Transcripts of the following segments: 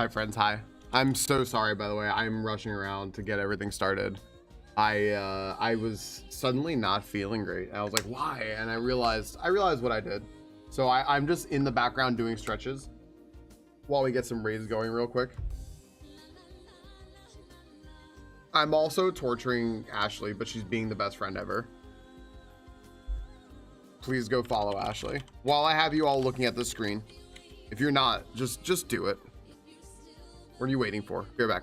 Hi friends, hi. I'm so sorry, by the way. I'm rushing around to get everything started. I was suddenly not feeling great. I was like, why? And I realized what I did. So I'm just in the background doing stretches while we get some raids going real quick. I'm also torturing Ashley, but she's being the best friend ever. Please go follow Ashley. While I have you all looking at the screen, if you're not, just do it. What are you waiting for? Go back.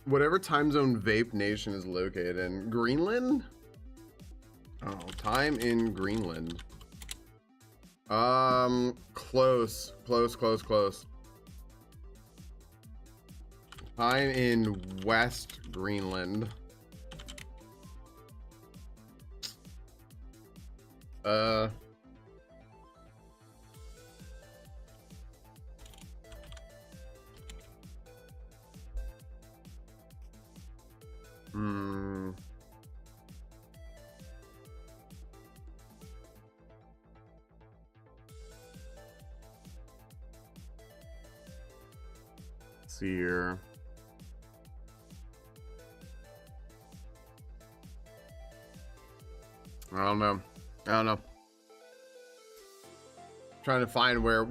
Whatever time zone Vape Nation is located in. Greenland? Oh, time in Greenland. Close. Time in West Greenland. Hmm. Let's see here. I don't know. I don't know. Trying to find where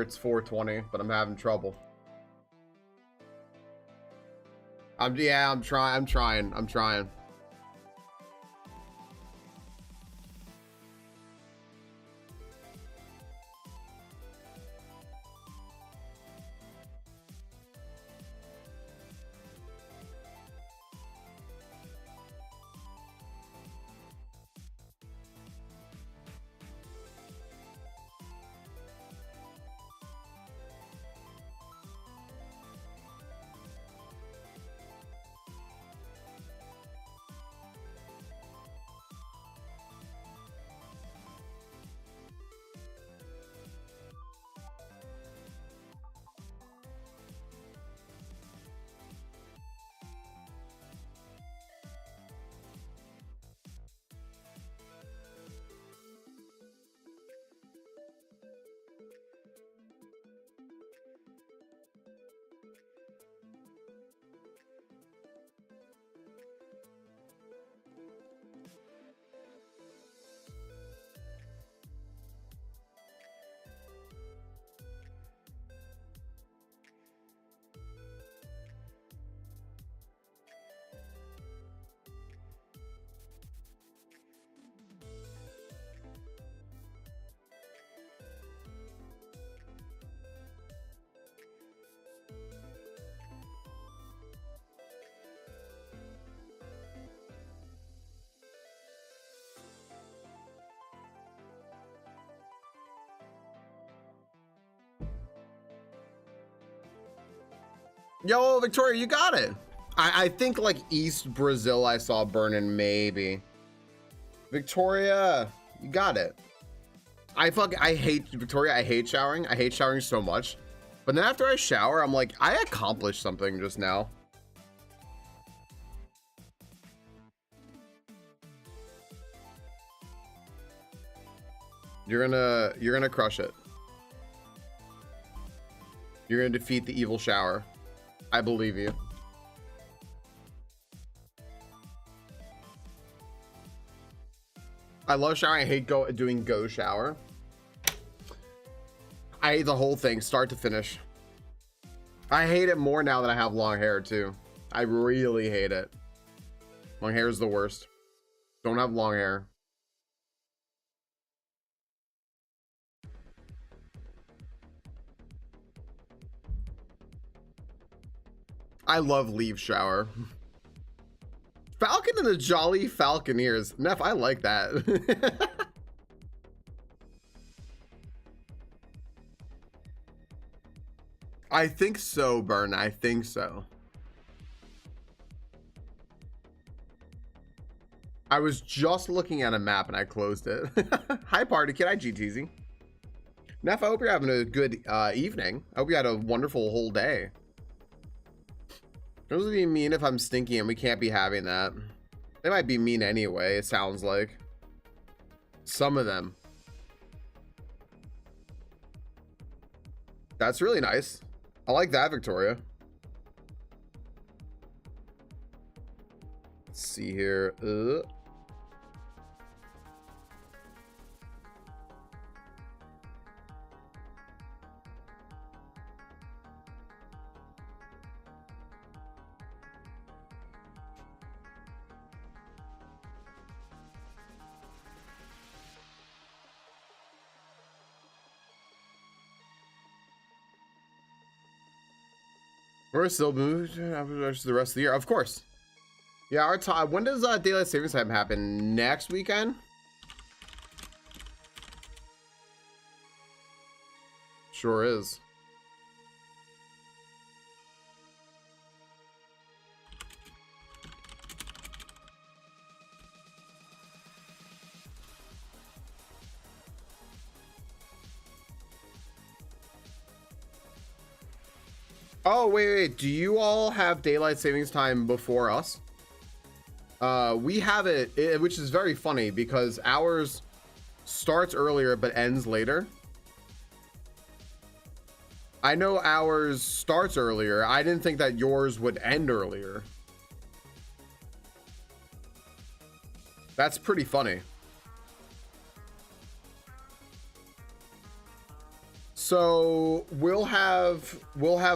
it's 420, but I'm having trouble. I'm trying. Yo, Victoria, you got it. I think like East Brazil I saw burning, maybe. Victoria, you got it. I hate Victoria. I hate showering. I hate showering so much. But then after I shower, I'm like, I accomplished something just now. You're gonna crush it. You're gonna defeat the evil shower. I believe you. I love showering. I hate doing go shower. I hate the whole thing, start to finish. I hate it more now that I have long hair too. I really hate it. Long hair is the worst. Don't have long hair. I love leave shower. Falcon and the Jolly Falconeers. Neff, I like that. I think so, Burn. I think so. I was just looking at a map and I closed it. Hi, party kid. Hi, GTZ. Neff, I hope you're having a good evening. I hope you had a wonderful whole day. Those would be mean if I'm stinky and we can't be having that. They might be mean anyway, it sounds like. Some of them. That's really nice. I like that, Victoria. Let's see here. We're still moved the rest of the year, of course. Yeah, our time. When does daylight savings time happen? Next weekend? Sure is. Oh, wait. Do you all have daylight savings time before us? We have it, which is very funny because ours starts earlier but ends later. I know ours starts earlier. I didn't think that yours would end earlier. That's pretty funny. So we'll have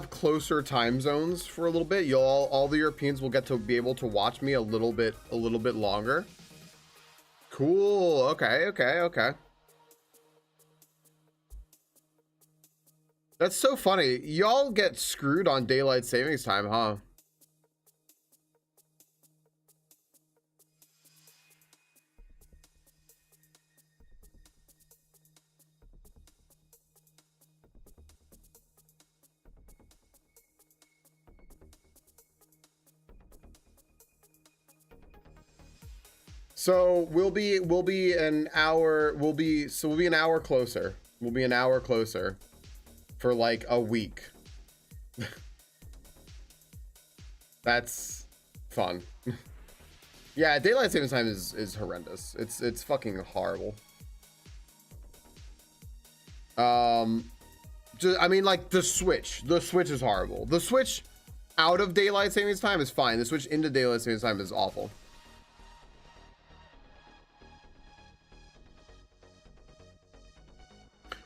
closer time zones for a little bit. All the Europeans will get to be able to watch me a little bit longer. Cool. Okay. That's so funny. Y'all get screwed on daylight savings time, huh? So we'll be an hour. We'll be an hour closer. We'll be an hour closer for like a week. That's fun. Yeah, daylight savings time is horrendous. It's fucking horrible. Just, I mean, like the switch is horrible. The switch out of daylight savings time is fine. The switch into daylight savings time is awful.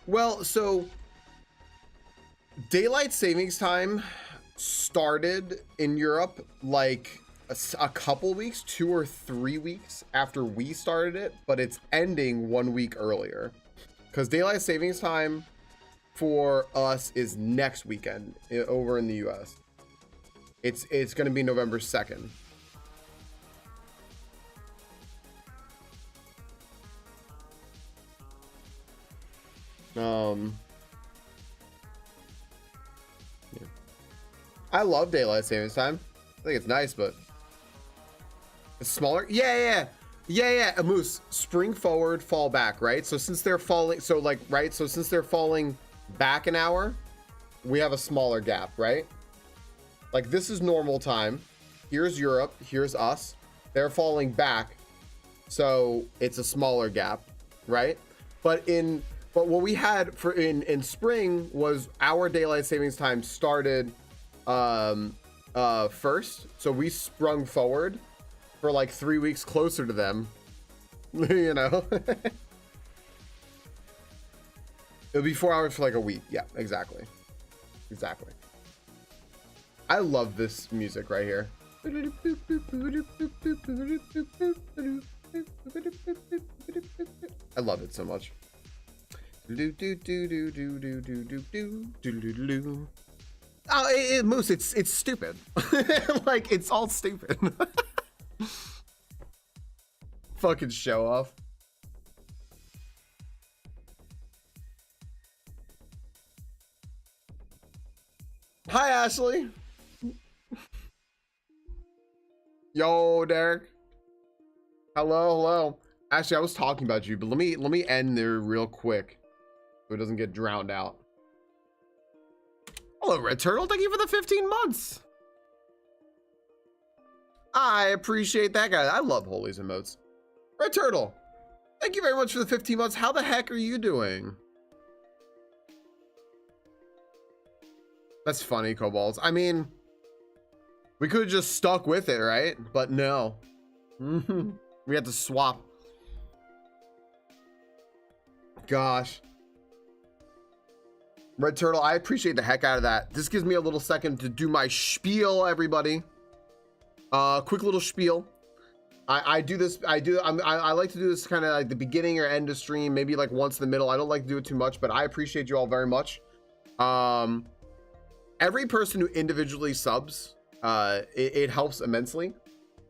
Well, so daylight savings time started in Europe like a couple weeks, 2 or 3 weeks after we started it, but it's ending 1 week earlier because daylight savings time for us is next weekend over in the US. It's going to be November 2nd. Yeah. I love daylight savings time. I think it's nice, but it's smaller. Yeah. A moose. Spring forward, fall back, right? So since they're falling, so since they're falling back an hour, we have a smaller gap, right? Like this is normal time. Here's Europe. Here's us. They're falling back, so it's a smaller gap, right? But what we had for in spring was our daylight savings time started first, so we sprung forward for like 3 weeks closer to them. You know. It'll be 4 hours for like a week. Yeah, exactly. I love this music right here. I love it so much. Oh, Moose, it's stupid. Like it's all stupid. Fucking show off. Hi, Ashley. Yo, Derek. Hello. Actually, I was talking about you, but let me end there real quick so it doesn't get drowned out. Hello, Red Turtle. Thank you for the 15 months. I appreciate that, guy. I love Holy's emotes. Red Turtle, thank you very much for the 15 months. How the heck are you doing? That's funny, Kobolds. I mean, we could have just stuck with it, right? But no. We had to swap. Gosh. Red Turtle, I appreciate the heck out of that. This gives me a little second to do my spiel, everybody. Quick little spiel. I do this. I like to do this kind of like the beginning or end of stream, maybe like once in the middle. I don't like to do it too much, but I appreciate you all very much. Every person who individually subs, it helps immensely.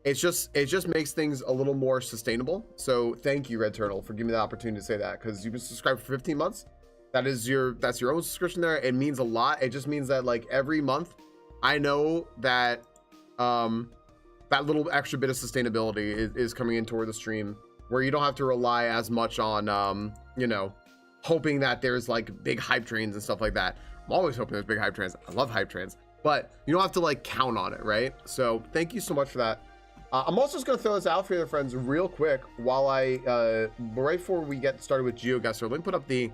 It just makes things a little more sustainable. So thank you, Red Turtle, for giving me the opportunity to say that, because you've been subscribed for 15 months. That's your own subscription there. It means a lot. It just means that like every month, I know that that little extra bit of sustainability is coming in toward the stream, where you don't have to rely as much on you know, hoping that there's like big hype trains and stuff like that. I'm always hoping there's big hype trains. I love hype trains, but you don't have to like count on it, right? So thank you so much for that. I'm also just gonna throw this out for your friends real quick while right before we get started with GeoGuessr. Let me put up the.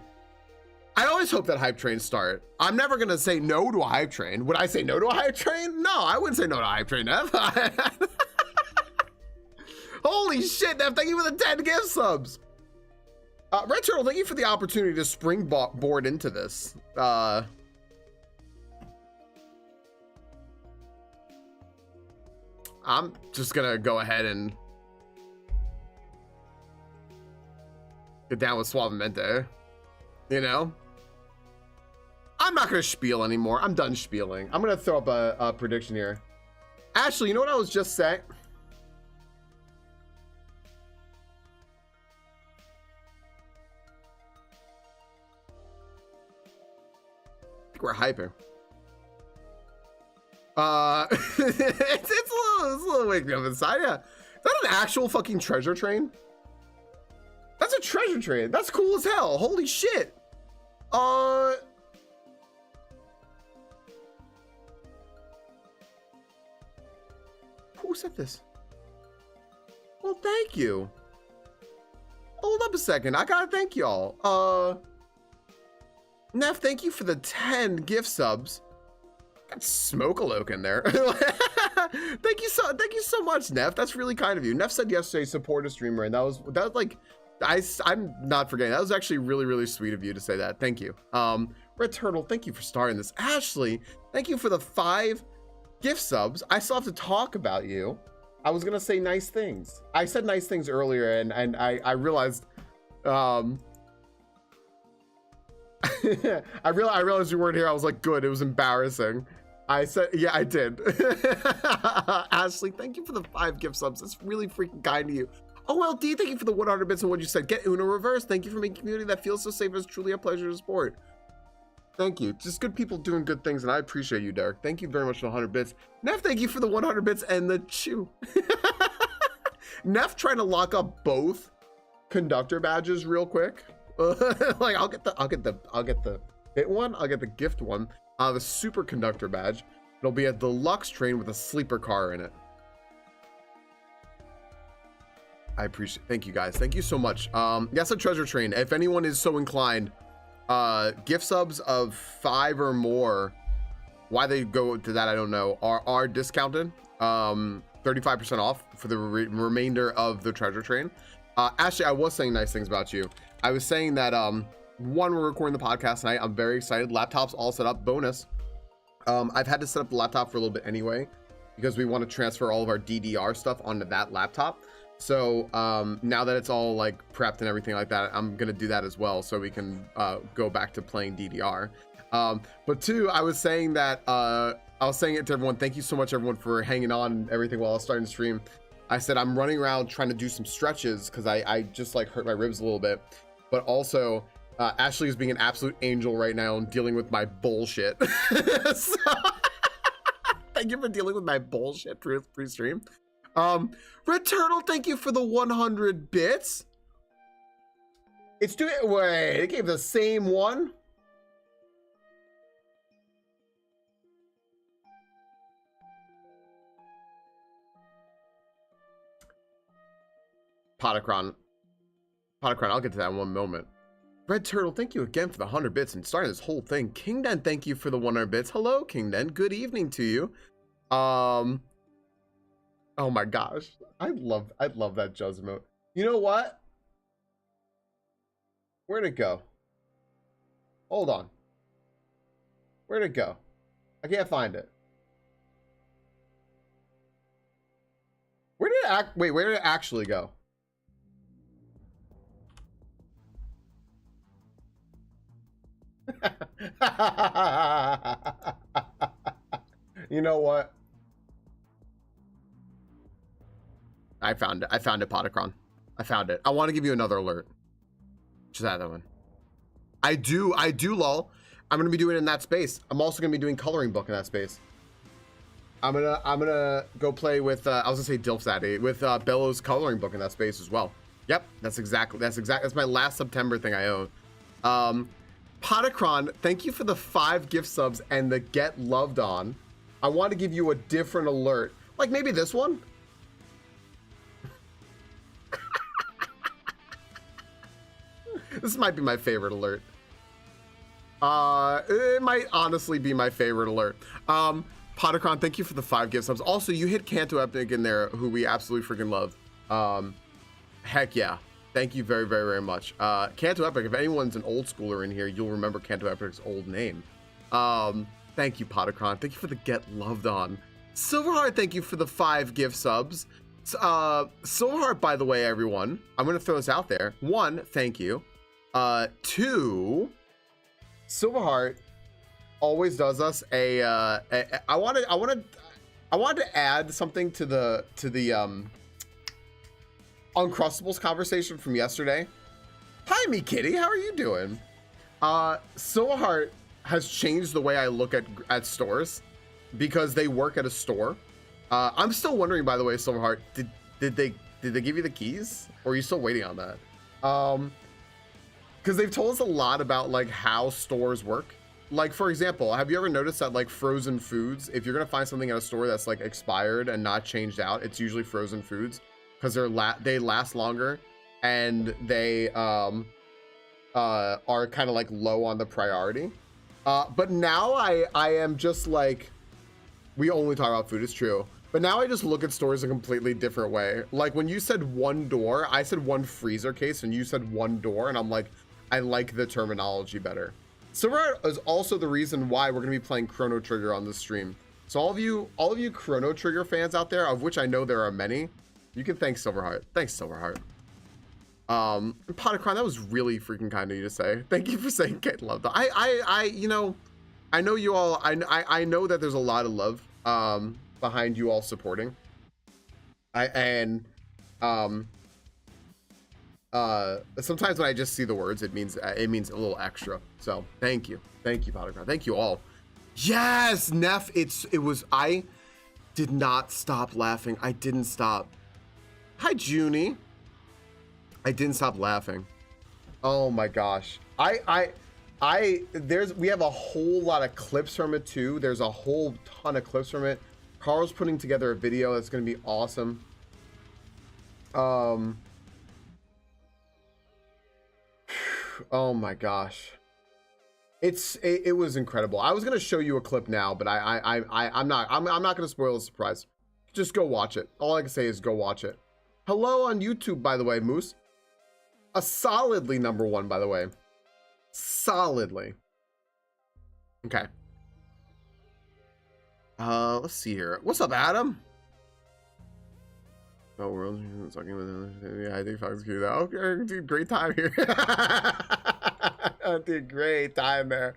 I always hope that hype trains start. I'm never gonna say no to a hype train. Would I say no to a hype train? No, I wouldn't say no to a hype train, Nev. Holy shit, Nev, thank you for the 10 gift subs. Red Turtle, thank you for the opportunity to springboard into this. I'm just gonna go ahead and get down with Suavemente, you know? I'm not gonna spiel anymore. I'm done spieling. I'm gonna throw up a prediction here. Ashley, you know what I was just saying? I think we're hyping. It's a little wake me up inside. Yeah, is that an actual fucking treasure train? That's a treasure train. That's cool as hell. Holy shit. Who said this? Well, thank you. Hold up a second. I gotta thank y'all. Neff, thank you for the 10 gift subs. Got Smoke-a-Loke in there. Thank you so much, Neff. That's really kind of you. Neff said yesterday support a streamer, and that was like I'm not forgetting. That was actually really, really sweet of you to say that. Thank you. Red Turtle, thank you for starting this. Ashley, thank you for the 5 gift subs. I still have to talk about you. I was gonna say nice things. I said nice things earlier, and I realized I realized you weren't here. I was like, good. It was embarrassing. I said, yeah, I did. Ashley, thank you for the 5 gift subs. That's really freaking kind of you. OLD, thank you for the 100 bits and what you said. Get Uno reverse. Thank you for making a community that feels so safe. It's truly a pleasure to support. Thank you. Just good people doing good things, and I appreciate you, Derek. Thank you very much for the 100 bits. Neff, thank you for the 100 bits and the chew. Neff trying to lock up both conductor badges real quick. Like I'll get the hit one, I'll get the gift one, the superconductor badge. It'll be a deluxe train with a sleeper car in it. I appreciate, thank you guys, thank you so much. Yes, a treasure train. If anyone is so inclined, gift subs of 5 or more, why they go to that I don't know, are discounted, 35% off for the remainder of the treasure train. Ashley, I was saying nice things about you. I was saying that one, we're recording the podcast tonight. I'm very excited. Laptop's all set up. Bonus. I've had to set up the laptop for a little bit anyway because we want to transfer all of our DDR stuff onto that laptop. So now that it's all like prepped and everything like that, I'm gonna do that as well so we can go back to playing DDR. But 2, I was saying that I was saying it to everyone. Thank you so much, everyone, for hanging on and everything while I was starting to stream. I said I'm running around trying to do some stretches because I just like hurt my ribs a little bit. But also, Ashley is being an absolute angel right now and dealing with my bullshit. So, thank you for dealing with my bullshit pre-stream. Red Turtle, thank you for the 100 bits. It's doing, wait, it gave the same one? Potacron, I'll get to that in one moment. Red Turtle, thank you again for the 100 bits and starting this whole thing. Kingden, thank you for the 100 bits. Hello, Kingden. Good evening to you. Oh my gosh, I love that Juzz emote. You know what? Where'd it go? Hold on. Where'd it go? I can't find it. Where did it actually go? You know what? I found it, Potacron. I found it. I want to give you another alert. Which is that other one. I do, lol. I'm gonna be doing it in that space. I'm also gonna be doing coloring book in that space. I'm gonna go play with I was gonna say Dilf's Daddy with Bellows coloring book in that space as well. Yep, that's my last September thing I own. Potacron, thank you for the 5 gift subs and the get loved on. I want to give you a different alert, like maybe this one. This might be my favorite alert. It might honestly be my favorite alert. Pottercron, thank you for the 5 gift subs. Also, you hit Kanto Epic in there, who we absolutely freaking love. Heck yeah. Thank you very, very, very much. Kanto Epic, if anyone's an old schooler in here, you'll remember Kanto Epic's old name. Thank you, Pottercron. Thank you for the get loved on. Silverheart, thank you for the 5 gift subs. Silverheart, by the way, everyone, I'm going to throw this out there. 1, thank you. 2, Silverheart always does us I wanted to add something to the Uncrustables conversation from yesterday. Hi, me kitty, how are you doing? Silverheart has changed the way I look at stores because they work at a store. I'm still wondering, by the way, Silverheart, did they give you the keys, or are you still waiting on that? Because they've told us a lot about like how stores work. Like, for example, have you ever noticed that like frozen foods, if you're gonna find something at a store that's like expired and not changed out, it's usually frozen foods because they last longer and they are kind of like low on the priority. But now I am just like, we only talk about food, it's true. But now I just look at stores a completely different way. Like when you said 1 door, I said 1 freezer case and you said 1 door, and I'm like, I like the terminology better. Silverheart is also the reason why we're gonna be playing Chrono Trigger on this stream. So all of you Chrono Trigger fans out there, of which I know there are many, you can thank Silverheart. Thanks, Silverheart. Pottercron, that was really freaking kind of you to say. Thank you for saying get love. You know, I know you all. I know that there's a lot of love behind you all supporting. Sometimes when I just see the words, it means a little extra. So thank you, Pottercron. Thank you all. Yes, Neff. I did not stop laughing. I didn't stop. Hi, Junie. I didn't stop laughing. Oh my gosh. We have a whole lot of clips from it too. There's a whole ton of clips from it. Carl's putting together a video that's going to be awesome. Oh my gosh. It was incredible. I was going to show you a clip now, but I'm not going to spoil the surprise. Just go watch it. All I can say is go watch it. Hello on YouTube, by the way, Moose. A solidly #1, by the way. Solidly. Okay. Let's see here. What's up, Adam? Oh, we're talking with. Yeah, I think Fox cute. Okay, dude, great time here. Dude, great time there.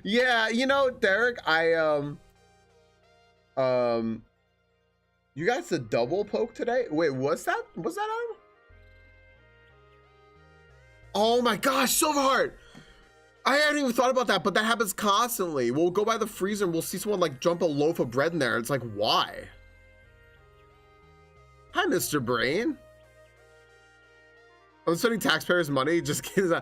Yeah, you know, Derek, you guys a double poke today? Wait, was that on? Oh my gosh, Silverheart! I hadn't even thought about that, but that happens constantly. We'll go by the freezer and we'll see someone like jump a loaf of bread in there. It's like, why? Hi, Mr. Brain. I'm spending taxpayers' money. Just kidding.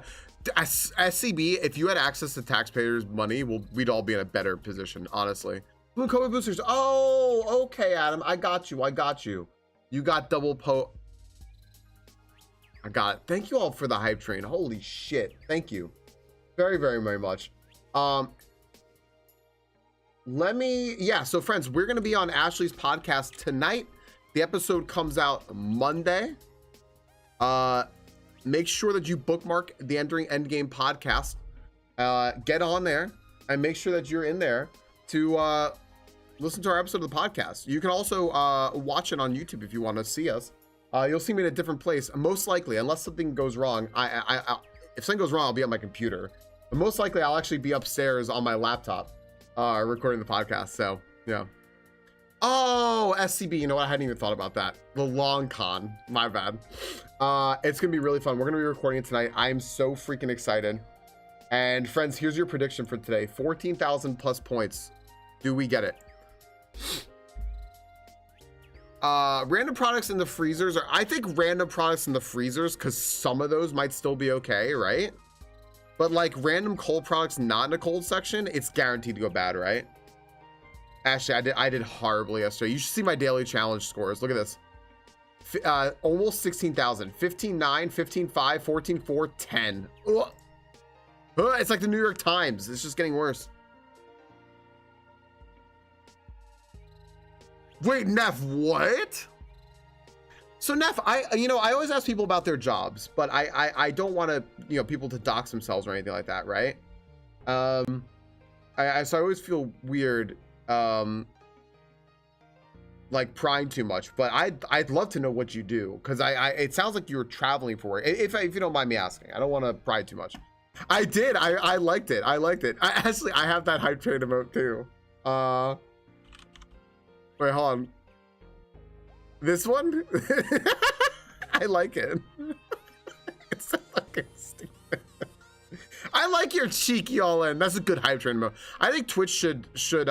SCB, if you had access to taxpayers' money, we'd all be in a better position, honestly. Blue COVID boosters. Oh, okay, Adam. I got you. You got double poke. I got it. Thank you all for the hype train. Holy shit. Thank you. Very, very, very much. So friends, we're going to be on Ashley's podcast tonight. The episode comes out Monday. Make sure that you bookmark the Entering Endgame podcast. Get on there and make sure that you're in there to listen to our episode of the podcast. You can also watch it on YouTube if you want to see us. You'll see me in a different place, most likely, unless something goes wrong. If something goes wrong, I'll be on my computer. But most likely, I'll actually be upstairs on my laptop recording the podcast. So, yeah. Oh, SCB. You know what? I hadn't even thought about that. The long con. My bad. It's going to be really fun. We're going to be recording it tonight. I'm so freaking excited. And friends, here's your prediction for today. 14,000 plus points. Do we get it? Random products in the freezers I think random products in the freezers, because some of those might still be okay, right? But like random cold products not in a cold section, it's guaranteed to go bad, right? Actually, I did horribly yesterday. You should see my daily challenge scores. Look at this. Almost 16,000. 15.9, 15.5, 14.4, 10. Ugh. It's like the New York Times. It's just getting worse. Wait, Neff, what? So Neff, I always ask people about their jobs, but I don't want to, people to dox themselves or anything like that, right? So I always feel weird, like prying too much, but I'd love to know what you do, because it sounds like you were traveling for work. If you don't mind me asking, I don't want to pry too much. I did. I liked it. I have that hype train emote too. Wait, hold on. This one? I like it. It's so fucking stupid. I like your cheeky all in. That's a good hype train mode. I think Twitch should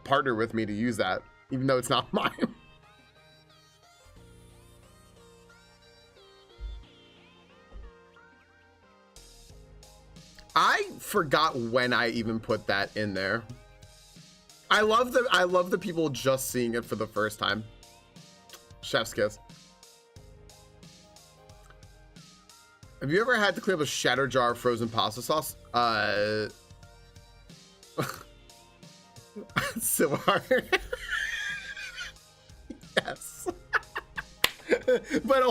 partner with me to use that, even though it's not mine. I forgot when I even put that in there. I love the people just seeing it for the first time. Chef's kiss. Have you ever had to clean up a shattered jar of frozen pasta sauce? So hard. Yes. but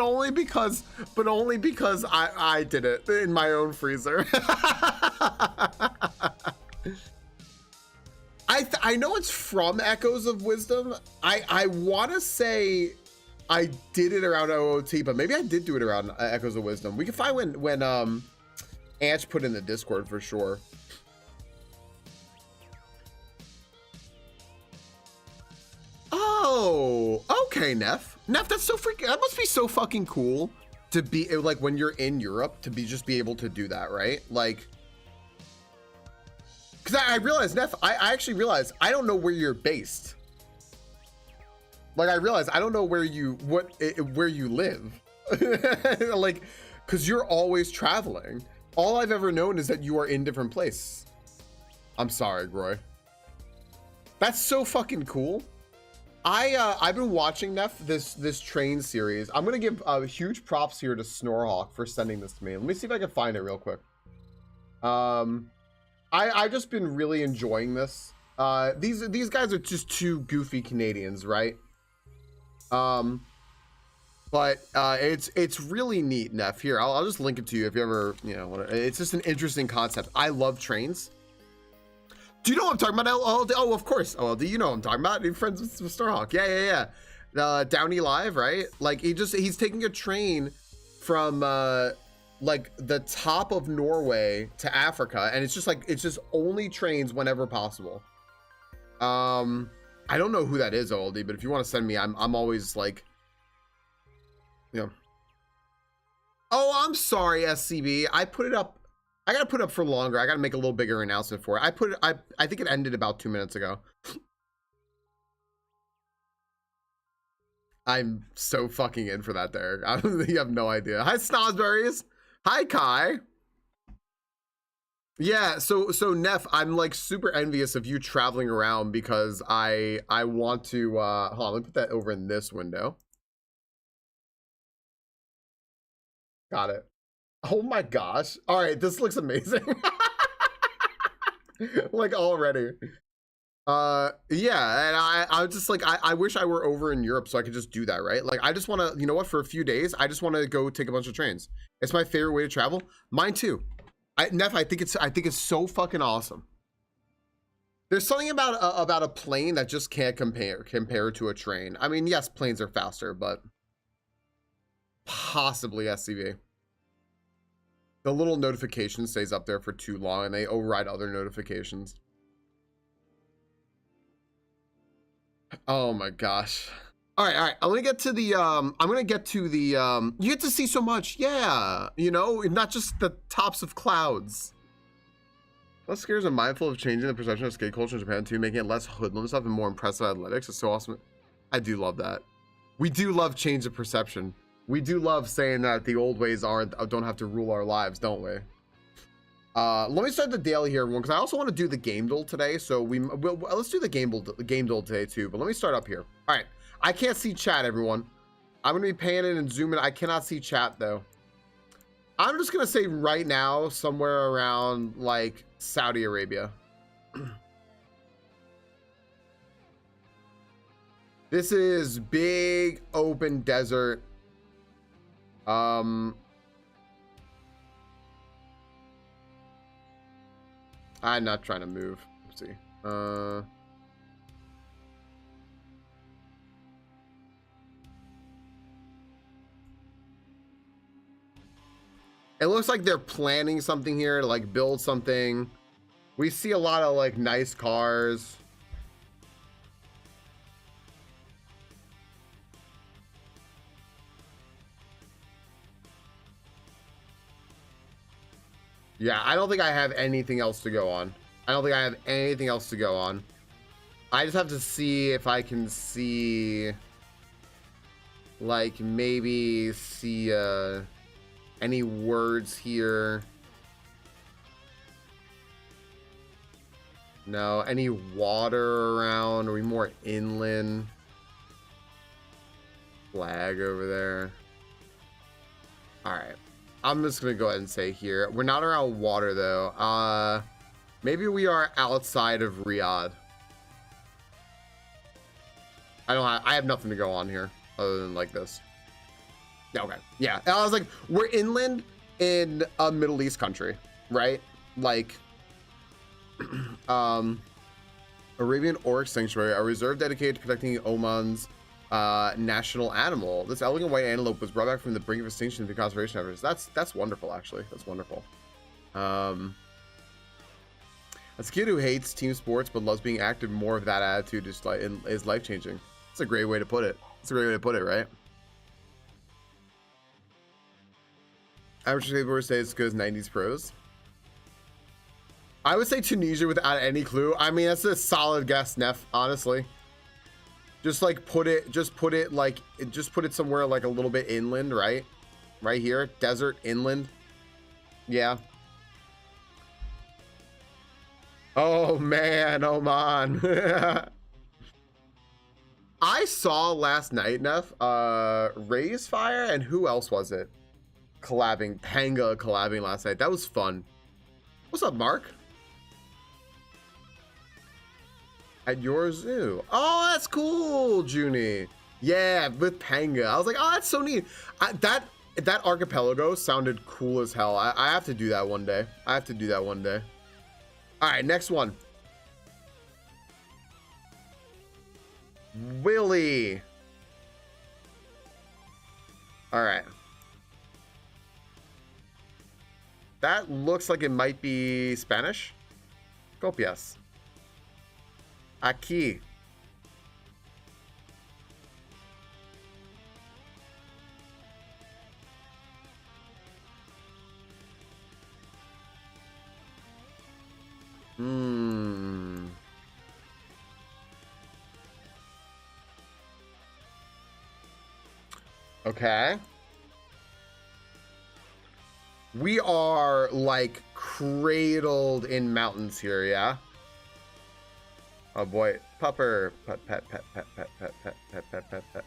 only because I did it in my own freezer. I know it's from Echoes of Wisdom. I want to say I did it around OOT, but maybe I did do it around Echoes of Wisdom. We can find when Anch put in the Discord for sure. Oh, okay, Neff, that's so freaking. That must be so fucking cool to be like when you're in Europe to just be able to do that, right? Like. Because I realized, Neff, I actually realized I don't know where you're based. Like, I realized I don't know where you live. Like, because you're always traveling. All I've ever known is that you are in different places. I'm sorry, Groy. That's so fucking cool. I've been watching, Neff, this train series. I'm gonna give huge props here to Snorhawk for sending this to me. Let me see if I can find it real quick. I've just been really enjoying this. These guys are just two goofy Canadians, right? But it's really neat, Neff. Here, I'll just link it to you if you ever, it's just an interesting concept. I love trains. Do you know what I'm talking about, LLD? Oh, of course, LLD, you know what I'm talking about. You're friends with Starhawk. Yeah. Downey Live, right? Like, he's taking a train from, like the top of Norway to Africa, and it's just only trains whenever possible. I don't know who that is, Oldie, but if you want to send me, I'm always like, Oh, I'm sorry, SCB. I put it up. I gotta put it up for longer. I gotta make a little bigger announcement for it. I think it ended about 2 minutes ago. I'm so fucking in for that, Derek. You have no idea. Hi, Snosberries. Hi, Kai. Yeah, so Neff, I'm like super envious of you traveling around because I want to hold on, let me put that over in this window. Got it. Oh my gosh. All right, this looks amazing. Like already. Yeah, and I was just like, I wish I were over in Europe so I could just do that, right? Like, I just want to, you know what, for a few days, I just want to go take a bunch of trains. It's my favorite way to travel. Mine too. Neff, I think it's so fucking awesome. There's something about a plane that just can't compare to a train. I mean, yes, planes are faster, but possibly SCV. The little notification stays up there for too long and they override other notifications. Oh my gosh. All right. I'm gonna get to the you get to see so much. Yeah, you know, not just the tops of clouds. Less scares are mindful of changing the perception of skate culture in Japan too, making it less hoodlum stuff and more impressive athletics. It's so awesome. I do love that. We do love change of perception. We do love saying that the old ways don't have to rule our lives, don't we? Let me start the daily here, everyone, because I also want to do the game duel today. So let's do the game duel today too. But let me start up here. All right, I can't see chat, everyone. I'm gonna be panning and zooming. I cannot see chat though. I'm just gonna say right now, somewhere around like Saudi Arabia. This is big open desert. I'm not trying to move. Let's see. It looks like they're planning something here to like build something. We see a lot of like nice cars. Yeah, I don't think I have anything else to go on. I don't think I have anything else to go on. I just have to see if I can see, like, maybe see any words here. No, any water around? Are we more inland? Flag over there. All right. I'm just gonna go ahead and say here we're not around water though. Maybe we are outside of Riyadh. I have nothing to go on here other than like this. Yeah, okay. Yeah, I was like, we're inland in a Middle East country, right? Like Arabian Oryx Sanctuary, a reserve dedicated to protecting Oman's national animal. This elegant white antelope was brought back from the brink of extinction through conservation efforts. That's wonderful, actually. That's wonderful. As a kid who hates team sports but loves being active, more of that attitude is like is life changing. It's a great way to put it. It's a great way to put it, right? Average skateboarders say it's as good as 90s pros. I would say Tunisia without any clue. I mean, that's a solid guess, Neff, honestly. Just put it somewhere like a little bit inland, right? Right here, desert, inland. Yeah. Oh man, Oman. I saw last night, Neff, Raise Fire, and who else was it? Collabing, Panga collabing last night. That was fun. What's up, Mark? At your zoo. Oh, that's cool, Junie. Yeah, with Panga. I was like, oh, that's so neat. That archipelago sounded cool as hell. I have to do that one day. I have to do that one day. All right, next one. Willie. All right. That looks like it might be Spanish. Copias. Aquí. Okay. We are like cradled in mountains here, yeah? Oh boy, pupper, pet, pet, pet, pet, pet, pet, pet, pet, pet, pet, pet.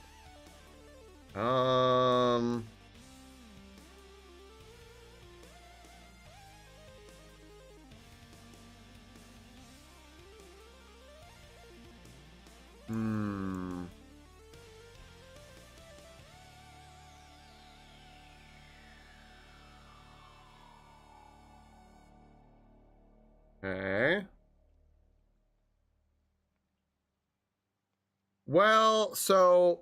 Okay. Well, so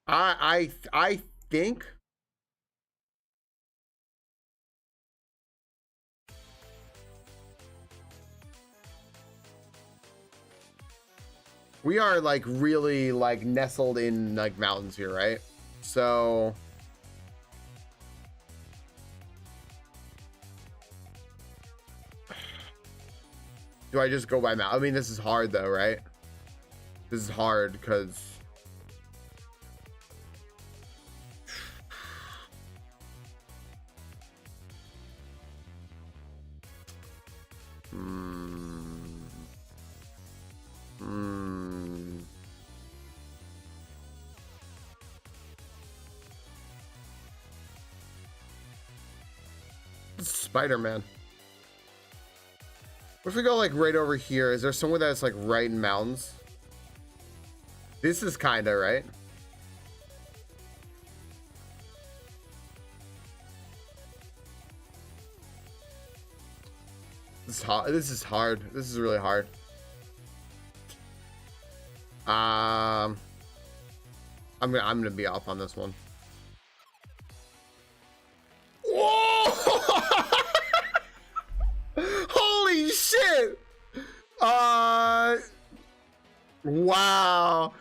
I think we are like really like nestled in like mountains here, right? So do I just go by mouth? I mean, this is hard though, right? This is hard because Spider-Man. What if we go like right over here? Is there somewhere that's like right in mountains? This is kinda right. This is hard. This is hard. This is really hard. I'm gonna be off on this one. Whoa! Holy shit! Wow.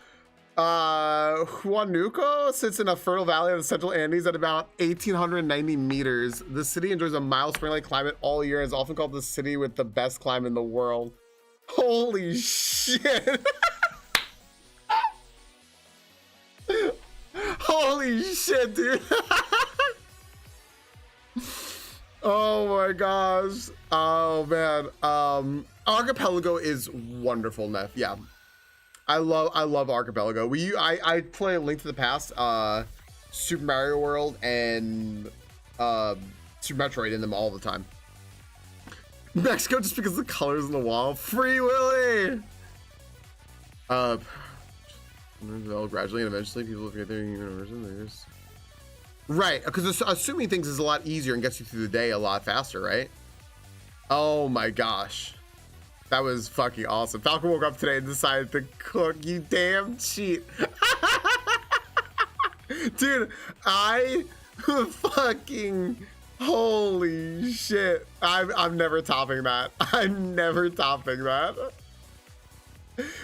Huánuco sits in a fertile valley of the central Andes at about 1,890 meters. The city enjoys a mild spring-like climate all year and is often called the city with the best climate in the world. Holy shit. Holy shit, dude. Oh my gosh. Oh man. Archipelago is wonderful, Neff. Yeah. I love Archipelago. I play Link to the Past, Super Mario World, and Super Metroid in them all the time. Mexico just because the colors on the wall. Free Willy. Develop gradually and eventually people forget their universe. Right, because assuming things is a lot easier and gets you through the day a lot faster, right? Oh my gosh. That was fucking awesome. Falcon woke up today and decided to cook. You damn cheat. Dude, I fucking holy shit. I'm never topping that. I'm never topping that.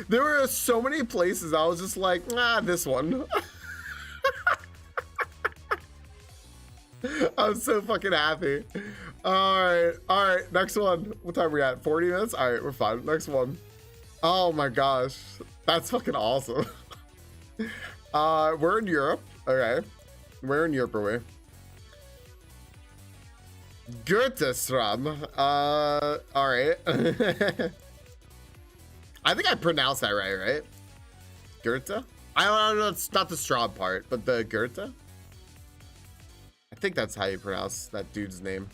There were so many places I was just like, this one. I'm so fucking happy. All right, next one. What time are we at? 40 minutes? All right, we're fine. Next one. Oh my gosh, that's fucking awesome. We're in Europe. Okay, where in Europe are we? Goethe-Strom. All right. I think I pronounced that right? Goethe? I don't know, it's not the Straub part, but the Goethe? I think that's how you pronounce that dude's name.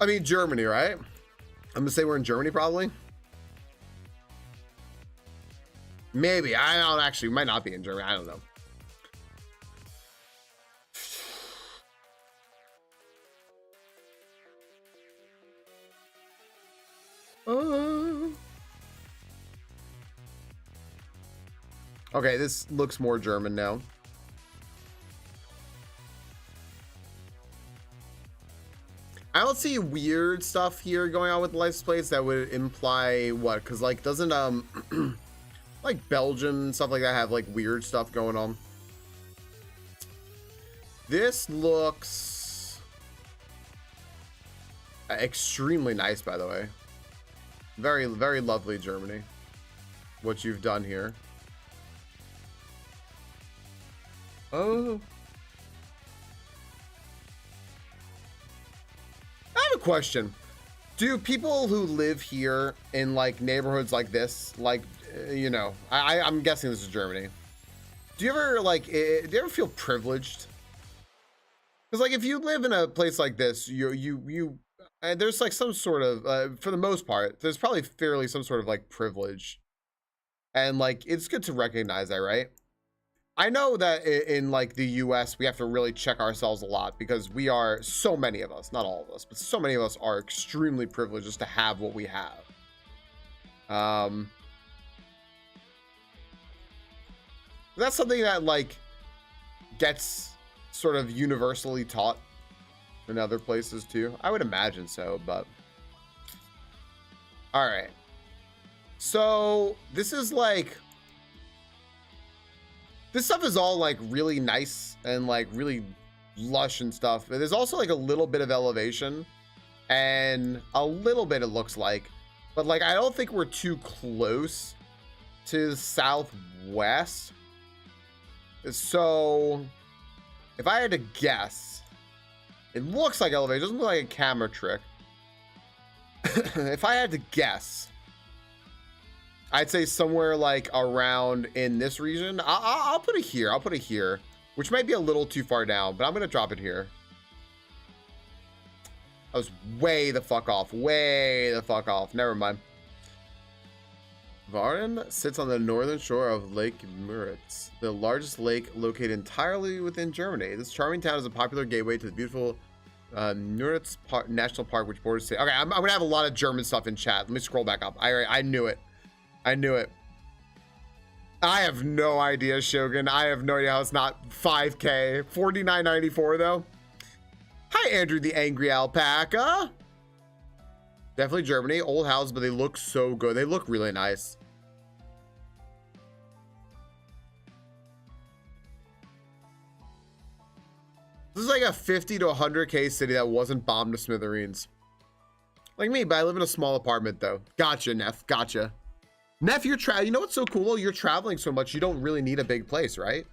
I mean, Germany, right? I'm gonna say we're in Germany, probably. Maybe, I don't actually, might not be in Germany, I don't know. Okay, this looks more German now. I don't see weird stuff here going on with the license plates that would imply what? Because like, doesn't like Belgium and stuff like that have like weird stuff going on? This looks extremely nice, by the way. Very, very lovely, Germany. What you've done here. Oh. I have a question. Do people who live here in like neighborhoods like this, like, you know, I'm guessing this is Germany. Do you ever like, do you ever feel privileged? Because like if you live in a place like this, there's like some sort of, for the most part, there's probably fairly some sort of like privilege. And like, it's good to recognize that, right? I know that in like the US, we have to really check ourselves a lot because we are, so many of us, not all of us, but so many of us are extremely privileged just to have what we have. That's something that like gets sort of universally taught in other places too. I would imagine so, but all right. So this is like, this stuff is all like really nice and like really lush and stuff. But there's also like a little bit of elevation and a little bit it looks like, but like I don't think we're too close to the southwest. So if I had to guess, it looks like elevation. It doesn't look like a camera trick. If I had to guess, I'd say somewhere like around in this region. I'll put it here. I'll put it here. which might be a little too far down, but I'm gonna drop it here. I was way the fuck off. Way the fuck off. Never mind. Varen sits on the northern shore of Lake Müritz, the largest lake located entirely within Germany. This charming town is a popular gateway to the beautiful Müritz National Park, which borders the... Okay, I'm gonna have a lot of German stuff in chat. Let me scroll back up. I knew it. I knew it. I have no idea, Shogun. I have no idea how it's not 5K. 49.94 though. Hi, Andrew the Angry Alpaca. Definitely Germany. Old houses, but they look so good. They look really nice. This is like a 50 to 100K city that wasn't bombed to smithereens. Like me, but I live in a small apartment though. Gotcha, Neff. Gotcha. Neff, you know what's so cool? You're traveling so much, you don't really need a big place, right?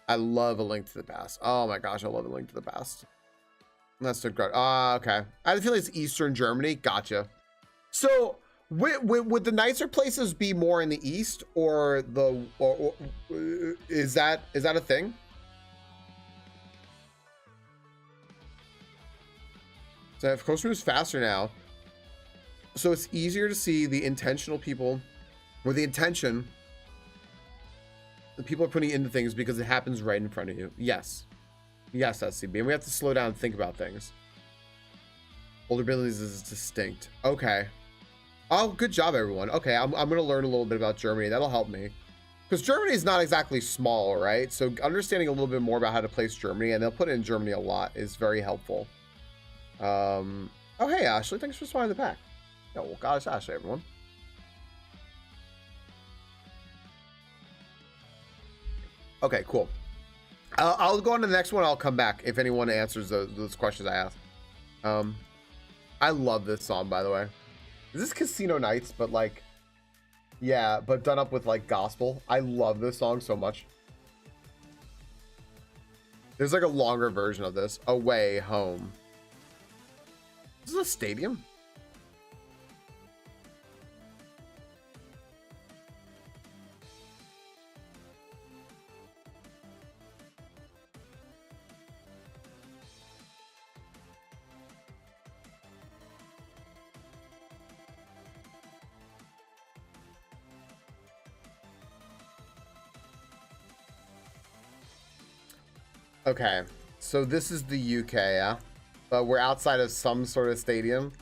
I love A Link to the Past. Oh my gosh, I love A Link to the Past. That's so great. Okay. I feel like it's Eastern Germany. Gotcha. So would the nicer places be more in the east, or is that a thing? So of course moves faster now. So it's easier to see the intentional people, or the intention the people are putting into things because it happens right in front of you. Yes. Yes, SCB. And we have to slow down and think about things. Older abilities is distinct. Okay. Oh, good job, everyone. Okay, I'm going to learn a little bit about Germany. That'll help me. Because Germany is not exactly small, right? So understanding a little bit more about how to place Germany, and they'll put it in Germany a lot, is very helpful. Oh, hey, Ashley. Thanks for spawning the pack. Oh, well, God, it's Ashley, everyone. Okay, cool. I'll go on to the next one. I'll come back if anyone answers those questions I asked. I love this song, by the way. Is this Casino Nights, but like, yeah, but done up with like gospel? I love this song so much. There's like a longer version of this. Away Home. Is this a stadium? Okay, so this is the UK, yeah? But we're outside of some sort of stadium.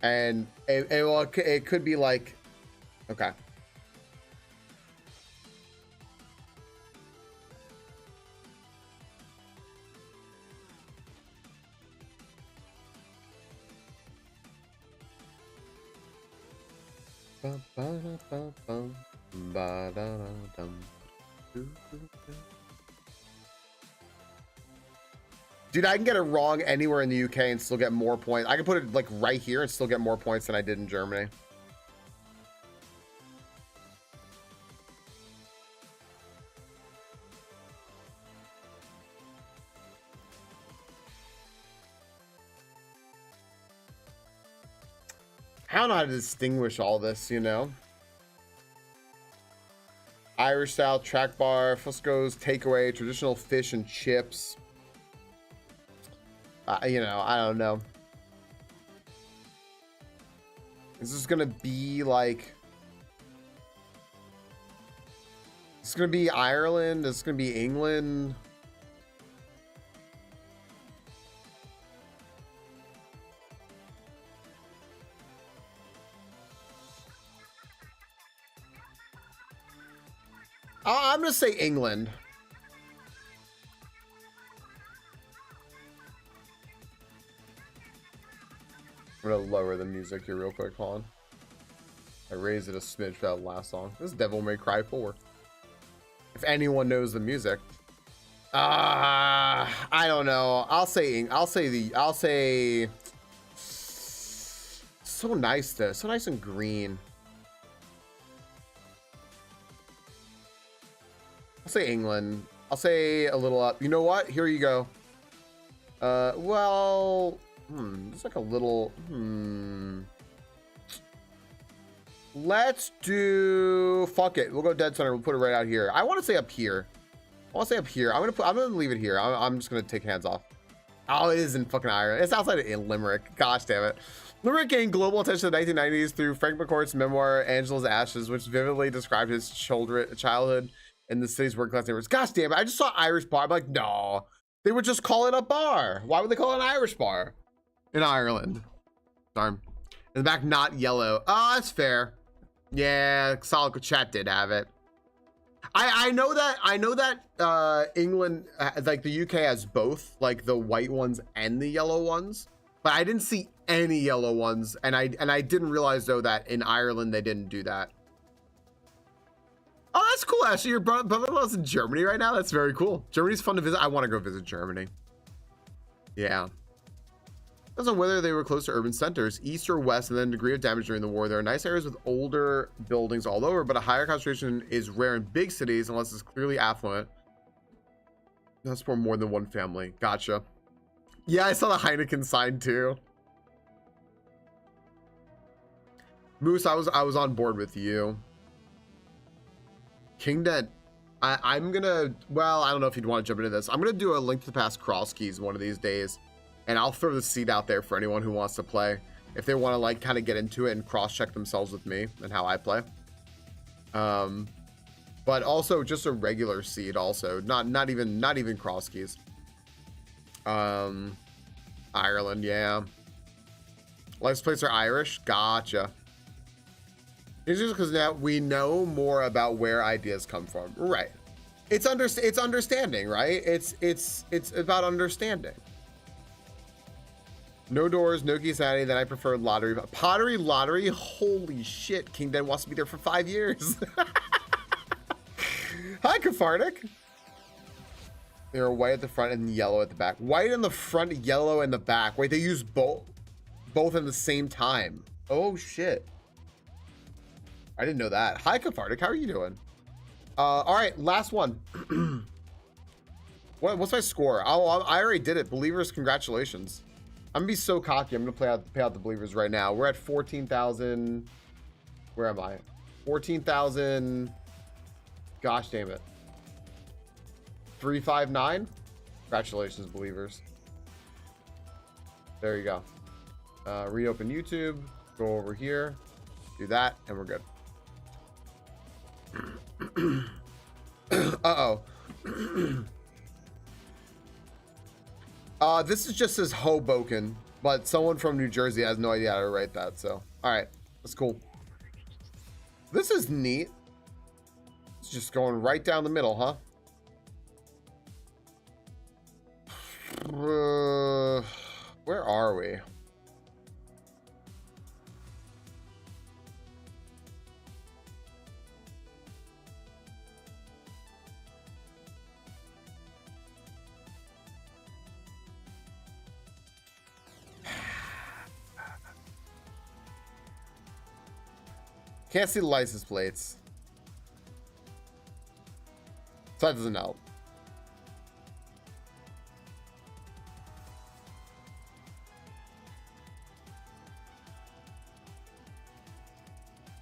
And it could be like... Okay. Dude, I can get it wrong anywhere in the UK and still get more points. I can put it like right here and still get more points than I did in Germany. I don't know how to distinguish all this, you know? Irish style track bar, Fusco's takeaway, traditional fish and chips. You know, I don't know. Is this gonna be like... Is this gonna be Ireland? Is this gonna be England? I'm gonna say England. I'm gonna lower the music here real quick, hold on. I raised it a smidge for that last song. This is Devil May Cry 4. If anyone knows the music. I don't know. I'll say so nice though. So nice and green. I'll say England. I'll say a little up. You know what? Here you go. Well, it's like a little, Let's do, fuck it. We'll go dead center. We'll put it right out here. I want to say up here. I want to say up here. I'm gonna leave it here. I'm just gonna take hands off. Oh, it is in fucking Ireland. It's outside of Limerick. Gosh damn it. Limerick gained global attention in the 1990s through Frank McCourt's memoir Angela's Ashes, which vividly described his childhood in the city's working class neighborhoods. Gosh damn it. I just saw Irish bar. I'm like, no. They would just call it a bar. Why would they call it an Irish bar in Ireland? Darn. In the back, not yellow. Oh, that's fair. Yeah, Solid Chat did have it. I know that England, like the UK, has both, like the white ones and the yellow ones, but I didn't see any yellow ones, and I didn't realize though that in Ireland they didn't do that. Oh, that's cool, Ashley. Your brother-in-law's in Germany right now. That's very cool. Germany's fun to visit. I want to go visit Germany. Yeah. Depends on whether they were close to urban centers, east or west, and then degree of damage during the war. There are nice areas with older buildings all over, but a higher concentration is rare in big cities unless it's clearly affluent. That's for more than one family. Gotcha. Yeah, I saw the Heineken sign too. Moose, I was on board with you. Kingdent, I'm gonna, well, I don't know if you'd want to jump into this. I'm gonna do a Link to the Past cross keys one of these days. And I'll throw the seed out there for anyone who wants to play. If they want to like kind of get into it and cross-check themselves with me and how I play. But also just a regular seed also. Not even cross keys. Ireland, yeah. License plates are Irish. Gotcha. It's just because now we know more about where ideas come from. Right. It's understanding, right? It's about understanding. No doors, no key sanity, then I prefer lottery. Pottery lottery? Holy shit. King Den wants to be there for 5 years. Hi, Cathartic. They're white at the front and yellow at the back. White in the front, yellow in the back. Wait, they use both at the same time. Oh, shit. I didn't know that. Hi, Cathartic. How are you doing? All right, last one. What's my score? Oh, I already did it. Believers, congratulations. I'm gonna be so cocky. I'm gonna pay out the believers right now. We're at 14,000. Where am I? 14,000. Gosh damn it. 359. Congratulations, believers. There you go. Reopen YouTube. Go over here. Do that, and we're good. Uh-oh. This is just says Hoboken, but someone from New Jersey has no idea how to write that, so. Alright, that's cool. This is neat. It's just going right down the middle, huh? Where are we? Can't see the license plates. So that doesn't help.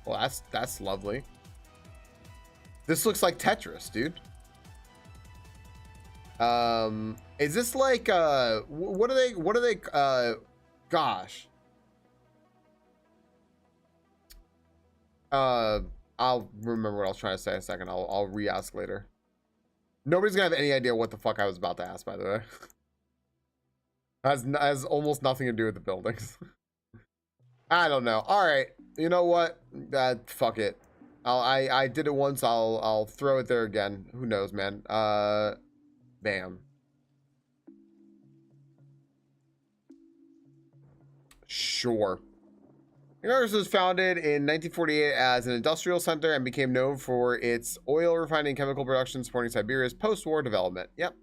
Well, that's lovely. This looks like Tetris, dude. Is this like what are they gosh. I'll remember what I was trying to say in a second. I'll re-ask later. Nobody's gonna have any idea what the fuck I was about to ask, by the way. Has almost nothing to do with the buildings. I don't know. All right, you know what? Fuck it. I did it once. I'll throw it there again. Who knows, man? Bam. Sure. Universe was founded in 1948 as an industrial center and became known for its oil refining chemical production supporting Siberia's post-war development. Yep.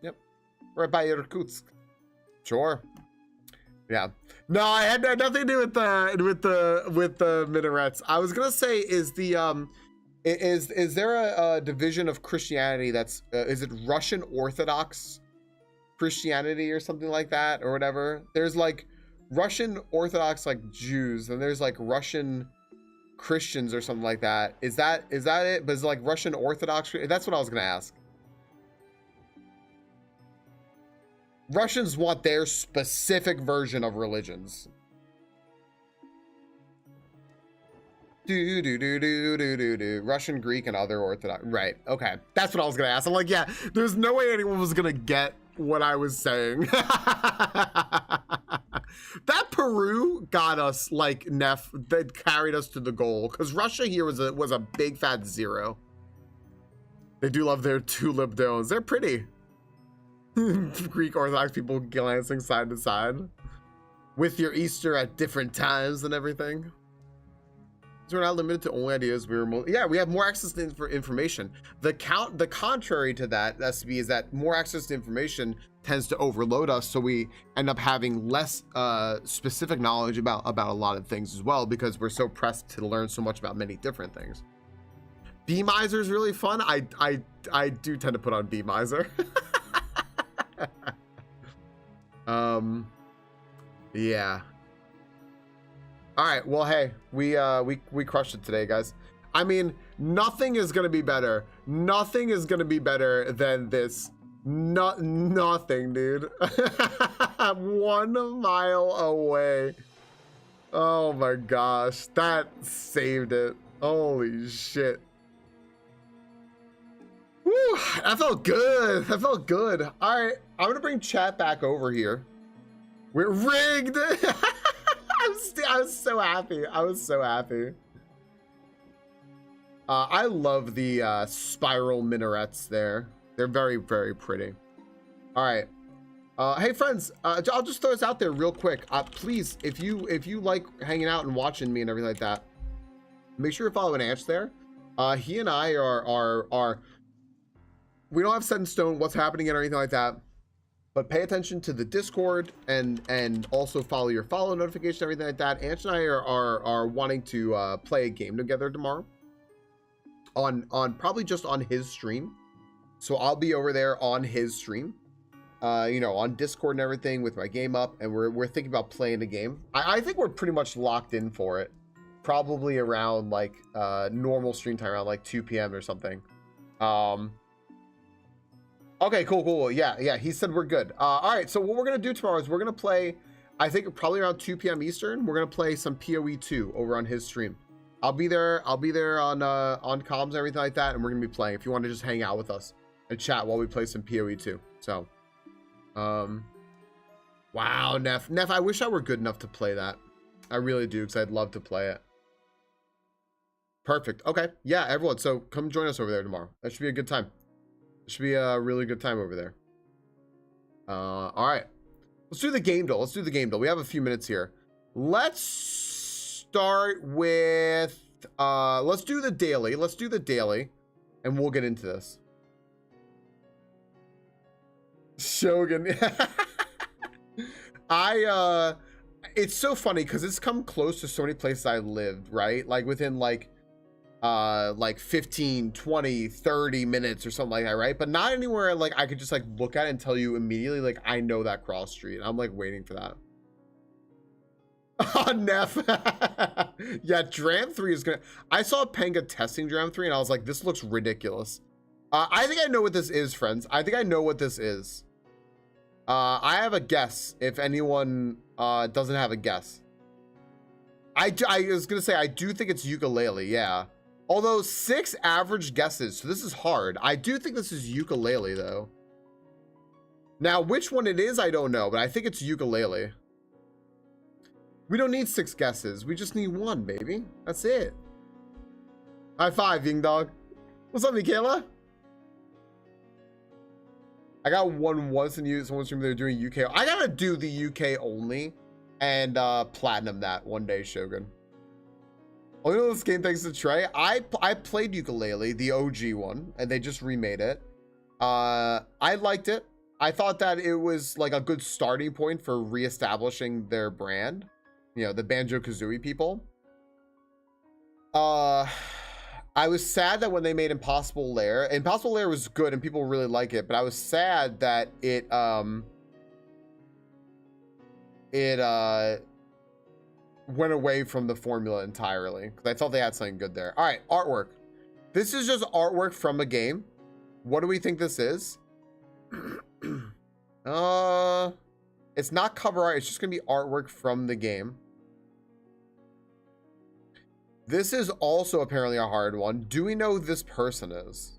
Yep. Right by Irkutsk. Sure. Yeah. No, I had nothing to do with the minarets. I was gonna say, is the is there a division of Christianity that's is it Russian Orthodox Christianity or something like that or whatever? There's like Russian Orthodox like Jews, and there's like Russian Christians or something like that. Is that it? But is it like Russian Orthodox? That's what I was gonna ask. Russians want their specific version of religions. Russian, Greek, and other Orthodox. Right. Okay. That's what I was gonna ask. I'm like, yeah, there's no way anyone was gonna get what I was saying. That Peru got us like Neff, that carried us to the goal, because Russia here was a big fat 0. They do love their tulip domes. They're pretty. Greek Orthodox people glancing side to side with your Easter at different times and everything. So we're not limited to only ideas. We have more access to information. The contrary to that, SB, is that more access to information tends to overload us, so we end up having less specific knowledge about a lot of things as well, because we're so pressed to learn so much about many different things. Bee Miser is really fun. I do tend to put on Bee Miser. Yeah. All right, well, hey, we crushed it today, guys. I mean, nothing is gonna be better. Nothing is gonna be better than this. Nothing, dude. 1 mile away. Oh my gosh, that saved it. Holy shit. Woo, that felt good. That felt good. All right, I'm gonna bring chat back over here. We're rigged. I was so happy. I was so happy. I love the spiral minarets there. They're very, very pretty. All right. Hey friends, I'll just throw this out there real quick. Please, if you like hanging out and watching me and everything like that, make sure you're following Anch there. He and I are we don't have set in stone what's happening or anything like that, but pay attention to the Discord and also follow your follow notification, everything like that. Anch and I are wanting to play a game together tomorrow on probably just on his stream. So I'll be over there on his stream, you know, on Discord and everything with my game up, and we're thinking about playing the game. I think we're pretty much locked in for it, probably around like normal stream time, around like 2 p.m. or something. Okay, cool. Yeah, he said we're good. All right, so what we're gonna do tomorrow is we're gonna play, I think probably around 2 p.m. Eastern. We're gonna play some PoE 2 over on his stream. I'll be there on comms and everything like that, and we're gonna be playing if you want to just hang out with us and chat while we play some PoE 2. So wow, Neff, I wish I were good enough to play that. I really do, because I'd love to play it. Perfect. Okay, yeah, everyone, so come join us over there tomorrow. That should be a good time. It should be a really good time over there. All right, let's do the game though. We have a few minutes here. Let's start with let's do the daily, and we'll get into this. Shogun. It's so funny because it's come close to so many places I lived, right? Like within like 15, 20, 30 minutes or something like that, right? But not anywhere like I could just like look at it and tell you immediately like I know that cross street. I'm like waiting for that. Oh, Neff. Yeah, Dram 3 is gonna, I saw Penga testing Dram 3 and I was like, this looks ridiculous. I think I know what this is, friends. I think I know what this is. I have a guess if anyone doesn't have a guess. I was gonna say I do think it's ukulele, yeah. Although 6 average guesses, so this is hard. I do think this is ukulele though. Now which one it is I don't know, but I think it's ukulele. We don't need 6 guesses, we just need 1, baby. That's it. High five, Ying Dog. What's up, Michaela? I got one once and someone's streaming they're doing UK. I gotta do the UK only and platinum that one day, Shogun. Only know this game thanks to Trey. I played ukulele, the OG one, and they just remade it. I liked it. I thought that it was like a good starting point for reestablishing their brand. You know, the Banjo-Kazooie people. I was sad that when they made Impossible Lair was good and people really like it, but I was sad that went away from the formula entirely because I thought they had something good there. All right, artwork. This is just artwork from a game. What do we think this is? It's not cover art. It's just gonna be artwork from the game. This is also apparently a hard one. Do we know who this person is?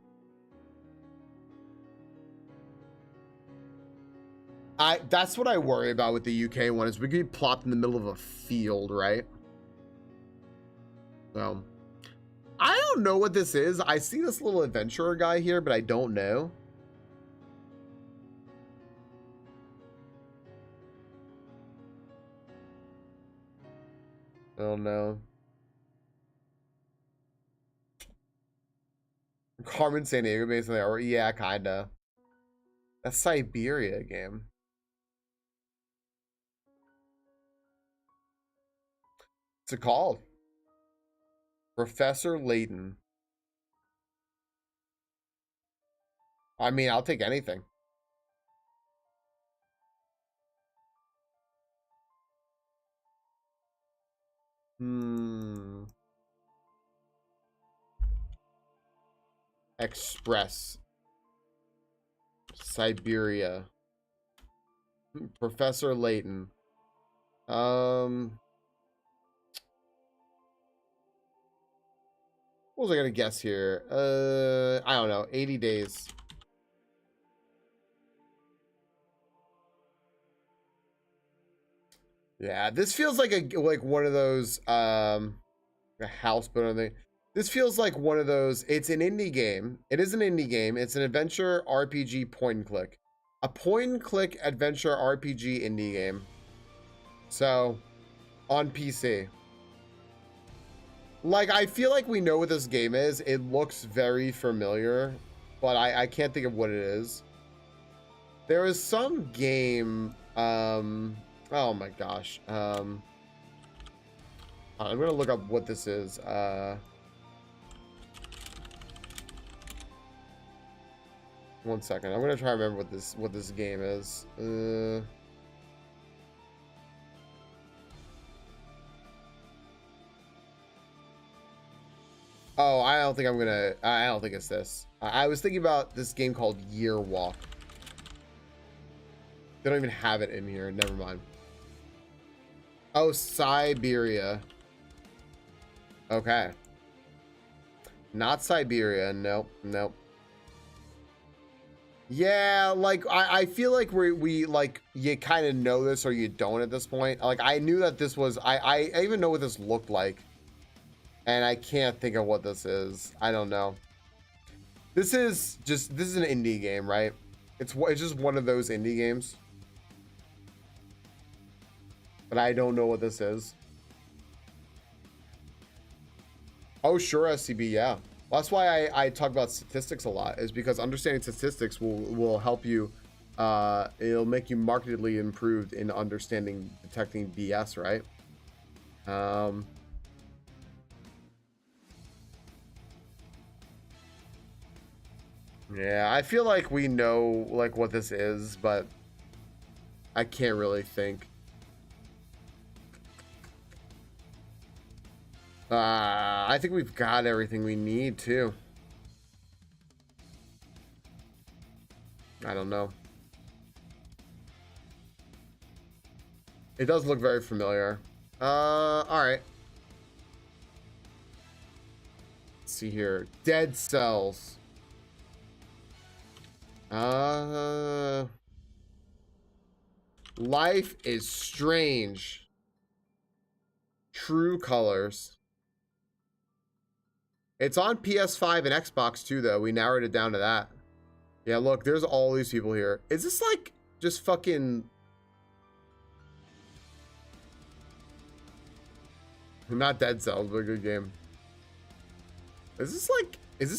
That's what I worry about with the UK one, is we could be plopped in the middle of a field, right? So, I don't know what this is. I see this little adventurer guy here, but I don't know. I don't know. Carmen San Diego based on the artwork? Yeah, kinda. That's Siberia game. What's it called? Professor Layton. I mean, I'll take anything. Express. Siberia. Professor Layton. What was I gonna guess here? I don't know. 80 days. Yeah, this feels like one of those a house builder thing. This feels like one of those. It's an indie game. It is an indie game. It's an adventure RPG point and click. A point and click adventure RPG indie game. So, on PC. Like, I feel like we know what this game is. It looks very familiar, but I can't think of what it is. There is some game, oh my gosh. I'm gonna look up what this is. One second. I'm gonna try to remember what this game is. Oh, I don't think it's this. I was thinking about this game called Year Walk. They don't even have it in here. Never mind. Oh, Siberia. Okay. Not Siberia. Nope. Nope. Yeah, like I feel like we like, you kind of know this or you don't at this point. Like, I knew that this was, I even know what this looked like. And I can't think of what this is. I don't know. This is an indie game, right? It's just one of those indie games. But I don't know what this is. Oh, sure, SCB, yeah. Well, that's why I talk about statistics a lot, is because understanding statistics will help you. It'll make you markedly improved in understanding detecting BS, right? Yeah, I feel like we know like what this is, but I can't really think. I think we've got everything we need too. I don't know. It does look very familiar. All right. Let's see here. Dead Cells. Life is Strange. True Colors. It's on PS5 and Xbox too, though. We narrowed it down to that. Yeah, look, there's all these people here. Is this like just fucking... Not Dead Cells, but a good game. Is this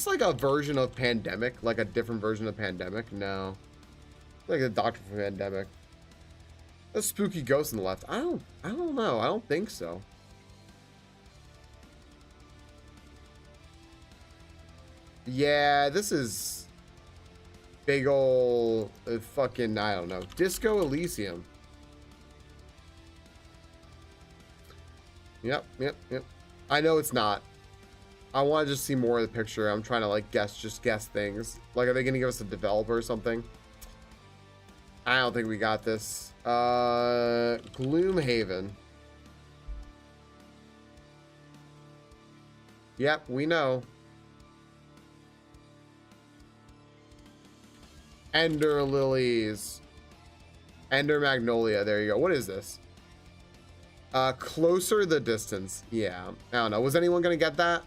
like a version of Pandemic? Like a different version of Pandemic? No. Like a Doctor from Pandemic. A spooky ghost on the left. I don't know. I don't think so. Yeah, this is big ol' fucking, I don't know. Disco Elysium. Yep, yep, yep. I know it's not. I want to just see more of the picture. I'm trying to like just guess things. Like, are they gonna give us a developer or something? I don't think we got this. Gloomhaven. Yep, we know. Ender Lilies. Ender Magnolia. There you go. What is this? Closer the distance. Yeah. I don't know. Was anyone gonna get that?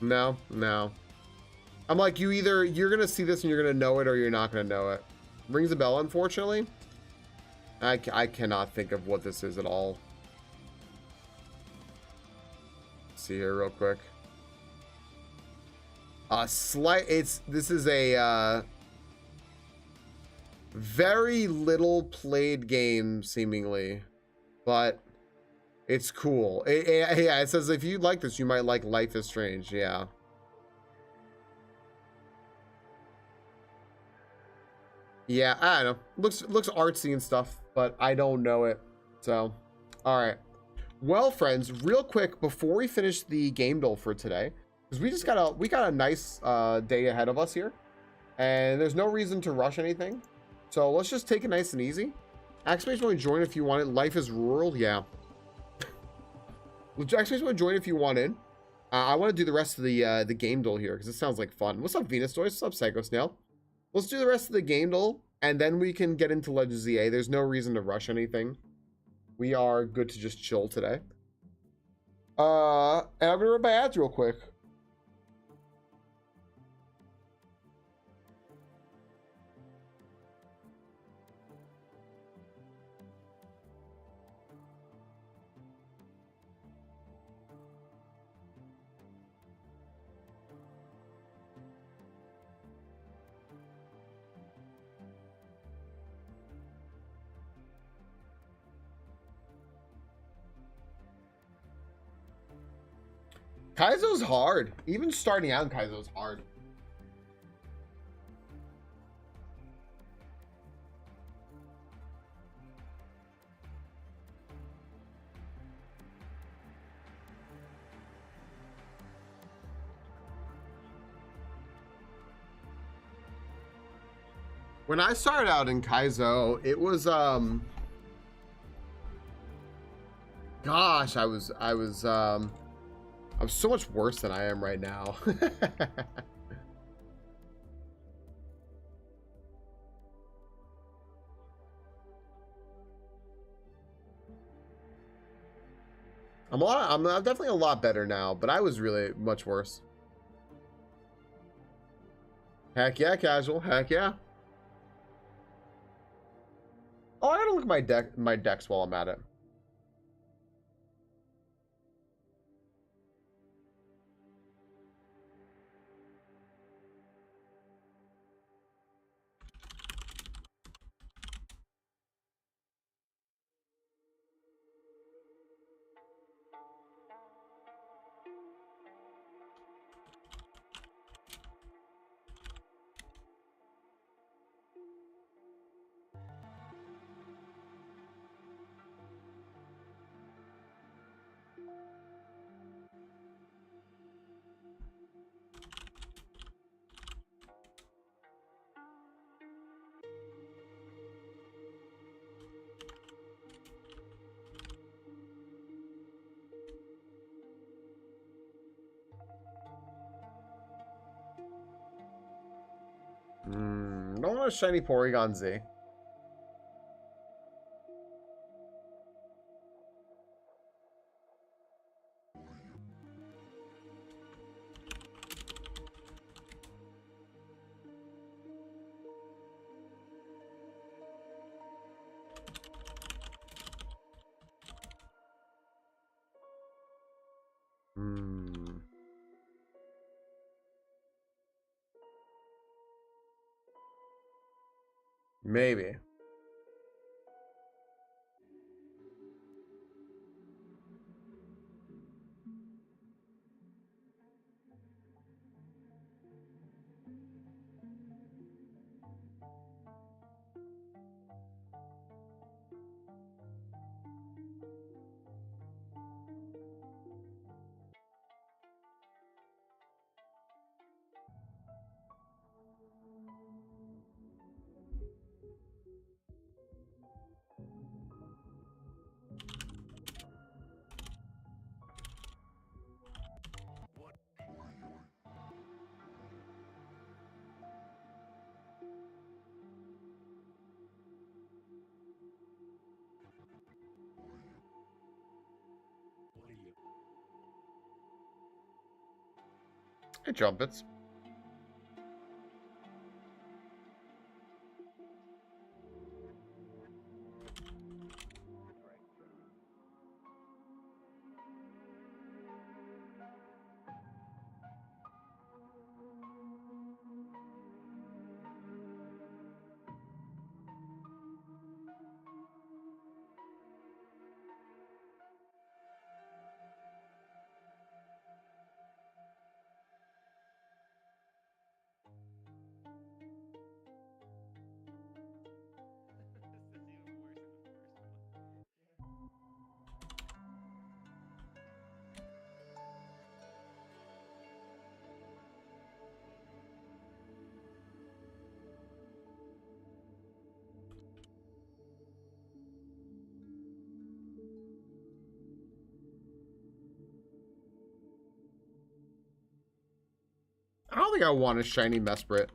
No, no. I'm like, you're gonna see this and you're gonna know it, or you're not gonna know it. Rings a bell, unfortunately. I cannot think of what this is at all. Let's see here real quick. This is a very little played game seemingly, but it's cool. Yeah, it says if you like this, you might like Life is Strange. Yeah. Yeah, I don't know. Looks artsy and stuff, but I don't know it. So, all right. Well, friends, real quick before we finish the game duel for today, because we got a nice day ahead of us here, and there's no reason to rush anything. So let's just take it nice and easy. Exclamation point join if you want it. Life is rural, yeah. Exclamation point join if you want in. I want to do the rest of the game duel here because it sounds like fun. What's up, Venus Toys? What's up, Psycho Snail? Let's do the rest of the game duel, and then we can get into Legends ZA. There's no reason to rush anything. We are good to just chill today. And I'm gonna run my ads real quick. Kaizo's hard. Even starting out in Kaizo's hard. When I started out in Kaizo, it was gosh, I was so much worse than I am right now. I'm definitely a lot better now, but I was really much worse. Heck yeah, casual. Heck yeah. Oh, I gotta look at my decks while I'm at it. Don't want a shiny Porygon Z. Maybe. Hey, Trumpets. I don't think I want a shiny Mesprit.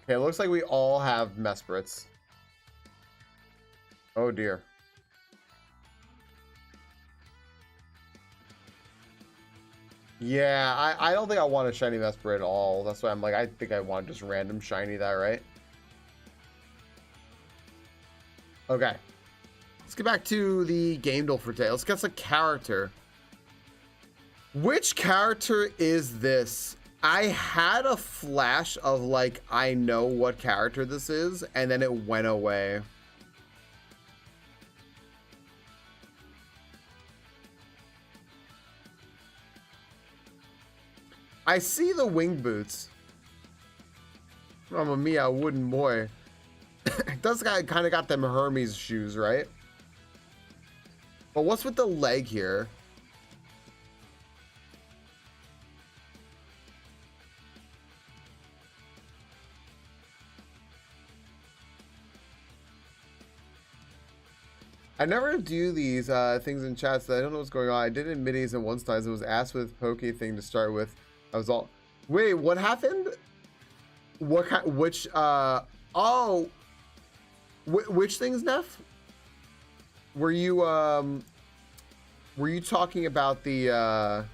Okay, it looks like we all have Mesprits. Oh dear. Yeah, I don't think I want a shiny Mesprit at all. That's why I'm like, I think I want just random shiny that, right? Okay. Let's get back to the game duel for today. Let's get a character. Which character is this? I had a flash of like, I know what character this is, and then it went away. I see the wing boots. Mamma mia, wooden boy. This guy kind of got them Hermes shoes, right? But what's with the leg here? I never do these things in chats. So I don't know what's going on. I did it in middies and once times. It was asked with Poke thing to start with. I was all, wait, what happened? What kind? Which? Oh, which things, Neff? Were you talking about the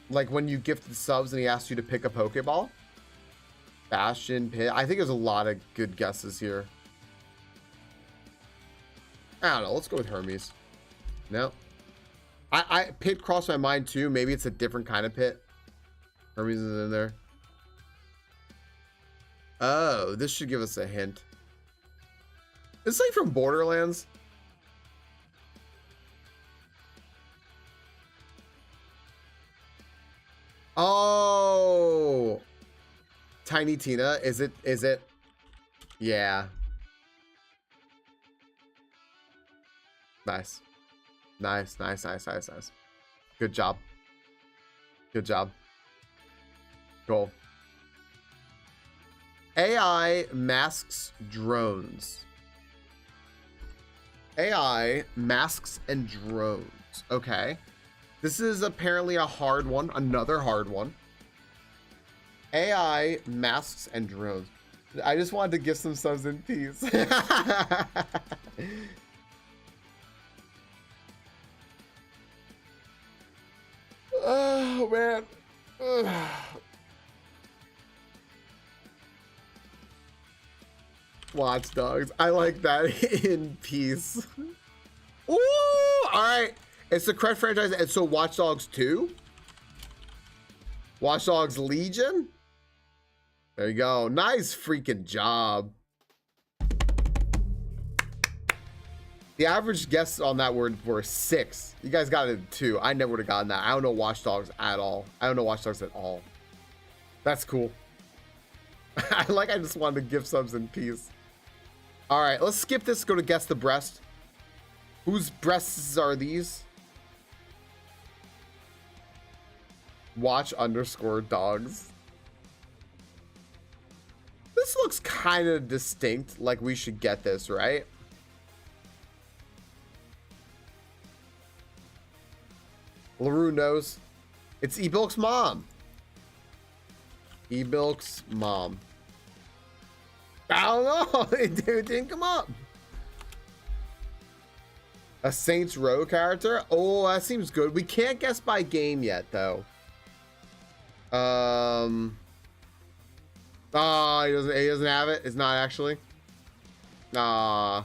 like when you gifted subs and he asked you to pick a Pokeball? Bastion, Pit. I think there's a lot of good guesses here. I don't know. Let's go with Hermes. No. Pit crossed my mind too. Maybe it's a different kind of Pit. Hermes is in there. Oh, this should give us a hint. It's like from Borderlands. Oh. Tiny Tina. Is it? Yeah. Nice. Nice. Good job. Cool. AI masks drones. AI masks and drones. Okay. This is apparently a hard one. Another hard one. AI masks and drones. I just wanted to give some subs in peace. Oh, man. Ugh. Watch Dogs. I like that. In peace. Ooh, all right. It's the correct franchise. And so Watch Dogs 2? Watch Dogs Legion? There you go. Nice freaking job. The average guess on that word were 6. You guys got it 2. I never would have gotten that. I don't know Watch Dogs at all. I don't know Watch Dogs at all. That's cool. I just wanted to give subs in peace. All right, let's skip this. Go to guess the breast. Whose breasts are these? Watch_dogs. This looks kind of distinct. Like we should get this, right? LaRue knows. It's Ebilk's mom. Ebilk's mom. I don't know. It didn't come up. A Saints Row character? Oh, that seems good. We can't guess by game yet, though. Oh, he doesn't have it. It's not actually. Yeah,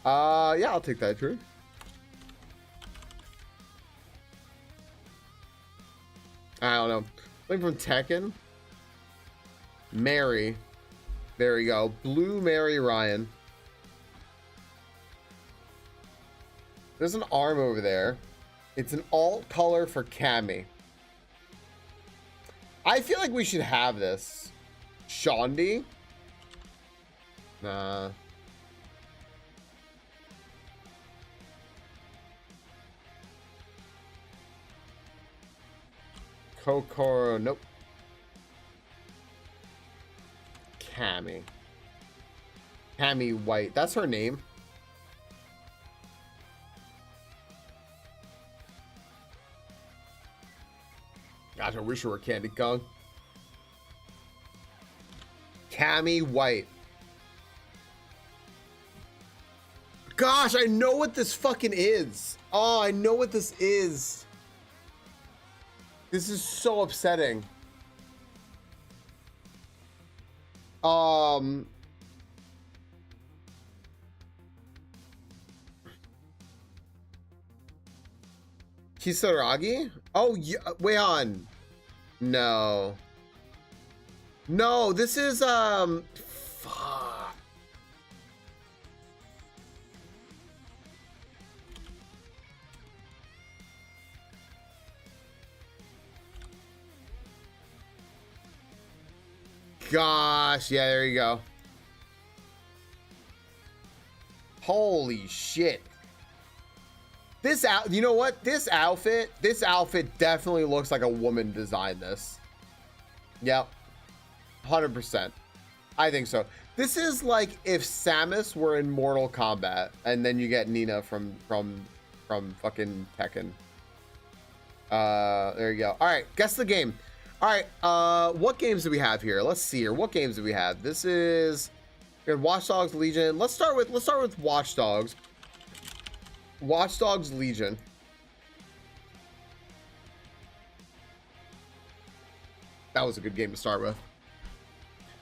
I'll take that, true. I don't know. Something from Tekken. Mary. There we go. Blue Mary Ryan. There's an arm over there. It's an alt color for Cammy. I feel like we should have this. Shondi? Nah. Kokoro, nope. Cammy. Cammy White. That's her name. Gosh, I wish it were Candy Kong. Cammy White. Gosh, I know what this fucking is. Oh, I know what this is. This is so upsetting. Kisaragi? Oh, yeah, wait on. No. No, this is, fuck. Gosh, yeah, there you go. Holy shit. This you know what? This outfit definitely looks like a woman designed this. Yep. 100%. I think so. This is like if Samus were in Mortal Kombat and then you get Nina from fucking Tekken. There you go. All right, guess the game. All right, what games do we have here? Let's see here. What games do we have? This is Watch Dogs Legion. Let's start with Watch Dogs. Watch Dogs Legion. That was a good game to start with.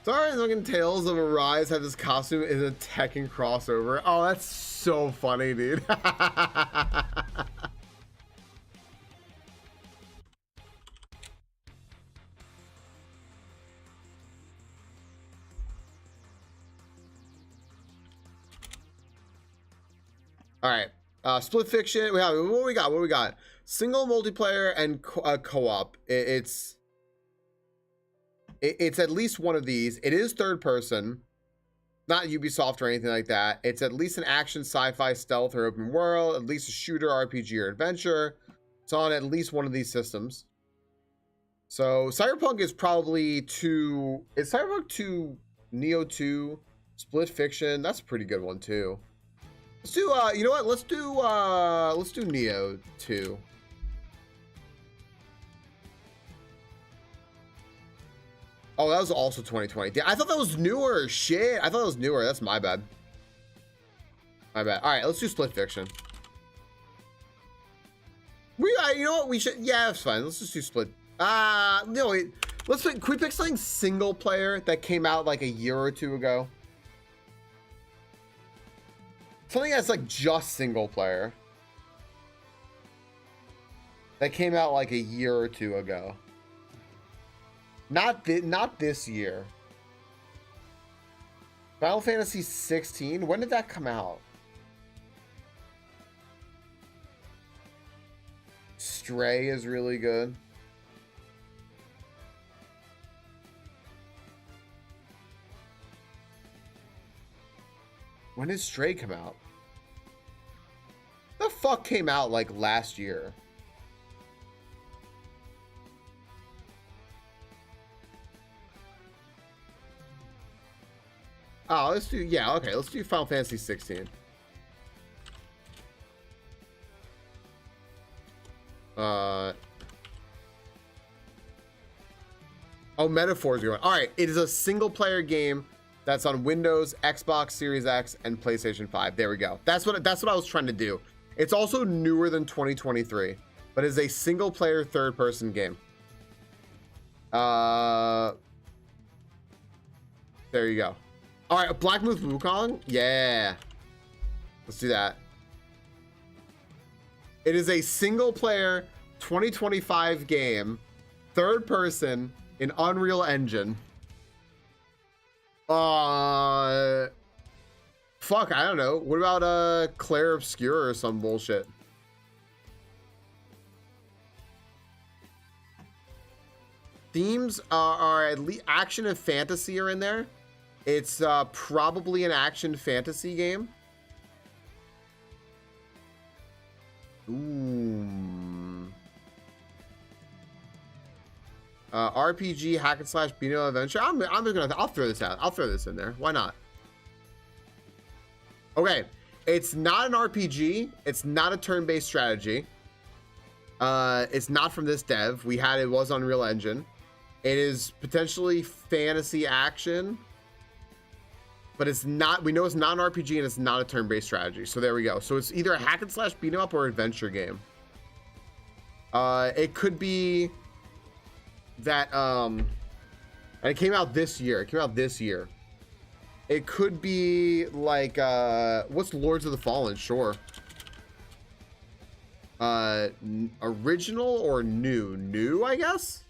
Sorry, looking Tales of Arise have this costume in a Tekken crossover. Oh, that's so funny, dude. All right. Split fiction. What we got? Single, multiplayer, and co-op. It's at least one of these. It is third person, not Ubisoft or anything like that. It's at least an action, sci-fi, stealth, or open world. At least a shooter, RPG, or adventure. It's on at least one of these systems. So Cyberpunk is probably 2. Is Cyberpunk 2, Neo 2, Split Fiction? That's a pretty good one too. Let's do, you know what? Let's do Neo 2. Oh, that was also 2020. I thought that was newer. Shit. I thought that was newer. That's my bad. My bad. All right, let's do Split Fiction. You know what? We should, yeah, that's fine. Let's just do Split. No, wait. Can we pick something single player that came out like a year or two ago? something that's like just single player that came out like a year or two ago. Not this year. Final Fantasy 16. When did that come out? Stray is really good. When did Stray come out? The fuck came out like last year? Oh, let's do, yeah, okay, let's do Final Fantasy 16. Oh, Metaphor's going. All right, it is a single player game that's on Windows, Xbox Series X, and PlayStation 5. There we go. That's what I was trying to do. It's also newer than 2023, but it's a single player third person game. There you go. All right, Black Myth Wukong? Yeah. Let's do that. It is a single player 2025 game, third person in Unreal Engine. Fuck, I don't know. What about Claire Obscure or some bullshit? Themes are at least action and fantasy are in there. It's probably an action fantasy game. Ooh. RPG hack and slash beat 'em up adventure. I'll throw this out. I'll throw this in there. Why not? Okay, it's not an RPG. It's not a turn-based strategy. It's not from this dev. It was on Unreal Engine. It is potentially fantasy action, but it's not. We know it's not an RPG and it's not a turn-based strategy. So there we go. So it's either a hack and slash beat 'em up or adventure game. It could be that and it came out this year. It could be like what's Lords of the Fallen? Sure. Original or new, I guess.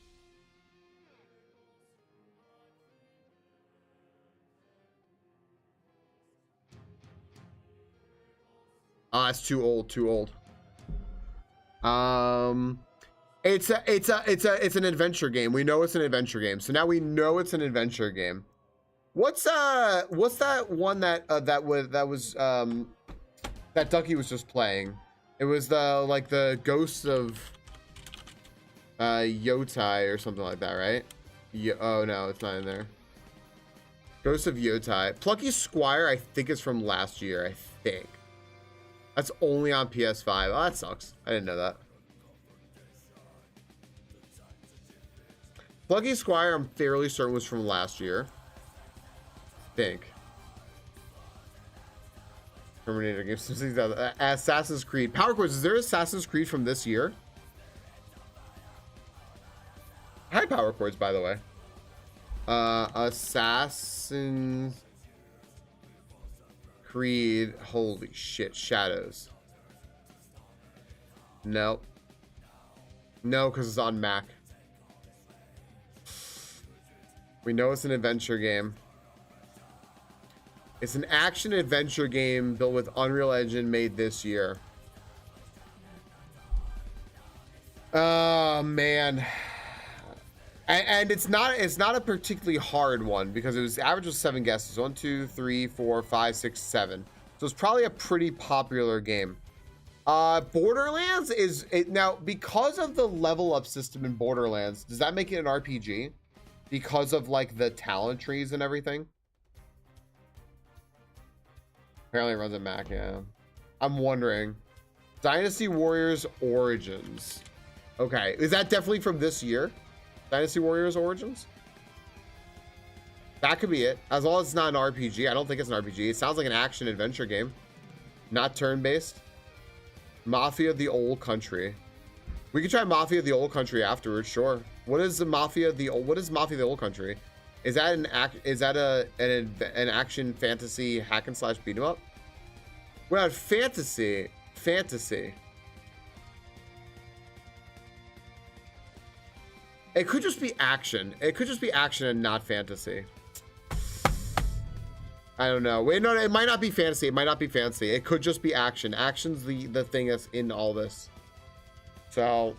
It's too old. It's an adventure game. We know it's an adventure game. So now we know it's an adventure game. What's that one that Ducky was just playing? It was the Ghost of Yotai or something like that, right? Oh no, it's not in there. Ghost of Yotai. Plucky Squire, I think is from last year. I think that's only on PS5. Oh, that sucks. I didn't know that. Plucky Squire, I'm fairly certain was from last year. I think. Terminator games. Assassin's Creed. Power Chords, is there Assassin's Creed from this year? Hi, Power Chords, by the way. Assassin's Creed. Holy shit. Shadows. No. No, because it's on Mac. We know it's an adventure game. It's an action adventure game built with Unreal Engine, made this year. Oh man. And it's not a particularly hard one because it was average of 7 guesses. 1, 2, 3, 4, 5, 6, 7. So it's probably a pretty popular game. Borderlands now because of the level up system in Borderlands, does that make it an RPG? Because of like the talent trees and everything? Apparently it runs at Mac, yeah. I'm wondering. Dynasty Warriors Origins. Okay, is that definitely from this year? Dynasty Warriors Origins? That could be it. As long as it's not an RPG. I don't think it's an RPG. It sounds like an action adventure game. Not turn-based. Mafia the Old Country. We could try Mafia the Old Country afterwards, sure. What is Mafia the Old Country? Is that an action fantasy hack and slash beat 'em up? We're at fantasy. Fantasy. It could just be action. It could just be action and not fantasy. I don't know. Wait, no, it might not be fantasy. It might not be fantasy. It could just be action. Action's the thing that's in all this. So,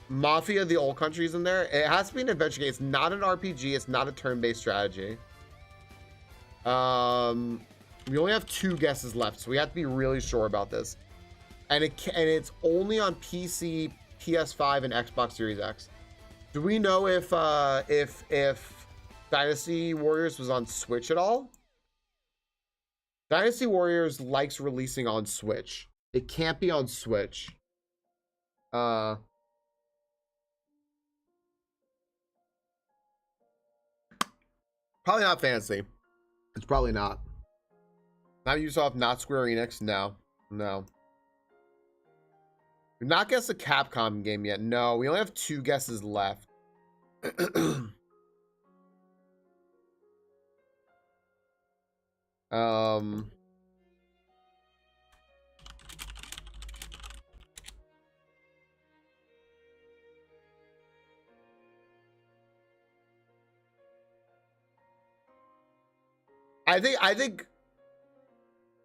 Mafia, the old country's in there. It has to be an adventure game. It's not an RPG. It's not a turn-based strategy. We only have 2 guesses left, so we have to be really sure about this. And it's only on PC, PS5, and Xbox Series X. Do we know if Dynasty Warriors was on Switch at all? Dynasty Warriors likes releasing on Switch. It can't be on Switch. Probably not fantasy. It's probably not. Not Ubisoft, not Square Enix. No. No. We've not guessed a Capcom game yet. No, we only have 2 guesses left.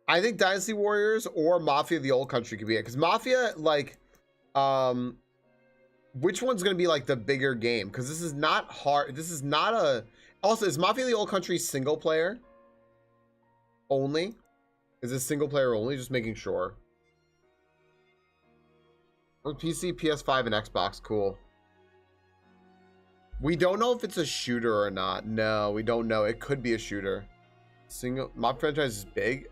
I think Dynasty Warriors or Mafia the Old Country could be it, because Mafia, like, which one's gonna be like the bigger game? Because this is not hard. This is not a. Also, is Mafia the Old Country single player only? Is it single player only? Just making sure. Or PC, PS5, and Xbox. Cool. We don't know if it's a shooter or not. No, we don't know. It could be a shooter. Single mob franchise is big.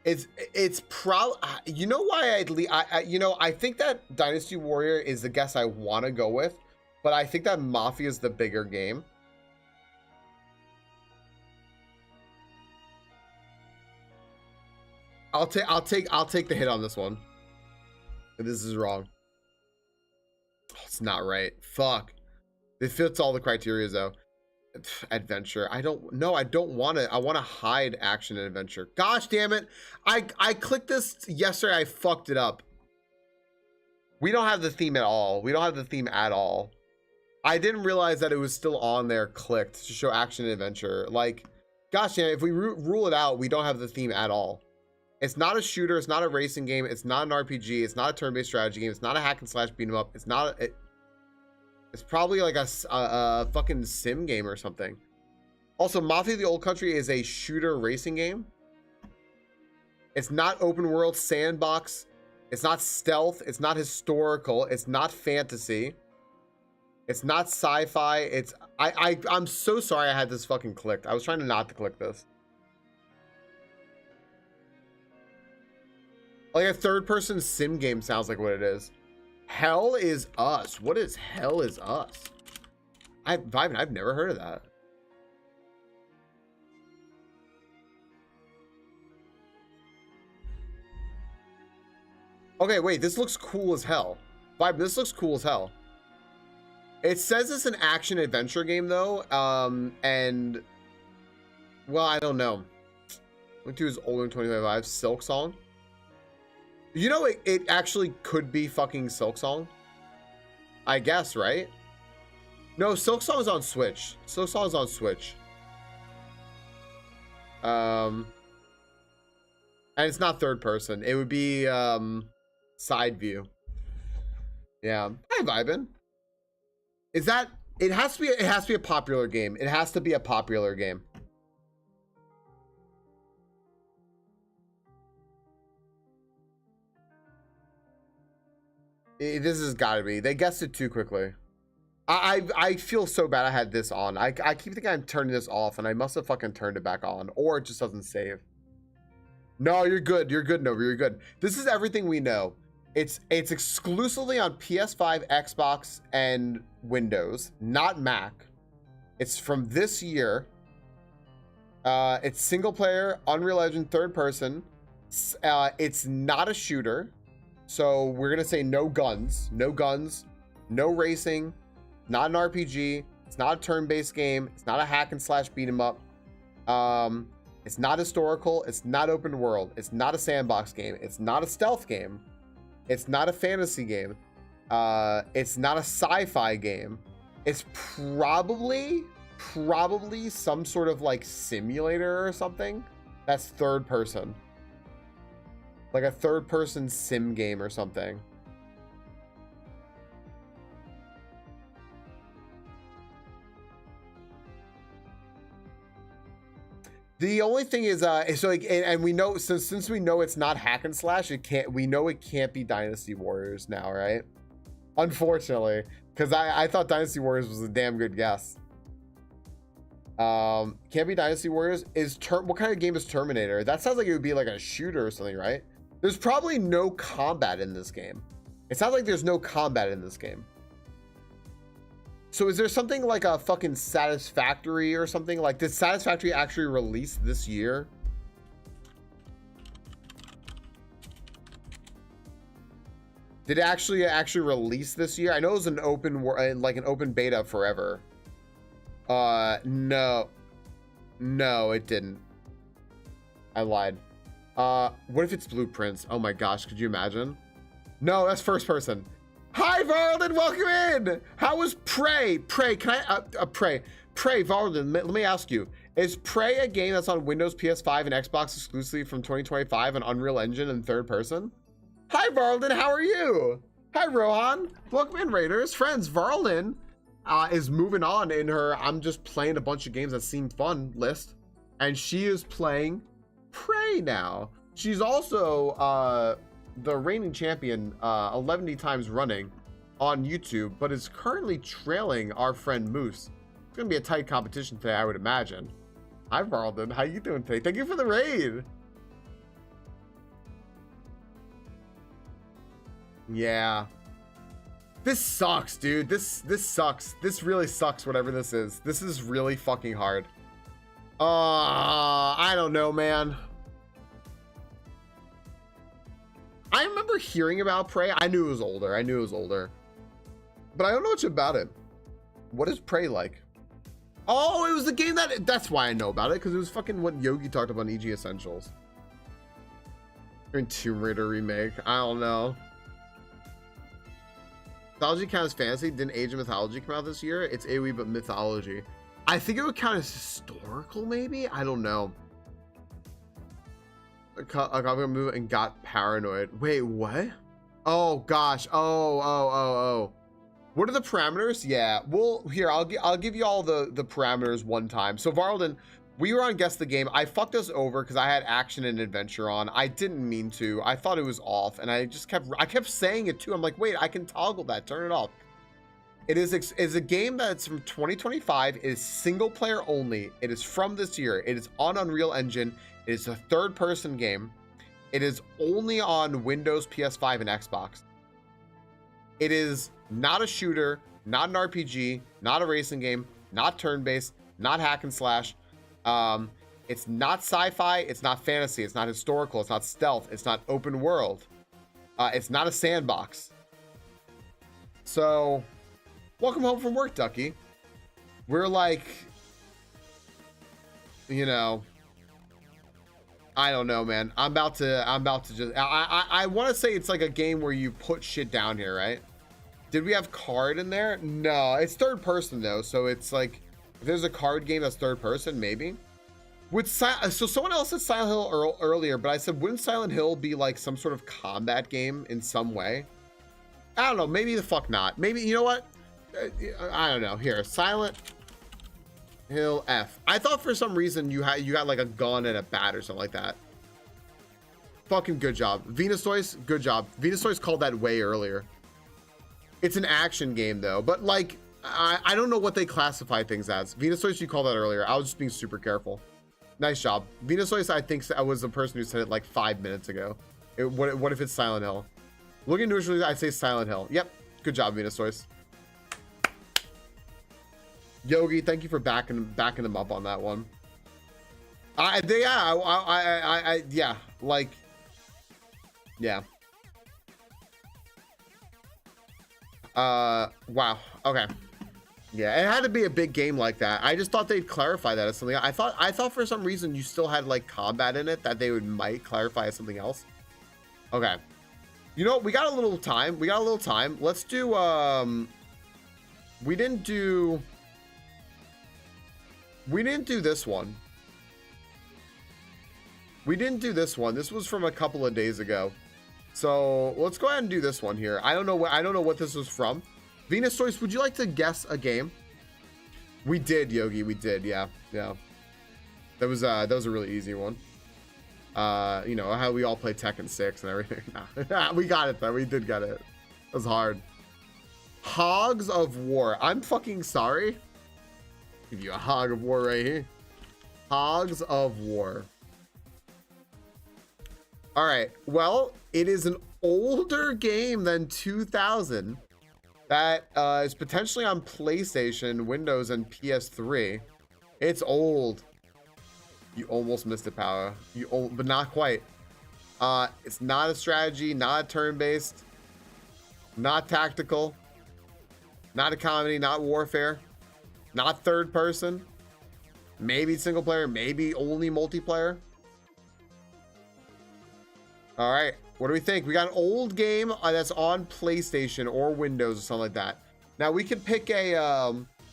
It's probably, you know why I think that Dynasty Warrior is the guess I want to go with, but I think that Mafia is the bigger game. I'll take the hit on this one. This is wrong. Oh, it's not right. Fuck. It fits all the criteria though. Adventure. I don't want to. I want to hide action and adventure. Gosh damn it. I clicked this yesterday. I fucked it up. We don't have the theme at all. We don't have the theme at all. I didn't realize that it was still on there clicked to show action and adventure. Like, gosh damn it. If we rule it out, we don't have the theme at all. It's not a shooter. It's not a racing game. It's not an RPG. It's not a turn-based strategy game. It's not a hack and slash beat 'em up. It's not it's probably like a fucking sim game or something. Also, Mafia the Old Country is a shooter racing game. It's not open world sandbox. It's not stealth. It's not historical. It's not fantasy. It's not sci-fi. It's I'm so sorry I had this fucking clicked. I was trying to not to click this. Like a third-person sim game sounds like what it is. Hell is Us. What is Hell is Us? I've never heard of that. Okay, wait, this looks cool as hell. Vibe, this looks cool as hell. It says it's an action adventure game though, and well, I don't know. Look to his older than 25. Silk Song. You know, it actually could be fucking Silk Song. I guess, right? No, Silk Song is on Switch. Silk Song is on Switch. And it's not third person. It would be side view. Yeah. Hi, vibin'. Is that it has to be a popular game. It has to be a popular game. This has got to be. They guessed it too quickly. I feel so bad I had this on. I keep thinking I'm turning this off, and I must have fucking turned it back on, or it just doesn't save. No, you're good. You're good, Nova. You're good. This is everything we know. It's exclusively on PS5, Xbox, and Windows, not Mac. It's from this year. It's single player, Unreal Engine, third person. It's not a shooter. So we're going to say no guns, no racing, not an RPG. It's not a turn-based game. It's not a hack and slash beat 'em up. It's not historical. It's not open world. It's not a sandbox game. It's not a stealth game. It's not a fantasy game. It's not a sci-fi game. It's probably some sort of like simulator or something that's third person. Like a third person sim game or something. The only thing is, so like, and we know since we know it's not hack and slash, we know it can't be Dynasty Warriors now, right? Unfortunately, because I thought Dynasty Warriors was a damn good guess. Can't be Dynasty Warriors. What kind of game is Terminator? That sounds like it would be like a shooter or something, right? There's probably no combat in this game. It sounds like there's no combat in this game. So is there something like a fucking Satisfactory or something? Like, did Satisfactory actually release this year? Did it actually release this year? I know it was an open, like an open beta forever. No, it didn't. I lied. What if it's Blueprints? Oh my gosh, could you imagine? No, that's first person. Hi, Varlden, welcome in. How was Prey? Prey, can I, Prey, Varlden, let me ask you, is Prey a game that's on Windows, PS5, and Xbox exclusively from 2025 on Unreal Engine and third person? Hi, Varlden, how are you? Hi, Rohan, welcome in, Raiders. Friends, Varlden is moving on in her I'm just playing a bunch of games that seem fun list, and she is playing Prey now. She's also, the reigning champion 11 times running on YouTube, but is currently trailing our friend Moose. It's gonna be a tight competition today, I would imagine. Hi, Varlden. How you doing today? Thank you for the raid. Yeah. This sucks, dude. This sucks. This really sucks, whatever this is. This is really fucking hard. I don't know, man. I remember hearing about Prey. I knew it was older. But I don't know much about it. What is Prey like? Oh, it was the game that's why I know about it, because it was fucking what Yogi talked about in EG Essentials. Tomb Raider remake. I don't know. Mythology counts as fantasy. Didn't Age of Mythology come out this year? It's AoE, but mythology. I think it would count as historical, maybe? I don't know. A copy move and got paranoid. Wait, what? Oh gosh. Oh. What are the parameters? Yeah. Well, here I'll give you all the parameters one time. So Varlden, we were on Guess the Game. I fucked us over because I had action and adventure on. I didn't mean to. I thought it was off, and I kept saying it too. I'm like, wait, I can toggle that. Turn it off. It is a game that's from 2025. It is single player only. It is from this year. It is on Unreal Engine. It is a third-person game. It is only on Windows, PS5, and Xbox. It is not a shooter, not an RPG, not a racing game, not turn-based, not hack and slash. It's not sci-fi. It's not fantasy. It's not historical. It's not stealth. It's not open world. It's not a sandbox. So, welcome home from work, Ducky. We're like, you know, I don't know, man. I'm about to just, I want to say it's like a game where you put shit down here, right? Did we have card in there? No, it's third person though. So it's like, if there's a card game that's third person, maybe. So someone else said Silent Hill earlier, but I said, wouldn't Silent Hill be like some sort of combat game in some way? I don't know. Maybe the fuck not. Maybe, you know what? I don't know. Here, Silent Hill F. I thought for some reason you got like a gun and a bat or something like that. Fucking good job. Venus Toys, good job. Venus Toys called that way earlier. It's an action game though, but like, I don't know what they classify things as. Venus Toys, you called that earlier. I was just being super careful. Nice job. Venus Toys, I think I was the person who said it like 5 minutes ago. What if it's Silent Hill? Looking neutrally, I'd say Silent Hill. Yep. Good job, Venus Toys. Yogi, thank you for backing them up on that one. Yeah, like, yeah. Wow. Okay. Yeah, it had to be a big game like that. I just thought they'd clarify that as something. I thought for some reason you still had like combat in it, that they might clarify as something else. Okay. You know, we got a little time. Let's do we didn't do this one. This was from a couple of days ago. So let's go ahead and do this one here. I don't know what this was from. Venus Toys, would you like to guess a game? We did, Yogi. We did. Yeah. That was a really easy one. You know how we all play Tekken 6 and everything. We got it though. We did get it. It was hard. Hogs of War. I'm fucking sorry. Give you a hog of war right here. Hogs of War. All right. Well, it is an older game than 2000 that is potentially on PlayStation, Windows, and PS3. It's old. You almost missed it, Power. But not quite. It's not a strategy, not a turn-based, not tactical, not a comedy, not warfare, not third person, maybe single player, maybe only multiplayer. All right, what do we think? We got an old game that's on PlayStation or Windows or something like that. Now we can pick a.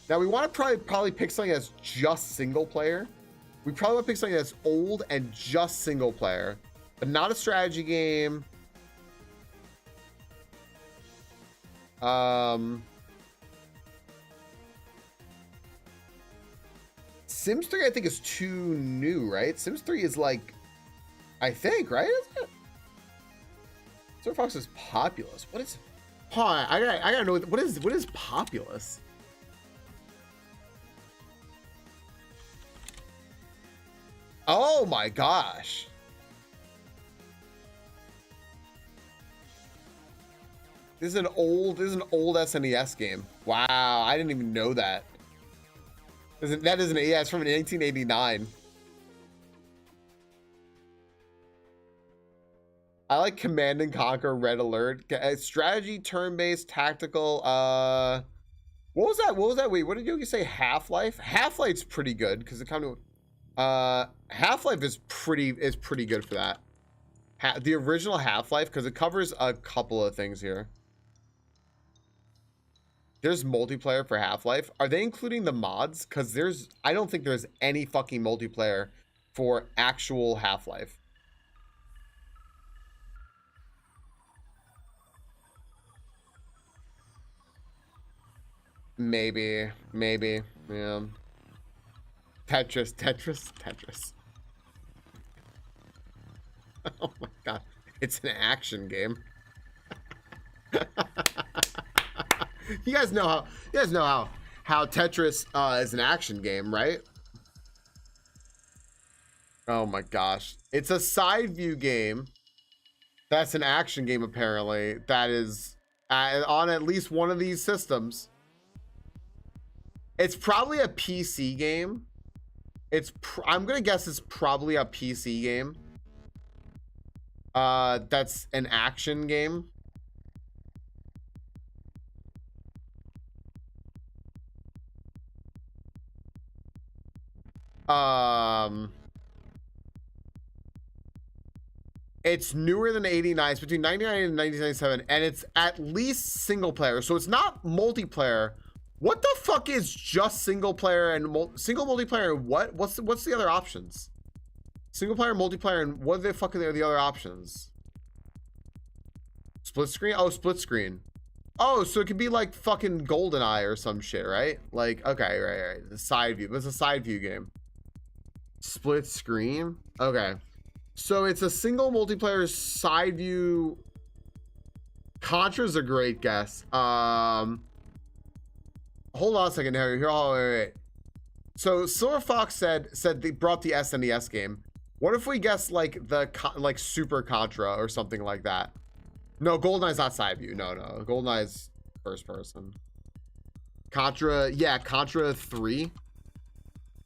Now we want to probably pick something that's just single player. We probably want to pick something that's old and just single player, but not a strategy game. Sims 3 I think is too new, right? Sims 3 is like, I think, right? Isn't it? Star Fox is Populous. What is? Huh, I gotta know what is Populous. Oh my gosh. This is an old SNES game. Wow, I didn't even know that. Yeah, it's from 1989. I like Command and Conquer Red Alert. Strategy, turn-based, tactical. What was that? Wait, what did you say? Half-Life? Half-Life's pretty good because it kind of Half-Life is pretty good for that. The original Half-Life, because it covers a couple of things here. There's multiplayer for Half-Life. Are they including the mods? Because I don't think there's any fucking multiplayer for actual Half-Life. Maybe, yeah. Tetris. Oh my god, it's an action game. You guys know how Tetris is an action game, right? Oh my gosh, it's a side view game. That's an action game apparently. That is on at least one of these systems. It's probably a PC game. I'm gonna guess it's probably a PC game. That's an action game. It's newer than 89. It's between 99 and 1997, and it's at least single player. So it's not multiplayer. What the fuck is just single player and single multiplayer? And what's the other options? Single player, multiplayer, and what the fuck are the other options? Split screen? Oh, split screen. Oh, so it could be like fucking GoldenEye or some shit, right? Like, okay, right. The side view. It's a side view game. Split screen? Okay. So it's a single multiplayer side view. Contra's a great guess. Hold on a second here. Wait. So Silver Fox said they brought the SNES game. What if we guess like like Super Contra or something like that? No, GoldenEye's not side view. No. GoldenEye's first person. Contra, yeah, Contra 3.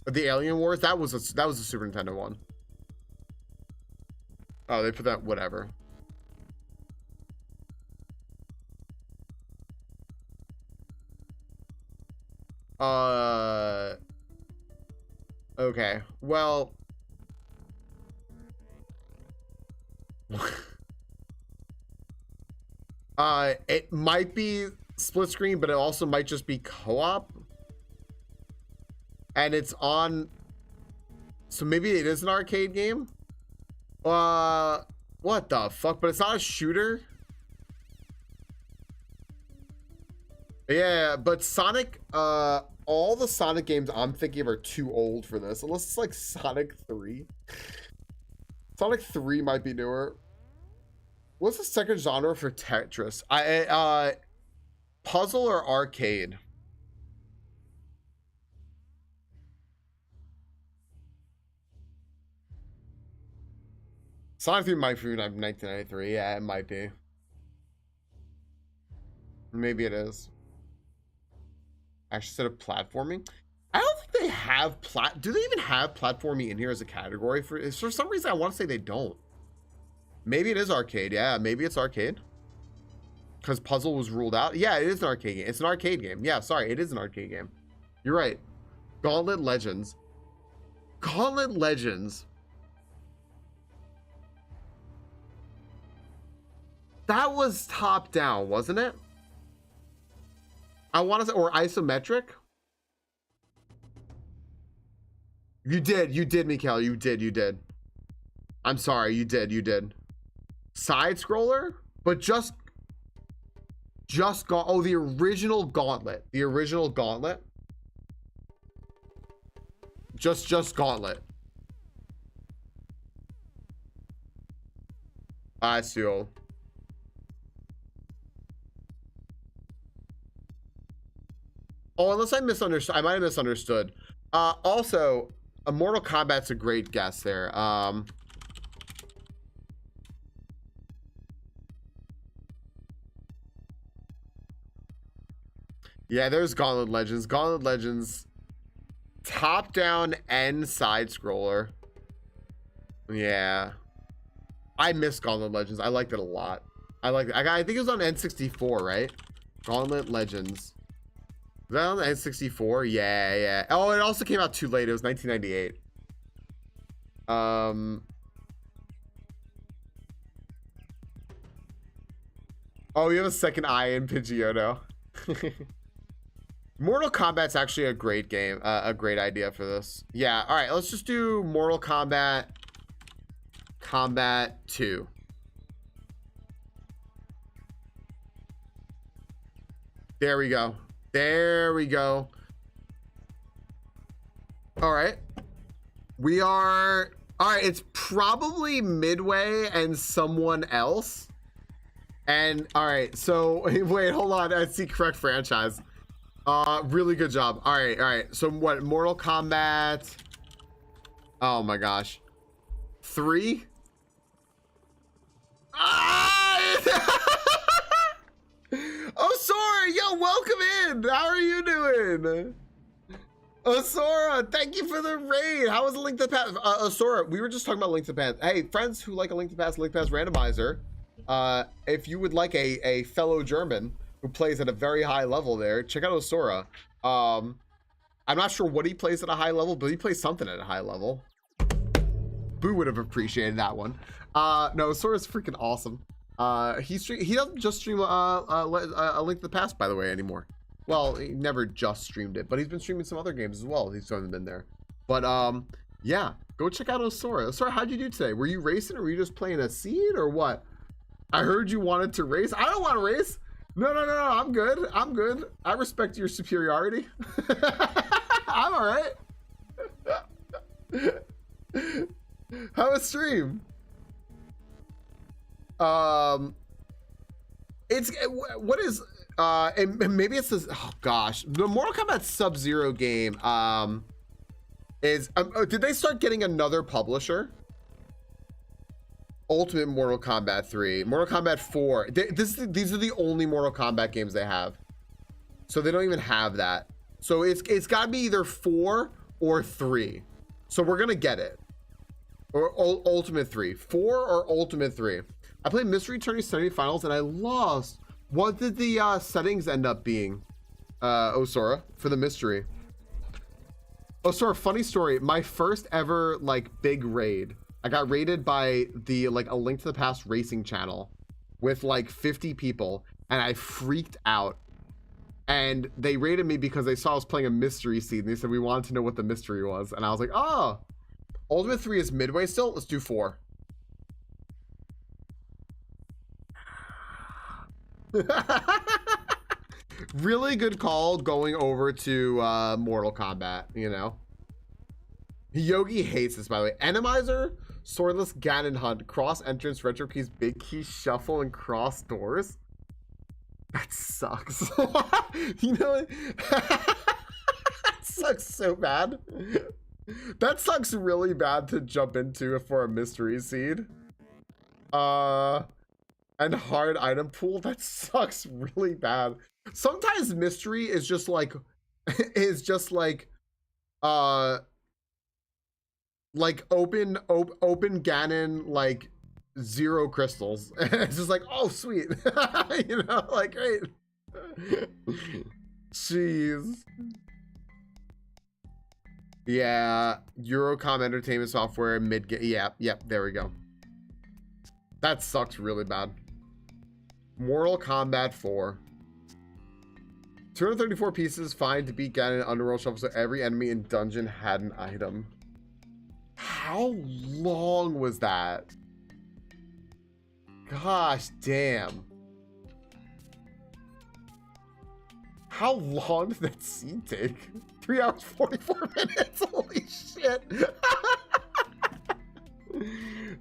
The Alien Wars, that was a Super Nintendo one. Oh, they put that, whatever. Okay, well, it might be split screen, but it also might just be co-op, and it's on, so maybe it is an arcade game. What the fuck? But it's not a shooter. Yeah, but Sonic, all the Sonic games I'm thinking of are too old for this, unless it's like Sonic 3. Sonic 3 might be newer. What's the second genre for Tetris? Puzzle or arcade? Sonic 3 might be 1993. Yeah, it might be. Maybe it is. Actually, instead of platforming, I don't think they have do they even have platforming in here as a category? For some reason, I want to say they don't. Maybe it is arcade. Yeah, maybe it's arcade. Because puzzle was ruled out. Yeah, it is an arcade game. It's an arcade game. Yeah, sorry, it is an arcade game. You're right. Gauntlet Legends. Gauntlet Legends. That was top down, wasn't it? I want to say, or isometric. You did, Mikael. You did. I'm sorry, you did. Side scroller, but just oh, the original Gauntlet. Just Gauntlet. I see. Oh, unless I misunderstood. I might have misunderstood. Also, Mortal Kombat's a great guess there. Yeah, there's Gauntlet Legends. Gauntlet Legends, top down and side scroller. Yeah, I miss Gauntlet Legends. I liked it a lot. I think it was on N64, right? Gauntlet Legends. Was that on the N64? Yeah. Oh, it also came out too late. It was 1998. Oh, you have a second eye in Pidgeotto. Mortal Kombat's actually a great game. A great idea for this. Yeah, all right. Let's just do Mortal Kombat. Kombat 2. There we go. All right. We are... All right, it's probably Midway and someone else. And, all right, so... Wait, hold on. I see correct franchise. Really good job. All right. So what? Mortal Kombat... Oh, my gosh. 3? Osora, yo, welcome in. How are you doing? Osora, thank you for the raid. How was the Link to the Past? Osora, we were just talking about Link to the Past. Hey, friends who like a Link to the Past randomizer, if you would like a fellow German who plays at a very high level there, check out Osora. I'm not sure what he plays at a high level, but he plays something at a high level. Boo would have appreciated that one. No, Sora's freaking awesome. He doesn't just stream a Link to the Past, by the way, anymore. Well, he never just streamed it, but he's been streaming some other games as well. He's been there. But yeah, go check out Osora. Osora, how'd you do today? Were you racing, or were you just playing a seed, or what? I heard you wanted to race. I don't want to race. No. I'm good. I respect your superiority. I'm all right. How was stream? It's what is and maybe it's this. Oh gosh, the Mortal Kombat Sub-Zero game is did they start getting another publisher? Ultimate Mortal Kombat 3, Mortal Kombat 4. These are the only Mortal Kombat games they have, so they don't even have that. So it's got to be either 4 or 3. So we're gonna get it, or Ultimate 3, 4 or Ultimate 3. I played Mystery Tourney semifinals and I lost. What did the settings end up being? Osora, for the mystery. Osora, funny story. My first ever like big raid, I got raided by the like A Link to the Past racing channel with like 50 people, and I freaked out. And they raided me because they saw I was playing a mystery seed, and they said we wanted to know what the mystery was. And I was like, oh, Ultimate 3 is midway still? Let's do 4. Really good call going over to Mortal Kombat, you know? Yogi hates this, by the way. Enemizer, Swordless Ganon Hunt, Cross Entrance, Retro Keys, Big Key, Shuffle, and Cross Doors. That sucks. You know, that sucks so bad. That sucks really bad to jump into for a mystery seed. And hard item pool. That sucks really bad. Sometimes mystery is just like open Ganon, like 0 crystals. It's just like, oh sweet. You know, like great. Jeez. Yeah, Eurocom Entertainment Software mid game. Yep, there we go. That sucks really bad. Mortal Kombat 4. 234 pieces, fine to beat Ganon in Underworld Shuffle, so every enemy in dungeon had an item. How long was that? Gosh damn. How long did that scene take? 3 hours 44 minutes. Holy shit.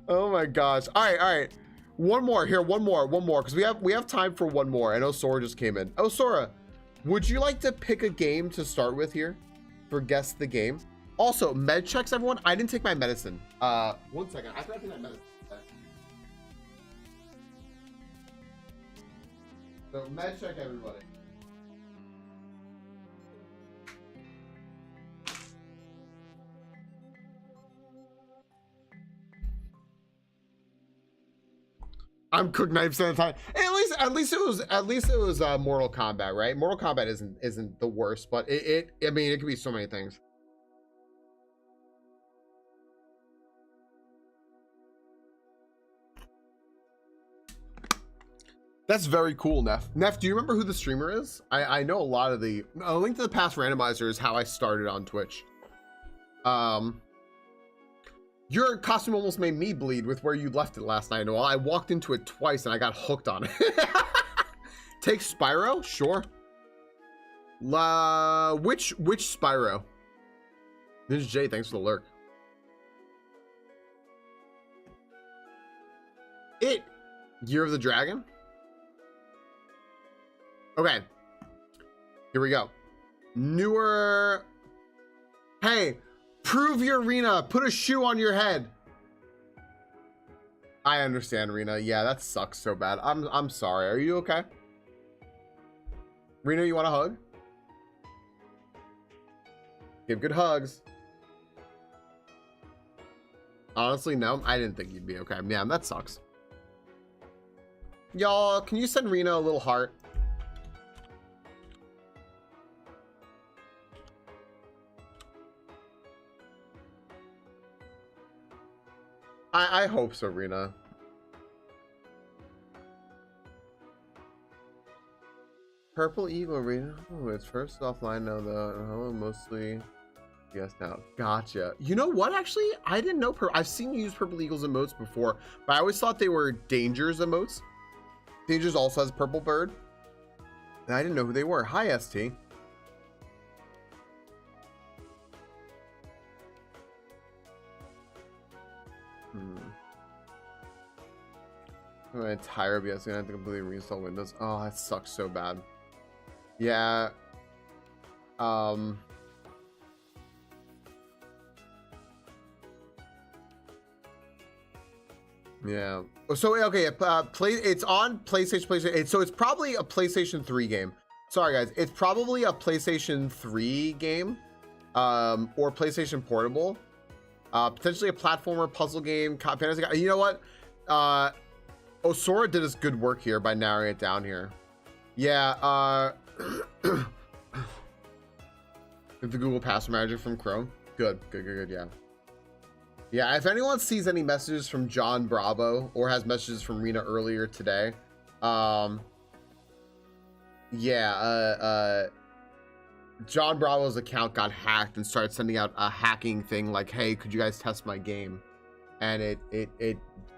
Oh my gosh. All right. One more here. One more because we have time for one more. I know Sora just came in. Oh, Sora, would you like to pick a game to start with here for guess the game? Also, med checks, everyone. I didn't take my medicine. 1 second. I forgot to take my medicine. So med check, everybody. I'm cooked 90% of the time. At least it was Mortal Kombat, right? Mortal Kombat isn't the worst, but I mean it could be so many things. That's very cool, Neff. Neff, do you remember who the streamer is? I know a lot of the A Link to the Past randomizer is how I started on Twitch. Your costume almost made me bleed with where you left it last night, Noel. I walked into it twice and I got hooked on it. Take Spyro? Sure. Which Spyro? Ninja J, thanks for the lurk. Year of the Dragon? Okay. Here we go. Newer. Hey. Prove your Rena. Put a shoe on your head. I understand, Rena. Yeah, that sucks so bad. I'm sorry. Are you okay? Rena, you want a hug? Give good hugs. Honestly, no. I didn't think you'd be okay. Yeah, that sucks. Y'all, can you send Rena a little heart? I hope so, Rena. Purple Eagle, Rena. Oh, it's first offline now, though. Hello, mostly. Yes, now. Gotcha. You know what, actually? I didn't know. I've seen you use Purple Eagle's emotes before, but I always thought they were Danger's emotes. Danger's also has Purple Bird. And I didn't know who they were. Hi, ST. My entire OBS gonna have to completely reinstall Windows. Oh, that sucks so bad. Yeah. Yeah. So okay, it's on PlayStation. So it's probably a PlayStation 3 game. Sorry guys, it's probably a PlayStation 3 game, or PlayStation Portable. Potentially a platformer, puzzle game, fantasy. You know what? Osora did his good work here by narrowing it down here. Yeah. The Google Password Manager from Chrome. Good, yeah. Yeah, if anyone sees any messages from John Bravo or has messages from Rena earlier today, John Bravo's account got hacked and started sending out a hacking thing like, hey, could you guys test my game? And it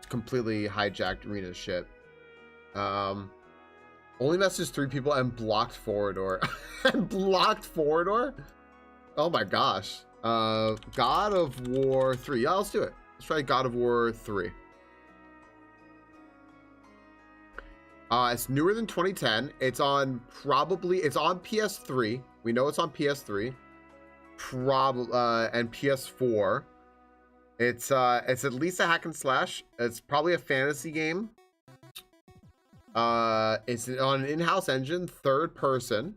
completely hijacked Rena's shit. Only messaged 3 people and blocked Forrador. And blocked Forrador? Oh my gosh. God of War 3. Yeah, let's do it. Let's try God of War 3. It's newer than 2010. It's on PS3. We know it's on PS3. And PS4. It's at least a hack and slash. It's probably a fantasy game. It's on an in-house engine, third person.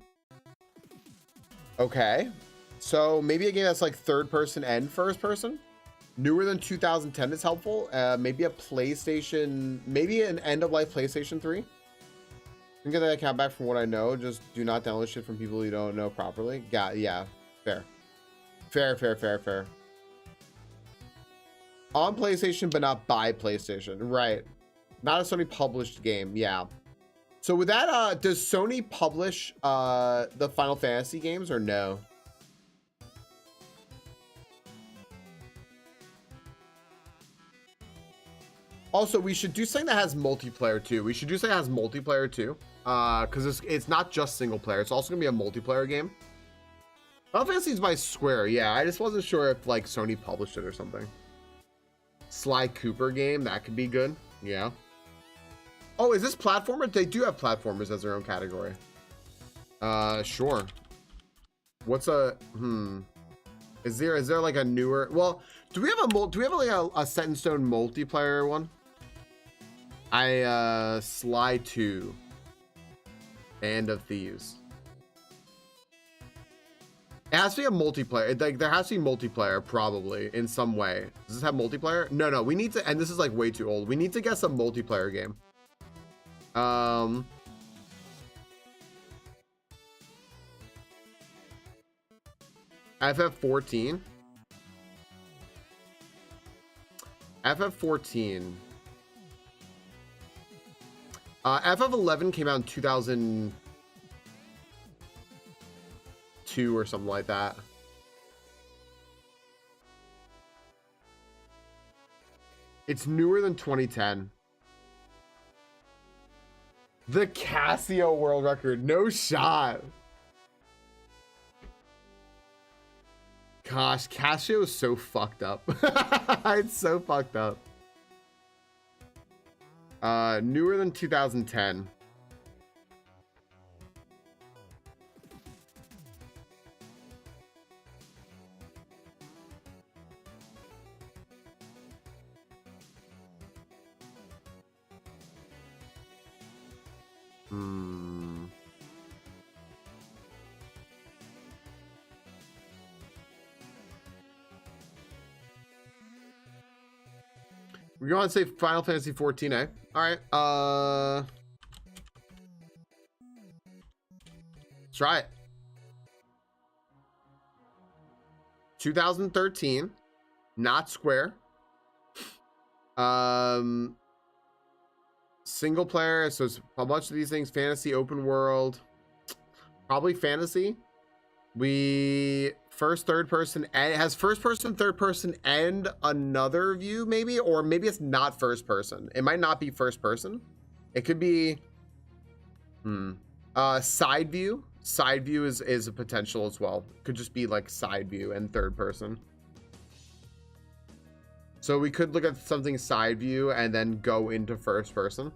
Okay. So maybe a game that's like third person and first person. Newer than 2010 is helpful. Maybe a PlayStation, maybe an end of life PlayStation 3. You can get that account back from what I know. Just do not download shit from people you don't know properly. Yeah, fair. Fair. On PlayStation, but not by PlayStation. Right. Not a Sony published game. Yeah. So with that, does Sony publish the Final Fantasy games or no? Also, we should do something that has multiplayer too. Because it's not just single player. It's also gonna be a multiplayer game. Final Fantasy is by Square. Yeah, I just wasn't sure if like Sony published it or something. Sly Cooper game, that could be good. Yeah. Oh, is this platformer? They do have platformers as their own category. Sure. What's is there like a newer, well, do we have like a Set in Stone multiplayer one? Sly 2 and of Thieves. It has to be a multiplayer. Like there has to be multiplayer probably in some way. Does this have multiplayer? No, we need to, and this is like way too old. We need to guess a multiplayer game. FF14. FF14. FF11 came out in 2002 or something like that. It's newer than 2010. The Casio world record. No shot. Gosh, Casio is so fucked up. It's so fucked up. Newer than 2010. We're going to say Final Fantasy 14, eh? All right. Let's try it. 2013, not Square. Single player, so it's a bunch of these things. Fantasy, open world, probably fantasy. Third person, and it has first person, third person, and another view, maybe, or maybe it's not first person. It might not be first person. It could be side view. Side view is a potential as well. Could just be like side view and third person. So we could look at something side view and then go into first person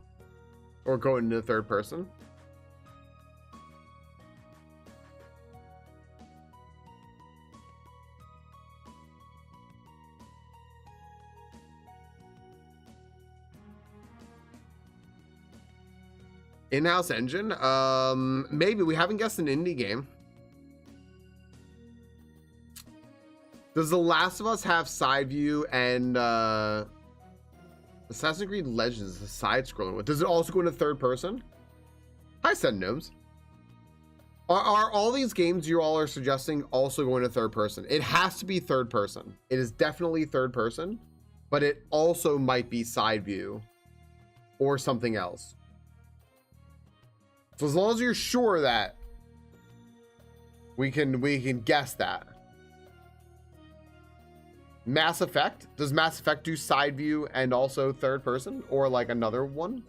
or go into third person. In-house engine? Maybe. We haven't guessed an indie game. Does The Last of Us have side view and Assassin's Creed Legends is a side scrolling one? Does it also go into third person? Hi, Sen Gnomes. Are all these games you all are suggesting also going to third person? It has to be third person. It is definitely third person, but it also might be side view or something else. So as long as you're sure of that, we can guess that. Mass Effect? Does Mass Effect do side view and also third person, or like another one?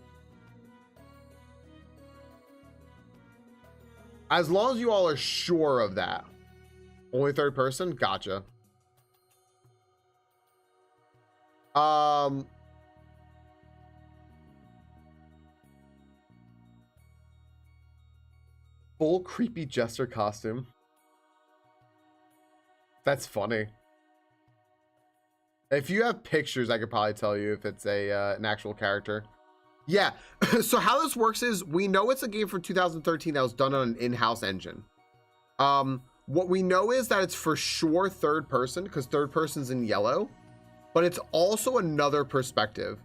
As long as you all are sure of that. Only third person? Gotcha. Full creepy jester costume. That's funny. If you have pictures, I could probably tell you if it's an actual character. Yeah. So how this works is we know it's a game from 2013 that was done on an in-house engine. What we know is that it's for sure third person because third person's in yellow, but it's also another perspective.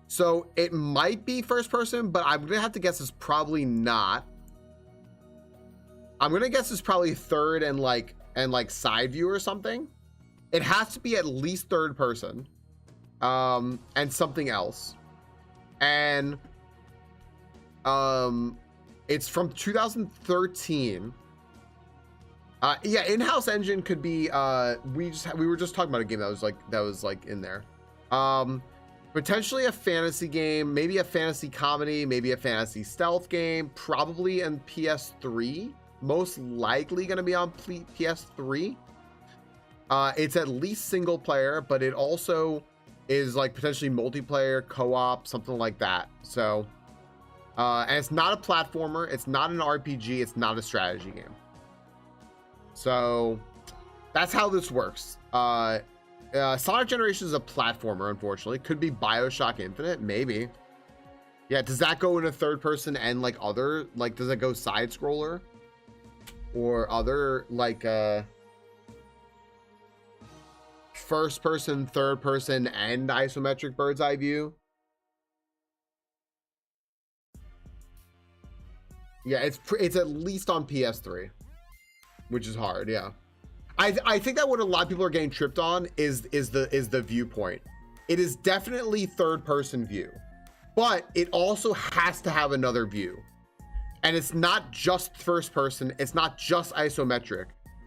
So it might be first person, but I'm gonna have to guess it's probably not. I'm gonna guess it's probably third and like side view or something. It has to be at least third person, and something else. And it's from 2013. Yeah, in-house engine could be we were just talking about a game that was like in there. Potentially a fantasy game, maybe a fantasy comedy, maybe a fantasy stealth game, probably in PS3, most likely going to be on PS3. It's at least single player, but it also is like potentially multiplayer, co-op, something like that. So, and it's not a platformer, it's not an RPG, it's not a strategy game. So that's how this works. Sonic Generations is a platformer, unfortunately. Could be BioShock Infinite, maybe. Yeah, does that go into third person and like other, like does it go side scroller? Or other like first person, third person, and isometric bird's eye view? Yeah, it's at least on PS3, which is hard. Yeah, I think that what a lot of people are getting tripped on is the viewpoint. It is definitely third person view, but it also has to have another view, and it's not just first person. It's not just isometric.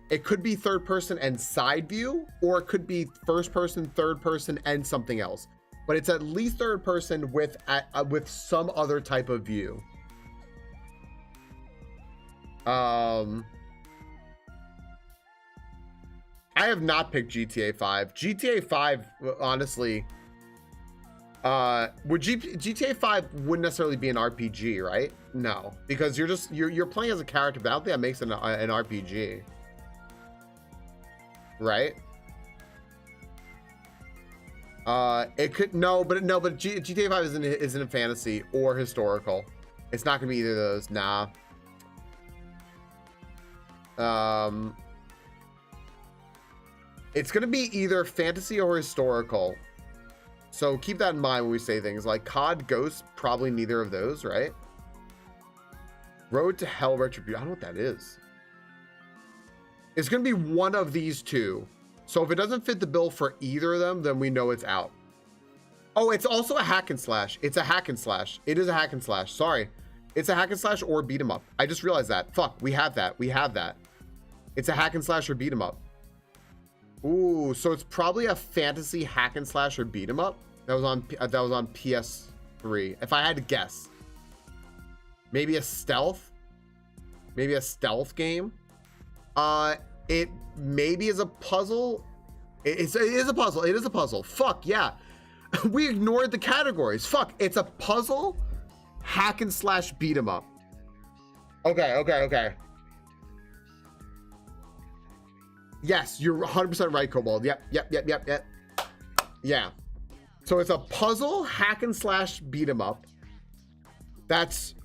It could be third person and side view, or it could be first person, third person, and something else. But it's at least third person with some other type of view. I have not picked GTA 5. GTA 5, honestly, GTA 5 wouldn't necessarily be an RPG, right? No, because you're playing as a character, but I don't think that makes it an RPG. Right? It could but GTA 5 isn't a fantasy or historical. It's not gonna be either of those. Nah. It's gonna be either fantasy or historical. So keep that in mind when we say things like COD, Ghost, probably neither of those, right? Road to Hell Retribution. I don't know what that is. It's going to be one of these two. So if it doesn't fit the bill for either of them, then we know it's out. Oh, it's also a hack and slash. It's a hack and slash. It is a hack and slash. Sorry. It's a hack and slash or beat 'em up. I just realized that. Fuck, we have that. We have that. It's a hack and slash or beat 'em up. Ooh, so it's probably a fantasy hack and slash or beat 'em up. That was on PS3. If I had to guess. Maybe a stealth? Maybe a stealth game? It maybe is a puzzle. It is a puzzle. It is a puzzle. Fuck yeah. We ignored the categories. Fuck. It's a puzzle, hack and slash, beat 'em up. Okay. Yes, you're 100% right, Cobalt. Yep. Yeah. So it's a puzzle, hack and slash, beat 'em up. That's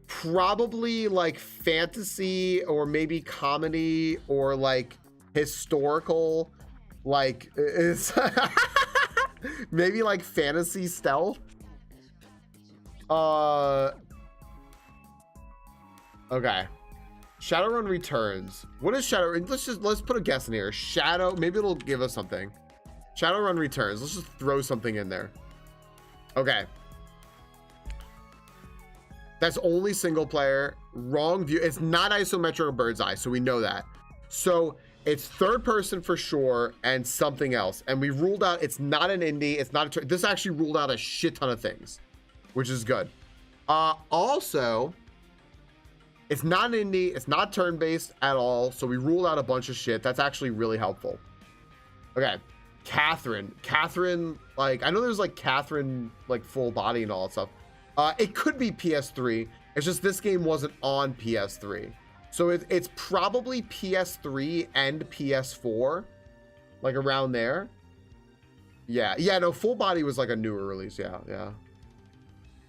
probably like fantasy or maybe comedy or like historical, like it's maybe like fantasy stealth. Okay, Shadowrun Returns. What is Shadowrun? Let's put a guess in here. Maybe it'll give us something. Shadowrun Returns. Let's just throw something in there. Okay. That's only single player. Wrong view. It's not isometric or bird's eye, so we know that. So it's third person for sure and something else. And we ruled out it's not an indie. It's not a this actually ruled out a shit ton of things, which is good. Also, it's not an indie. It's not turn-based at all. So we ruled out a bunch of shit. That's actually really helpful. Okay. Catherine, like, I know there's like Catherine, like full body and all that stuff. It could be PS3. It's just this game wasn't on PS3. So it's probably PS3 and PS4, like around there. Yeah, no, full body was like a newer release.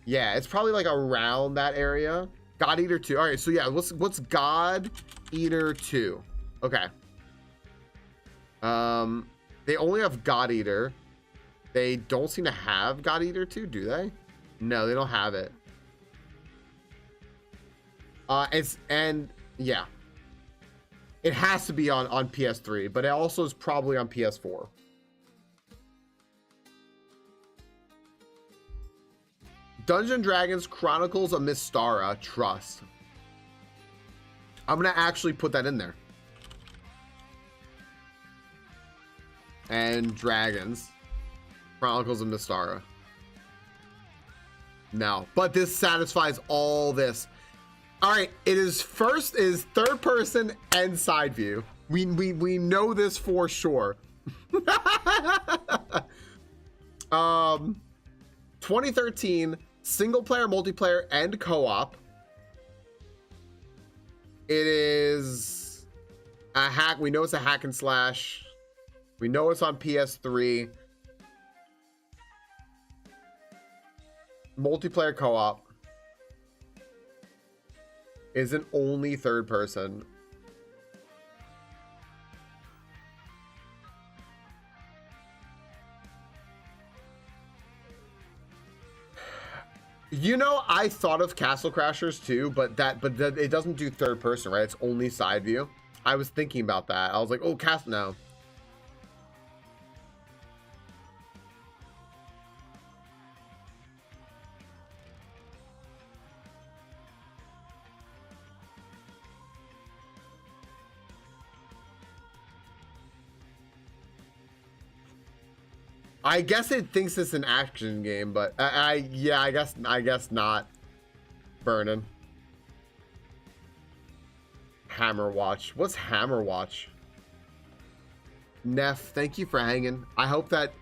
Yeah, it's probably like around that area. God Eater 2. All right, so yeah, what's God Eater 2? Okay. They only have God Eater. They don't seem to have God Eater 2, do they? No, they don't have it. Yeah. It has to be on PS3, but it also is probably on PS4. Dungeons & Dragons Chronicles of Mystara Trust. I'm gonna actually put that in there. And Dragons Chronicles of Mystara. No, but this satisfies all this. All right, it is third person and side view. We know this for sure. 2013 single player, multiplayer, and co-op. It is a hack. We know it's a hack and slash. We know it's on PS3. Multiplayer co-op. Isn't only third person. You know, I thought of Castle Crashers too, but it doesn't do third person, right? It's only side view. I was thinking about that. I was like, oh, no. I guess it thinks it's an action game, but I guess not. Burnin'. Hammer Watch. What's Hammer Watch? Neff, thank you for hanging. I hope that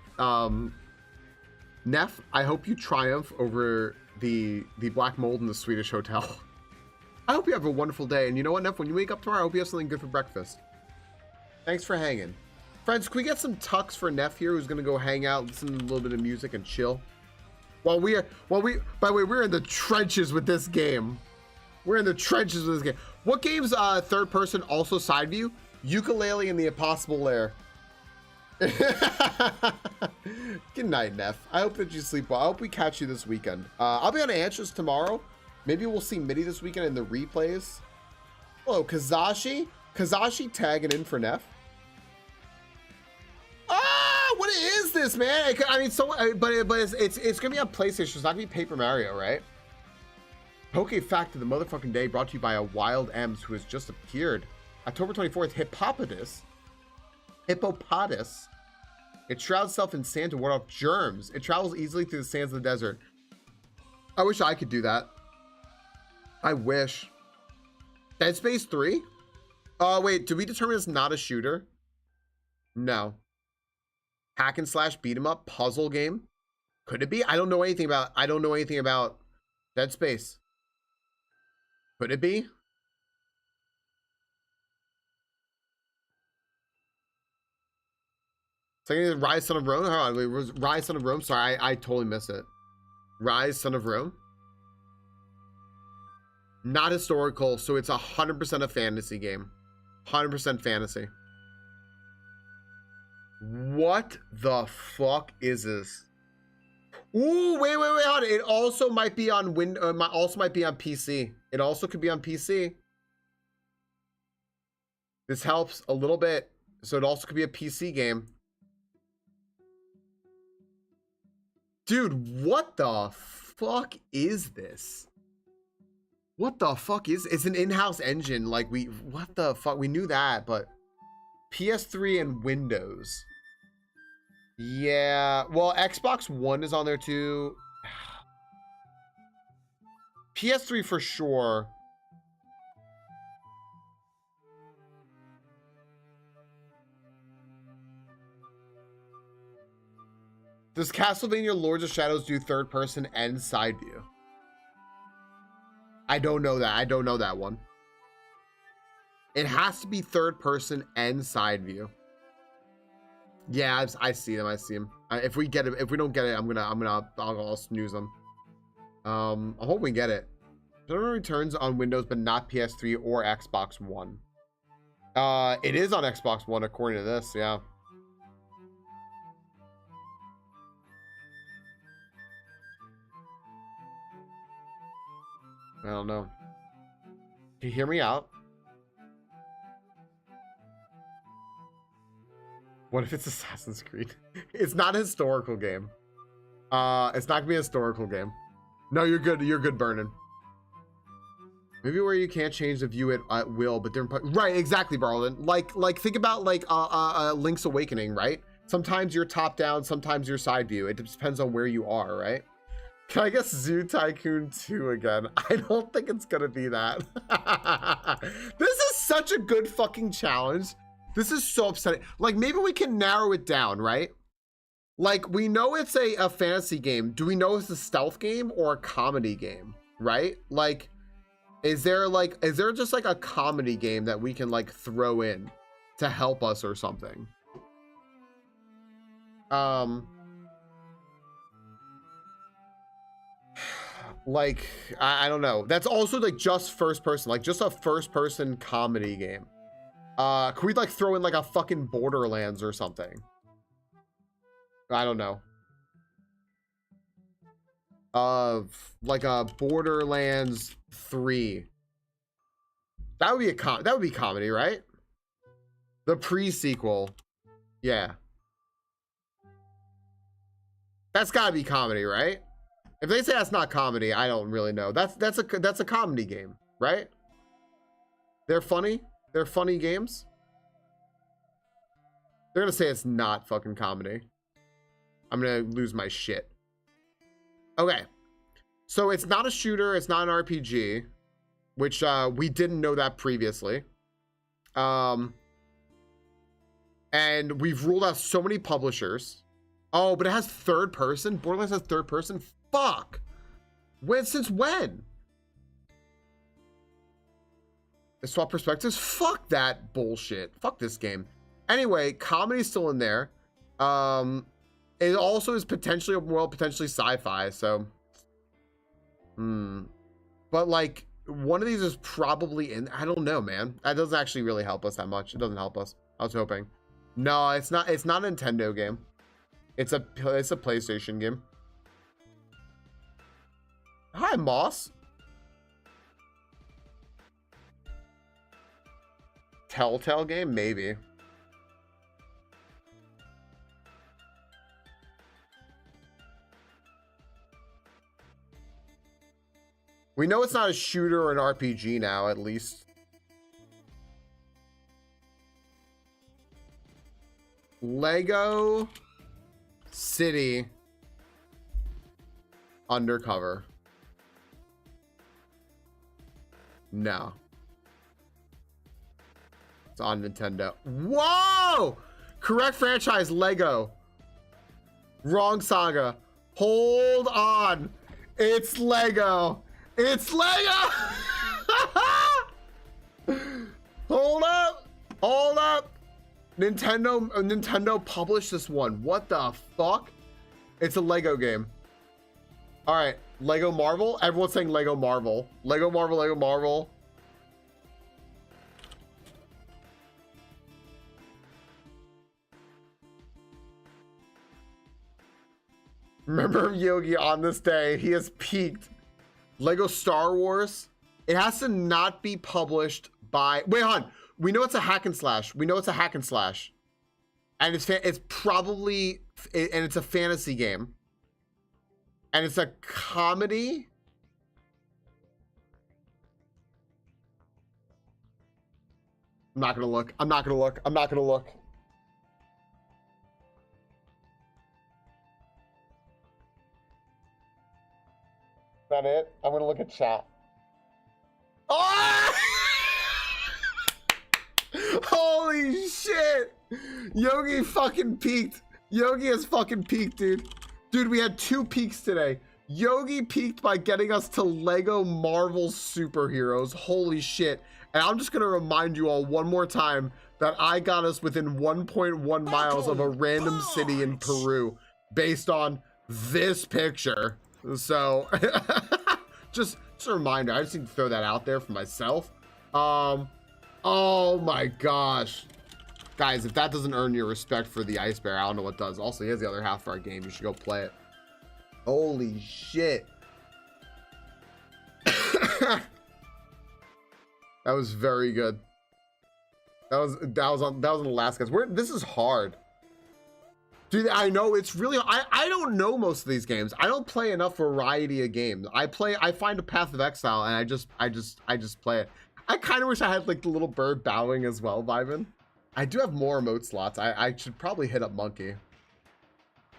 Neff, I hope you triumph over the black mold in the Swedish hotel. I hope you have a wonderful day. And you know what, Neff, when you wake up tomorrow, I hope you have something good for breakfast. Thanks for hanging. Friends, can we get some tucks for Neff here, who's gonna go hang out, listen to a little bit of music, and chill? By the way, we're in the trenches with this game. We're in the trenches with this game. What game's third person, also side view? Ukulele and the Impossible Lair. Good night, Neff. I hope that you sleep well. I hope we catch you this weekend. I'll be on Answers tomorrow. Maybe we'll see Mitty this weekend in the replays. Hello, Kazashi. Kazashi tagging in for Neff. What is this, man? I mean, but it's gonna be on PlayStation. It's not gonna be Paper Mario, right? Poke Fact of the motherfucking day, brought to you by a Wild Ems who has just appeared. October 24th, Hippopotamus. It shrouds itself in sand to ward off germs. It travels easily through the sands of the desert. I wish I could do that. I wish. Dead Space 3? Wait, did we determine it's not a shooter? No. Hack and slash beat 'em up puzzle game? Could it be? I don't know anything about Dead Space. Could it be? Second, Rise Son of Rome. Hold on, wait, was Rise Son of Rome? Sorry, I totally missed it. Rise Son of Rome. Not historical, so it's 100% a fantasy game. 100% fantasy. What the fuck is this? Ooh, wait, hold on. It also might be on also might be on PC. It also could be on PC. This helps a little bit. So it also could be a PC game. Dude, what the fuck is this? What the fuck is it's an in-house engine? Like what the fuck? We knew that, but PS3 and Windows. Yeah, well, Xbox One is on there too. PS3 for sure. Does Castlevania Lords of Shadows do third person and side view? I don't know that. I don't know that one. It has to be third person and side view. Yeah, I see them. I see them. If we get it, if we don't get it, I'll snooze them. I hope we get it. Shadowrun returns on Windows, but not PS3 or Xbox One. It is on Xbox One according to this. Yeah. I don't know. Can you hear me out? What if it's Assassin's Creed? It's not a historical game. It's not gonna be a historical game. No, you're good. You're good, Burnin. Maybe where you can't change the view at will, but they're right. Exactly, Barlin. Like think about like Link's Awakening, right? Sometimes you're top down, sometimes you're side view. It depends on where you are, right? Can I guess Zoo Tycoon 2 again? I don't think it's gonna be that. This is such a good fucking challenge. This is so upsetting. Like, maybe we can narrow it down, right? Like, we know it's a fantasy game. Do we know it's a stealth game or a comedy game, right? Like, is there just like a comedy game that we can like throw in to help us or something? Like, I don't know. That's also like just first person, like just a first person comedy game. Could we like throw in like a fucking Borderlands or something? I don't know. Like a Borderlands 3. That would be that would be comedy, right? The pre-sequel. Yeah. That's gotta be comedy, right? If they say that's not comedy, I don't really know. That's a comedy game, right? They're funny. They're funny games. They're gonna say it's not fucking comedy. I'm gonna lose my shit. Okay, so it's not a shooter. It's not an RPG, which we didn't know that previously. And we've ruled out so many publishers. Oh, but it has third person. Borderlands has third person. Fuck. Since when? They swap perspectives. Fuck that bullshit. Fuck this game. Anyway, comedy's still in there. It also is potentially open world, potentially sci-fi. So, but like one of these is probably in. I don't know, man. That doesn't actually really help us that much. It doesn't help us. I was hoping. No, it's not. It's not a Nintendo game. It's a PlayStation game. Hi, Moss. Telltale game, maybe. We know it's not a shooter or an RPG now, at least. Lego City Undercover. No. It's on Nintendo. Whoa! Correct franchise, Lego. Wrong saga. Hold on. It's Lego. It's Lego! Hold up. Hold up. Nintendo published this one. What the fuck? It's a Lego game. All right. Lego Marvel. Everyone's saying Lego Marvel. Lego Marvel, Lego Marvel. Remember Yogi on this day. He has peaked. Lego Star Wars. It has to not be published by... Wait, hon. We know it's a hack and slash. We know it's a hack and slash. And it's probably, and it's a fantasy game. And it's a comedy. I'm not gonna look. I'm not gonna look. I'm not gonna look. Is that it? I'm gonna look at chat. Oh! Holy shit! Yogi fucking peaked. Yogi has fucking peaked, dude. Dude, we had 2 peaks today. Yogi peaked by getting us to Lego Marvel superheroes. Holy shit. And I'm just gonna remind you all one more time that I got us within 1.1 miles of a random city in Peru based on this picture. So just a reminder, I just need to throw that out there for myself. Oh my gosh. Guys, if that doesn't earn your respect for the Ice Bear, I don't know what does. Also, he has the other half of our game. You should go play it. Holy shit. That was very good. That was on the last guys. This is hard. Dude, I know it's really, I don't know most of these games. I don't play enough variety of games. I find a Path of Exile and I just play it. I kind of wish I had like the little bird bowing as well, Vibin. I do have more emote slots. I should probably hit up Monkey.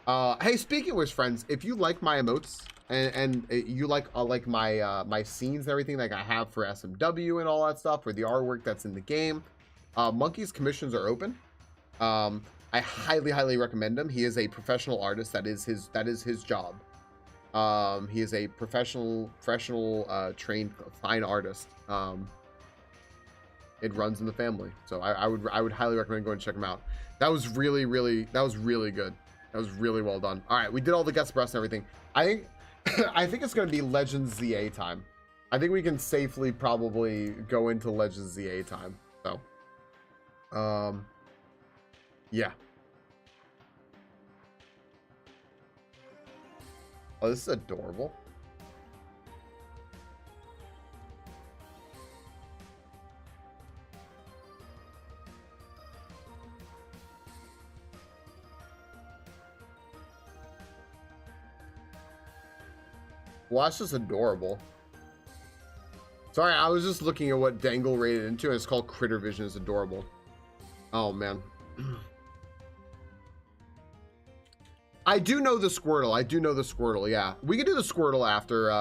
Hey, speaking of which, friends, if you like my emotes and you like my my scenes and everything like I have for SMW and all that stuff, or the artwork that's in the game, Monkey's commissions are open. I highly recommend him. He is a professional artist. That is his job. He is a professional trained fine artist. It runs in the family, so I would highly recommend going and check him out. That was really good. That was really well done. All right, we did all the guest breasts and everything. I think it's gonna be Legends ZA time. I think we can safely probably go into Legends ZA time. So, yeah. Oh, this is adorable. Well, that's just adorable. Sorry, I was just looking at what Dangle rated into, and it's called Critter Vision. It's adorable. Oh, man. I do know the Squirtle. Yeah, we can do the Squirtle after.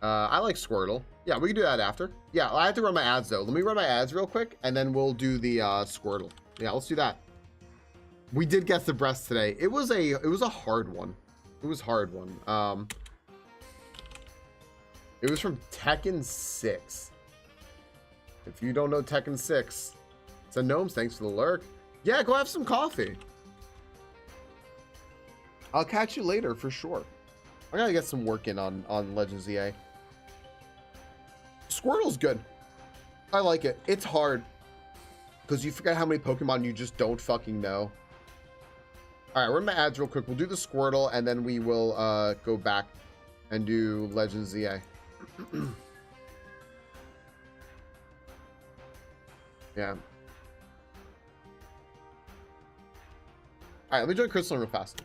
I like Squirtle. Yeah, we can do that after. Yeah, I have to run my ads though. Let me run my ads real quick, and then we'll do the Squirtle. Yeah, let's do that. We did get the breast today. It was a hard one. It was a hard one. It was from Tekken 6. If you don't know Tekken 6, it's a Gnomes. Thanks for the lurk. Yeah, go have some coffee. I'll catch you later for sure. I gotta get some work in on Legends EA. Squirtle's good. I like it. It's hard because you forget how many Pokemon you just don't fucking know. All right, we're in my ads real quick. We'll do the Squirtle and then we will go back and do Legends EA. Yeah. All right, let me join Crystal real fast.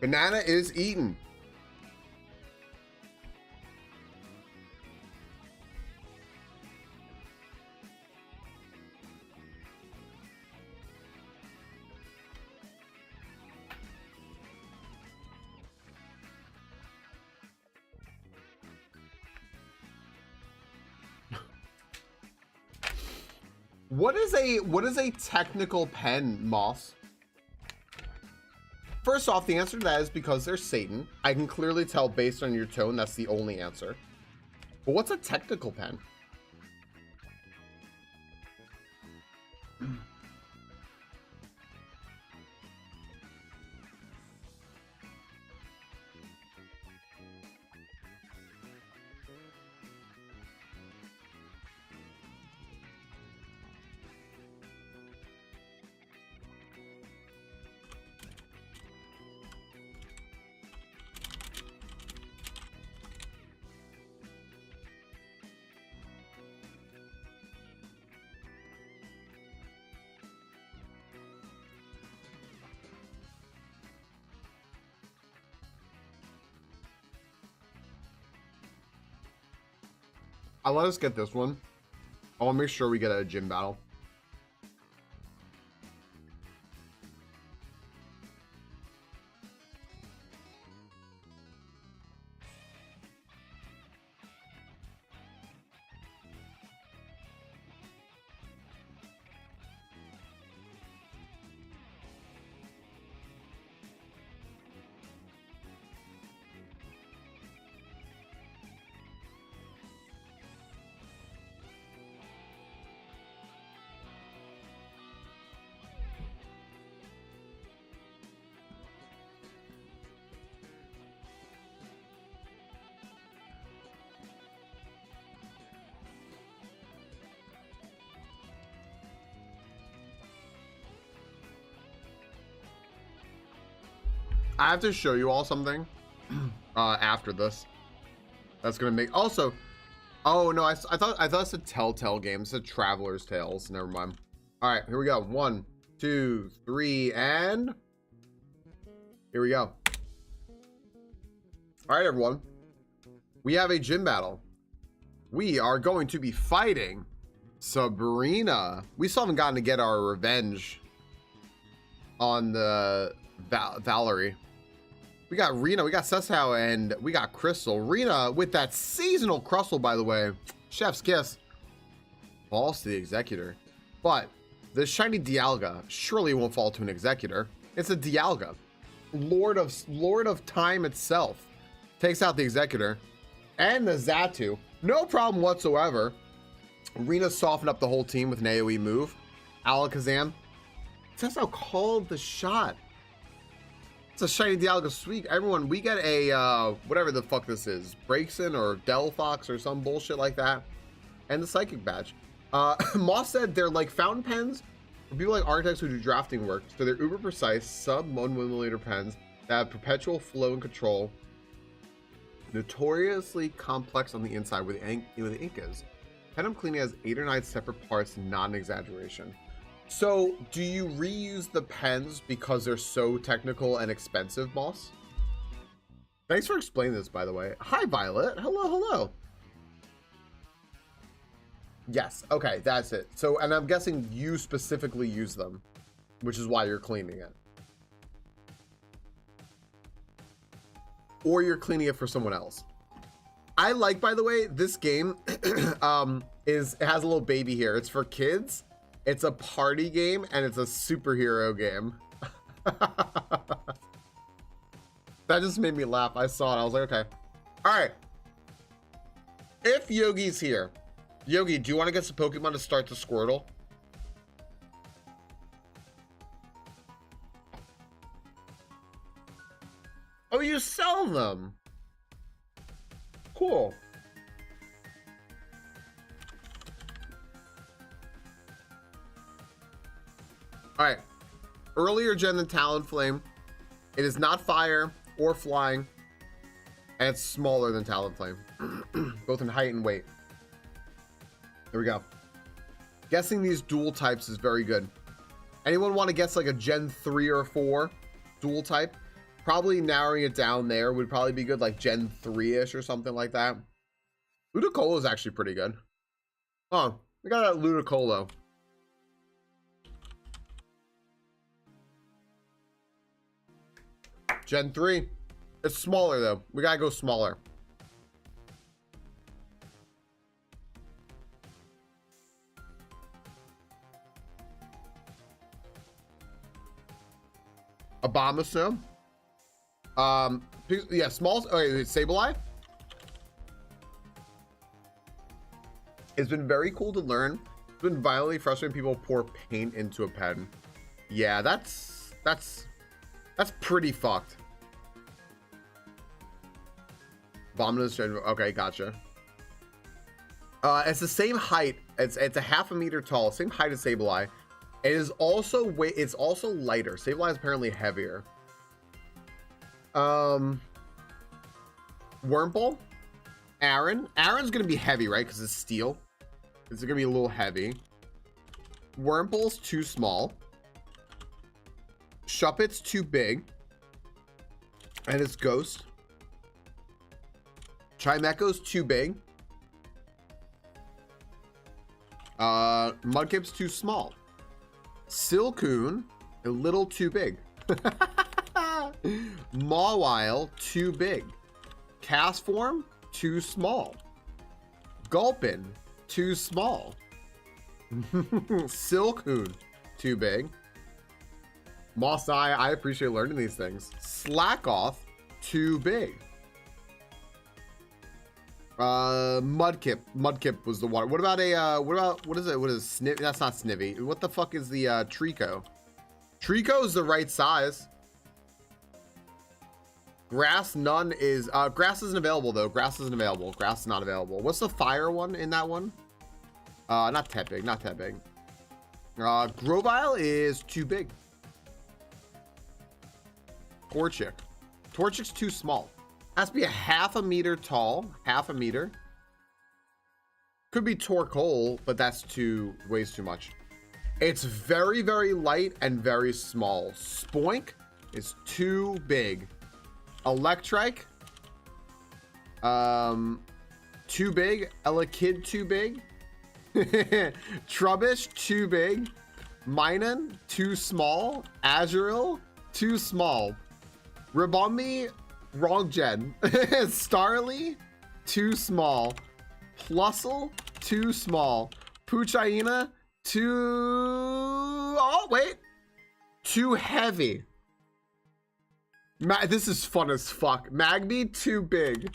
Banana is eaten. What is a technical pen, Moss? First off, the answer to that is because they're Satan. I can clearly tell based on your tone that's the only answer. But what's a technical pen? I'll let us get this one. I'll make sure we get a gym battle. I have to show you all something after this. That's gonna make also. Oh no, I thought it's a Telltale game. It's a Traveler's Tales. Never mind. All right, here we go. 1, 2, 3, and here we go. All right, everyone. We have a gym battle. We are going to be fighting Sabrina. We still haven't gotten to get our revenge on the Valerie. We got Rena, we got Sesao, and we got Crystal. Rena with that seasonal Crystal, by the way. Chef's kiss. Falls to the Executor. But the shiny Dialga surely won't fall to an Executor. It's a Dialga. Lord of Time itself. Takes out the Executor. And the Xatu. No problem whatsoever. Rena softened up the whole team with an AoE move. Alakazam. Sesao called the shot. It's a shiny Dialga sweet. Everyone, we get a whatever the fuck this is, Braixen or Delphox or some bullshit like that, and the Psychic badge. Moss said they're like fountain pens for people like architects who do drafting work. So they're uber precise, sub 1 millimeter pens that have perpetual flow and control. Notoriously complex on the inside where the ink is. Pen cleaning has 8 or 9 separate parts, not an exaggeration. So, do you reuse the pens because they're so technical and expensive, Moss? Thanks for explaining this, by the way. Hi, Violet. Hello, hello. Yes, okay, that's it. So, and I'm guessing you specifically use them, which is why you're cleaning it. Or you're cleaning it for someone else. I like, by the way, this game it has a little baby here. It's for kids. It's a party game, and it's a superhero game. That just made me laugh. I saw it. I was like, okay. All right. If Yogi's here. Yogi, do you want to get some Pokemon to start the Squirtle? Oh, you sell them. Cool. All right, earlier gen than Talonflame. It is not fire or flying, and it's smaller than Talonflame, both in height and weight. There we go. Guessing these dual types is very good. Anyone want to guess like a Gen 3 or 4 dual type? Probably narrowing it down there would probably be good, like Gen 3-ish or something like that. Ludicolo is actually pretty good. Oh, we got that Ludicolo. Gen 3. It's smaller though. We gotta go smaller. Abomasnow. Yeah, small. Okay, Sableye. It's been very cool to learn. It's been violently frustrating people pour paint into a pen. Yeah, that's pretty fucked. Abomasnow. Okay, gotcha. It's the same height. It's a half a meter tall. Same height as Sableye. It is also it's also lighter. Sableye is apparently heavier. Wurmple. Aaron's gonna be heavy, right? Because it's steel. It's gonna be a little heavy. Wurmple's too small. Shuppet's too big. And it's ghost. Chimecho's too big. Mudkip's too small. Silcoon, a little too big. Mawile, too big. Castform, too small. Gulpin, too small. Silcoon, too big. Moss Eye, I appreciate learning these things. Slackoth, too big. Mudkip was the one. What about what is it? What is Snivy? That's not Snivy. What the fuck is the Trico? Trico is the right size. Grass, none is grass isn't available though. Grass isn't available. Grass is not available. What's the fire one in that one? Not Tepig, not Tepig. Grovyle is too big. Torchic's too small. Has to be a half a meter tall. Half a meter. Could be Torkoal, but that's weighs too much. It's very, very light and very small. Spoink is too big. Electrike, too big. Elekid, too big. Trubbish, too big. Minun, too small. Azurill, too small. Ribombee, wrong gen. Starly, too small. Plusle, too small. Puchaina, too heavy. This is fun as fuck. Magby, too big.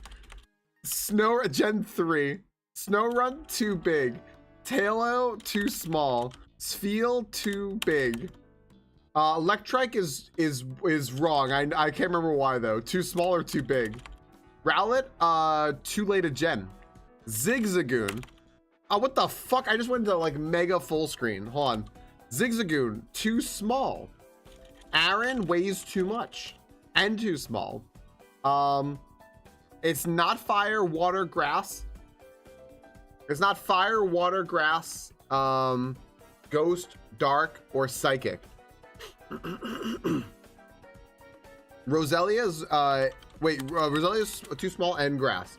Gen 3. Snorunt, too big. Tailo, too small. Spheal, too big. Electrike is wrong. I can't remember why though. Too small or too big. Rowlet, too late a gen. Zigzagoon. Oh, what the fuck? I just went to like mega full screen. Hold on. Zigzagoon, too small. Aaron weighs too much and too small. It's not fire, water, grass. It's not fire, water, grass, ghost, dark, or psychic. Roselia's Roselia's too small and grass.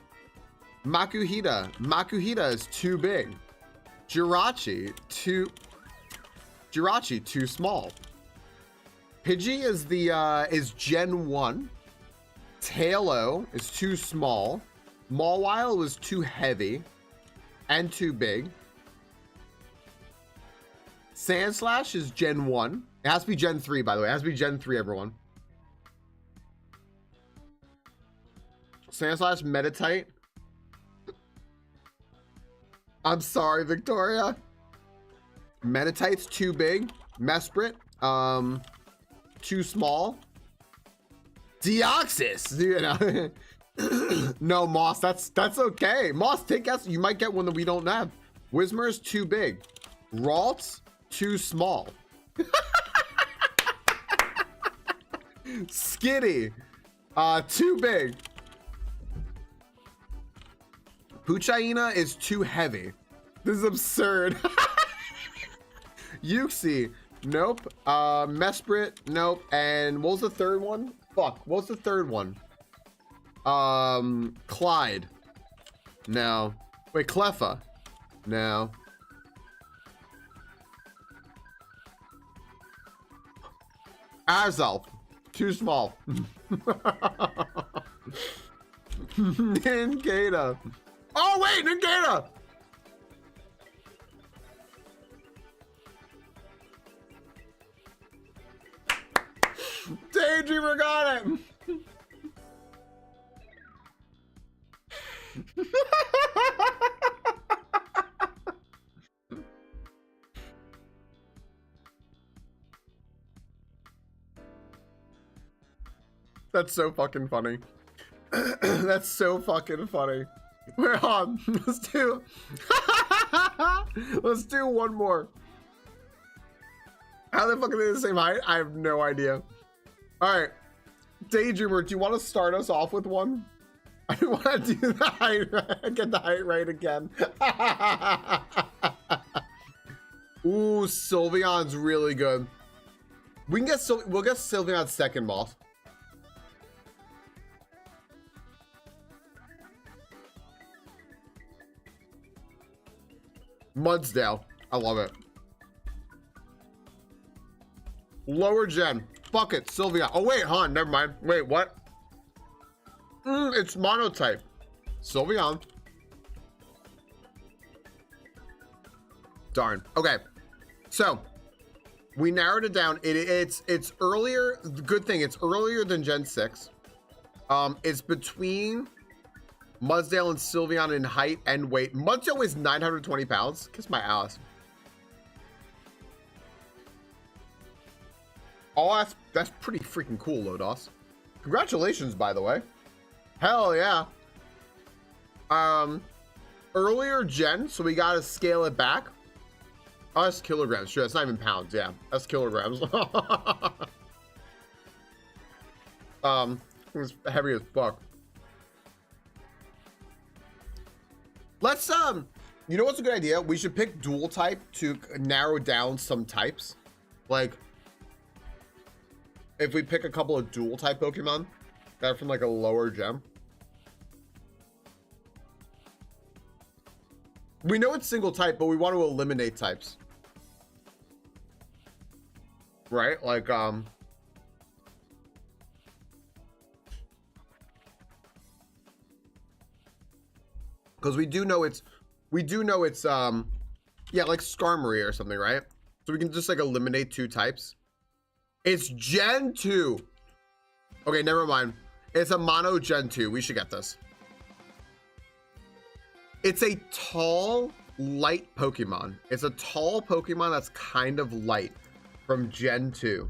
Makuhita is too big. Jirachi too small. Pidgey is Gen 1. Tailo is too small. Mawile is too heavy and too big. Sandslash is Gen 1. It has to be Gen 3, by the way. It has to be Gen 3, everyone. Sandslash, Meditite. I'm sorry, Victoria. Meditite's too big. Mesprit, too small. Deoxys, you know. No, Moss, that's okay. Moss, take us. You might get one that we don't have. Whismer's too big. Ralts, too small. Skitty, too big. Puchaina is too heavy. This is absurd. Yuxi, nope. Mesprit, nope. And what was the third one? Fuck. What's the third one? Clyde. No. Wait, Cleffa. No. Azelf. Too small. Ninkata. Oh wait, Ninkata. Daydreamer got it. That's so fucking funny. That's so fucking funny. We're on. Let's do. Let's do one more. How the fuck are they the same height? I have no idea. All right, Daydreamer, do you want to start us off with one? I want to do the height right, get the height right again. Ooh, Sylveon's really good. We can get we'll get Sylveon's second boss. Mudsdale, I love it. Lower gen, fuck it, Sylveon. Oh wait, hon, never mind. Wait, what? It's monotype. Sylveon. Darn. Okay, so we narrowed it down. It's earlier. Good thing it's earlier than Gen 6. It's between Mudsdale and Sylveon in height and weight. Mudsdale weighs 920 pounds. Kiss my ass. Oh, that's pretty freaking cool, Lodos. Congratulations, by the way. Hell yeah. Earlier gen, so we gotta scale it back. Oh, that's kilograms. Sure, that's not even pounds. Yeah, that's kilograms. It's heavy as fuck. Let's you know what's a good idea? We should pick dual type to narrow down some types. Like, if we pick a couple of dual type Pokemon that are from like a lower gem. We know it's single type, but we want to eliminate types. Right? Like, because we do know it's yeah, like Skarmory or something, right? So we can just like eliminate two types. It's Gen 2. Okay, never mind. It's a mono Gen 2. We should get this. It's a tall, light Pokemon. It's a tall Pokemon that's kind of light from Gen 2.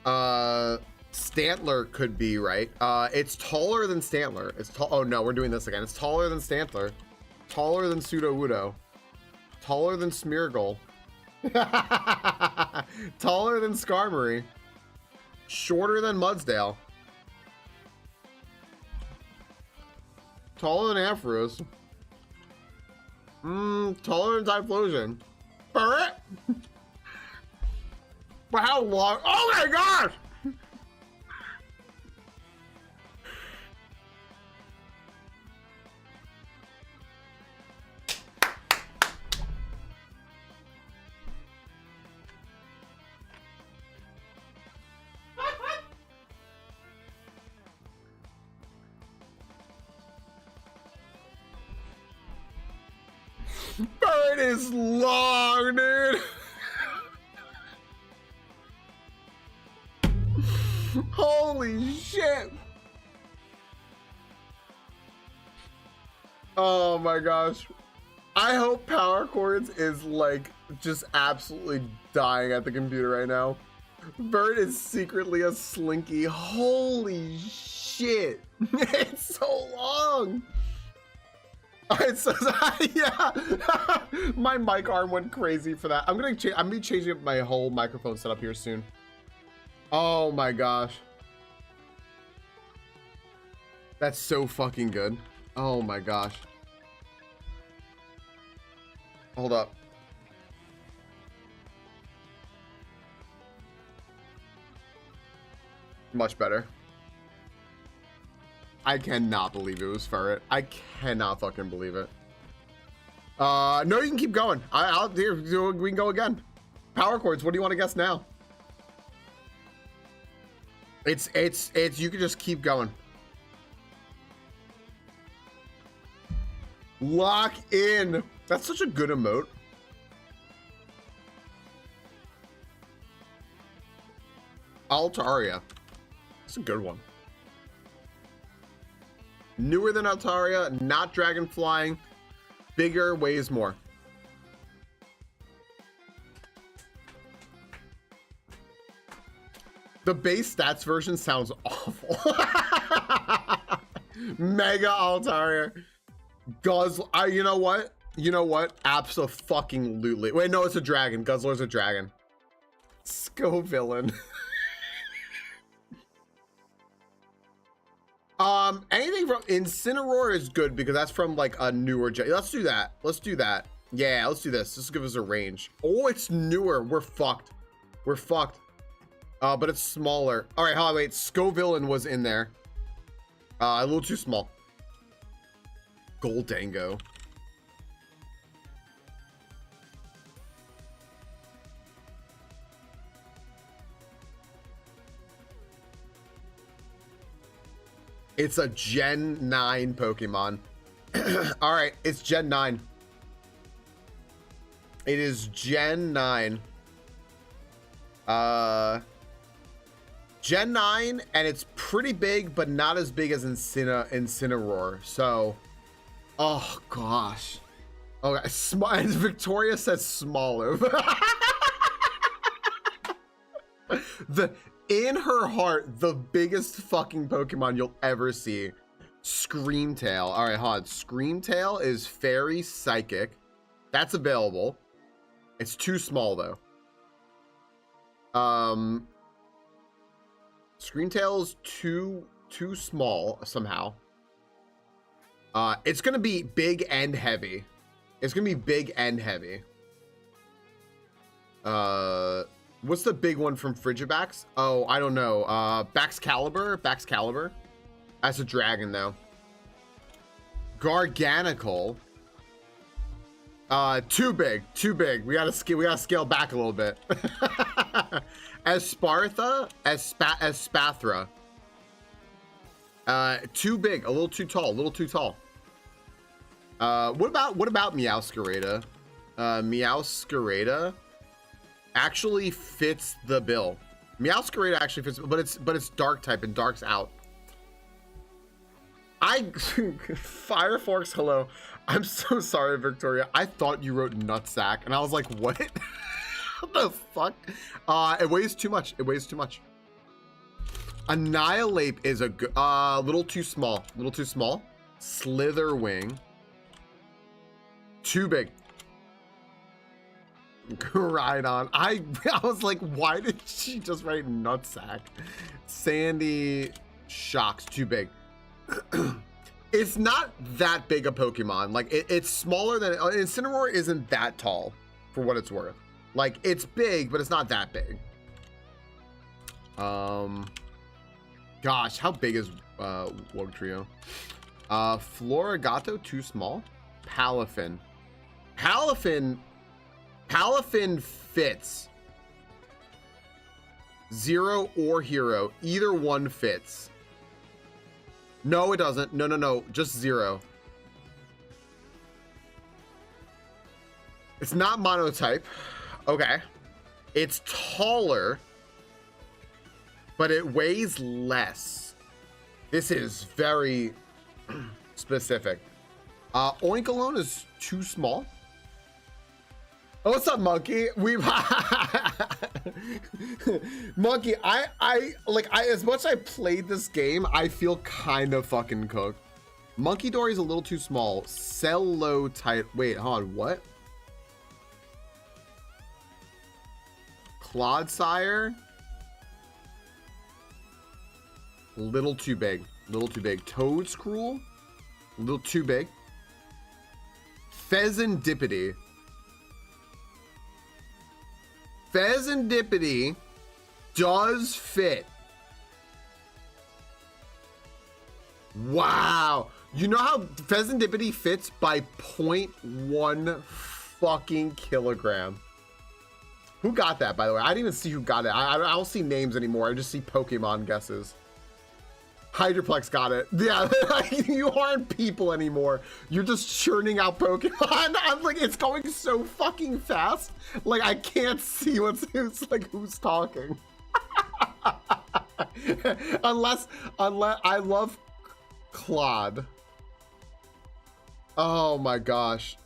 Stantler could be, right? It's taller than Stantler. It's tall. Oh no, we're doing this again. It's taller than Stantler. Taller than Sudowoodo. Taller than Smeargle. Taller than Skarmory. Shorter than Mudsdale. Taller than Ampharos. Taller than Typhlosion. Barret. For how long? Oh my gosh! Bird is long, dude. Holy shit. Oh my gosh. I hope Power Chords is like just absolutely dying at the computer right now. Bird is secretly a slinky. Holy shit. It's so long. It says, yeah. My mic arm went crazy for that. I'm gonna be changing up my whole microphone setup here soon. Oh my gosh. That's so fucking good. Oh my gosh. Hold up. Much better. I cannot believe it was ferret. I cannot fucking believe it. No, you can keep going. Here, we can go again. Power chords. What do you want to guess now? It's you can just keep going. Lock in. That's such a good emote. Altaria. That's a good one. Newer than Altaria, not dragon flying, bigger, weighs more. The base stats version sounds awful. Mega Altaria. Guzzler. You know what? You know what? Abso-fucking-lutely. Wait, no, it's a dragon. Guzzler's a dragon. Scovillain. Anything from Incineroar is good because that's from like a newer let's do that. Let's do that. Yeah, let's do this. This will give us a range. Oh, it's newer. We're fucked. We're fucked. But it's smaller. All right, hold on, wait. Scovillain was in there. A little too small. Goldango. It's a Gen 9 Pokemon. All right, it's Gen 9. It is Gen 9. Gen 9, and it's pretty big, but not as big as Incineroar. So, oh gosh. Okay, Victoria says smaller. In her heart, the biggest fucking Pokemon you'll ever see. Screamtail. All right, hold on. Screamtail is Fairy Psychic. That's available. It's too small though. Screamtail is too small somehow. It's gonna be big and heavy. It's gonna be big and heavy. What's the big one from Frigibax? Oh, I don't know. Baxcalibur. That's a dragon though. Garganical. Too big. We gotta scale back a little bit. Espartha, Espathra. Too big, a little too tall. What about Meowscarada? Meowscarada actually fits the bill. Meowscarada actually fits, but it's dark type and dark's out. Fireforks, hello. I'm so sorry, Victoria. I thought you wrote nutsack, and I was like, what? What the fuck? It weighs too much. Annihilate is a good, little too small. Slitherwing. Too big. Right on. I was like, why did she just write nutsack? Sandy Shocks. Too big. It's not that big a Pokemon. Like it's smaller than Incineroar isn't that tall for what it's worth. Like it's big, but it's not that big. Gosh, how big is Wugtrio? Florigato, too small. Palafin fits. Zero or Hero, either one fits. No, it doesn't. No, just zero. It's not monotype. Okay. It's taller, but it weighs less. This is very specific. Oinkalone is too small. Oh, what's up, Monkey? Monkey, I as much as I played this game, I feel kind of fucking cooked. Monkey Dory's a little too small. Cello type. Wait, hold on, what? Clodsire. Little too big. Toadscruel. A little too big. Pheasantipity does fit. Wow. You know how Pheasantipity fits by 0.1 fucking kilogram. Who got that, by the way? I didn't even see who got it. I don't see names anymore. I just see Pokemon guesses. Hydroplex got it. Yeah, you aren't people anymore. You're just churning out Pokemon. I'm like, it's going so fucking fast. Like, I can't see who's talking. unless I love Claude. Oh my gosh.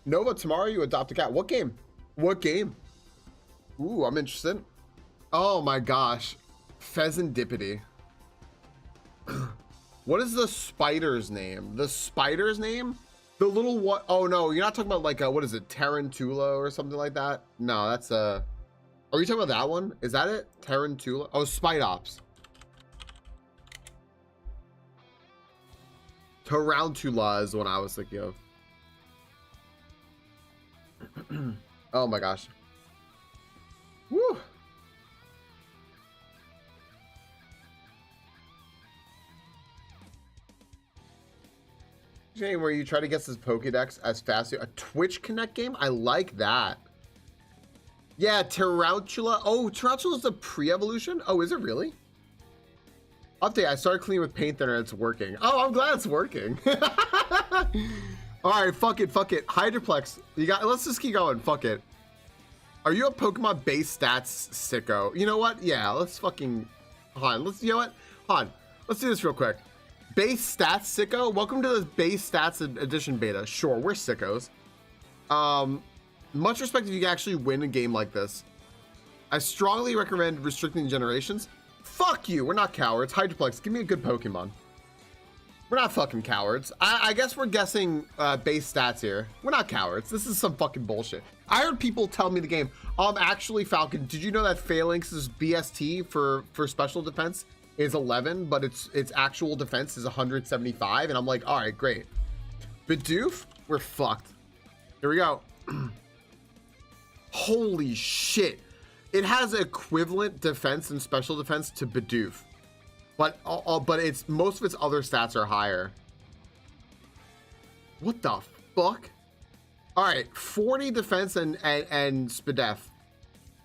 Nova, tomorrow you adopt a cat. What game? What game? Ooh, I'm interested. Oh my gosh. Pheasantipity. What is the spider's name? The spider's name? The little what? Oh no, you're not talking about like what is it? Tarantula or something like that? No, that's are you talking about that one? Is that it? Tarantula? Oh, Spidops. Tarantula is the one I was thinking of. Oh my gosh. Woo. Where you try to guess his Pokédex as fast as a Twitch Connect game? I like that. Yeah, Tarantula. Oh, Tarantula's a pre-evolution? Oh, is it really? Update, I started cleaning with paint thinner and it's working. Oh, I'm glad it's working. All right, fuck it. Hydroplex, let's just keep going, fuck it. Are you a Pokemon base stats sicko? You know what? Yeah, let's fucking, hold on, you know what? Hold on, let's do this real quick. Base stats sicko, welcome to the base stats edition beta. Sure, we're sickos. Much respect if you can actually win a game like this. I strongly recommend restricting generations. Fuck you, we're not cowards. Hydroplex, give me a good Pokemon. We're not fucking cowards. I guess we're guessing base stats here. We're not cowards. This is some fucking bullshit. I heard people tell me the game. Actually, Falcon, did you know that Phalanx's BST for special defense is 11, but its actual defense is 175? And I'm like, all right, great. Bidoof, we're fucked. Here we go. Holy shit. It has equivalent defense and special defense to Bidoof. But it's most of its other stats are higher. What the fuck? All right, 40 defense and Spadef.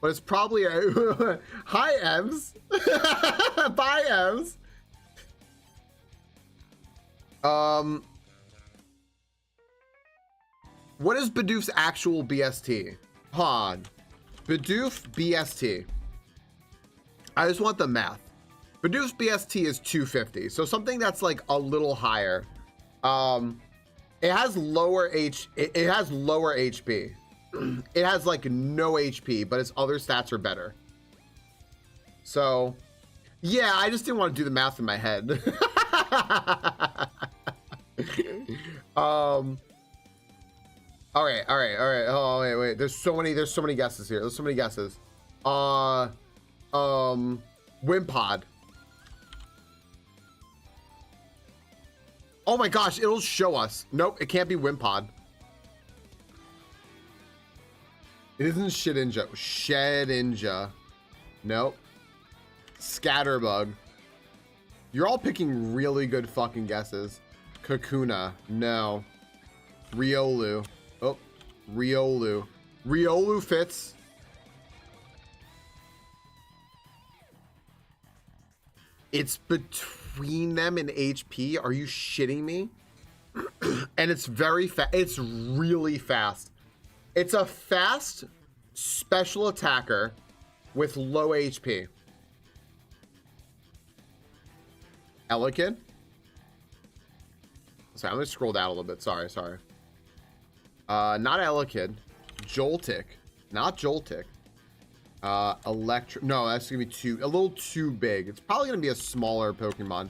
But it's probably a hi Ems. Bye Ems. What is Bidoof's actual BST? Han. Bidoof BST. I just want the math. Bidoof's BST is 250, so something that's like a little higher. It has lower it has lower HP. It has like no HP, but its other stats are better. So, yeah, I just didn't want to do the math in my head. All right. Oh, wait. There's so many guesses here. There's so many guesses. Wimpod. Oh my gosh, it'll show us. Nope, it can't be Wimpod. It isn't Shedinja. Shedinja. Nope. Scatterbug. You're all picking really good fucking guesses. Kakuna. No. Riolu. Oh, Riolu. Riolu fits. It's between them in HP. Are you shitting me? And it's very fast. It's really fast. It's a fast special attacker with low HP. Elekid? Sorry, I'm gonna scroll down a little bit. Sorry. Not Elekid. Joltik. Not Joltik. No, that's gonna be a little too big. It's probably gonna be a smaller Pokemon.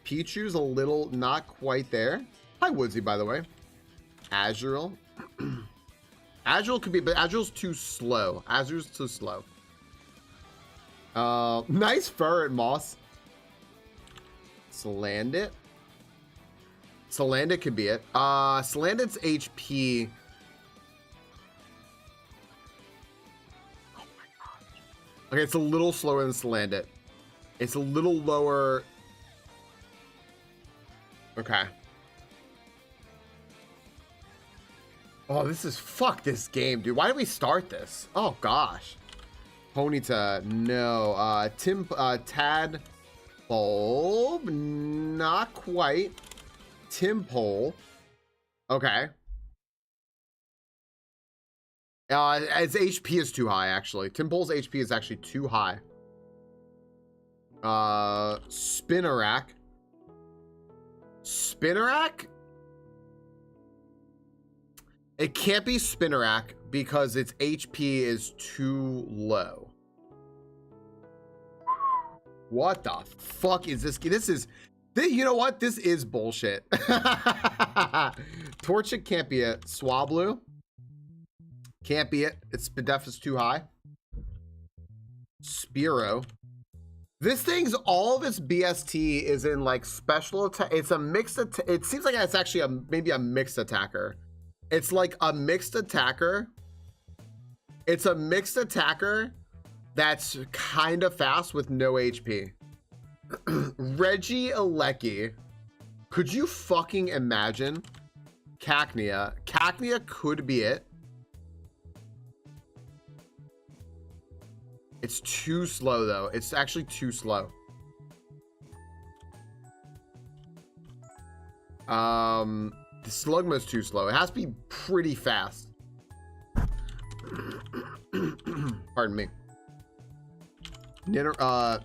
Pichu's a little not quite there. Hi Woodsy, by the way. Azurill. Azurill could be, but Azuril's too slow. Azurill's too slow. Nice fur at Moss. Salandit. Salandit could be it. Salandit's HP. Okay, it's a little slower than Salandit. It's a little lower. Okay. Oh, this is fuck this game, dude. Why did we start this? Oh gosh. Ponyta, no. Tad Bulb, not quite. Timpole. Okay. Its HP is too high, actually. Timpole's HP is actually too high. Spinnerack. Spinnerack? It can't be Spinnerack because its HP is too low. What the fuck is this? You know what? This is bullshit. Torchic can't be it. Swablu can't be it. Its def is too high. Spearow. This thing's all of its BST is in like special attack. It's a mixed. It seems like it's actually maybe a mixed attacker. It's like a mixed attacker. It's a mixed attacker that's kind of fast with no HP. Reggie Alecki. Could you fucking imagine? Cacnea. Cacnea could be it. It's too slow though. It's actually too slow. The Slugma's too slow. It has to be pretty fast. Pardon me. Nidoran.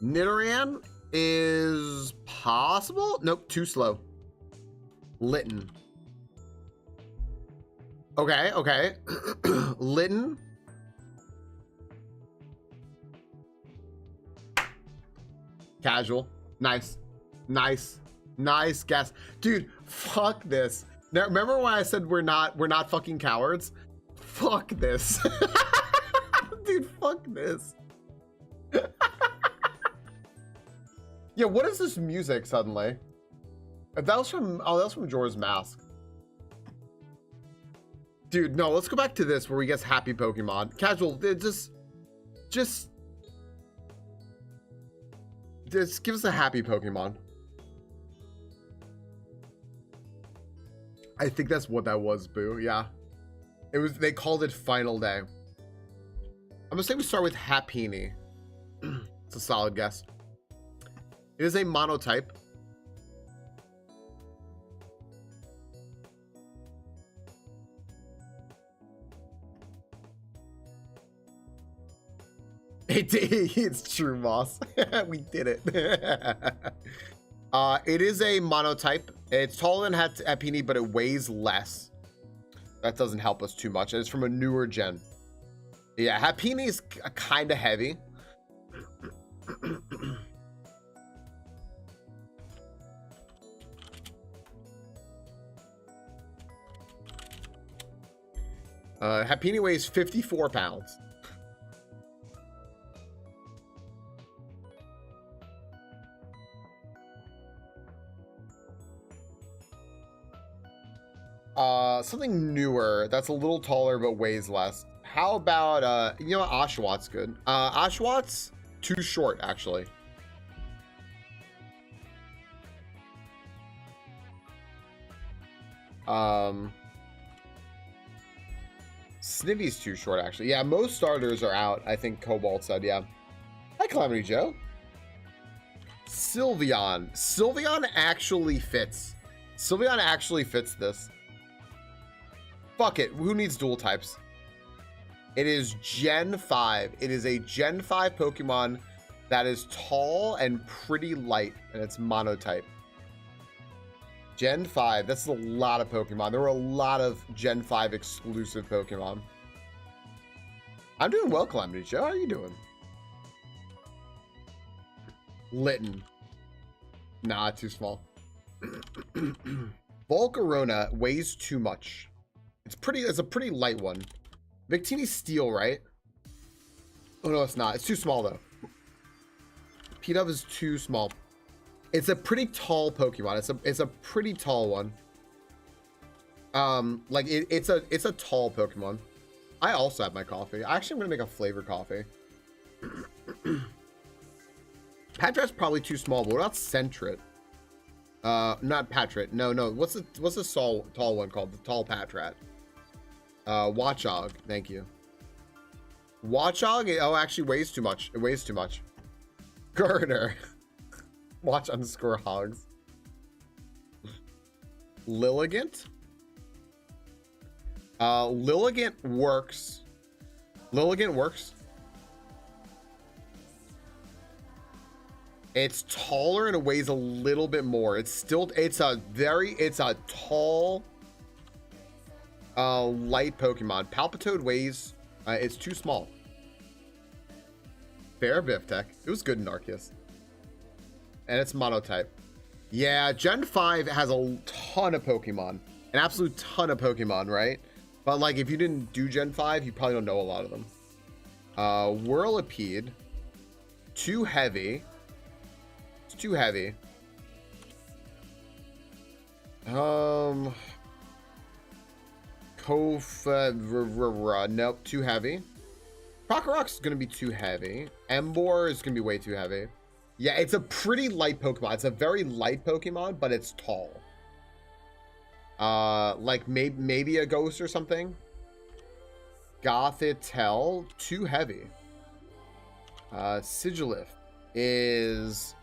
Nidoran is possible. Nope, too slow. Litten. Okay. Litten. Casual. Nice guess. Dude, fuck this. Now, remember when I said we're not fucking cowards? Fuck this. Dude, fuck this. Yeah, what is this music suddenly? That was from Majora's Mask. Dude, no, let's go back to this where we get happy Pokemon. Casual, just give us a happy Pokemon. I think that's what that was, Boo. Yeah. It was, they called it Final Day. I'm gonna say we start with Happiny. It's a solid guess. It is a monotype. It's true, Moss. We did it. It is a monotype. It's taller than Happiny, but it weighs less. That doesn't help us too much. It's from a newer gen. Yeah, Happiny is kind of heavy. Happiny weighs 54 pounds. Something newer that's a little taller but weighs less. How about you know what, Oshawot's good. Oshawot's too short actually. Snivvy's too short actually. Yeah, most starters are out, I think Cobalt said. Yeah. Hi Calamity Joe. Sylveon actually fits. Sylveon actually fits this. Fuck it. Who needs dual types? It is Gen 5. It is a Gen 5 Pokemon that is tall and pretty light, and it's monotype. Gen 5. That's a lot of Pokemon. There were a lot of Gen 5 exclusive Pokemon. I'm doing well, Calamity Joe. How are you doing? Litten. Nah, too small. Volcarona weighs too much. It's a pretty light one. Victini Steel, right? Oh no, it's not. It's too small though. P-Dove is too small. It's a pretty tall Pokemon. It's a pretty tall one. Like it's a tall Pokemon. I also have my coffee. Actually, I'm gonna make a flavor coffee. Patrat's probably too small, but what about Sentret? Not Patrat. No. What's the tall one called? The tall Patrat. Watchog. Thank you. Watchog? Oh, actually weighs too much. It weighs too much. Girder. Watch_hogs. Lilligant? Lilligant works. Lilligant works. It's taller and it weighs a little bit more. It's a tall, light Pokemon. Palpitoad weighs, it's too small. Fair Biftech. It was good in Arceus. And it's monotype. Yeah, Gen 5 has a ton of Pokemon. An absolute ton of Pokemon, right? But like, if you didn't do Gen 5, you probably don't know a lot of them. Whirlipede. Too heavy. It's too heavy. Nope, too heavy. Krokorok's is gonna be too heavy. Emboar is gonna be way too heavy. Yeah, it's a pretty light Pokemon. It's a very light Pokemon, but it's tall. Like maybe a ghost or something. Gothitelle, too heavy. Sigilyph is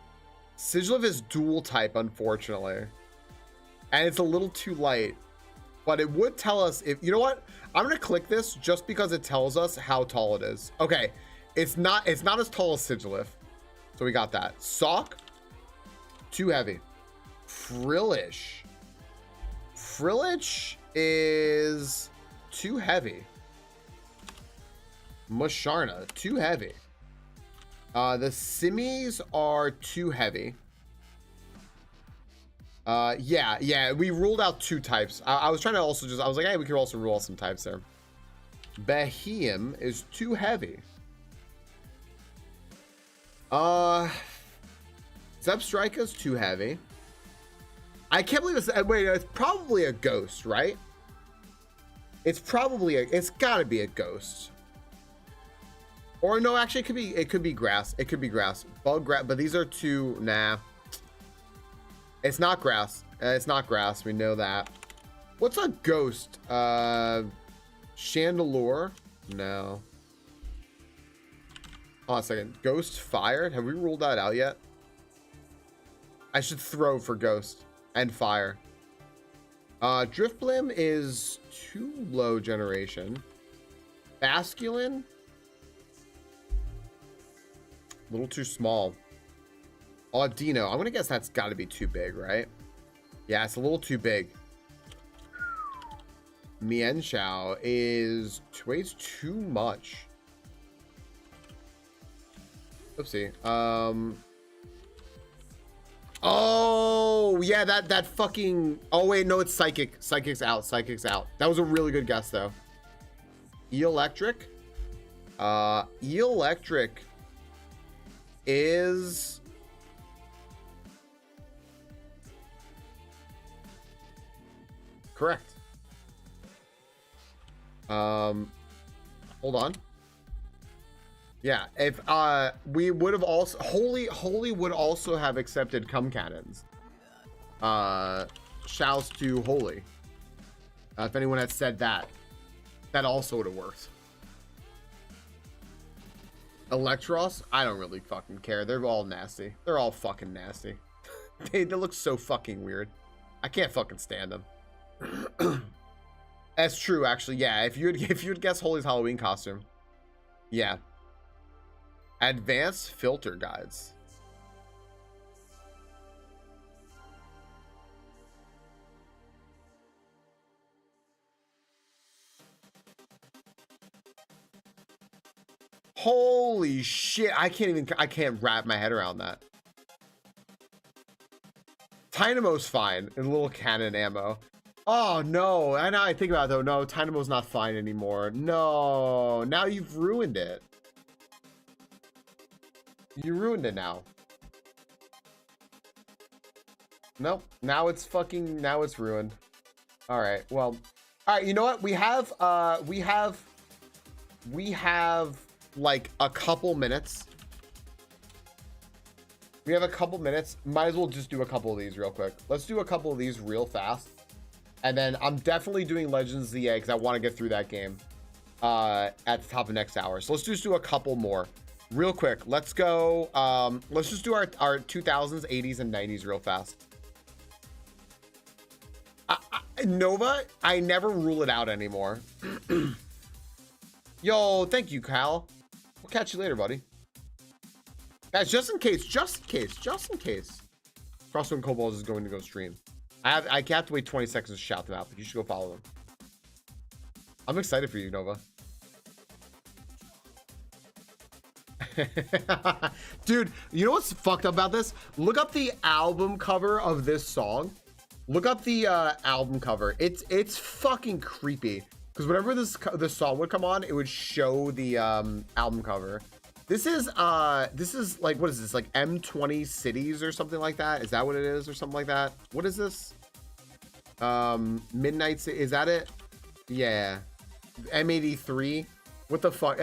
dual type, unfortunately, and it's a little too light. But it would tell us if, you know what? I'm gonna click this just because it tells us how tall it is. Okay, it's not as tall as Sigilyph, so we got that. Sock, too heavy. Frillish is too heavy. Musharna, too heavy. The Simmies are too heavy. Yeah, we ruled out 2 types. I was trying to also I was like, hey, we could also rule out some types there. Beheeyem is too heavy. Zebstrika's too heavy. I can't believe it's, wait, it's probably a ghost, right? It's gotta be a ghost. Or no, actually it could be grass. It could be grass. Bug grass, but these are too, nah. It's not grass. It's not grass. We know that. What's a ghost? Chandelure? No. Hold on a second. Ghost fire? Have we ruled that out yet? I should throw for ghost and fire. Driftblim is too low generation. Basculin? A little too small. Audino, I'm gonna guess that's got to be too big, right? Yeah, it's a little too big. Mienshao weighs too much. Oopsie. Oh yeah, that fucking. Oh wait, no, it's psychic. Psychic's out. Psychic's out. That was a really good guess though. Electric. Electric is. Correct. Hold on. Yeah, if we would have also Holy would also have accepted cum cannons. Shouts to Holy. If anyone had said that also would have worked. Electros, I don't really fucking care. They're all nasty. They're all fucking nasty. They look so fucking weird. I can't fucking stand them. That's true, actually. Yeah, if you'd guess Holy's Halloween costume, yeah. Advanced filter guides. Holy shit! I can't wrap my head around that. Dynamo's fine. And little cannon ammo. Oh no, and now I think about it though, no, Dynamo's not fine anymore. No, now you've ruined it. You ruined it now. Nope, now it's ruined. Alright, well, alright, you know what? We have like a couple minutes. We have a couple minutes. Might as well just do a couple of these real quick. Let's do a couple of these real fast. And then I'm definitely doing Legends ZA because I want to get through that game at the top of next hour. So let's just do a couple more real quick. Let's go. Let's just do our 2000s, 80s, and 90s real fast. Nova, I never rule it out anymore. Yo, thank you, Kyle. We'll catch you later, buddy. Guys, just in case. Crosswind Cobalt is going to go stream. I have to wait 20 seconds to shout them out, but you should go follow them. I'm excited for you, Nova. Dude, you know what's fucked up about this? Look up the album cover of this song. Look up the album cover. It's fucking creepy. Because whenever this song would come on, it would show the album cover. This is like, what is this? Like M20 Cities or something like that? Is that what it is or something like that? What is this? Midnight, is that it? Yeah. M83. What the fuck?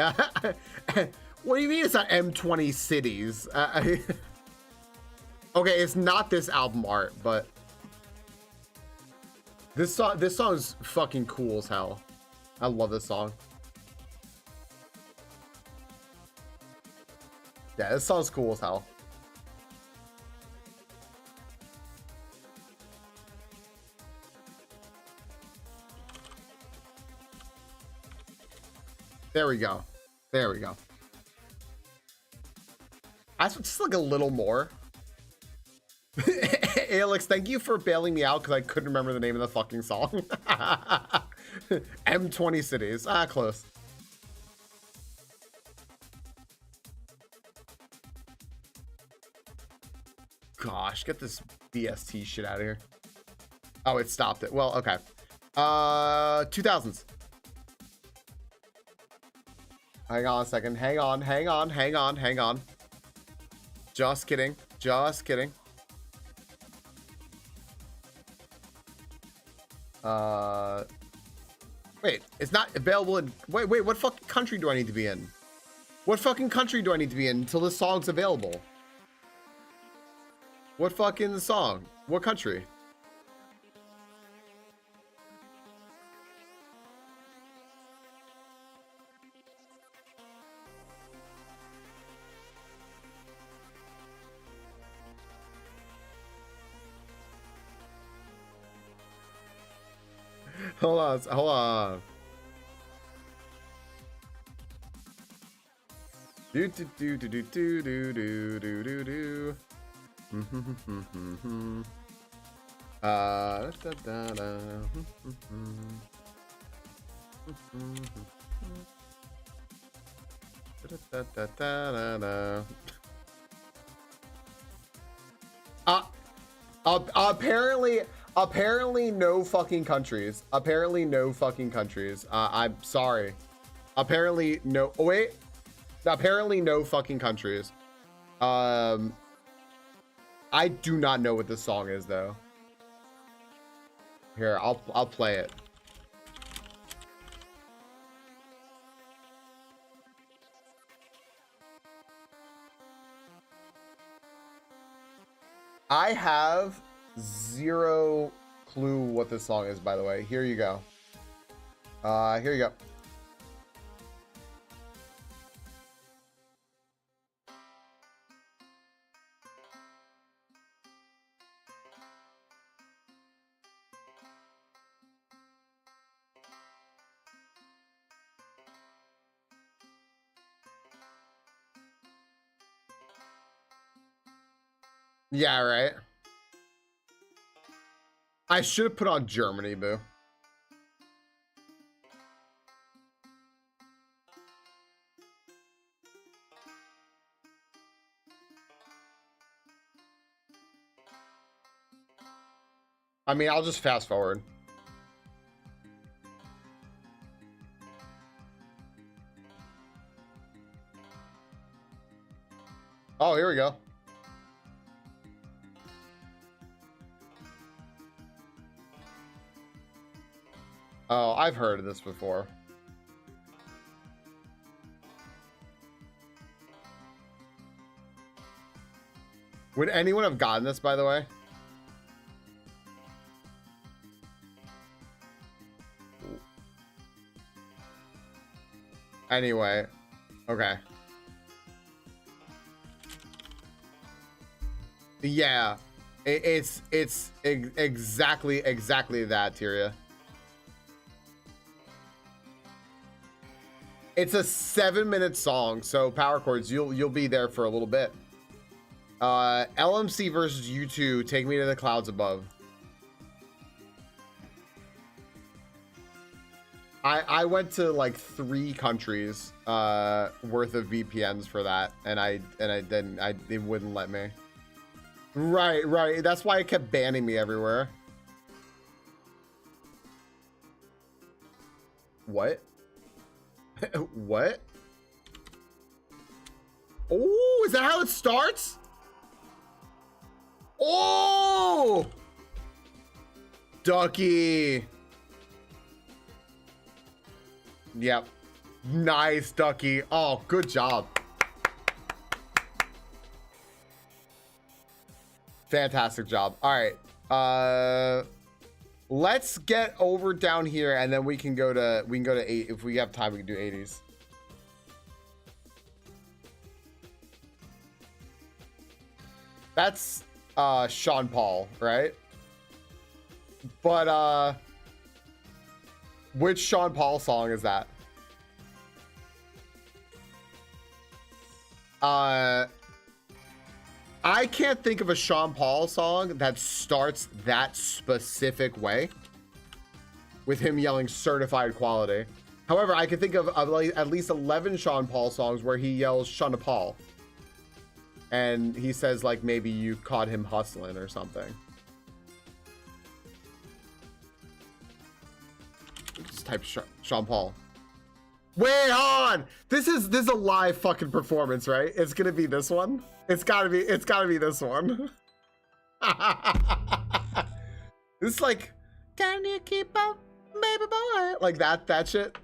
What do you mean it's not M20 Cities? Okay, it's not this album art, but this song is fucking cool as hell. I love this song. Yeah, this song's cool as hell. There we go. There we go. I just like a little more. Alex, thank you for bailing me out because I couldn't remember the name of the fucking song. M20 Cities. Ah, close. Gosh, get this BST shit out of here. Oh, it stopped it. Well, okay. 2000s. Hang on a second. Hang on. Just kidding. Wait, it's not available in... Wait, what fucking country do I need to be in? What fucking country do I need to be in until this song's available? What fucking song? What country? Hold on. Do. Apparently no fucking countries. I'm sorry. Apparently no. Oh, wait. Apparently no fucking countries. I do not know what this song is though. Here, I'll play it. I have zero clue what this song is, by the way. Here you go. Here you go. Yeah, right. I should have put on Germany, boo. I mean, I'll just fast forward. Oh, here we go. Oh, I've heard of this before. Would anyone have gotten this, by the way? Anyway, okay. Yeah, it's exactly that, Tyria. It's a 7-minute song, so power chords, you'll be there for a little bit. LMC versus U2, Take Me to the Clouds Above. I went to like 3 countries worth of VPNs for that, and it wouldn't let me. Right. That's why it kept banning me everywhere. What? What? Oh, is that how it starts? Oh, Ducky. Yep. Nice, Ducky. Oh, good job. Fantastic job. All right. Let's get over down here, and then we can go to 8. If we have time, we can do 80s. That's Sean Paul, right? But which Sean Paul song is that? I can't think of a Sean Paul song that starts that specific way with him yelling certified quality. However, I can think of at least 11 Sean Paul songs where he yells Sean Paul. And he says, like, maybe you caught him hustling or something. Just type Sean Paul. Wait on. This is a live fucking performance, right? It's gonna be this one. It's gotta be this one. This is like, can you keep up, baby boy? Like that shit.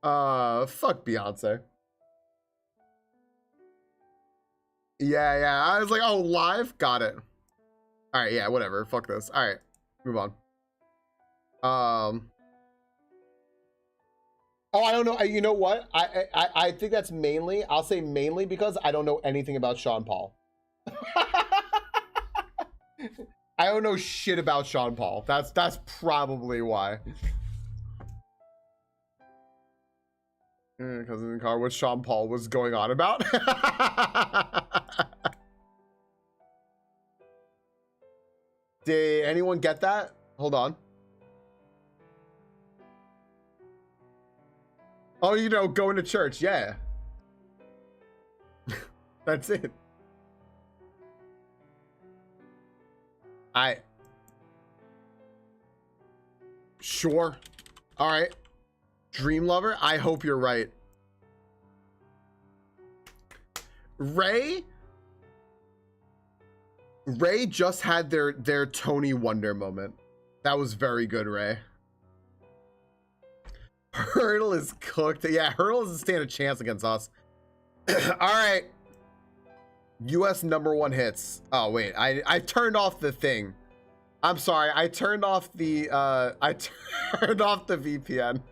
Fuck Beyonce. Yeah. I was like, oh, live? Got it. All right, yeah, whatever. Fuck this. All right, move on. Oh, I don't know. You know what? I think that's mainly, I'll say mainly because I don't know anything about Sean Paul. I don't know shit about Sean Paul. That's probably why. Because in the car, what Sean Paul was going on about. Did anyone get that? Hold on. Oh, you know, going to church. Yeah. That's it. Sure. All right. Dream Lover. I hope you're right. Ray just had their Tony Wonder moment. That was very good, Ray. Hurdle is cooked. Yeah, Hurdle doesn't stand a chance against us. All right. US #1 hits. Oh wait, I turned off the thing. I'm sorry. I turned off the VPN.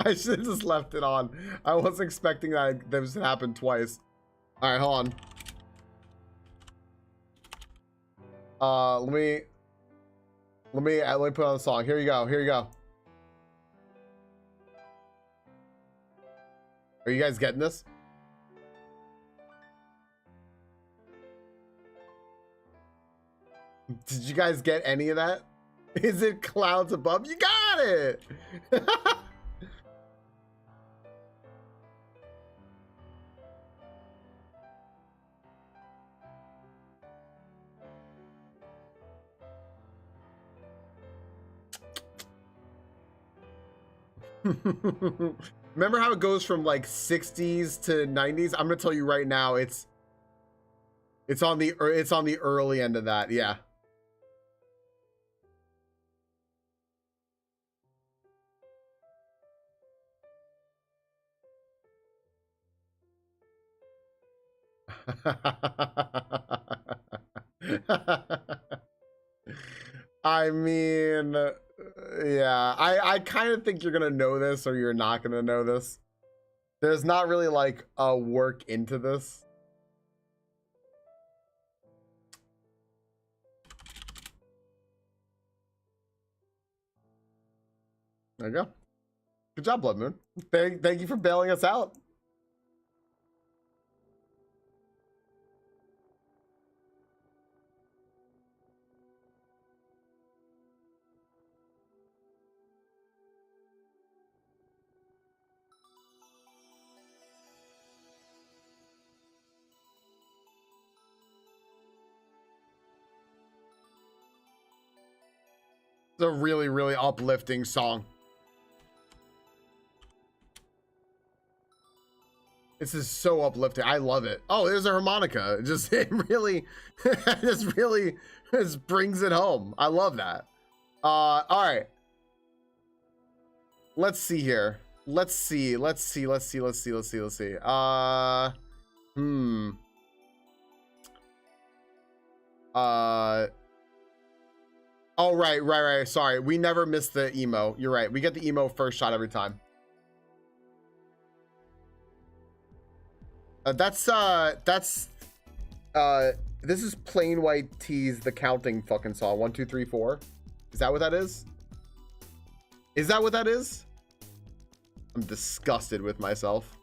I should have just left it on. I wasn't expecting that this to happen twice. All right, hold on. Let me put on the song. Here you go. Are you guys getting this? Did you guys get any of that? Is it Clouds Above? You got it! Remember how it goes from like 60s to 90s? I'm gonna tell you right now, it's on the early end of that. Yeah. I mean, yeah, I kind of think you're gonna know this or you're not gonna know this. There's not really like a work into this. There you go. Good job, Blood Moon. Thank you for bailing us out. It's a really, really uplifting song. This is so uplifting. I love it. Oh, there's a harmonica. It really, just brings it home. I love that. All right. Let's see here. Let's see. Oh, right. Sorry. We never missed the emo. You're right. We get the emo first shot every time. This is Plain White T's The Counting fucking song. 1, 2, 3, 4. Is that what that is? Is that what that is? I'm disgusted with myself.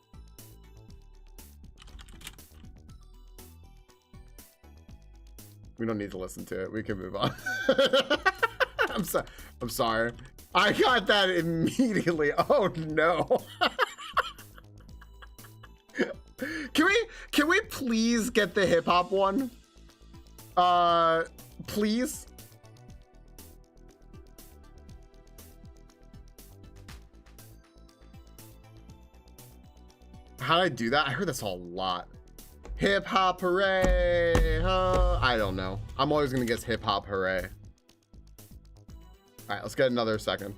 We don't need to listen to it. We can move on. I'm sorry. I got that immediately. Oh no. Can we please get the hip hop one? Please. How did I do that? I heard this a lot. Hip hop hooray, huh? I don't know. I'm always gonna guess hip hop hooray. All right, let's get another second.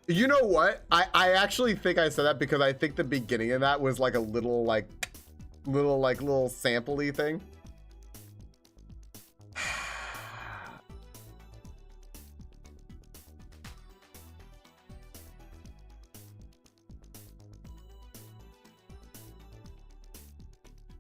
You know what? I actually think I said that because I think the beginning of that was like a little sample-y thing.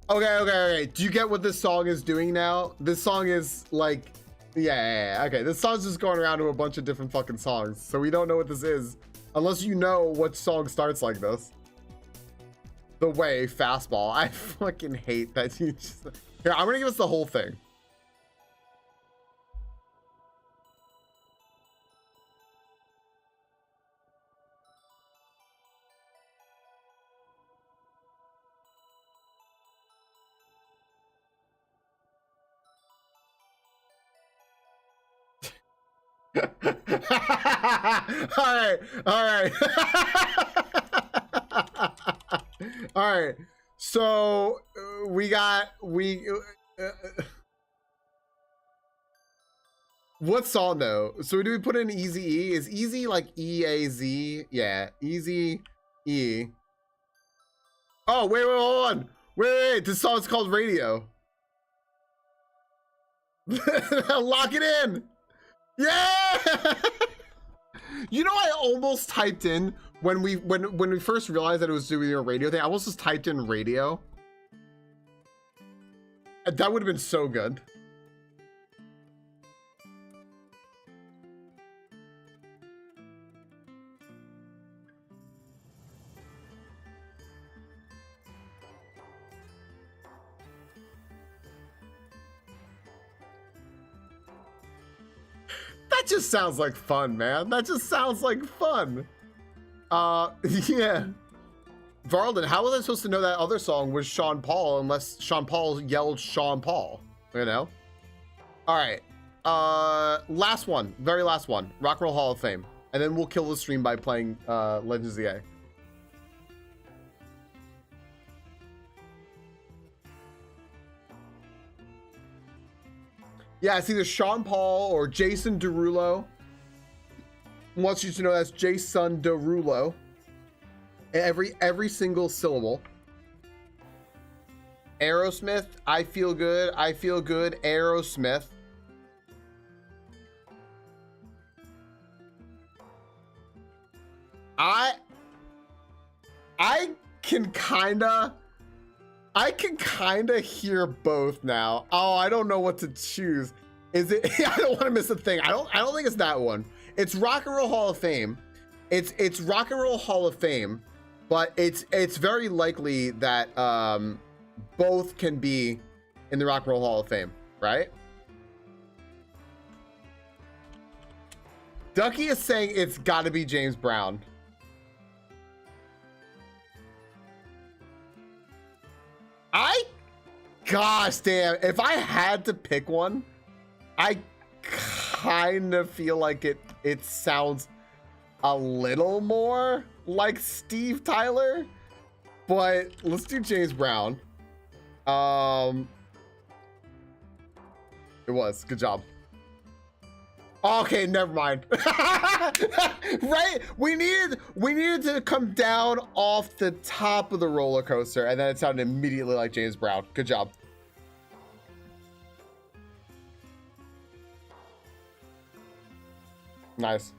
Okay. Do you get what this song is doing now? This song is like, yeah. Okay, this song's just going around to a bunch of different fucking songs. So we don't know what this is unless you know what song starts like this. The Way, Fastball. I fucking hate that you just... Here, I'm gonna give us the whole thing. all right. So what song though? So do we put in Easy E? Is Easy like E-A-Z? Yeah, Easy E. Oh, wait, hold on. Wait. This song's called Radio. Lock it in. Yeah. You know, I almost typed in when we first realized that it was doing a radio thing. I almost just typed in radio. That would have been so good. That just sounds like fun, man. That just sounds like fun. Yeah. Varlden, how was I supposed to know that other song was Sean Paul unless Sean Paul yelled Sean Paul, you know? All right. Last one, very last one. Rock and Roll Hall of Fame. And then we'll kill the stream by playing Legends EA. Yeah, it's either Sean Paul or Jason Derulo. Wants you to know that's Jason Derulo. Every single syllable. Aerosmith, I feel good. I feel good. Aerosmith. I can kinda hear both now. Oh, I don't know what to choose. Is it? I don't want to miss a thing. I don't think it's that one. It's Rock and Roll Hall of Fame. It's Rock and Roll Hall of Fame, but it's very likely that both can be in the Rock and Roll Hall of Fame, right? Ducky is saying it's got to be James Brown. Gosh damn, if I had to pick one, I kind of feel like it sounds a little more like Steve Tyler, but let's do James Brown. It was, good job. Okay, never mind. Right? We needed to come down off the top of the roller coaster, and then it sounded immediately like James Brown. Good job. Nice.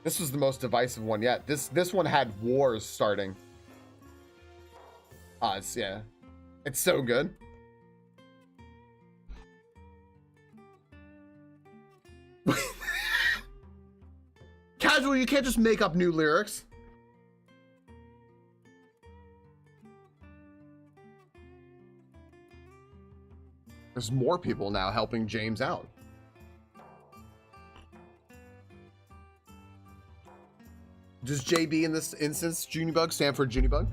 This was the most divisive one yet. This one had wars starting. Yeah. It's so good. Casual, you can't just make up new lyrics. There's more people now helping James out. Does JB in this instance, Junibug, stand for Junibug?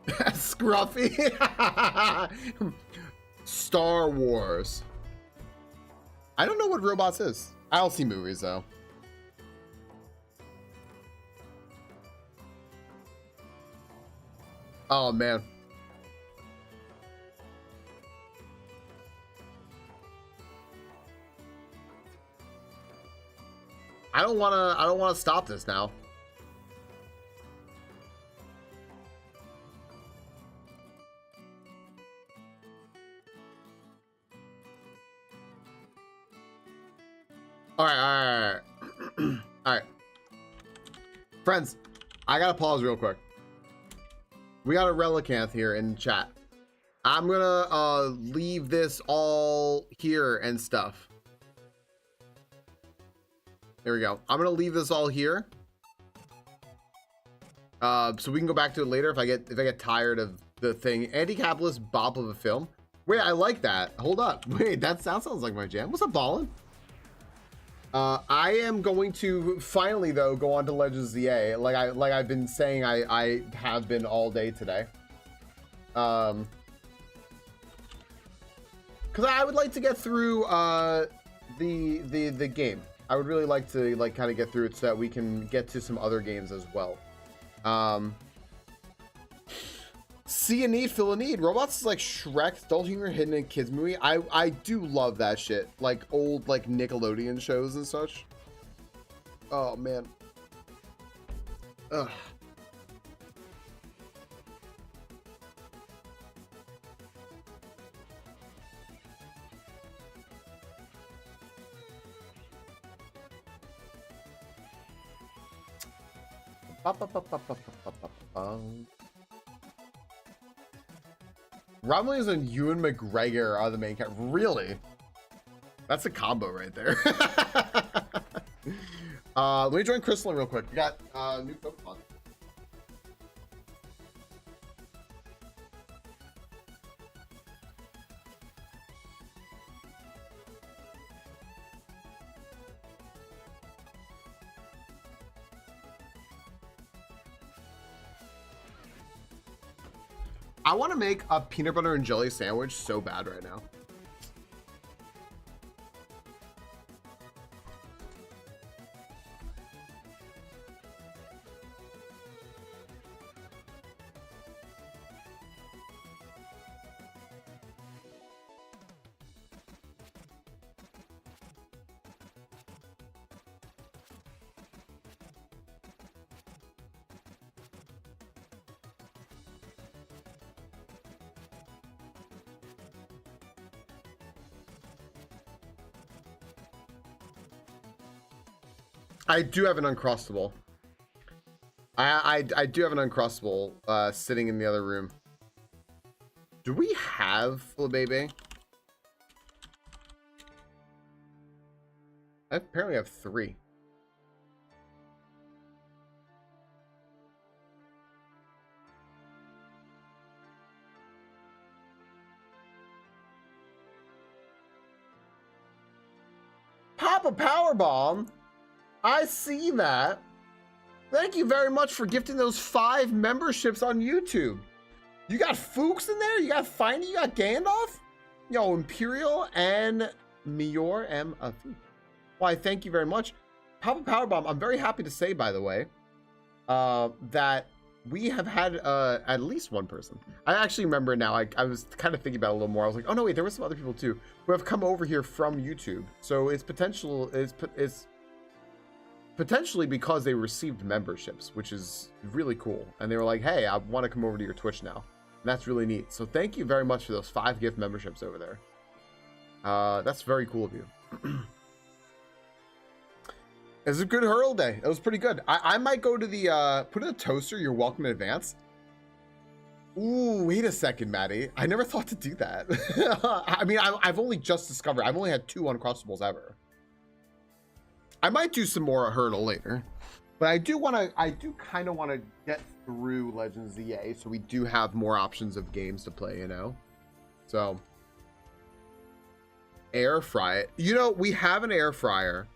Scruffy. Star Wars. I don't know what robots is. I don't see movies though. Oh man. I don't wanna stop this now. All right. All right. Friends, I gotta pause real quick. We got a Relicanth here in chat. I'm gonna leave this all here and stuff. There we go. I'm gonna leave this all here. So we can go back to it later if I get tired of the thing. Anti-capitalist bop of a film. Wait, I like that. Hold up. Wait, that sounds like my jam. What's up, Ballin? I am going to finally though go on to Legends ZA like I've been saying I have been all day today. Because I would like to get through the game. I would really like to kind of get through it so that we can get to some other games as well. See a need, fill a need. Robots is like Shrek, adult humor hidden in kids movie. I do love that shit. Like old like Nickelodeon shows and such. Oh man. Ugh. Robin Williams and Ewan McGregor are the main character. Really? That's a combo right there. Let me join Crystal real quick. We got new Pokemon. I want to make a peanut butter and jelly sandwich so bad right now. I do have an Uncrustable. I do have an Uncrustable sitting in the other room. Do we have Baby? I apparently have 3. Papa Powerbomb. I see that. Thank you very much for gifting those 5 memberships on YouTube. You got Fuchs in there? You got Findy? You got Gandalf? Yo, Imperial and Mior M. Why, thank you very much. Papa Powerbomb, I'm very happy to say, by the way, that we have had at least one person. I actually remember now. I was kind of thinking about it a little more. I was like, oh no, wait, there were some other people too who have come over here from YouTube. So it's potentially because they received memberships, which is really cool. And they were like, hey, I want to come over to your Twitch now. And that's really neat. So thank you very much for those 5 gift memberships over there. That's very cool of you. It was a good hurl day. It was pretty good. I might go to the put in the toaster. You're welcome in advance. Ooh, wait a second, Maddie. I never thought to do that. I mean, I've only just discovered. I've only had 2 Uncrustables ever. I might do some more hurdle later, but I do kind of want to get through Legends ZA, so we do have more options of games to play, you know. So air fry it. You know, we have an air fryer.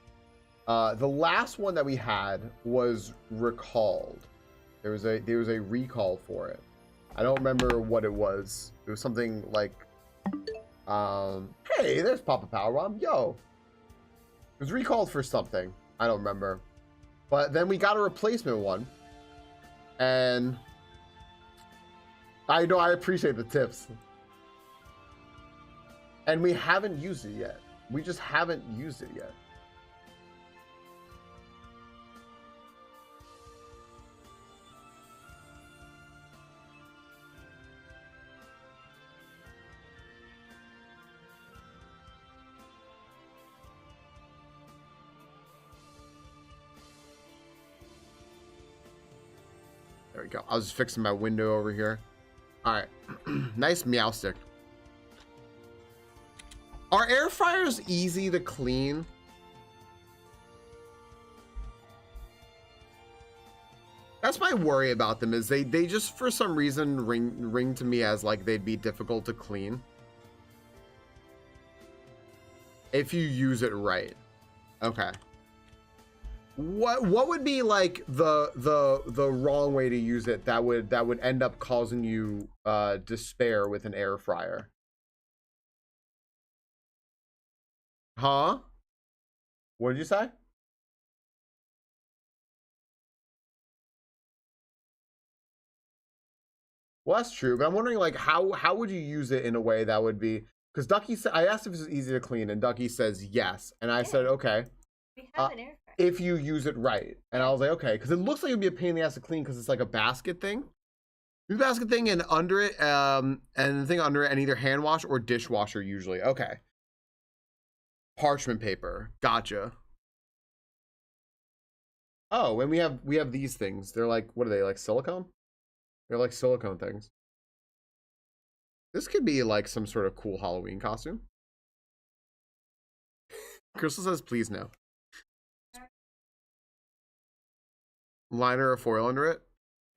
The last one that we had was recalled. There was a recall for it. I don't remember what it was. It was something like, hey, there's Papa Powerbomb. Yo, it was recalled for something. I don't remember. But then we got a replacement one, and I know I appreciate the tips. And we haven't used it yet. We just haven't used it yet. There we go. I was just fixing my window over here. All right. Nice meow stick. Are air fryers easy to clean? That's my worry about them, is they just for some reason ring to me as like they'd be difficult to clean if you use it right. Okay. What would be like the wrong way to use it that would end up causing you despair with an air fryer? Huh? What did you say? Well, that's true, but I'm wondering like how would you use it in a way that would be, because Ducky said, I asked if it was easy to clean, and Ducky says yes, and I said okay. We have an air fryer. If you use it right. And I was like, okay, because it looks like it'd be a pain in the ass to clean because it's like a basket thing. The basket thing, and under it, and the thing under it, and either hand wash or dishwasher usually. Okay. Parchment paper. Gotcha. Oh, and we have these things. They're like, what are they, like silicone? They're like silicone things. This could be like some sort of cool Halloween costume. Crystal says, please no. Liner of foil under it.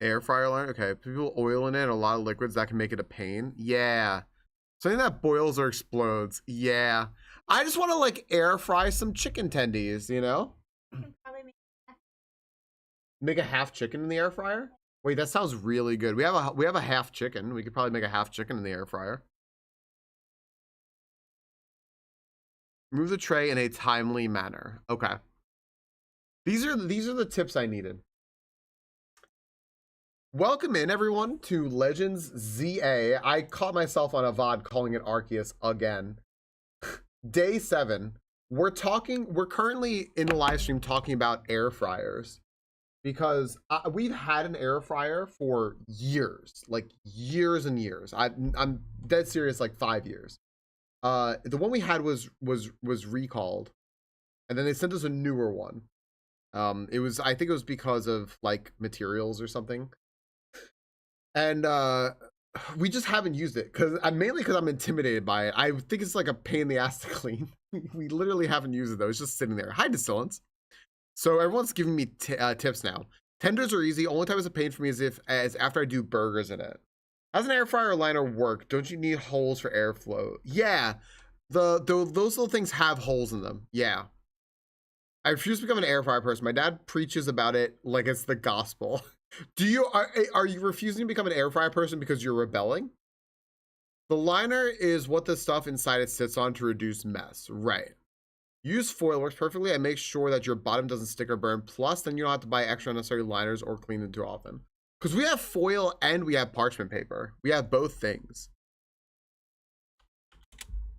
Air fryer liner. Okay. People oil in it and a lot of liquids that can make it a pain. Yeah. Something that boils or explodes. Yeah. I just want to like air fry some chicken tendies, you know? You can probably Make a half chicken in the air fryer? Wait, that sounds really good. We have a half chicken. We could probably make a half chicken in the air fryer. Remove the tray in a timely manner. Okay. These are the tips I needed. Welcome in, everyone, to Legends ZA. I caught myself on a VOD calling it Arceus again. Day 7. We're currently in the live stream talking about air fryers because we've had an air fryer for years, like years and years. I'm dead serious, like 5 years. The one we had was recalled, and then they sent us a newer one. I think it was because of like materials or something. And we just haven't used it mainly because I'm intimidated by it. I think it's like a pain in the ass to clean. We literally haven't used it though. It's just sitting there. Hi, Distillants. So everyone's giving me tips now. Tenders are easy. Only time it's a pain for me is after I do burgers in it. How does an air fryer or liner work? Don't you need holes for airflow? Yeah, those little things have holes in them. Yeah. I refuse to become an air fryer person. My dad preaches about it like it's the gospel. Are you refusing to become an air fryer person because you're rebelling? The liner is what the stuff inside it sits on to reduce mess. Right. Use foil, works perfectly, and make sure that your bottom doesn't stick or burn. Plus, then you don't have to buy extra unnecessary liners or clean them too often. Because we have foil and we have parchment paper. We have both things.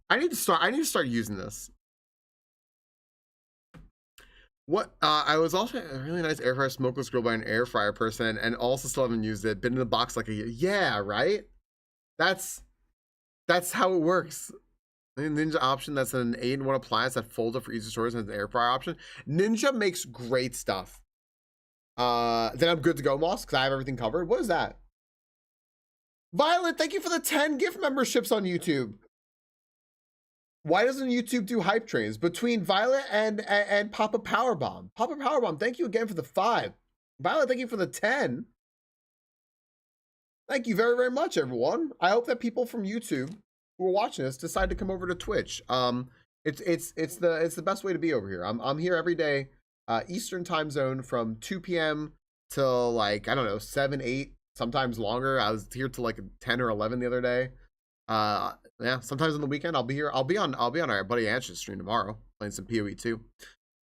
I need to start using this. I was also a really nice air fryer smokeless grill by an air fryer person and also still haven't used it. Been in the box like a year. Yeah, right? That's how it works. Ninja option, that's an 8-in-1 appliance that folds up for easy storage and an air fryer option. Ninja makes great stuff. Then I'm good to go, Moss, because I have everything covered. What is that? Violet, thank you for the 10 gift memberships on YouTube. Why doesn't YouTube do hype trains? Between Violet and Papa Powerbomb. Papa Powerbomb, thank you again for the 5. Violet, thank you for the 10. Thank you very, very much, everyone. I hope that people from YouTube who are watching this decide to come over to Twitch. It's the best way to be over here. I'm here every day, Eastern time zone from 2 p.m. till like, I don't know, 7, 8, sometimes longer. I was here till like 10 or 11 the other day. Yeah, sometimes on the weekend I'll be here. I'll be on our buddy Ansh's stream tomorrow, playing some PoE 2.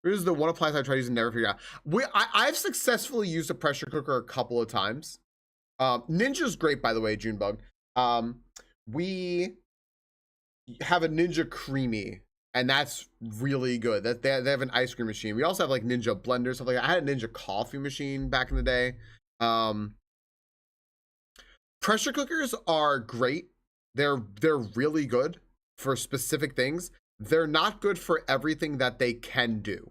This is the one appliance I tried using, never figured out. I've successfully used a pressure cooker a couple of times. Ninja's great, by the way, Junebug. We have a Ninja Creamy, and that's really good. That they have an ice cream machine. We also have like Ninja blenders, stuff like that. I had a Ninja coffee machine back in the day. Pressure cookers are great. They're really good for specific things. They're not good for everything that they can do,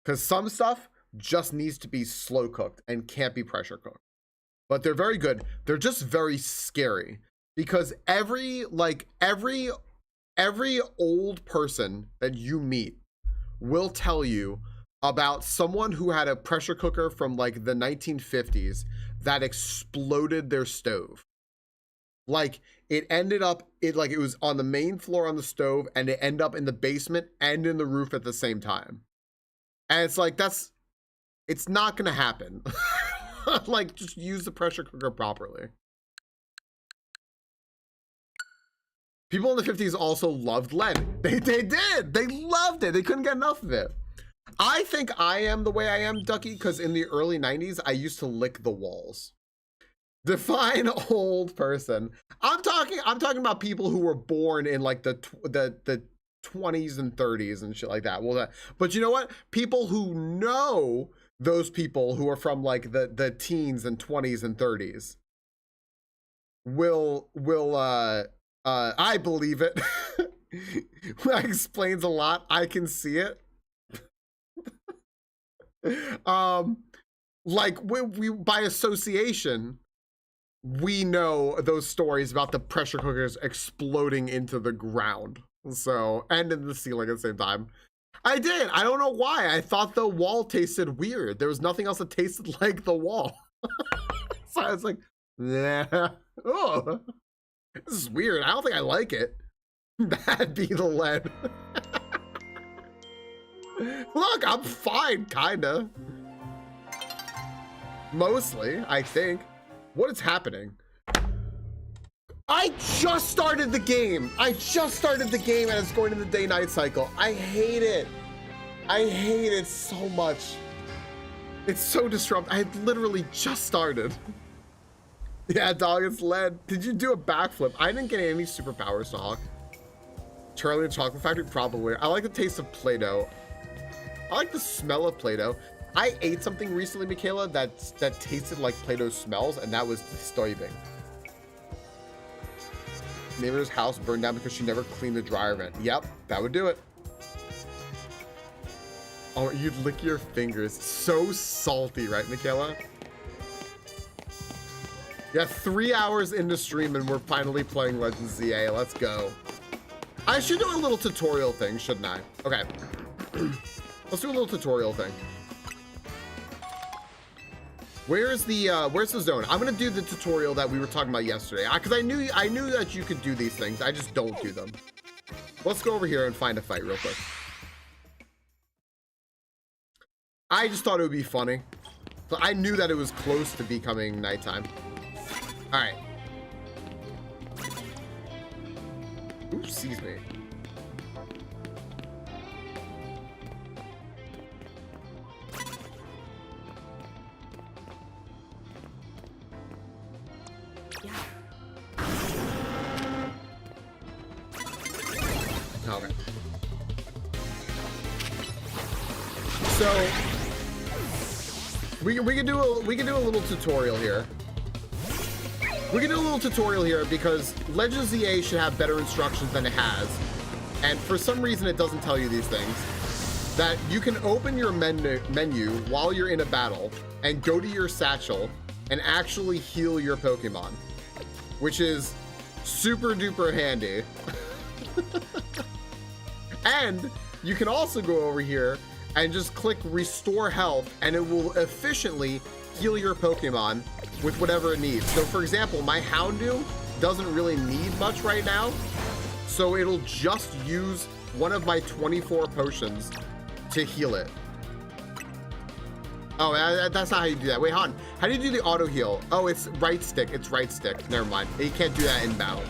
because some stuff just needs to be slow cooked and can't be pressure cooked. But they're very good. They're just very scary, because every old person that you meet will tell you about someone who had a pressure cooker from like the 1950s that exploded their stove. Like it was on the main floor on the stove, and it ended up in the basement and in the roof at the same time. And it's like, it's not gonna happen. Like, just use the pressure cooker properly. People in the 50s also loved lead. They did. They loved it. They couldn't get enough of it. I think I am the way I am, Ducky, because in the early 90s, I used to lick the walls. Define old person. I'm talking about people who were born in like the 20s and 30s and shit like that. Well, but you know what? People who know those people who are from like the teens and 20s and 30s will I believe it. That explains a lot. I can see it. Like we by association, we know those stories about the pressure cookers exploding into the ground. So, and in the ceiling at the same time. I did. I don't know why. I thought the wall tasted weird. There was nothing else that tasted like the wall. So I was like, yeah. Oh, this is weird. I don't think I like it. That'd be the lead. Look, I'm fine, kinda. Mostly, I think. What is happening? I just started the game. And it's going in the day-night cycle. I hate it. I hate it so much. It's so disruptive. I had literally just started. Yeah, dog, it's lead. Did you do a backflip? I didn't get any superpowers, dog. Charlie and Chocolate Factory, probably. I like the taste of Play-Doh. I like the smell of Play-Doh. I ate something recently, Michaela, that tasted like Play-Doh smells, and that was disturbing. Neighbor's house burned down because she never cleaned the dryer vent. Yep, that would do it. Oh, you'd lick your fingers. So salty, right, Michaela? Yeah, 3 hours into stream and we're finally playing Legends ZA. Let's go. I should do a little tutorial thing, shouldn't I? Okay. Let's do a little tutorial thing. Where's the zone? I'm gonna do the tutorial that we were talking about yesterday. Cause I knew that you could do these things. I just don't do them. Let's go over here and find a fight real quick. I just thought it would be funny. But I knew that it was close to becoming nighttime. All right. Ooh, excuse me. Okay. So we can do a little tutorial here. We can do a little tutorial here because Legends ZA should have better instructions than it has. And for some reason it doesn't tell you these things. That you can open your menu while you're in a battle and go to your satchel and actually heal your Pokemon, which is super duper handy. And you can also go over here and just click restore health and it will efficiently heal your Pokemon with whatever it needs. So for example, my Houndoom doesn't really need much right now, so it'll just use one of my 24 potions to heal it. Oh, that's not how you do that. Wait, hon, how do you do the auto heal? Oh, it's right stick. It's right stick. Never mind. You can't do that in battle.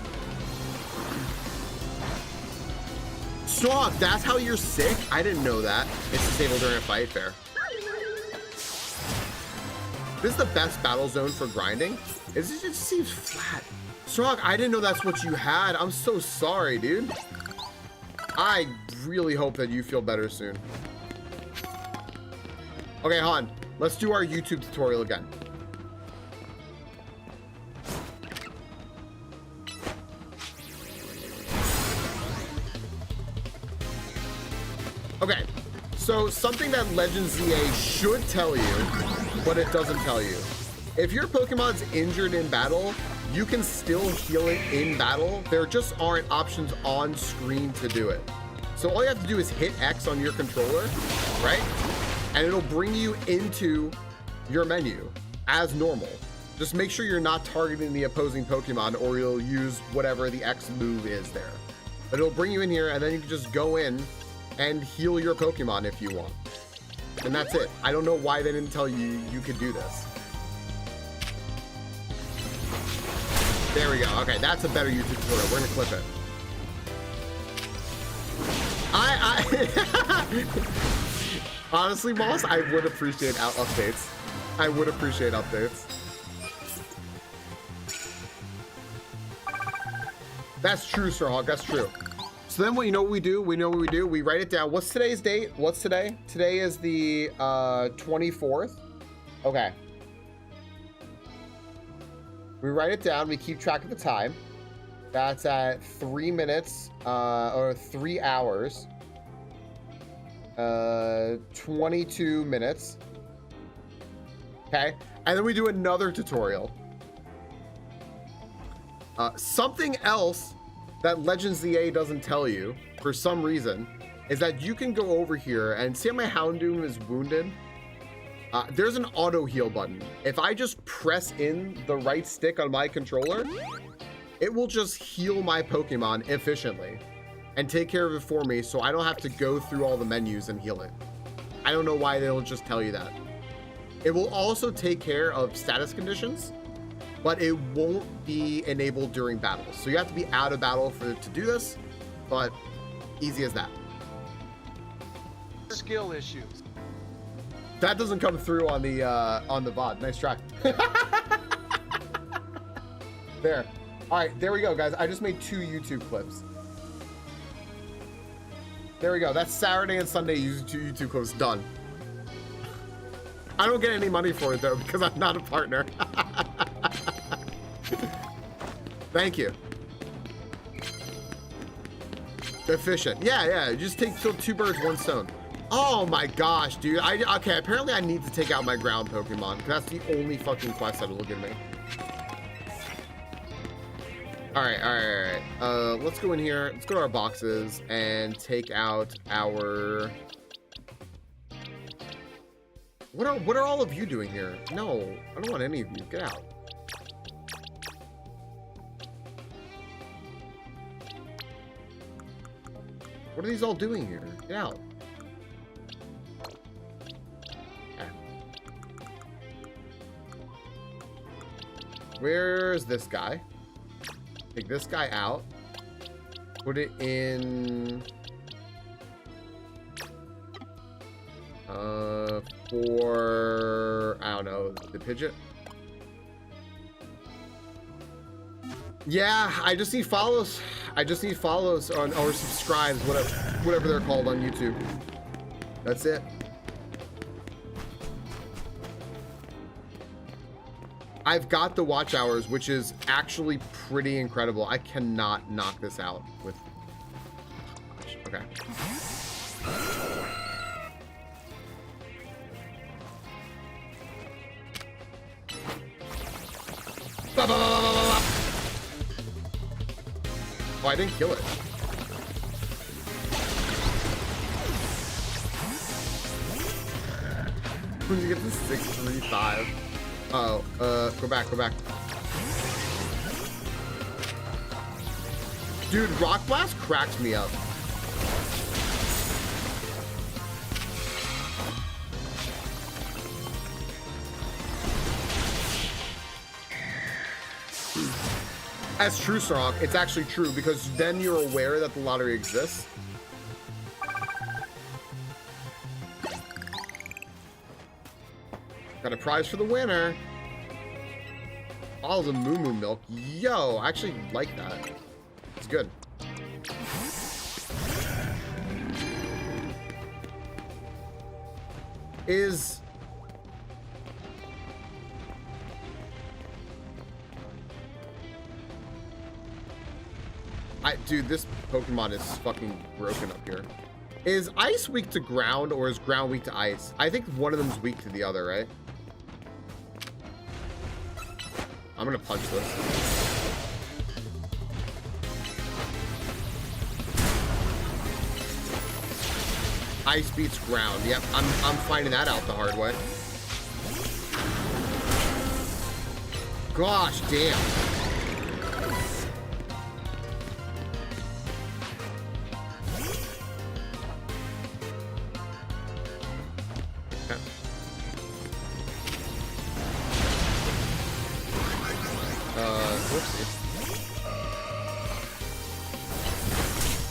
Strong, that's how you're sick? I didn't know that. It's disabled during a fight. Fair. This is the best battle zone for grinding. It just seems flat. Strong, I didn't know that's what you had. I'm so sorry, dude. I really hope that you feel better soon. Okay, Han, let's do our YouTube tutorial again. Okay, so something that Legends ZA should tell you, but it doesn't tell you. If your Pokemon's injured in battle, you can still heal it in battle. There just aren't options on screen to do it. So all you have to do is hit X on your controller, right? And it'll bring you into your menu as normal. Just make sure you're not targeting the opposing Pokemon or you'll use whatever the X move is there. But it'll bring you in here and then you can just go in and heal your Pokemon if you want. And that's it. I don't know why they didn't tell you you could do this. There we go. Okay, that's a better YouTube tutorial. We're gonna clip it. Honestly, Moss, I would appreciate updates. I would appreciate updates. That's true, Sir Hawk. That's true. So then, what we do? We know what we do. We write it down. What's today's date? What's today? Today is the 24th. Okay. We write it down. We keep track of the time. That's at 3 minutes or 3 hours. 22 minutes. Okay. And then we do another tutorial. Something else that Legends ZA doesn't tell you for some reason is that you can go over here and see how my Houndoom is wounded. There's an auto heal button. If I just press in the right stick on my controller, it will just heal my Pokemon efficiently and take care of it for me, so I don't have to go through all the menus and heal it. I don't know why they don't just tell you that. It will also take care of status conditions, but it won't be enabled during battles. So you have to be out of battle for it to do this, but easy as that. Skill issues. That doesn't come through on the VOD. Nice try. There. All right, there we go, guys. I just made 2 YouTube clips. There we go. That's Saturday and Sunday 2 YouTube clips done. I don't get any money for it though because I'm not a partner. Thank you. Efficient. Yeah. Just take 2 birds, 1 stone. Oh my gosh, dude. Okay, apparently I need to take out my ground Pokemon, because that's the only fucking quest that'll give me. Alright. Let's go in here. Let's go to our boxes and take out our... What are all of you doing here? No, I don't want any of you. Get out. What are these all doing here? Get out. Okay. Where's this guy? Take this guy out. Put it in... for... I don't know, the Pidgeot? Yeah, I just need follows. I just need follows on, or subscribes, whatever they're called on YouTube. That's it. I've got the watch hours, which is actually pretty incredible. I cannot knock this out with... Okay. Oh, I didn't kill it. When you get to 635. Uh-oh. Go back. Dude, Rock Blast cracks me up. That's true, Strong. It's actually true, because then you're aware that the lottery exists. Got a prize for the winner. All the Moo Moo milk. Yo, I actually like that. It's good. Dude, this Pokemon is fucking broken up here. Is ice weak to ground, or is ground weak to ice? I think one of them is weak to the other, right? I'm gonna punch this. Ice beats ground. Yep, I'm finding that out the hard way. Gosh damn.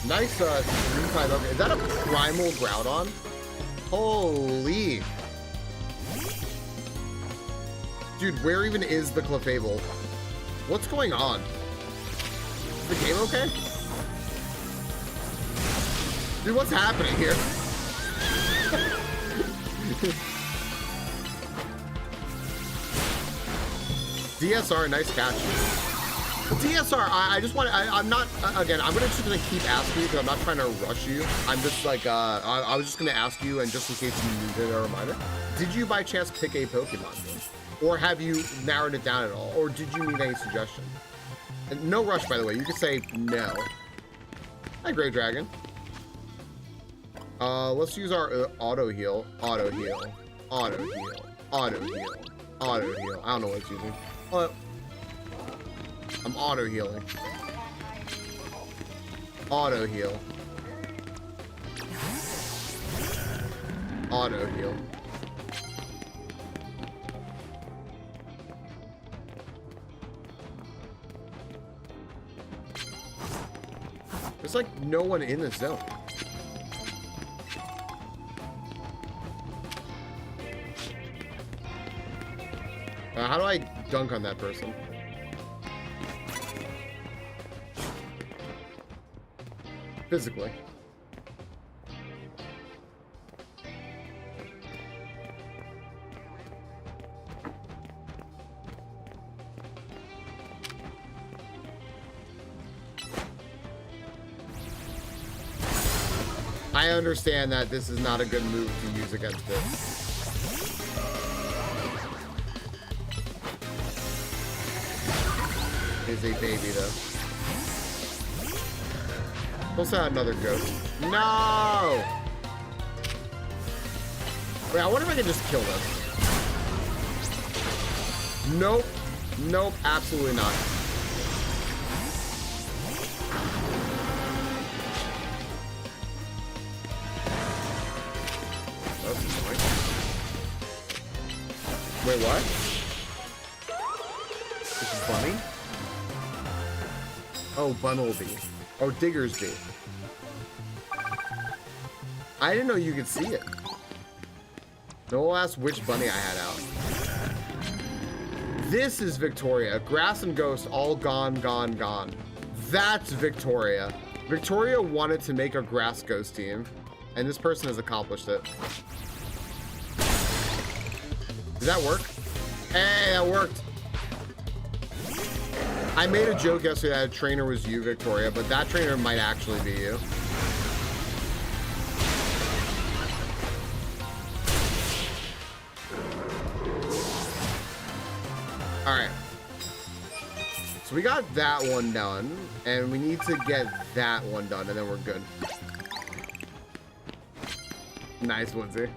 Nice 3-5. Okay, is that a primal Groudon? Holy. Dude, where even is the Clefable? What's going on? Is the game okay? Dude, what's happening here? DSR, nice catch. DSR, I just want to, I'm not, again, I'm just going to keep asking you because I'm not trying to rush you. I'm just like, I was just going to ask you, and just in case you needed a reminder, did you by chance pick a Pokemon? Or have you narrowed it down at all? Or did you need any suggestion? And no rush, by the way. You can say no. Hi, Great Dragon. Let's use our auto heal. Auto heal. Auto heal. Auto heal. Auto heal. I don't know what it's using. I'm auto healing. Auto heal. Auto heal. There's like no one in the zone. How do I dunk on that person? Physically. I I understand that this is not a good move to use against it. Is a baby though. Also another ghost. No! Wait, I wonder if I can just kill this. Nope. Nope, absolutely not. That's annoying. Wait, what? This is Bunny? Oh, Bunnelby. Oh, Diggersby. I didn't know you could see it. No one asked which bunny I had out. This is Victoria. Grass and Ghost all gone, gone, gone. That's Victoria. Victoria wanted to make a Grass Ghost team, and this person has accomplished it. Did that work? Hey, that worked. I made a joke yesterday that a trainer was you, Victoria, but that trainer might actually be you. All right. So we got that one done, and we need to get that one done, and then we're good. Nice, Woodsy.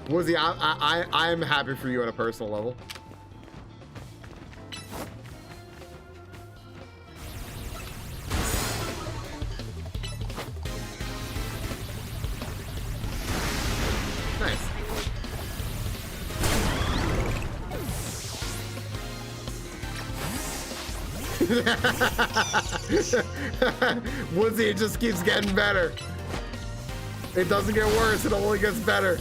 Woodsy, I'm happy for you on a personal level. Nice. Woodsy, it just keeps getting better. It doesn't get worse, it only gets better.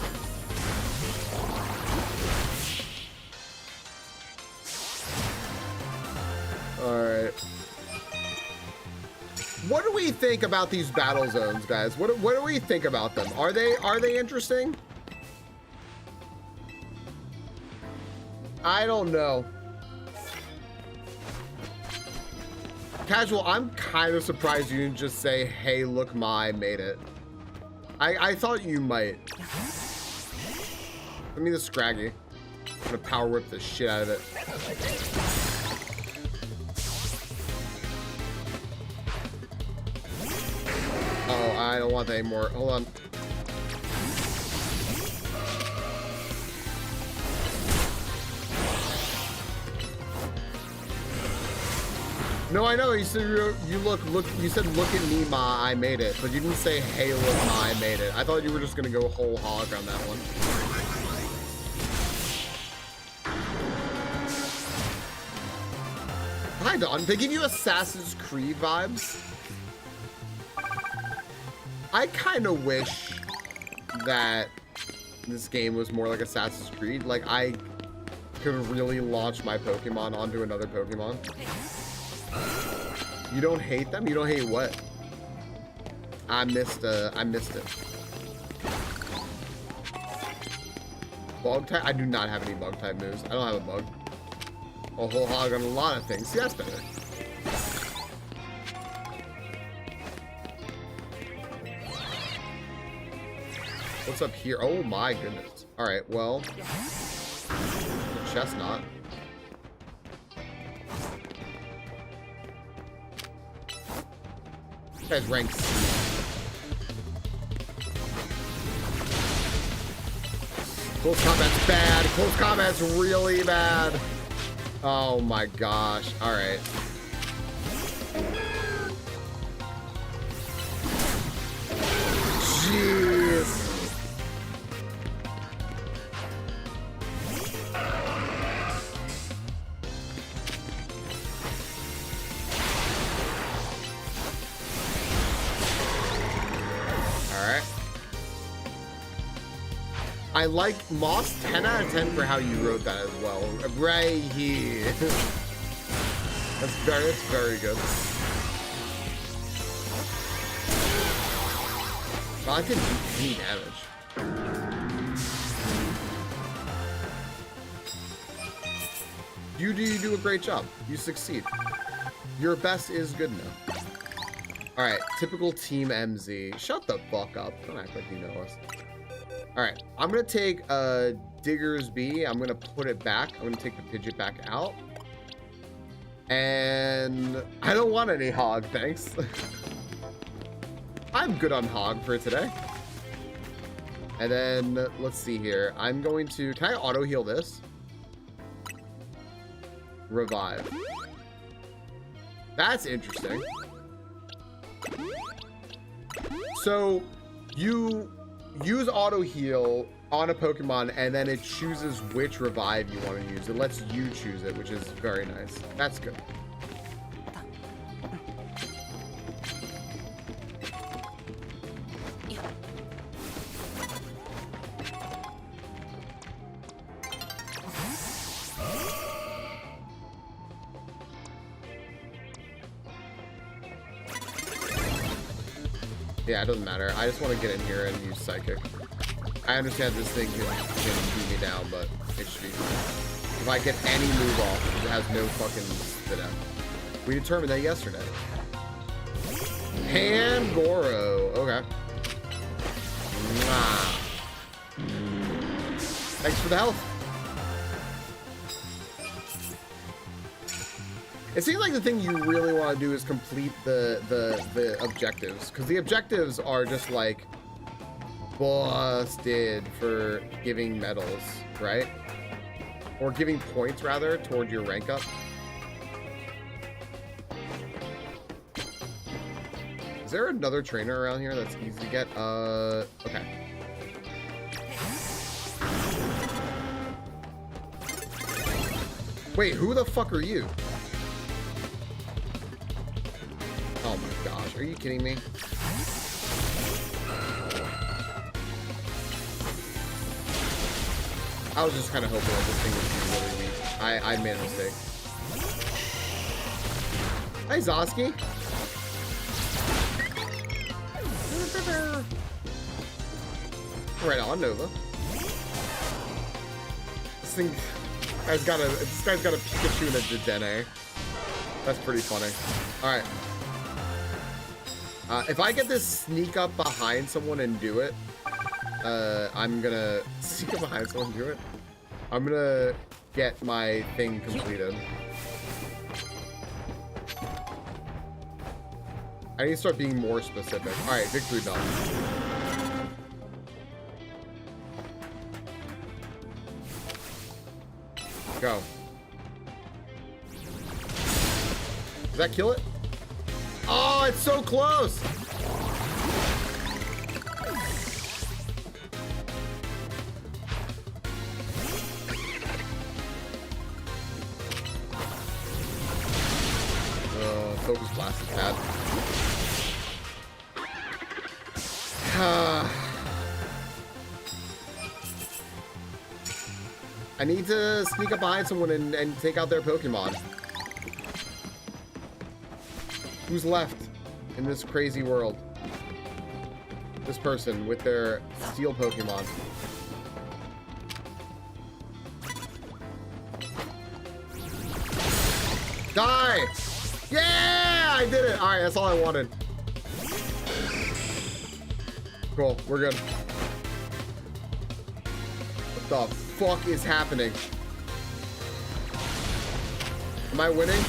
Alright. What do we think about these battle zones, guys? What do we think about them? Are they interesting? I don't know. Casual, I'm kind of surprised you didn't just say, hey, look, I made it. I thought you might. Give me the Scraggy. I'm gonna power whip the shit out of it. Oh, I don't want that anymore. Hold on. No, I know. You said you said look at me, Ma, I made it, but you didn't say hey, look, Ma, I made it. I thought you were just gonna go whole hog on that one. Hi, Don. They give you Assassin's Creed vibes. I kind of wish that this game was more like Assassin's Creed. Like I could really launch my Pokemon onto another Pokemon. You don't hate them? You don't hate what? I missed it. Bug type? I do not have any bug type moves. I don't have a bug. A whole hog on a lot of things. See, that's better. What's up here? Oh my goodness. Alright, well. Chestnut. This guy's ranked C. Close combat's bad. Close combat's really bad. Oh my gosh. Alright. Jeez. I like Moss 10 out of 10 for how you wrote that as well. Right here. That's very good. Well, I didn't do any damage. You do a great job. You succeed. Your best is good enough. All right, typical Team MZ. Shut the fuck up. Don't act like you know us. All right, I'm gonna take Digger's B. I'm gonna put it back. I'm gonna take the Pidgeot back out. And I don't want any Hog, thanks. I'm good on Hog for today. And then let's see here. I'm going to, can I auto heal this? Revive. That's interesting. So you use auto heal on a Pokemon and then it chooses which revive you want to use. It lets you choose it, which is very nice. That's good. Yeah, it doesn't matter. I just want to get in here and use Psychic. I understand this thing can beat me down, but it should be fine. If I get any move off, it has no fucking spit out. We determined that yesterday. Pangoro. Okay. Mwah. Thanks for the health. It seems like the thing you really want to do is complete the objectives, because the objectives are just like busted for giving medals, right? Or giving points rather toward your rank up. Is there another trainer around here that's easy to get? Okay. Wait, who the fuck are you? Oh my gosh, are you kidding me? I was just kind of hoping that this thing would be really weak. I made a mistake. Hi, Zoski. Right on, Nova. This guy's got a Pikachu and a Dedenne. That's pretty funny. All right. If I get this sneak up behind someone and do it, I'm gonna sneak up behind someone and do it. I'm gonna get my thing completed. I need to start being more specific. All right, victory done. Go. Does that kill it? Oh, it's so close! Focus blast is bad. I need to sneak up behind someone and take out their Pokemon. Who's left in this crazy world? This person with their steel Pokemon. Die! Yeah! I did it! Alright, that's all I wanted. Cool, we're good. What the fuck is happening? Am I winning?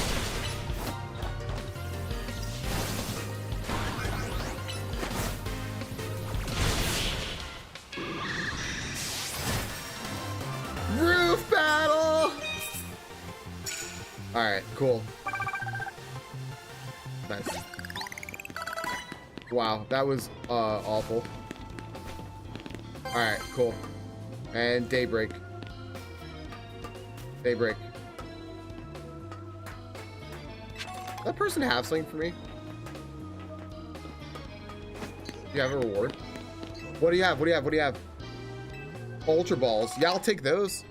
Roof battle! Alright, cool. Nice. Wow, that was awful. Alright, cool. And Daybreak. Daybreak. That person have something for me? Do you have a reward? What do you have? What do you have? What do you have? Ultra Balls. Yeah, I'll take those.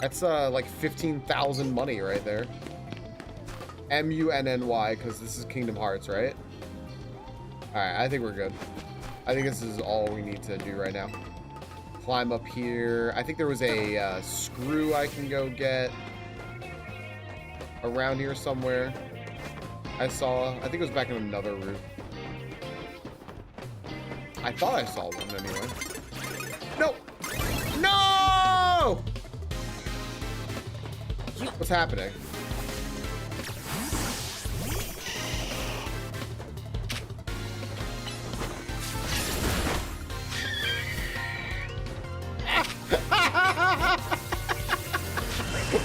That's like 15,000 money right there. M-U-N-N-Y, because this is Kingdom Hearts, right? Alright, I think we're good. I think this is all we need to do right now. Climb up here. I think there was a screw I can go get around here somewhere. I think it was back in another roof. I thought I saw one anyway. No! No! What's happening?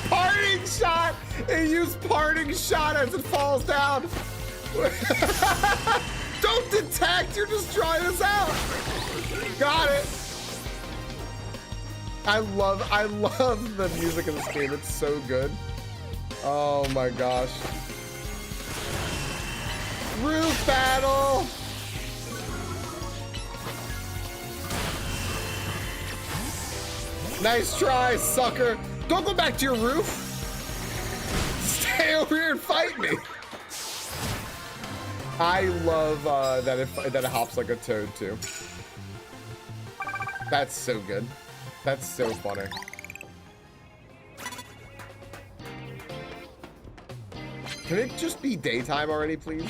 Parting shot! It used parting shot as it falls down. Don't detect! You're just trying us out. Got it. I love the music in this game. It's so good. Oh my gosh. Roof battle. Nice try, sucker. Don't go back to your roof. Stay over here and fight me. I love that it hops like a toad too. That's so good. That's so funny. Can it just be daytime already, please?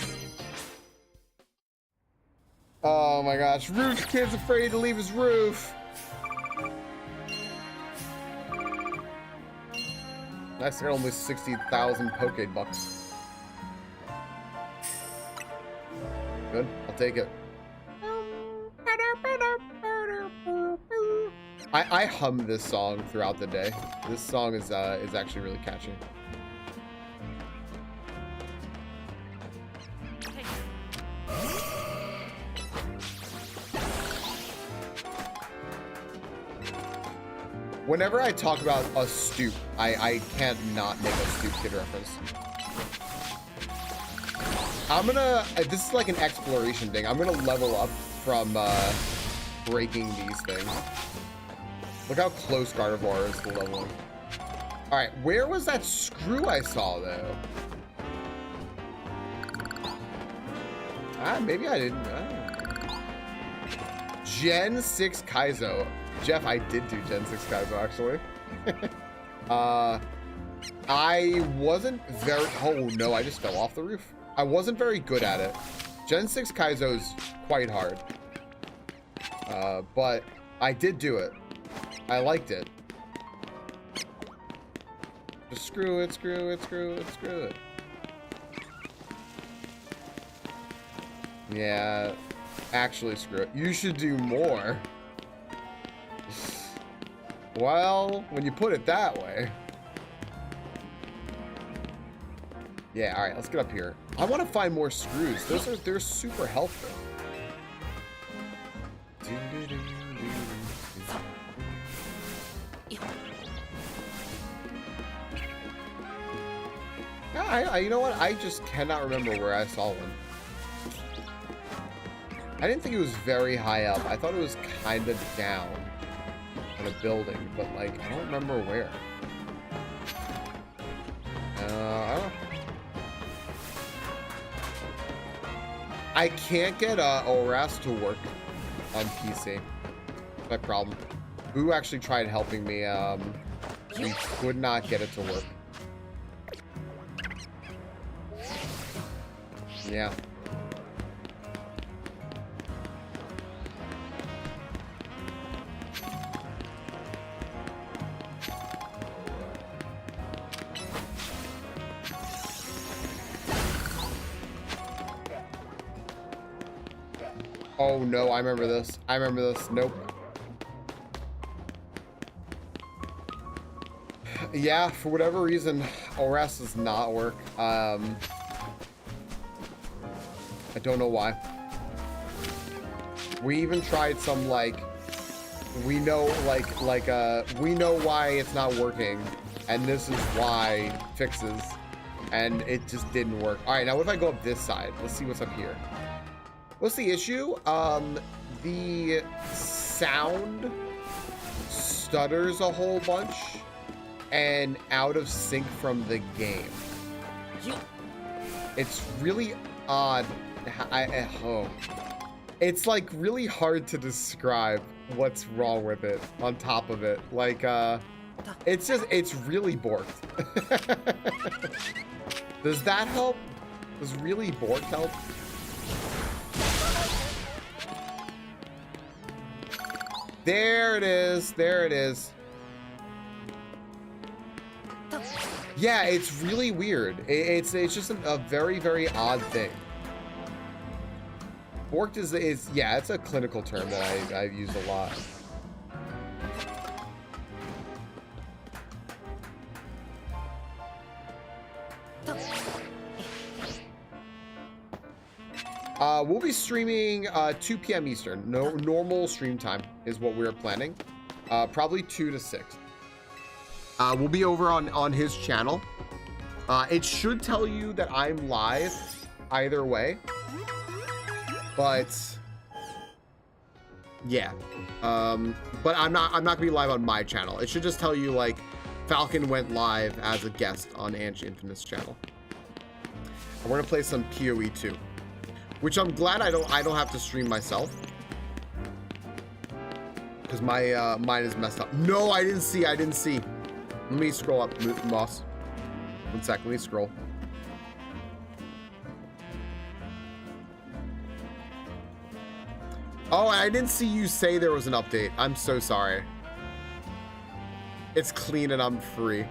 Oh my gosh, Roof Kid's afraid to leave his roof. Nice, I got almost 60,000 Pokébucks. Good, I'll take it. I hum this song throughout the day. This song is actually really catchy. Whenever I talk about a stoop, I can't not make a Stoop Kid reference. I'm gonna, this is like an exploration thing. I'm gonna level up from breaking these things. Look how close Gardevoir is to leveling. All right, where was that screw I saw though? Maybe I didn't. Gen 6 Kaizo. Jeff, I did do Gen 6 Kaizo actually. I wasn't very, oh no, I just fell off the roof. I wasn't very good at it. Gen 6 Kaizo is quite hard. But I did do it. I liked it. Just screw it, screw it, screw it, screw it. Yeah, actually screw it. You should do more. Well, when you put it that way. Yeah, all right, let's get up here. I want to find more screws. They're super helpful. Yeah, you know what? I just cannot remember where I saw one. I didn't think it was very high up. I thought it was kind of down on a building, but like, I don't remember where. I don't know. I can't get ORAS to work on PC. That's my problem. Boo actually tried helping me. We could not get it to work. Yeah. Oh no, I remember this. I remember this. Nope. Yeah, for whatever reason, ORAS does not work. I don't know why. We even tried some like, we know we know why it's not working, and this is why fixes, and it just didn't work. All right, now what if I go up this side? Let's see what's up here. What's the issue? The sound stutters a whole bunch and out of sync from the game. It's really odd. It's like really hard to describe what's wrong with it on top of it. Like, it's really borked. Does that help? Does really Bork help? There it is. There it is. Yeah, it's really weird. It's just a very, very odd thing. Borked is yeah, it's a clinical term that I've used a lot. We'll be streaming 2 p.m. Eastern. No normal stream time is what we're planning. Probably 2 to 6. We'll be over on his channel. It should tell you that I'm live either way. But yeah. But I'm not gonna be live on my channel. It should just tell you like Falcon went live as a guest on Angie Infamous channel. And we're gonna play some PoE 2. Which I'm glad I don't have to stream myself. Because my mine is messed up. No, I didn't see. Let me scroll up, Moss. 1 sec, let me scroll. Oh, I didn't see you say there was an update. I'm so sorry. It's clean and I'm free.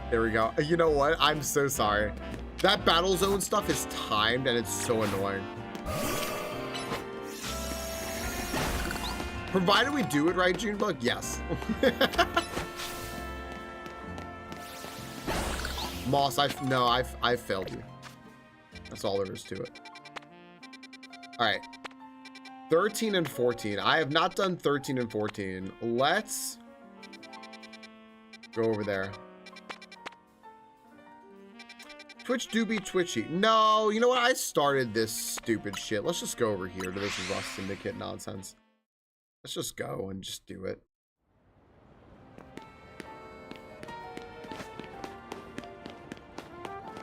There we go. You know what? I'm so sorry. That battle zone stuff is timed and it's so annoying. Provided we do it right, Junebug, yes. Moss, I've failed you. That's all there is to it. All right. 13 and 14. I have not done 13 and 14. Let's go over there. Twitch do be twitchy. No, you know what? I started this stupid shit. Let's just go over here to this Rust Syndicate nonsense. Let's just go and just do it.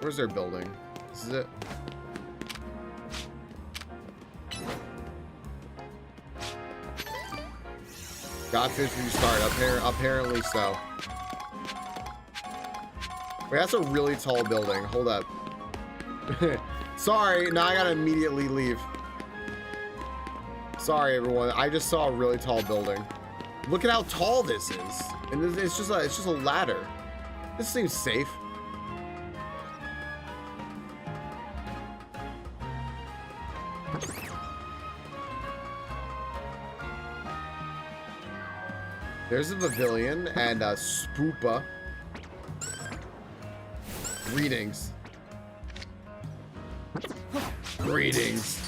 Where's their building? This is it. Godfish restart. Apparently so. Wait, that's a really tall building. Hold up. Sorry, now I gotta immediately leave. Sorry, everyone. I just saw a really tall building. Look at how tall this is, and it's just a ladder. This seems safe. There's a pavilion and a spoopa. Greetings. Greetings.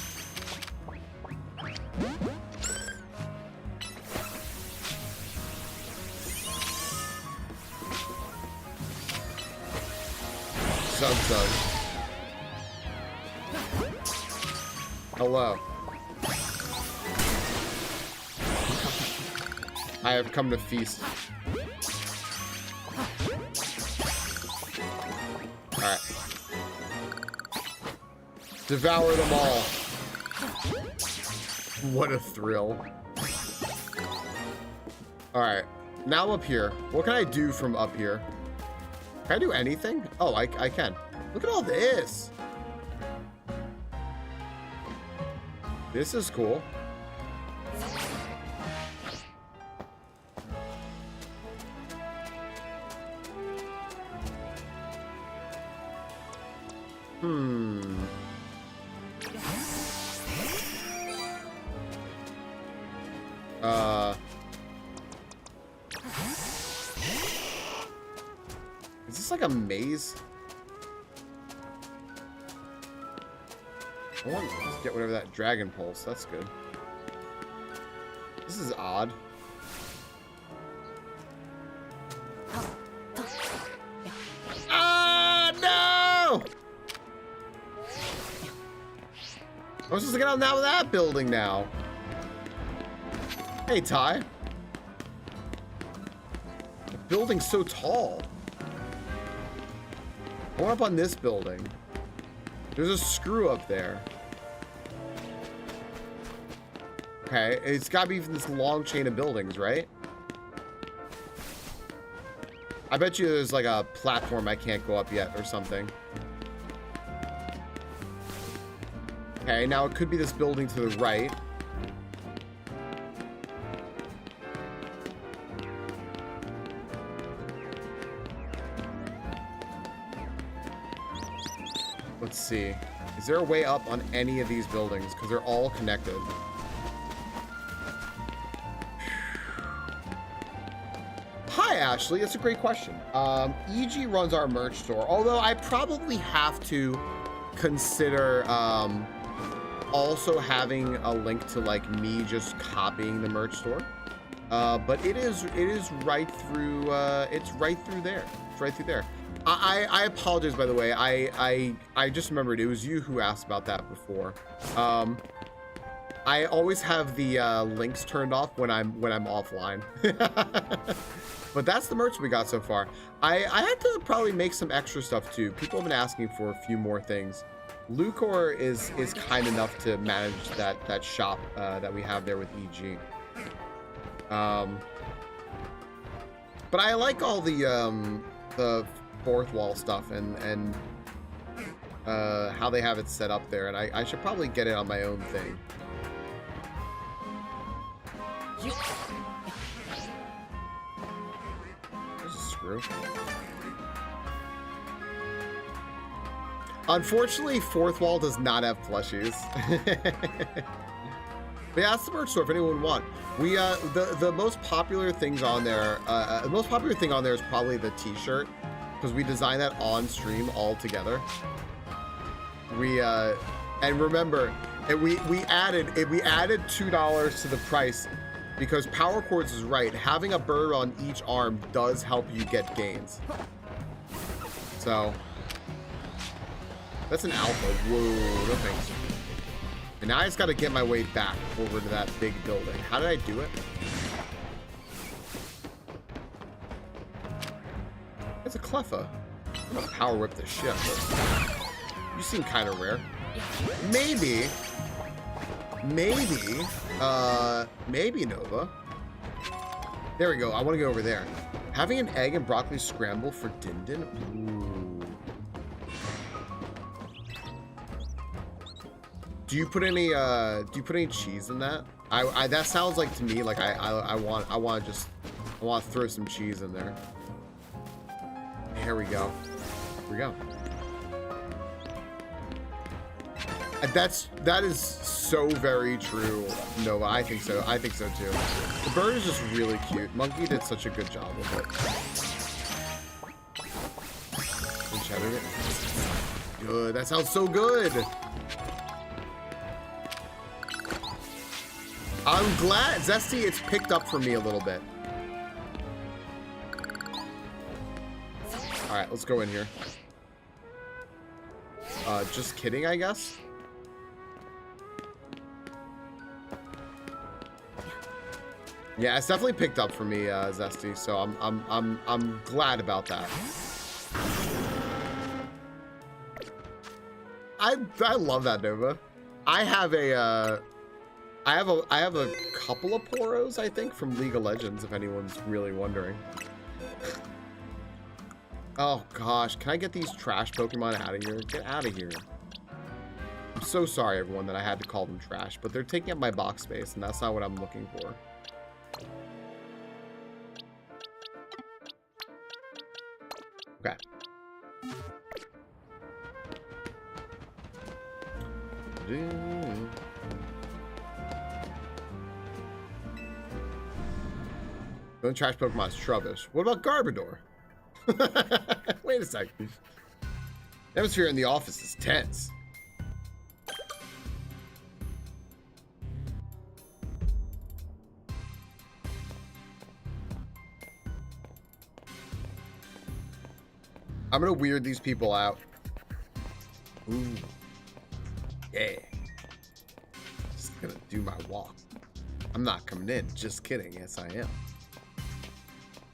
Sub. Hello. I have come to feast. Alright. Devour them all. What a thrill. Alright. Now up here. What can I do from up here? Can I do anything? Oh, I can. Look at all this. This is cool. Is this like a maze? I want to get whatever that dragon pulse. That's good. This is odd. Ah, no! I was just looking out now with that building now. Hey, Ty. The building's so tall. I went up on this building. There's a screw up there. Okay, it's gotta be this long chain of buildings, right? I bet you there's like a platform I can't go up yet or something. Okay, now it could be this building to the right. Let's see. Is there a way up on any of these buildings? Because they're all connected. Hi, Ashley. That's a great question. EG runs our merch store, although I probably have to consider also having a link to like me just copying the merch store. But it is right through it's right through there. It's right through there. I apologize, by the way. I just remembered it was you who asked about that before. I always have the links turned off when I'm offline. But that's the merch we got so far. I had to probably make some extra stuff too. People have been asking for a few more things. Lucor is kind enough to manage that shop that we have there with EG. But I like all the fourth wall stuff and how they have it set up there, and I should probably get it on my own thing. There's a screw. Unfortunately, fourth wall does not have plushies. But yeah, that's the merch store if anyone would want. We the most popular things on there, the most popular thing on there is probably the t-shirt, because we designed that on stream all together. We and remember, we added $2 to the price because Power Chords is right. Having a bird on each arm does help you get gains. So that's an alpha. Whoa, no thanks. And now I just got to get my way back over to that big building. How did I do it? It's a Cleffa. I'm gonna power whip this shit. You seem kind of rare. Maybe Nova. There we go. I want to go over there. Having an egg and broccoli scramble for Din Din. Ooh. Do you put any cheese in that? That sounds like to me like I want to throw some cheese in there. Here we go. Here we go. That is so very true, Nova. I think so. I think so too. The bird is just really cute. Monkey did such a good job with it. Good. That sounds so good. I'm glad, Zesty, it's picked up for me a little bit. All right, let's go in here. Just kidding, I guess. Yeah, it's definitely picked up for me, Zesty. So I'm glad about that. I love that, Nova. I have a couple of Poros, I think, from League of Legends, if anyone's really wondering. Oh gosh, can I get these trash Pokemon out of here? Get out of here. I'm so sorry, everyone, that I had to call them trash, but they're taking up my box space, and that's not what I'm looking for. Okay. Don't trash Pokemon, it's rubbish. What about Garbodor? Wait a second. The atmosphere in the office is tense. I'm gonna weird these people out. Ooh. Yeah. Just gonna do my walk. I'm not coming in, just kidding. Yes, I am.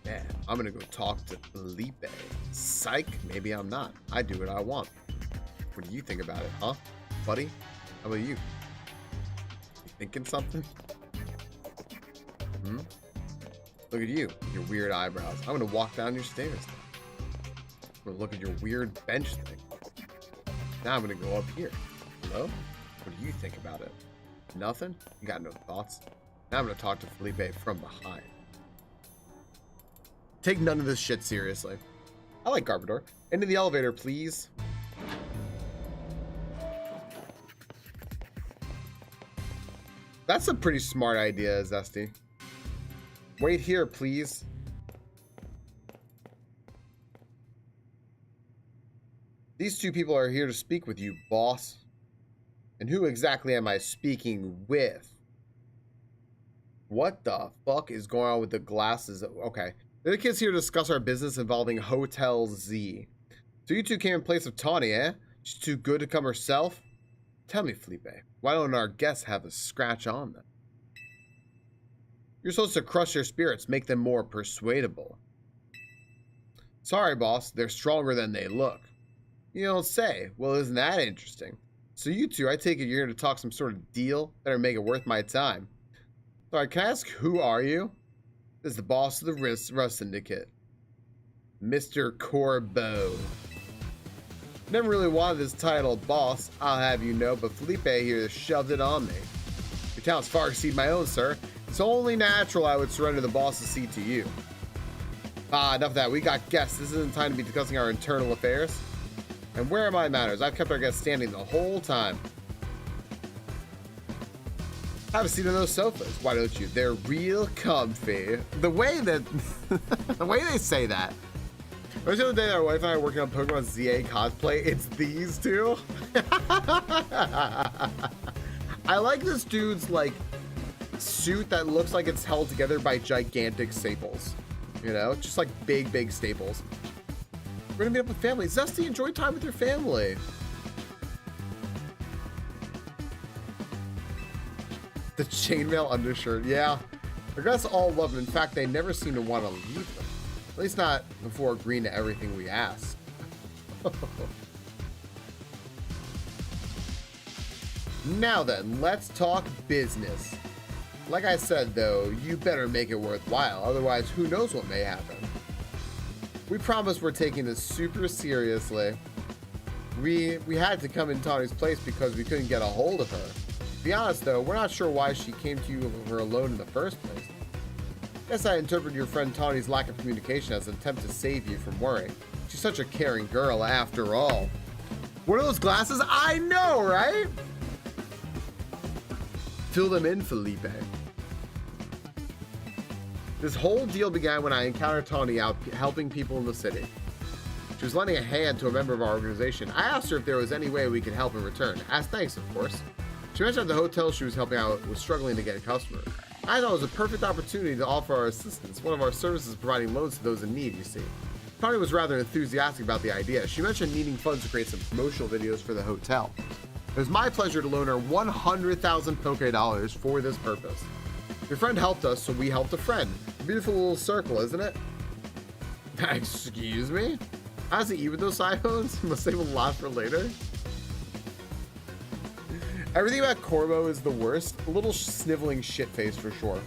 Yeah, I'm gonna go talk to Felipe. Psych, maybe I'm not. I do what I want. What do you think about it, huh, buddy? How about you? You thinking something? Hmm? Look at you, your weird eyebrows. I'm gonna walk down your stairs. I'm gonna look at your weird bench thing. Now I'm gonna go up here. Hello? What do you think about it? Nothing? You got no thoughts? Now I'm gonna talk to Felipe from behind. Take none of this shit seriously. I like Garbodor. Into the elevator, please. That's a pretty smart idea, Zesty. Wait here, please. These two people are here to speak with you, boss. And who exactly am I speaking with? What the fuck is going on with the glasses? Okay. The kids here to discuss our business involving Hotel Z. So you two came in place of Tawny, eh? She's too good to come herself? Tell me, Felipe, why don't our guests have a scratch on them? You're supposed to crush their spirits, make them more persuadable. Sorry, boss, they're stronger than they look. You don't say. Well, isn't that interesting? So you two, I take it you're here to talk some sort of deal? Better make it worth my time. Sorry, can I ask who are you? This is the boss of the Rust Syndicate. Mr. Corbeau. Never really wanted this title, boss, I'll have you know, but Felipe here shoved it on me. Your talents far exceed my own, sir. It's only natural I would surrender the boss's seat to you. Enough of that. We got guests. This isn't time to be discussing our internal affairs. And where are my manners? I've kept our guests standing the whole time. Have a seat on those sofas. Why don't you? They're real comfy. The way that, the way they say that. The other day, our wife and I were working on Pokemon ZA cosplay. It's these two. I like this dude's like suit that looks like it's held together by gigantic staples. You know, just like big staples. We're gonna meet up with family. Zesty, enjoy time with your family. The chainmail undershirt, yeah. I guess all love them. In fact, they never seem to want to leave them. At least not before agreeing to everything we ask. Now then, let's talk business. Like I said, though, you better make it worthwhile. Otherwise, who knows what may happen. We promise we're taking this super seriously. We had to come in Tawny's place because we couldn't get a hold of her. To be honest, though, we're not sure why she came to you with her alone in the first place. Guess I interpret your friend Tawny's lack of communication as an attempt to save you from worry. She's such a caring girl, after all. What are those glasses? I know, right? Fill them in, Felipe. This whole deal began when I encountered Tawny out helping people in the city. She was lending a hand to a member of our organization. I asked her if there was any way we could help in return. As thanks, of course. She mentioned that the hotel she was helping out was struggling to get a customer. I thought it was a perfect opportunity to offer our assistance. One of our services providing loans to those in need, you see. Tawny was rather enthusiastic about the idea. She mentioned needing funds to create some promotional videos for the hotel. It was my pleasure to loan her 100,000 Poké Dollars for this purpose. Your friend helped us, so we helped a friend. A beautiful little circle, isn't it? Excuse me? How does he eat with those iPhones? Must save a lot for later. Everything about Corbo is the worst. A little sniveling shitface for sure.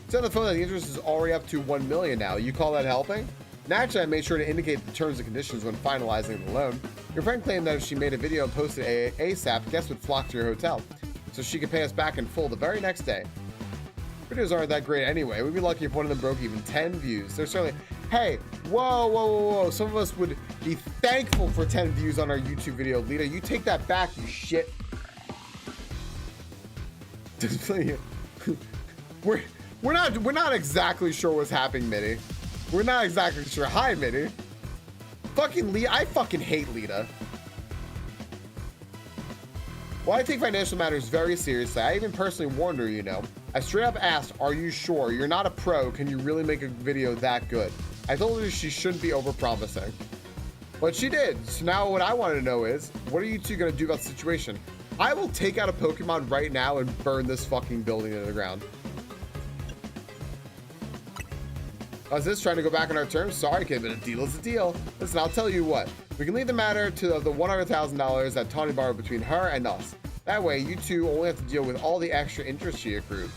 It's on the phone that the interest is already up to 1 million now. You call that helping? Naturally, I made sure to indicate the terms and conditions when finalizing the loan. Your friend claimed that if she made a video and posted it ASAP, guests would flock to your hotel, so she could pay us back in full the very next day. Videos aren't that great anyway. We'd be lucky if one of them broke even 10 views. They're certainly... Hey, whoa. Some of us would be thankful for 10 views on our YouTube video. Lita, you take that back, you shit. We're not exactly sure what's happening, Mitty. We're not exactly sure. Hi, Mitty. Fucking Lita. I fucking hate Lita. Well, I take financial matters very seriously. I even personally warned her, you know. I straight up asked, are you sure? You're not a pro. Can you really make a video that good? I told her she shouldn't be overpromising. But she did. So now what I want to know is, what are you two going to do about the situation? I will take out a Pokemon right now and burn this fucking building to the ground. How's this? Trying to go back on our terms? Sorry, kid, but a deal is a deal. Listen, I'll tell you what. We can leave the matter to the $100,000 that Tawny borrowed between her and us. That way, you two only have to deal with all the extra interest she accrued.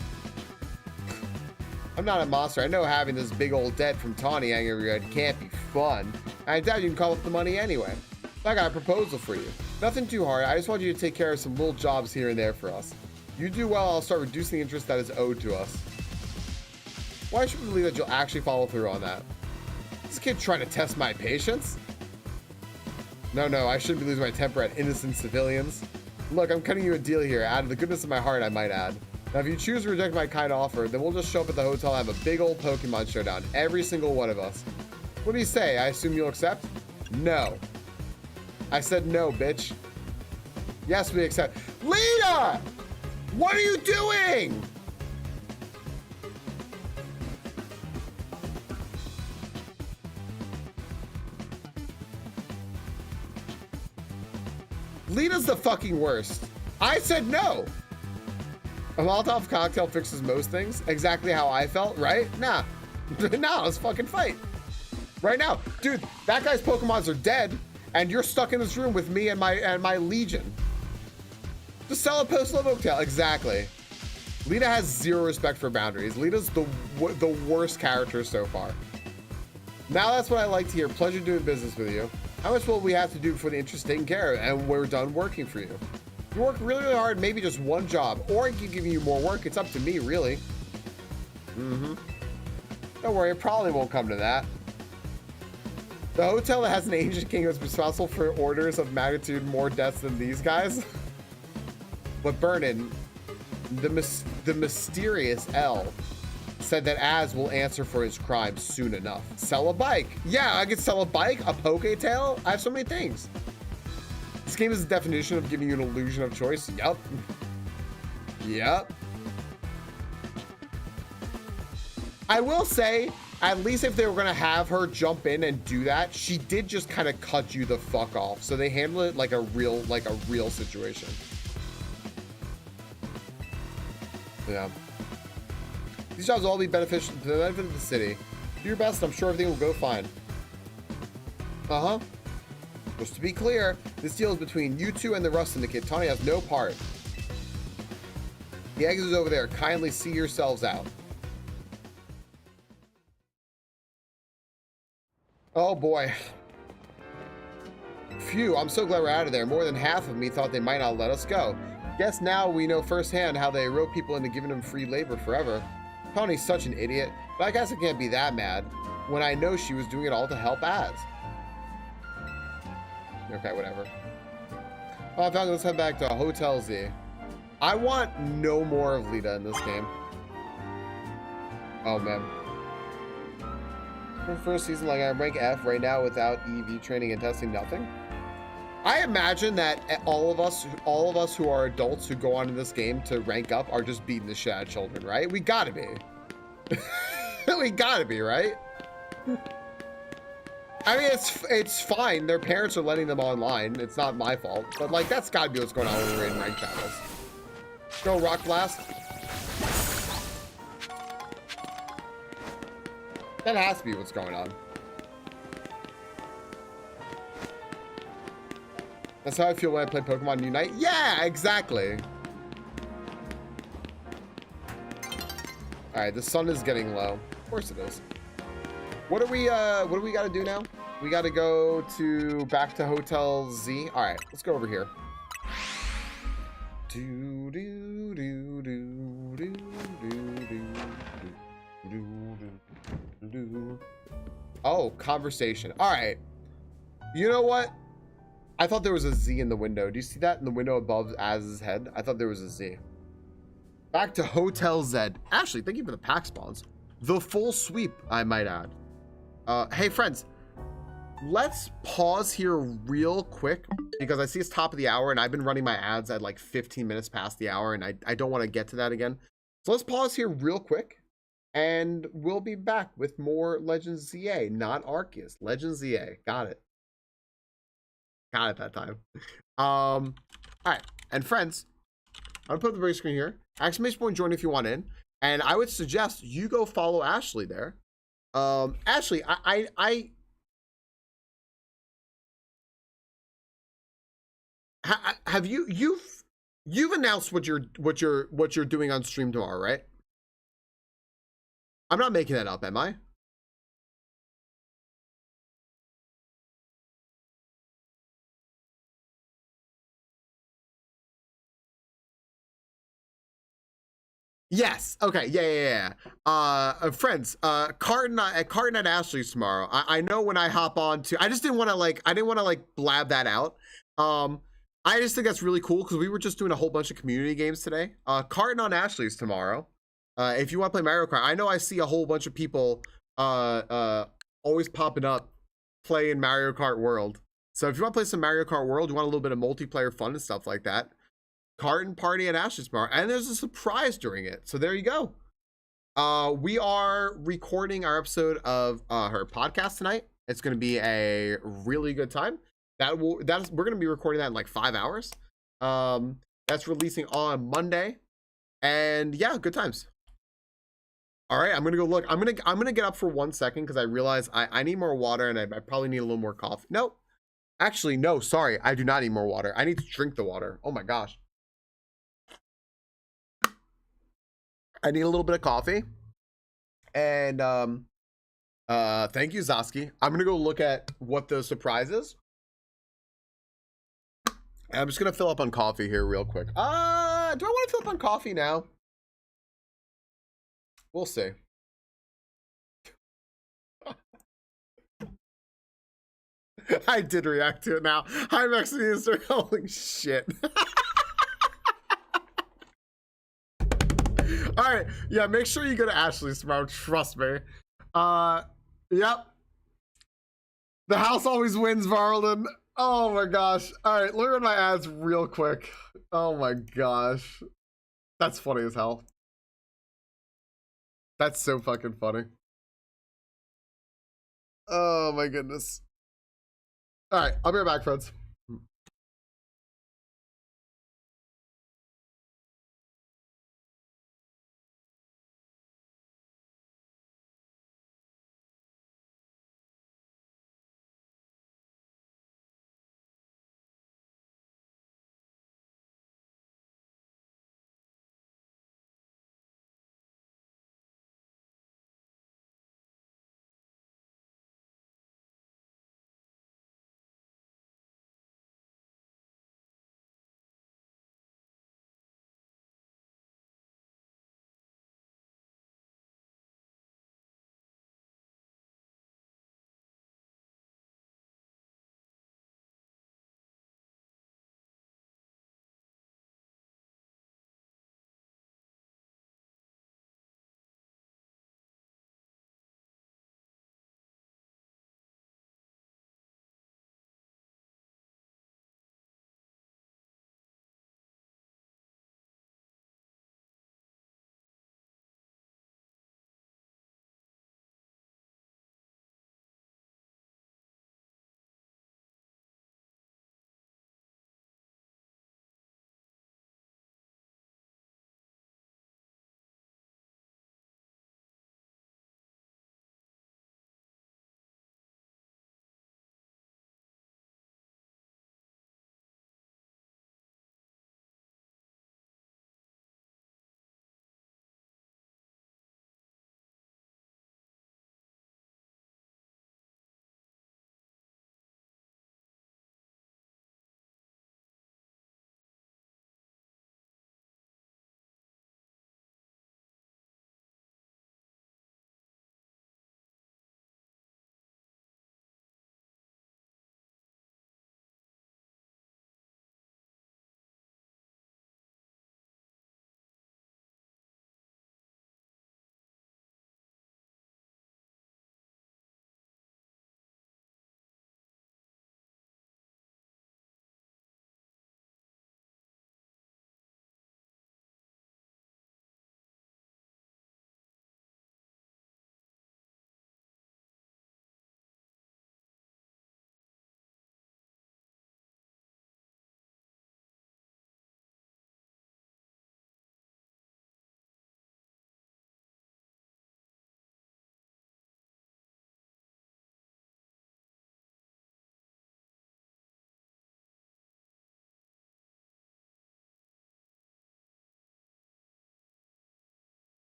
I'm not a monster. I know having this big old debt from Tawny hanging over your head can't be fun. I doubt you can call up the money anyway. So I got a proposal for you. Nothing too hard. I just want you to take care of some little jobs here and there for us. You do well, I'll start reducing the interest that is owed to us. Why should we believe that you'll actually follow through on that? This kid trying to test my patience? No, I shouldn't be losing my temper at innocent civilians. Look, I'm cutting you a deal here, out of the goodness of my heart, I might add. Now, if you choose to reject my kind offer, then we'll just show up at the hotel and have a big old Pokemon showdown, every single one of us. What do you say? I assume you'll accept? No. I said no, bitch. Yes, we accept. Lita! What are you doing? Lita's the fucking worst. I said no. A Molotov cocktail fixes most things. Exactly how I felt, right? Nah. Nah, let's fucking fight. Right now. Dude, that guy's Pokemons are dead, and you're stuck in this room with me and my Legion. Just sell a post-love oaktail. Exactly. Lita has zero respect for boundaries. Lita's the worst character so far. Now that's what I like to hear. Pleasure doing business with you. How much will we have to do before the interest is taken care of and we're done working for you? You work really, really hard, maybe just one job, or I can give you more work. It's up to me, really. Don't worry, it probably won't come to that. The hotel that has an ancient king is responsible for orders of magnitude more deaths than these guys. But Vernon, the mysterious L, said that Az will answer for his crimes soon enough. Sell a bike. Yeah, I could sell a bike, a Poketail. I have so many things. This game is the definition of giving you an illusion of choice. Yup. Yup. I will say, at least if they were gonna have her jump in and do that, she did just kind of cut you the fuck off. So they handle it like a real situation. Yeah. These jobs will all be beneficial to the benefit of the city. Do your best, I'm sure everything will go fine. Just to be clear, this deal is between you two and the Rust Syndicate. Tawny has no part. The exit is over there. Kindly see yourselves out. Oh boy. Phew, I'm so glad we're out of there. More than half of me thought they might not let us go. Guess now we know firsthand how they rope people into giving them free labor forever. Tawny's such an idiot, but I guess I can't be that mad when I know she was doing it all to help Az. Okay, whatever. Oh, Falcon, let's head back to Hotel Z. I want no more of Lita in this game. Oh, man. For first season, like I'm rank F right now without EV training and testing, nothing. I imagine that all of us who are adults who go on in this game to rank up are just beating the shit out of children, right? We gotta be. We gotta be, right? I mean, it's fine. Their parents are letting them online. It's not my fault. But, like, that's gotta be what's going on when we're in ranked battles. Go, Rock Blast. That has to be what's going on. That's how I feel when I play Pokemon Unite. Yeah, exactly. All right, the sun is getting low. Of course it is. What do we got to do now? We got to go to back to Hotel Z. All right, let's go over here. Do do do do do do do do do. Oh, conversation. All right. You know what? I thought there was a Z in the window. Do you see that in the window above Az's head? I thought there was a Z. Back to Hotel Z. Ashley, thank you for the pack spawns. The full sweep, I might add. Hey, friends. Let's pause here real quick because I see it's top of the hour and I've been running my ads at like 15 minutes past the hour and I don't want to get to that again. So let's pause here real quick and we'll be back with more Legends ZA, not Arceus. Legends ZA. Got it. Got it that time. All right, and friends, I'm gonna put up the big screen here. Exclamation point join if you want in, and I would suggest you go follow Ashley there. Ashley, have you've announced what you're doing on stream tomorrow, right? I'm not making that up, am I? Yes. Okay. Yeah. Friends. Carton at Carton at Ashley's tomorrow. I know when I hop on to. I just didn't want to I didn't want to blab that out. I just think that's really cool because we were just doing a whole bunch of community games today. Carton on Ashley's tomorrow. If you want to play Mario Kart, I know I see a whole bunch of people always popping up playing Mario Kart World. So if you want to play some Mario Kart World, you want a little bit of multiplayer fun and stuff like that. Carton party at Ashley's tomorrow, and there's a surprise during it. So there you go. We are recording our episode of her podcast tonight. It's going to be a really good time. We're going to be recording that in like 5 hours. That's releasing on Monday, and yeah, good times. All right, I'm gonna go look. I'm gonna get up for 1 second because I realize I need more water and I probably need a little more coffee. Nope. Actually, no, sorry, I do not need more water. I need to drink the water. Oh my gosh. I need a little bit of coffee. And thank you, Zoski. I'm gonna go look at what the surprise is. And I'm just gonna fill up on coffee here real quick. Do I want to fill up on coffee now? We'll see. I did react to it now. Hi, Mexican. Holy shit. All right, yeah, make sure you go to Ashley's tomorrow, trust me. Yep. The house always wins, Varlin. Oh my gosh. All right, look at my ads real quick. Oh my gosh. That's funny as hell. That's so fucking funny. Oh my goodness. All right, I'll be right back, friends.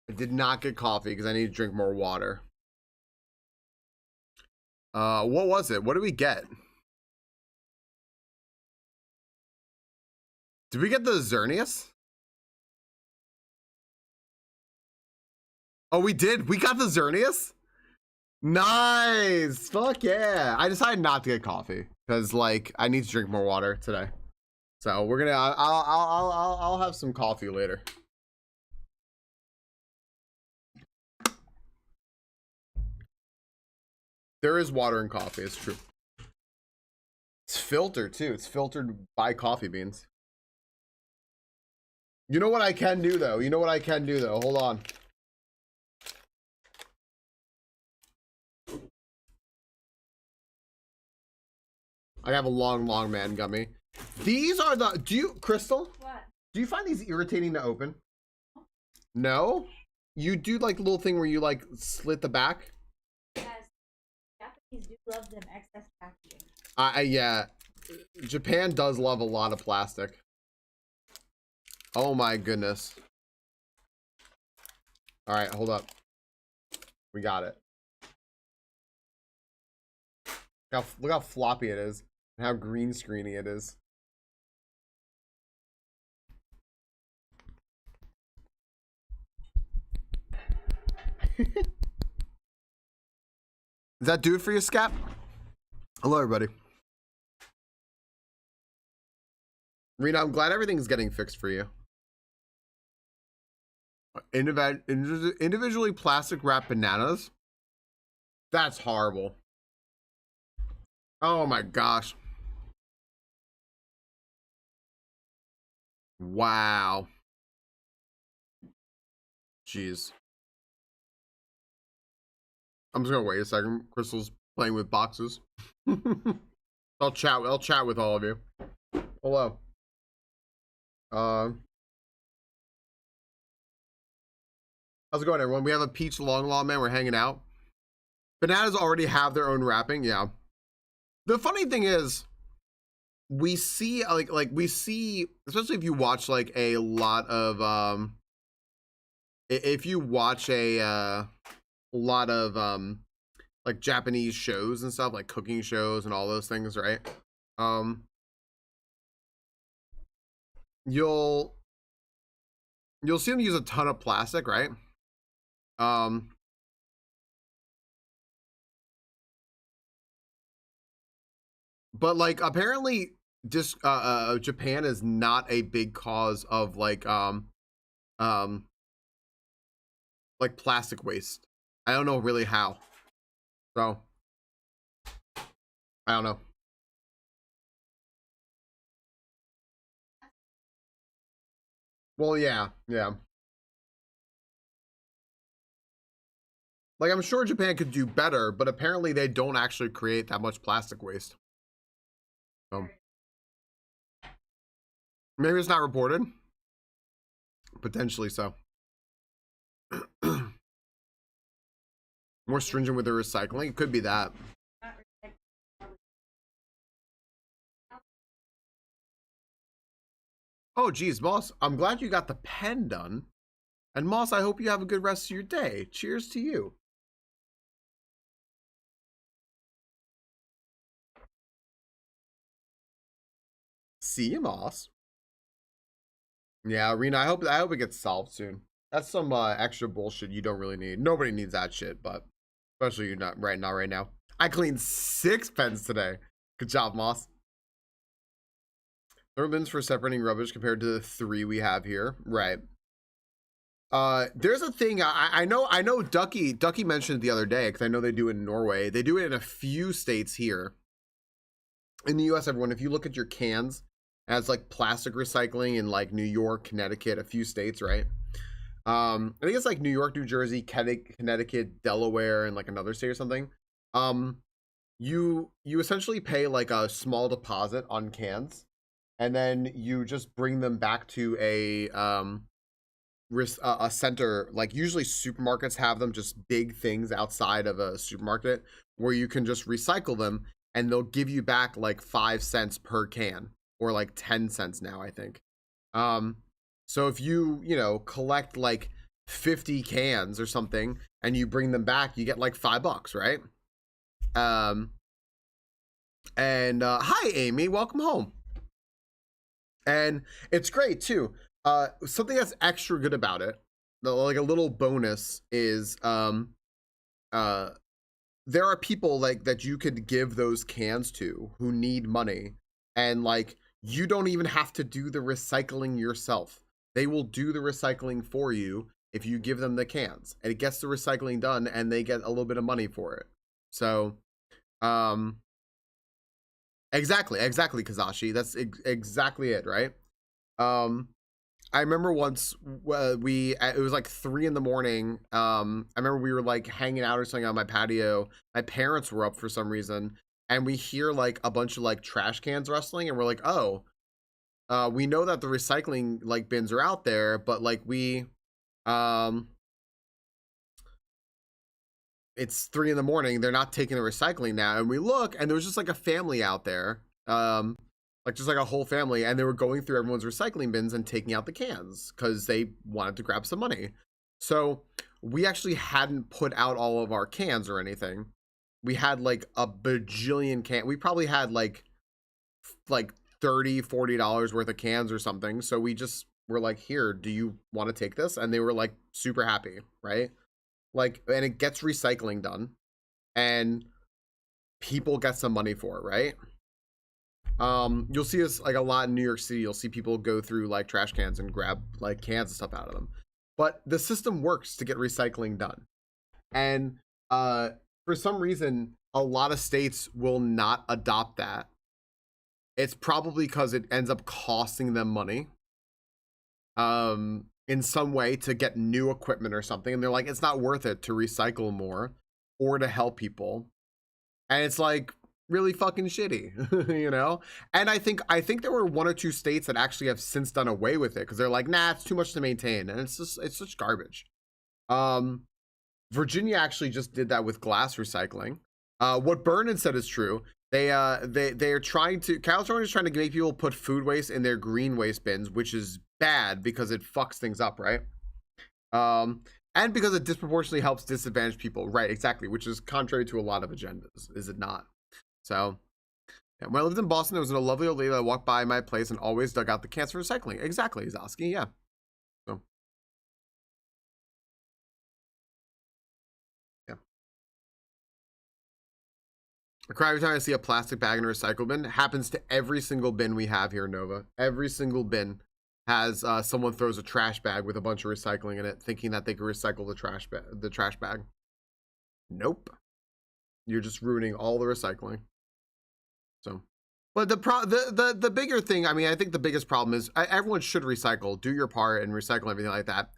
I did not get coffee because I need to drink more water. What was it? What did we get? Did we get the Xerneas? Oh, we did. We got the Xerneas. Nice. Fuck yeah. I decided not to get coffee because like I need to drink more water today. So we're gonna. I'll have some coffee later. There is water in coffee. It's true. It's filtered too. It's filtered by coffee beans. You know what I can do though? You know what I can do though? Hold on. I have a long man gummy. These are the. Do you, Crystal? What? Do you find these irritating to open? No? You do like the little thing where you like slit the back? Yes. Japanese do love them excess packaging. Yeah. Japan does love a lot of plastic. Oh my goodness. All right, hold up. We got it. Look how floppy it is and how green screeny it is. Does that do it for you, Scap? Hello, everybody. Rena, I'm glad everything's getting fixed for you. Individually plastic wrapped bananas? That's horrible. Oh my gosh. Wow. Jeez. I'm just gonna wait a second. Crystal's playing with boxes. I'll chat with all of you. Hello. How's it going, everyone? We have a peach long law man. We're hanging out. Bananas already have their own wrapping. Yeah. The funny thing is, we see like we see, especially if you watch like a lot of if you watch a lot of like Japanese shows and stuff, like cooking shows and all those things, right? You'll see them use a ton of plastic, right? But like apparently just Japan is not a big cause of like plastic waste. I don't know really how. So I don't know. Well, yeah. Like I'm sure Japan could do better, but apparently they don't actually create that much plastic waste. Maybe it's not reported. Potentially so. More stringent with the recycling. It could be that. Oh, geez, Moss. I'm glad you got the pen done. And Moss, I hope you have a good rest of your day. Cheers to you. See you, Moss. Yeah, Rena, I hope it gets solved soon. That's some extra bullshit you don't really need. Nobody needs that shit, but especially you not right now. I cleaned 6 pens today. Good job, Moss. There are bins for separating rubbish compared to the 3 we have here. Right. There's a thing I know Ducky mentioned it the other day because I know they do it in Norway. They do it in a few states here. In the US, everyone, if you look at your cans as like plastic recycling in like New York, Connecticut, a few states, right? I think it's like New York, New Jersey, Connecticut, Delaware, and like another state or something. You essentially pay like a small deposit on cans, and then you just bring them back to a center. Like usually supermarkets have them, just big things outside of a supermarket where you can just recycle them, and they'll give you back like 5 cents per can, or like 10 cents now, I think. So if you collect like 50 cans or something and you bring them back, you get like $5, right? And hi Amy, welcome home. And it's great too. Something that's extra good about it like a little bonus is there are people like that you could give those cans to who need money, and like you don't even have to do the recycling yourself. They will do the recycling for you if you give them the cans, and it gets the recycling done and they get a little bit of money for it. So exactly Kazashi, that's exactly it, right? I remember once it was like 3 a.m. I remember we were like hanging out or something on my patio. My parents were up for some reason, and we hear like a bunch of like trash cans rustling, and we're like, oh, we know that the recycling like bins are out there, but like it's 3 a.m. They're not taking the recycling now, and we look, and there was just like a family out there, like just like a whole family, and they were going through everyone's recycling bins and taking out the cans because they wanted to grab some money. So we actually hadn't put out all of our cans or anything. We had like a bajillion can. We probably had like $30-$40 worth of cans or something. So we just were like, here, do you want to take this? And they were like super happy, right? Like, and it gets recycling done, and people get some money for it, right? You'll see this like a lot in New York City. You'll see people go through like trash cans and grab like cans and stuff out of them. But the system works to get recycling done. And for some reason, a lot of states will not adopt that. It's probably because it ends up costing them money in some way to get new equipment or something. And they're like, it's not worth it to recycle more or to help people. And it's like, really fucking shitty, you know? And I think there were 1 or 2 states that actually have since done away with it because they're like, nah, it's too much to maintain, and it's such garbage. Virginia actually just did that with glass recycling. What Vernon said is true. They're trying to, California is trying to make people put food waste in their green waste bins, which is bad because it fucks things up, right? And because it disproportionately helps disadvantaged people, right? Exactly, which is contrary to a lot of agendas, is it not? So, yeah, when I lived in Boston, there was a lovely old lady that walked by my place and always dug out the cans for recycling. Exactly, Zosky, yeah. So, yeah. I cry every time I see a plastic bag in a recycle bin. It happens to every single bin we have here in Nova. Every single bin has someone throws a trash bag with a bunch of recycling in it, thinking that they can recycle the trash bag. Nope. You're just ruining all the recycling. So, but the bigger thing, I mean, I think the biggest problem is everyone should recycle, do your part, and recycle everything like that.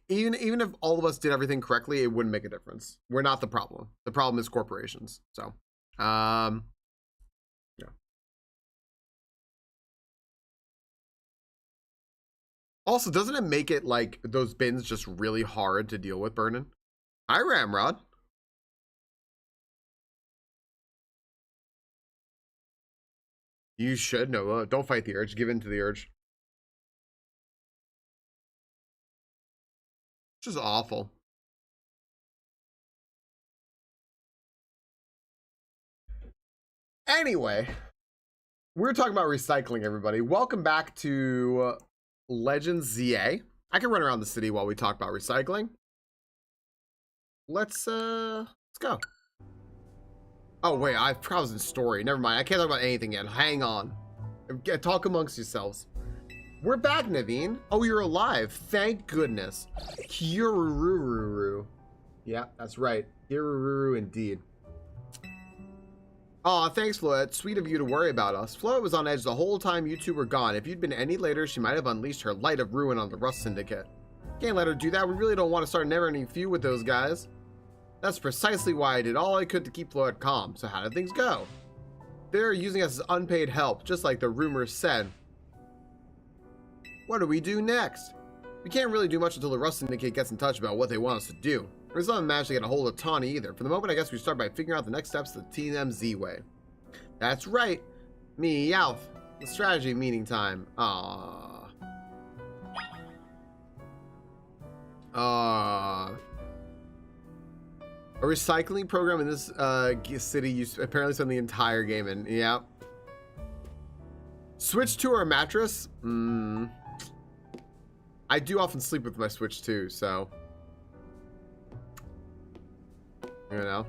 Even if all of us did everything correctly, it wouldn't make a difference. We're not the problem. The problem is corporations. So, yeah. Also, doesn't it make it like those bins just really hard to deal with, Burnin? Hi, Ramrod. You should know. Don't fight the urge. Give in to the urge. Which is awful. Anyway, we're talking about recycling, everybody. Welcome back to Legends ZA. I can run around the city while we talk about recycling. Let's go. Oh wait, I frozen story. Never mind. I can't talk about anything yet. Hang on. Talk amongst yourselves. We're back, Naveen. Oh, you're alive. Thank goodness. Kirururu. Yeah, that's right. Kirururu indeed. Aw, thanks, Floette. Sweet of you to worry about us. Floette was on edge the whole time you two were gone. If you'd been any later, she might have unleashed her light of ruin on the Rust Syndicate. Can't let her do that. We really don't want to start a never-ending feud with those guys. That's precisely why I did all I could to keep Floette calm. So how did things go? They're using us as unpaid help, just like the rumors said. What do we do next? We can't really do much until the Rust Syndicate gets in touch about what they want us to do. We still haven't managed to get a hold of Tawny either. For the moment, I guess we start by figuring out the next steps the TMZ way. That's right. Meowth. The strategy meeting time. A recycling program in this city you apparently spend the entire game in. Yeah. Switch to our mattress? I do often sleep with my Switch too, so you know.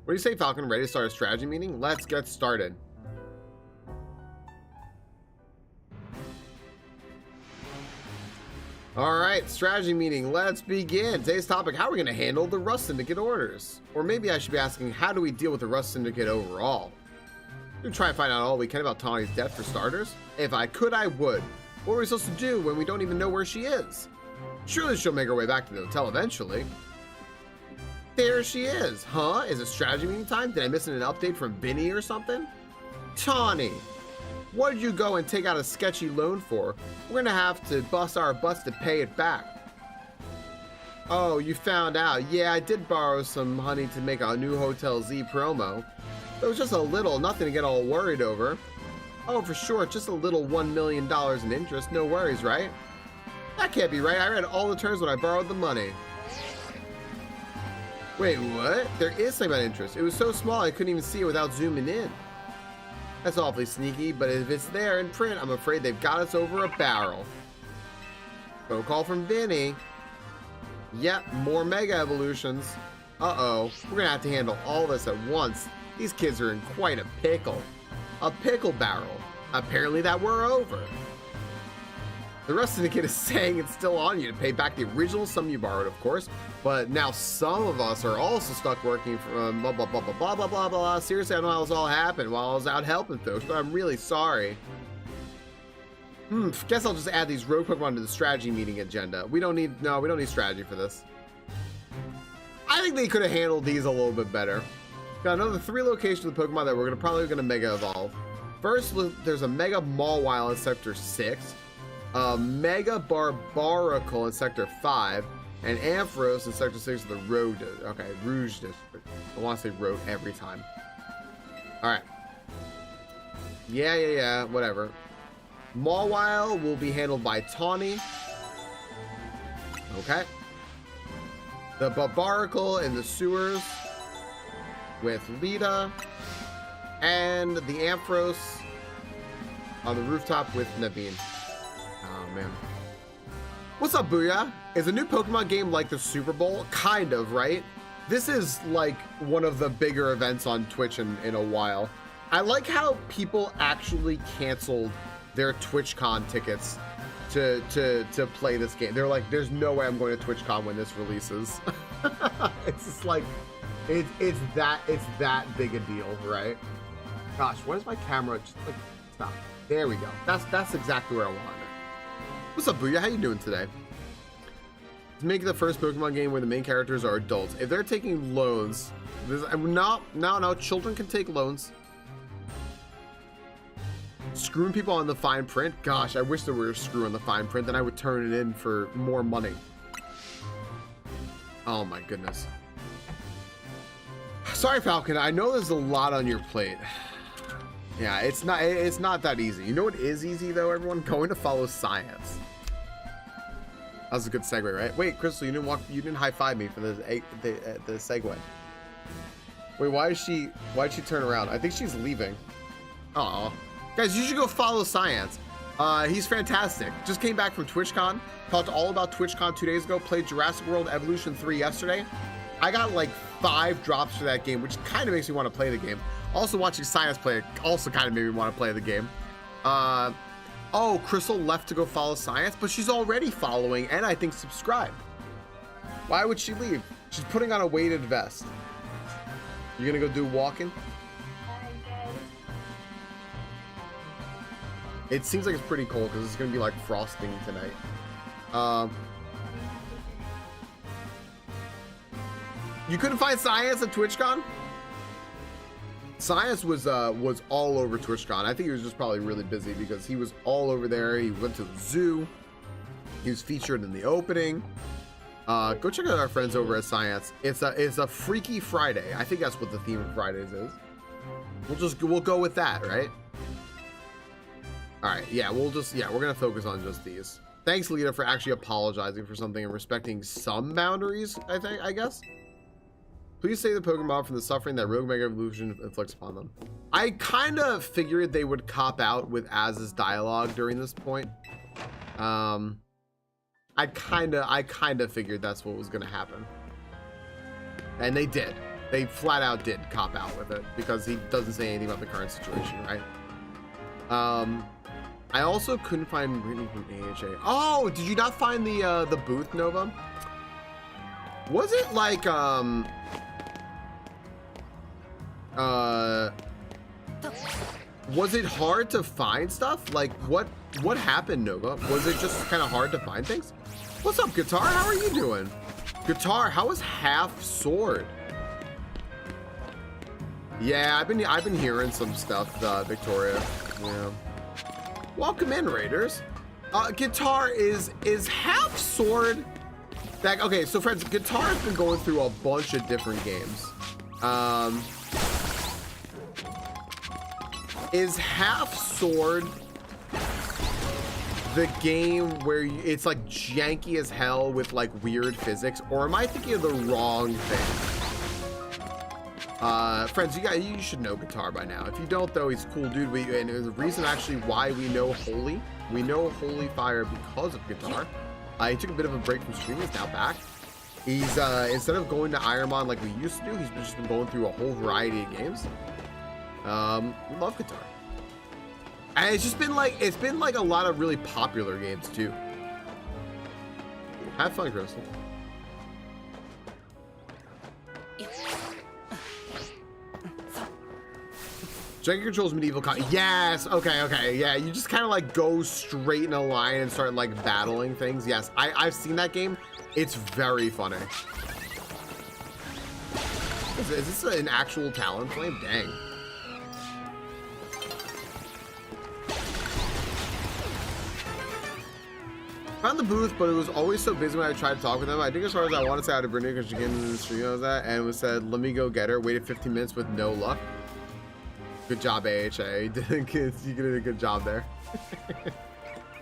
What do you say, Falcon? Ready to start a strategy meeting? Let's get started. All right, strategy meeting. Let's begin. Today's topic: how are we going to handle the Rust Syndicate orders? Or maybe I should be asking, how do we deal with the Rust Syndicate overall? We're try and find out all we can about Tawny's death for starters. If I could, I would. What are we supposed to do when we don't even know where she is? Surely she'll make her way back to the hotel eventually. There she is. Huh? Is it strategy meeting time? Did I miss an update from Vinny or something? Tawny, what did you go and take out a sketchy loan for? We're gonna have to bust our butts to pay it back. Oh, you found out. Yeah, I did borrow some money to make a new Hotel Z promo. It was just a little, nothing to get all worried over. Oh, for sure, just a little $1 million in interest. No worries, right? That can't be right. I read all the terms when I borrowed the money. Wait, what? There is something about interest. It was so small I couldn't even see it without zooming in. That's awfully sneaky, but if it's there in print, I'm afraid they've got us over a barrel. Phone call from Vinny. Yep, more Mega Evolutions. Uh-oh, we're gonna have to handle all this at once. These kids are in quite a pickle. A pickle barrel. Apparently that we're over. The Rust Syndicate is saying it's still on you to pay back the original sum you borrowed, of course, but now some of us are also stuck working for blah, blah, blah, blah, blah, blah, blah, blah. Seriously, I don't know how this all happened while I was out helping folks, but I'm really sorry. Guess I'll just add these rogue Pokemon to the strategy meeting agenda. We don't need strategy for this. I think they could have handled these a little bit better. Got another 3 locations of Pokemon that we're probably gonna Mega Evolve. First, there's a Mega Mawile in Sector 6. Mega Barbaracle in Sector 5, and Ampharos in Sector 6 of the Rouge District. I want to say Road every time. Alright. Yeah, whatever. Mawile will be handled by Tawny. Okay. The Barbaracle in the sewers with Lita. And the Ampharos on the rooftop with Naveen. Oh, man. What's up, Booyah? Is a new Pokemon game like the Super Bowl? Kind of, right? This is like one of the bigger events on Twitch in a while. I like how people actually canceled their TwitchCon tickets to play this game. They're like, there's no way I'm going to TwitchCon when this releases. It's just like, it's that big a deal, right? Gosh, why does my camera just like stop? There we go. That's exactly where I wanted it. What's up, Booyah? How you doing today? To make the first Pokemon game where the main characters are adults, if they're taking loans, no, children can take loans. Screwing people on the fine print? Gosh, I wish there were a screw on the fine print, then I would turn it in for more money. Oh my goodness. Sorry, Falcon, I know there's a lot on your plate. Yeah, it's not that easy. You know what is easy though, everyone? Going to follow science. That was a good segue, right? Wait, Crystal, you didn't high-five me for the segue. Wait, why'd she turn around? I think she's leaving. Aw. Guys, you should go follow science. He's fantastic. Just came back from TwitchCon. Talked all about TwitchCon 2 days ago. Played Jurassic World Evolution 3 yesterday. I got like 5 drops for that game, which kind of makes me want to play the game. Also, watching Science play it also kind of made me want to play the game. Oh, Crystal left to go follow Science, but she's already following and I think subscribed. Why would she leave? She's putting on a weighted vest. You gonna go do walking? It seems like it's pretty cold because it's gonna be like frosting tonight. You couldn't find Science at TwitchCon? Science was all over TwitchCon. I think he was just probably really busy because he was all over there. He went to the zoo. He was featured in the opening. Go check out our friends over at Science. It's a Freaky Friday. I think that's what the theme of Fridays is. We'll go with that, right? All right, yeah, we're gonna focus on just these. Thanks, Lita, for actually apologizing for something and respecting some boundaries, I guess. Please save the Pokemon from the suffering that Rogue Mega Evolution inflicts upon them. I kind of figured they would cop out with Az's dialogue during this point. I kind of figured that's what was going to happen. And they did. They flat out did cop out with it because he doesn't say anything about the current situation, right? I also couldn't find Brittany from AHA. Oh, did you not find the booth, Nova? Was it like was it hard to find stuff? Like what happened, Nova? Was it just kind of hard to find things? What's up, Guitar? How are you doing? Guitar, how is Half Sword? Yeah, I've been hearing some stuff, Victoria. Yeah. Welcome in, Raiders. Guitar is Half Sword. That okay? So friends, Guitar's been going through a bunch of different games. Is Half Sword the game where it's like janky as hell with like weird physics, or am I thinking of the wrong thing? Friends, you should know Guitar by now. If you don't, though, he's a cool dude. And the reason actually why we know Holy Fire because of Guitar. He took a bit of a break from streaming. He's now back. He's instead of going to Ironmon like we used to do, he's just been going through a whole variety of games. We love Guitar, and it's been like a lot of really popular games too. Have fun, Crystal. Janky controls medieval yes, okay, yeah, you just kind of like go straight in a line and start like battling things. Yes, I've seen that game. It's very funny. Is this an actual Talon Flame? Dang. Found the booth, but it was always so busy when I tried to talk with them. I think as far as I wanted to say out of Brittany because she came into the stream, I was that, and was said, let me go get her. Waited 15 minutes with no luck. Good job, AHA. You did a good job there.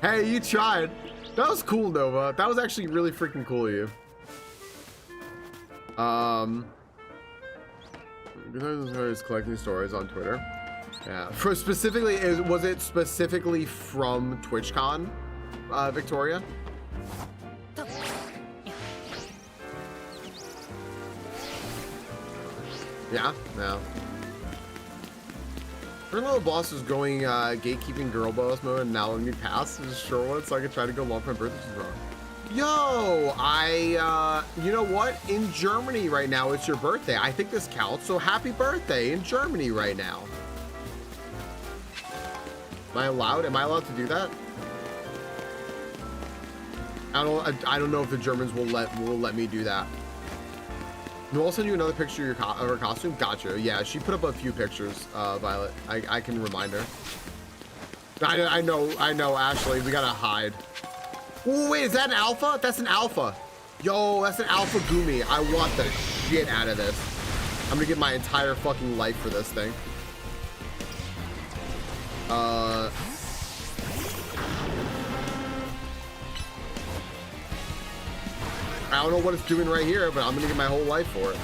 Hey, you tried. That was cool, Nova. That was actually really freaking cool of you. Is collecting stories on Twitter. Yeah. Was it specifically from TwitchCon, Victoria? Yeah. No. Her little boss is going gatekeeping girl boss mode and now let me pass. This is a short one so I can try to go long for my birthday tomorrow. Yo, you know what? In Germany right now, it's your birthday. I think this counts. So happy birthday in Germany right now. Am I allowed to do that? I don't know if the Germans will let me do that. I'll send you another picture of her costume. Gotcha. Yeah, she put up a few pictures, Violet. I can remind her. I know, Ashley. We gotta hide. Oh, wait, is that an alpha? That's an alpha. Yo, that's an alpha Gumi. I want the shit out of this. I'm gonna give my entire fucking life for this thing. I don't know what it's doing right here, but I'm gonna give my whole life for it.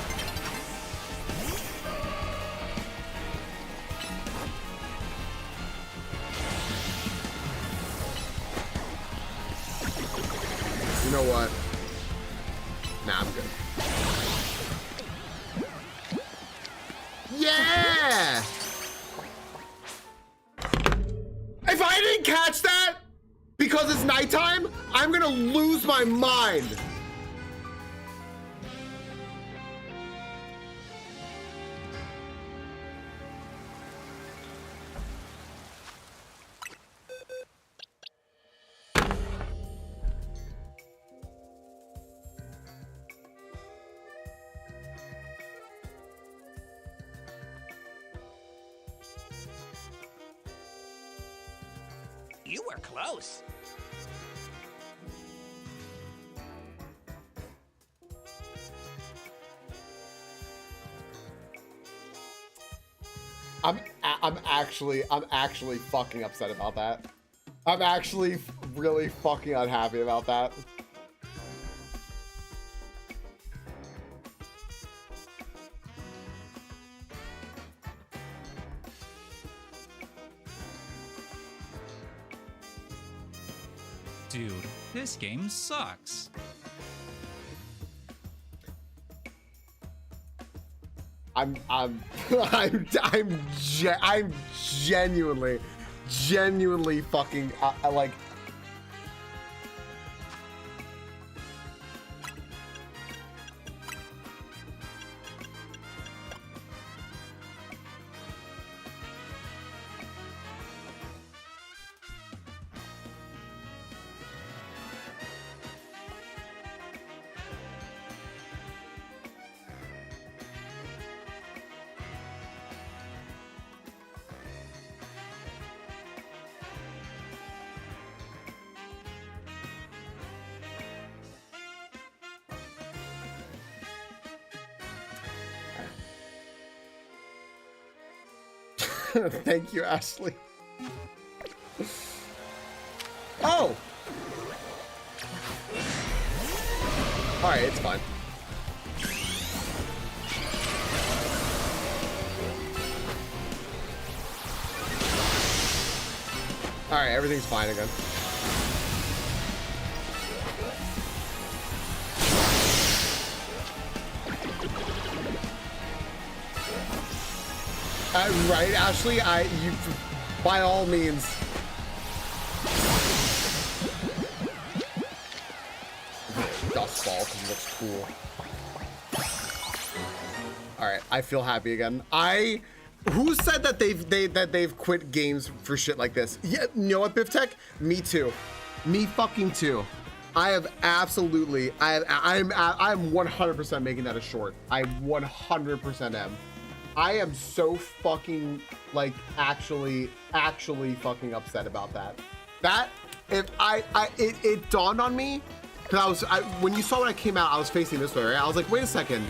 You know what? Nah, I'm good. Yeah! If I didn't catch that because it's nighttime, I'm gonna lose my mind. You were close. I'm actually fucking upset about that. I'm actually really fucking unhappy about that. Dude, this game sucks. I'm genuinely fucking like. Thank you, Ashley. Oh! Alright, it's fine. Alright, everything's fine again. Right, Ashley? You, by all means. Dust ball, because it looks cool. Alright, I feel happy again. Who said that they've quit games for shit like this? Yeah, you know what, Biff Tech? Me too. Me fucking too. I'm 100% making that a short. I 100% am. I am so fucking, like, actually fucking upset about that. That, if it dawned on me, because when you saw when I came out, I was facing this way, right? I was like, wait a second.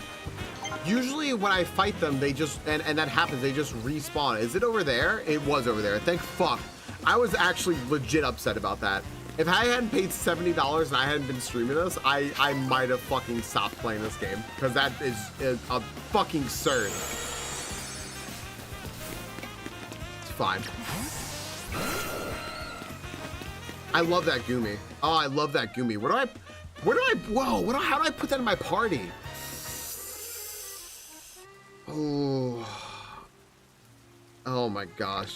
Usually when I fight them, they just, and that happens, they just respawn. Is it over there? It was over there. Thank fuck. I was actually legit upset about that. If I hadn't paid $70 and I hadn't been streaming this, I might have fucking stopped playing this game, because that is a fucking absurd. Fine. I love that Gumi. Oh, I love that Gumi. How do I put that in my party? Oh my gosh.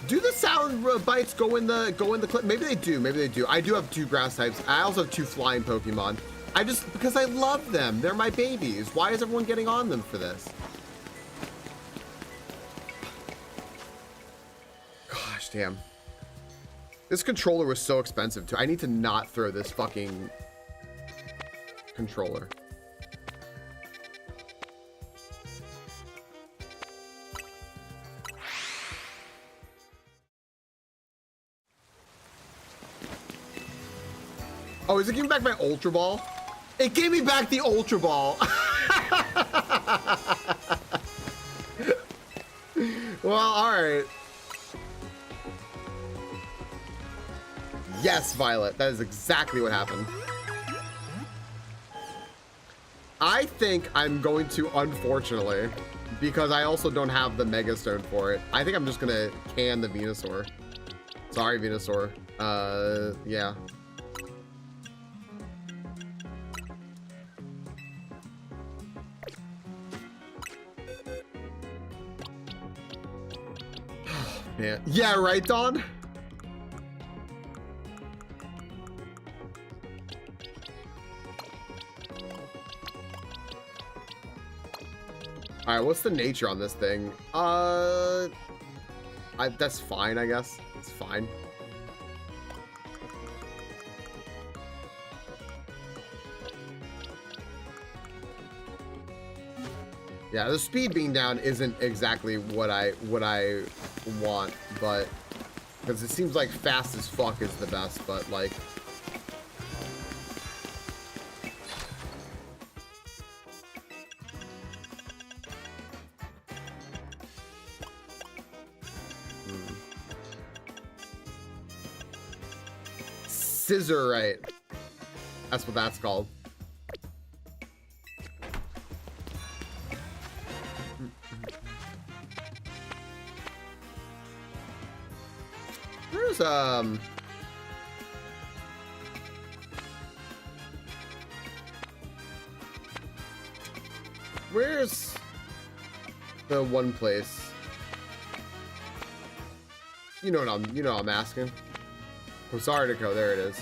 Do the sound bites go in the clip? Maybe they do. I do have 2 grass types. I also have 2 flying Pokemon. Because I love them. They're my babies. Why is everyone getting on them for this? Gosh, damn. This controller was so expensive too. I need to not throw this fucking controller. Oh, is it giving back my Ultra Ball? It gave me back the Ultra Ball. Well, all right. Yes, Violet. That is exactly what happened. I think I'm going to, unfortunately, because I also don't have the Mega Stone for it, I think I'm just going to can the Venusaur. Sorry, Venusaur. Yeah. Yeah. Yeah, right, Dawn? All right, what's the nature on this thing? That's fine, I guess. It's fine. Yeah, the speed being down isn't exactly what I want, but because it seems like fast as fuck is the best, but like Scissor, right? That's what that's called. where's the one place? You know what I'm asking. Posardico, there it is.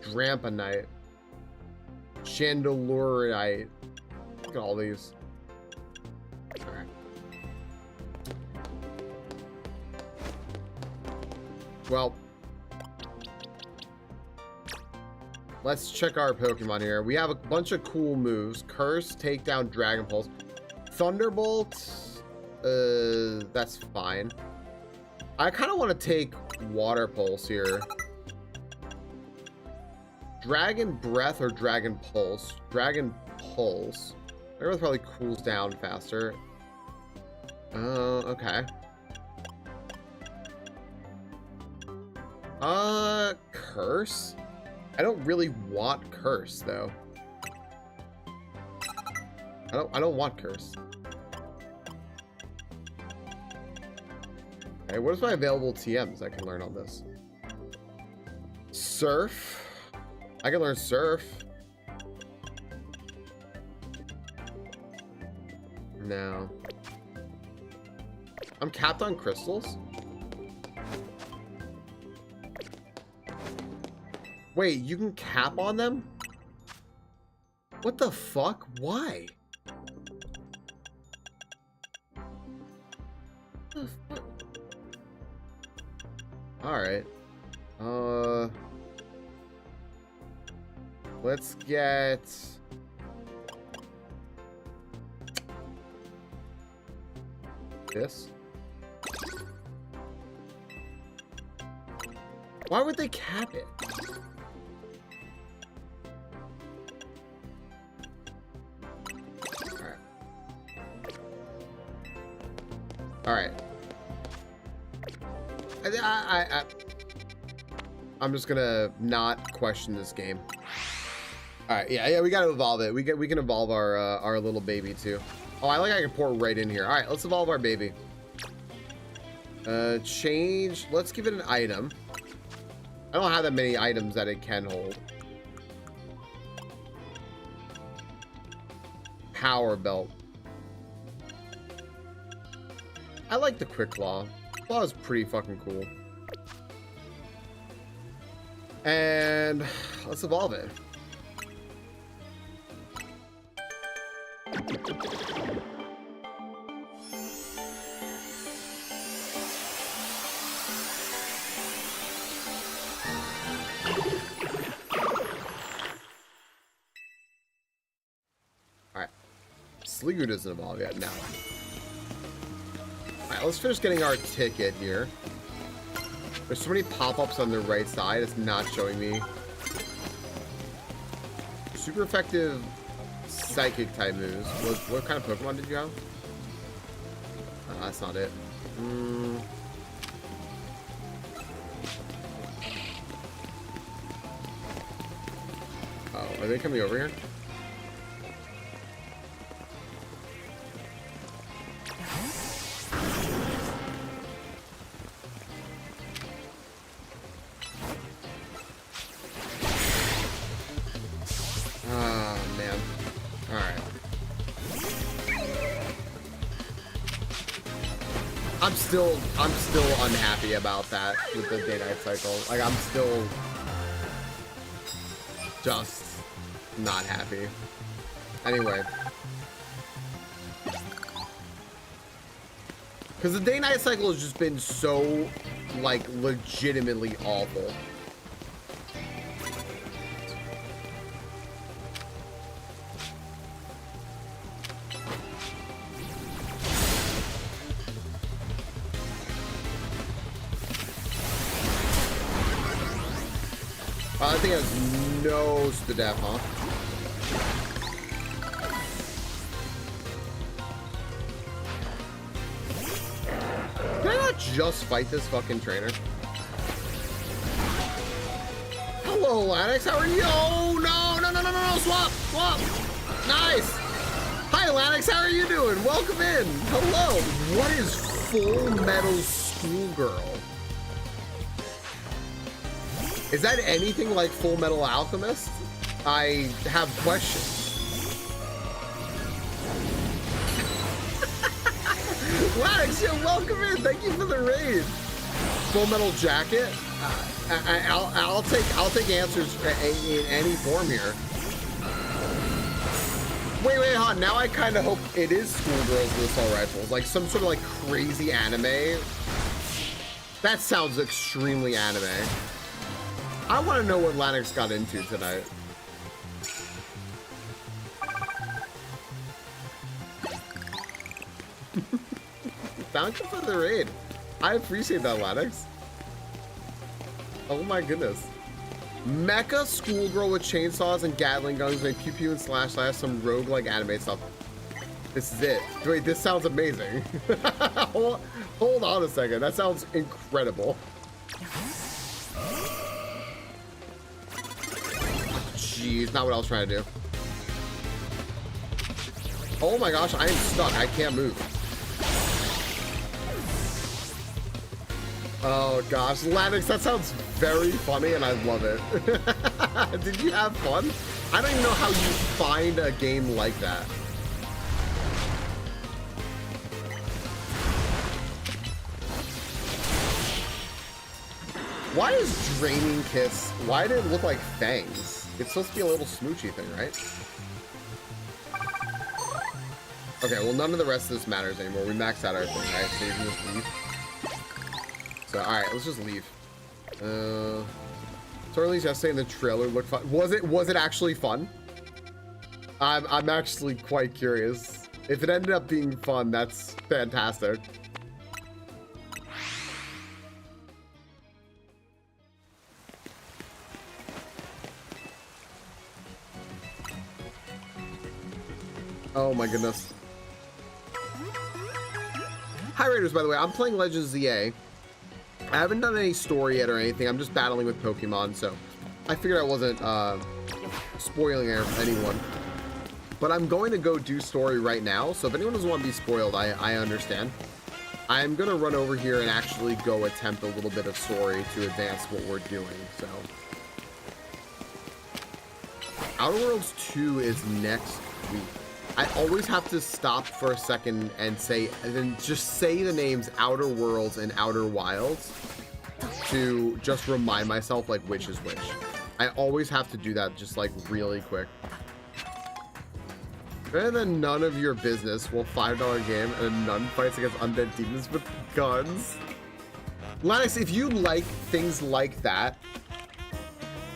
Dramponite. Chandelurite. Look at all these. Alright. Well, let's check our Pokemon here. We have a bunch of cool moves. Curse, Takedown, Dragon Pulse. Thunderbolt, that's fine. I kind of want to take Water Pulse here. Dragon Breath or Dragon Pulse? Dragon Pulse. Dragon Breath probably cools down faster. Okay. Curse? I don't really want Curse, though. I don't want Curse. Okay, what is my available TMs I can learn on this? Surf. I can learn Surf. No. I'm capped on crystals? Wait, you can cap on them? What the fuck? Why? What the fuck? Alright. Let's get... this. Why would they cap it? Alright. I'm just gonna not question this game. Alright, yeah, we gotta evolve it. We can evolve our little baby too. Oh, I can port right in here. Alright, let's evolve our baby. Change. Let's give it an item. I don't have that many items that it can hold. Power belt. I like the Quick Claw. Claw is pretty fucking cool. And let's evolve it. Alright. Sliggoo doesn't evolve yet now. Alright, let's finish getting our ticket here. There's so many pop-ups on the right side, it's not showing me. Super effective psychic type moves. What kind of Pokemon did you have? That's not it. Oh, are they coming over here? I'm still unhappy about that with the day-night cycle. Like, I'm still just not happy. Anyway. Because the day-night cycle has just been so, like, legitimately awful. I think it has nose to death, huh? Did I not just fight this fucking trainer? Hello, Lanix. How are you? Oh, no. Swap. Nice. Hi, Lanix. How are you doing? Welcome in. Hello. What is Full Metal Schoolgirl? Is that anything like Full Metal Alchemist? I have questions. Lanix, welcome in. Thank you for the raid. Full Metal Jacket. I'll take answers in any form here. Wait, hon. Now I kind of hope it is Schoolgirls with assault rifles, like some sort of like crazy anime. That sounds extremely anime. I want to know what Lanix got into tonight. Thank you for the raid. I appreciate that, Lanix. Oh my goodness. Mecha schoolgirl with chainsaws and Gatling guns and pew pew and slash some roguelike anime stuff. This is it. Wait, this sounds amazing. hold on a second. That sounds incredible. Jeez, not what I was trying to do. Oh my gosh, I am stuck. I can't move. Oh gosh, Lanix, that sounds very funny and I love it. Did you have fun? I don't even know how you find a game like that. Why is Draining Kiss? Why did it look like fangs? It's supposed to be a little smoochy thing, right? Okay, well none of the rest of this matters anymore. We maxed out our thing, right? So we can just leave. So, alright, let's just leave. So at least yesterday in the trailer looked fun. Was it actually fun? I'm actually quite curious. If it ended up being fun, that's fantastic. Oh my goodness. Hi Raiders, by the way, I'm playing Legends ZA. I haven't done any story yet or anything. I'm just battling with Pokemon, so I figured I wasn't spoiling anyone. But I'm going to go do story right now, so if anyone doesn't want to be spoiled, I understand. I'm going to run over here and actually go attempt a little bit of story to advance what we're doing, so. Outer Worlds 2 is next week. I always have to stop for a second and then just say the names Outer Worlds and Outer Wilds to just remind myself like which is which. I always have to do that just like really quick. Better than none of your business. Well, $5 game and a nun fights against undead demons with guns. Lanix, if you like things like that,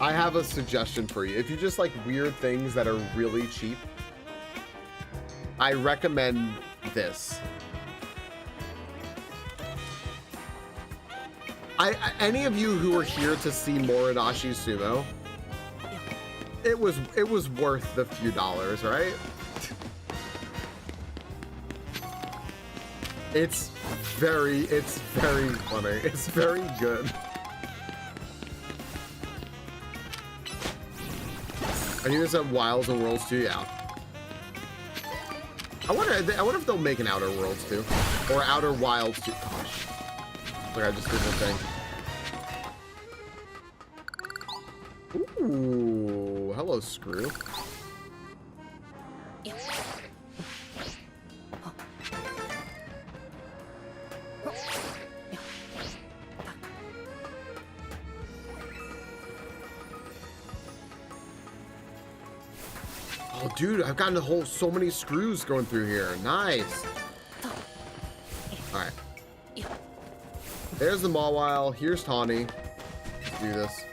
I have a suggestion for you. If you just like weird things that are really cheap, I recommend this. Any of you who were here to see Moridashi Sumo, it was worth the few dollars, right? It's very funny. It's very good. I think it's at Wilds and Worlds too, yeah. I wonder if they'll make an Outer Worlds too, or Outer Wilds too. Gosh, like I just did the thing. Ooh, hello, Screw. Oh, dude, I've gotten so many screws going through here. Nice. All right. There's the Mawile. Here's Tawny. Let's do this.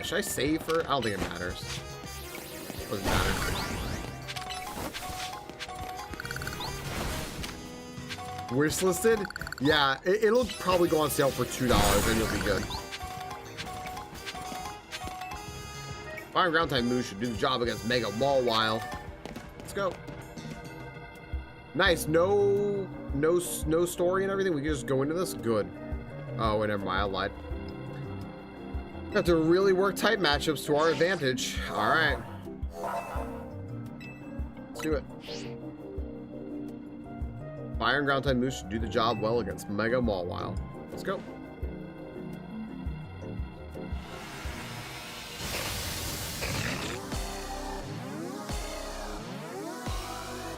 Should I save for? I don't think it matters. Doesn't matter. Wishlisted? Yeah, it'll probably go on sale for $2 and you'll be good. Fire and ground type moves should do the job against Mega Mawile. Let's go. Nice. No story and everything. We can just go into this. Good. Oh, wait, never mind. I lied. Have to really work type matchups to our advantage. All right. Let's do it. Fire and ground type moves should do the job well against Mega Mawile. Let's go.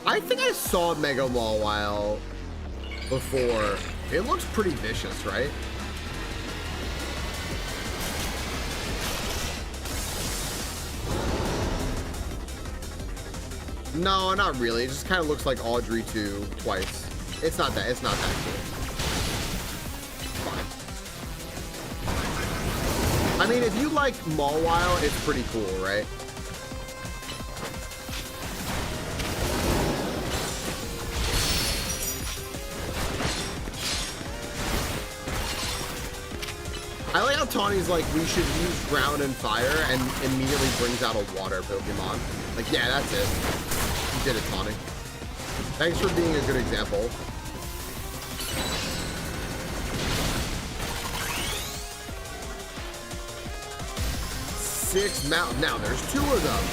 I think I saw Mega Mawile before. It looks pretty vicious, right? No, not really. It just kind of looks like Audrey 2 twice. It's not that cool. Fine. I mean, if you like Mawile, it's pretty cool, right? I like how Tawny's like, we should use ground and fire, and immediately brings out a water Pokemon. Like, yeah, that's it. You did it, Tawny. Thanks for being a good example. Six mountain. Now there's 2 of them.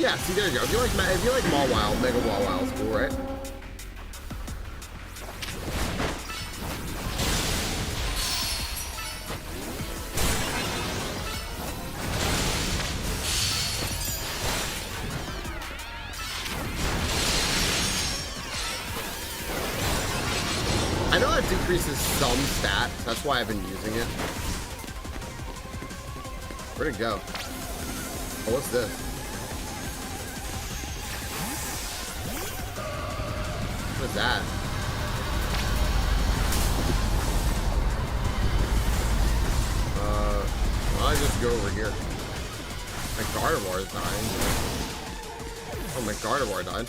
Yeah, see, there you go. If you like Mawile, Mega Mawile is cool, right? I know that decreases some stats. That's why I've been using it. Where'd it go? Oh, what's this? What's that? I'll just go over here. My Gardevoir is dying. Oh, my Gardevoir died.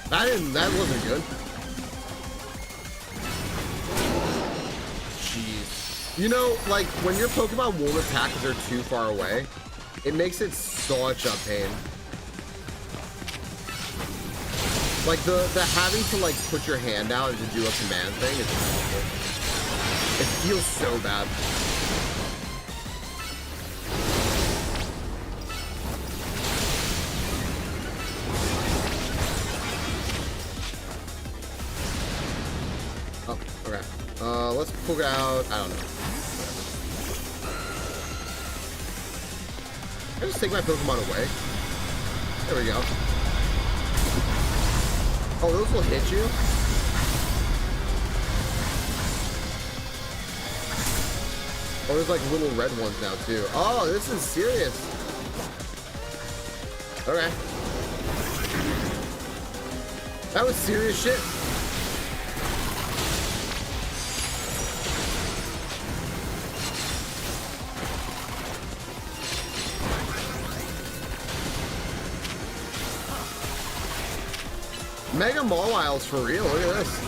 That wasn't good. You know, like, when your Pokemon won't attack because they're too far away, it makes it such a pain. Like, the having to, like, put your hand out and to do a command thing is awful. It feels so bad. Oh, okay. Let's poke out, I don't know. Can I just take my Pokemon away? There we go. Oh, those will hit you? Oh, there's like little red ones now too. Oh, this is serious. Okay. That was serious shit. Mega Mawile's for real. Look at this.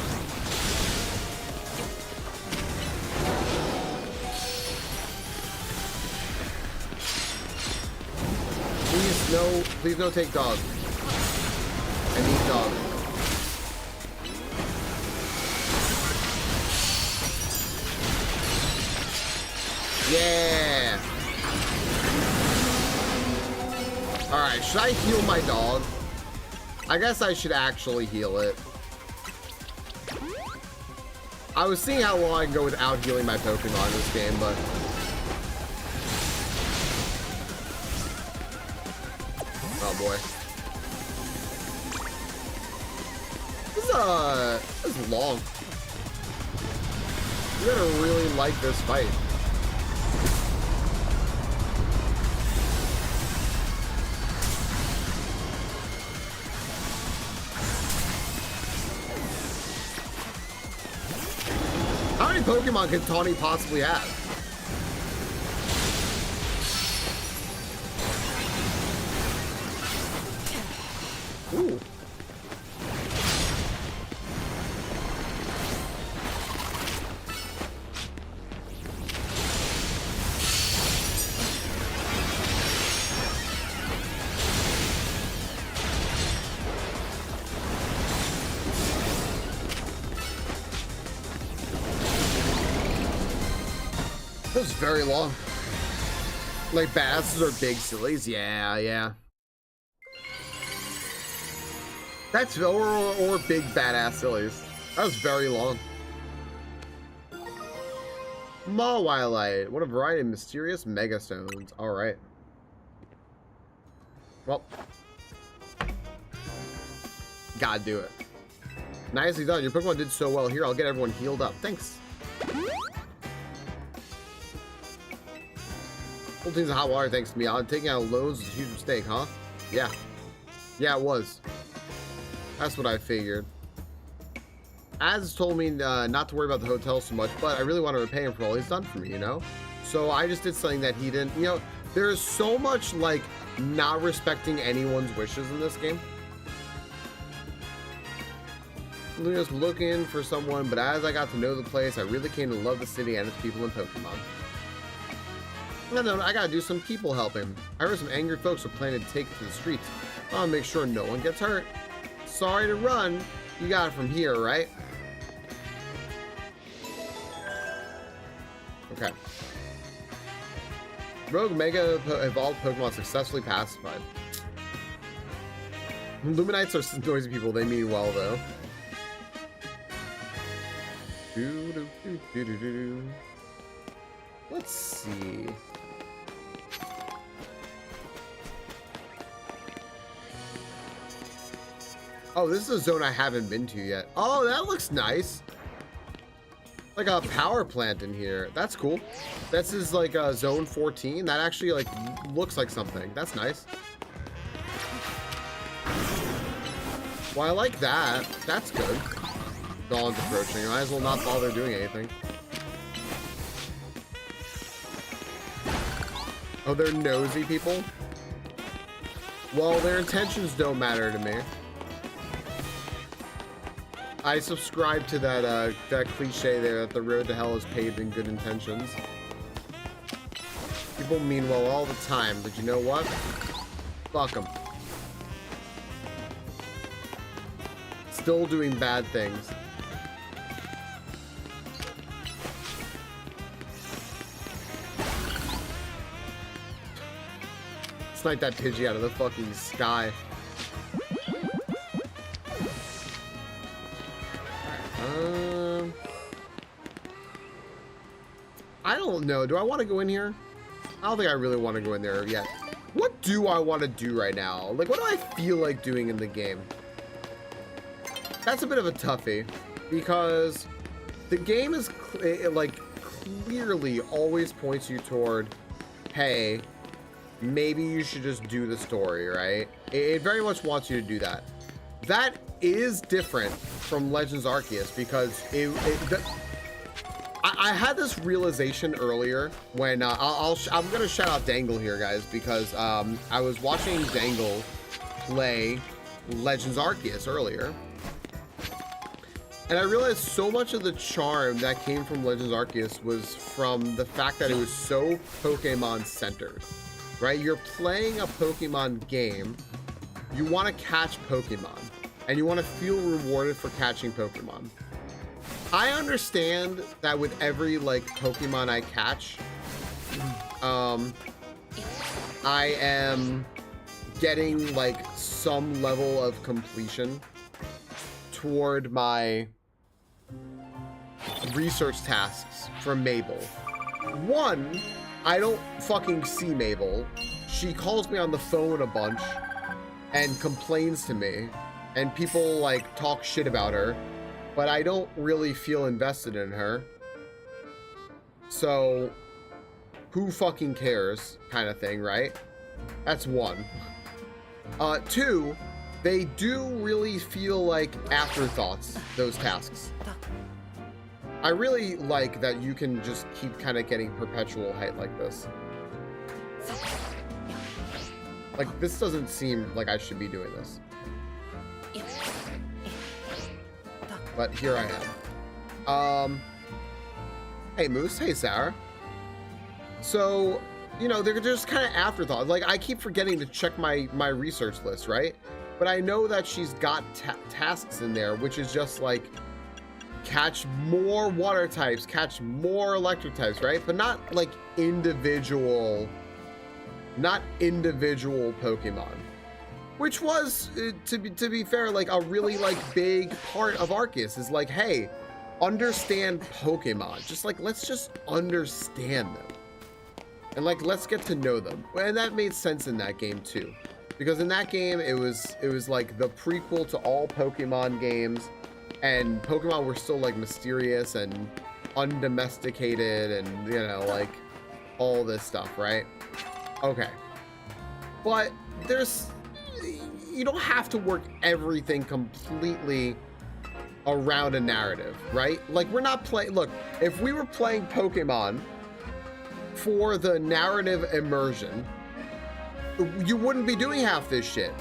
Please no take dog. I need dog. Yeah. All right, should I heal my dog? I guess I should actually heal it. I was seeing how long I can go without healing my Pokemon in this game, but... Oh boy. This is long. You're gonna really like this fight. How many Pokemon can Tawny possibly have? Ooh. was very long. Like, badasses are big sillies. Yeah. That's or big badass sillies. That was very long. Mawilite. What a variety of mysterious megastones. Alright. Well. Gotta do it. Nicely done. Your Pokemon did so well here. I'll get everyone healed up. Thanks. Whole team's in hot water thanks to me. Taking out loads is a huge mistake, huh? Yeah. Yeah, it was. That's what I figured. Az told me not to worry about the hotel so much, but I really want to repay him for all he's done for me, you know? So I just did something that he didn't, you know, there's so much, like, not respecting anyone's wishes in this game. Just looking for someone, but as I got to know the place, I really came to love the city and its people and Pokemon. No, I gotta do some people helping. I heard some angry folks are planning to take it to the streets. I wanna make sure no one gets hurt. Sorry to run. You got it from here, right? Okay. Rogue Mega evolved Pokemon successfully pacified. Luminites are noisy people. They mean well, though. Let's see. Oh, this is a zone I haven't been to yet. Oh, that looks nice. Like a power plant in here. That's cool. This is like a zone 14. That actually like looks like something. That's nice. Well, I like that. That's good. Dawn's approaching. I might as well not bother doing anything. Oh, they're nosy people? Well, their intentions don't matter to me. I subscribe to that that cliche there that the road to hell is paved in good intentions. People mean well all the time, but you know what? Fuck them. Still doing bad things. Snipe that Pidgey out of the fucking sky. I don't know. Do I want to go in here? I don't think I really want to go in there yet. What do I want to do right now? Like, what do I feel like doing in the game? That's a bit of a toughie because the game is like clearly always points you toward, hey, maybe you should just do the story, right? It very much wants you to do that. That is different from Legends Arceus because I had this realization earlier when I'm gonna shout out Dangle here, guys, because I was watching Dangle play Legends Arceus earlier, and I realized so much of the charm that came from Legends Arceus was from the fact that it was so Pokemon centered, right? You're playing a Pokemon game, you want to catch Pokemon, and you want to feel rewarded for catching Pokemon. I understand that with every like Pokemon I catch, I am getting like some level of completion toward my research tasks for Mabel. One, I don't fucking see Mabel. She calls me on the phone a bunch and complains to me, and people like talk shit about her, but I don't really feel invested in her. So who fucking cares kind of thing, right? That's one. Two, they do really feel like afterthoughts, those tasks. I really like that you can just keep kind of getting perpetual height like this. Like, this doesn't seem like I should be doing this. But here I am. Hey Moose, hey Sarah. So, you know, they're just kind of afterthoughts. Like, I keep forgetting to check my research list, right? But I know that she's got tasks in there, which is just like catch more water types, catch more electric types, right? But not like individual Pokemon, which was to be fair, like a really like big part of Arceus is like, hey, understand Pokemon. Just like, let's just understand them. And like, let's get to know them. And that made sense in that game too. Because in that game, it was like the prequel to all Pokemon games. And Pokemon were still like mysterious and undomesticated and, you know, like all this stuff, right? Okay. But you don't have to work everything completely around a narrative, right? Like, we're not playing, look, if we were playing Pokemon for the narrative immersion, you wouldn't be doing half this shit.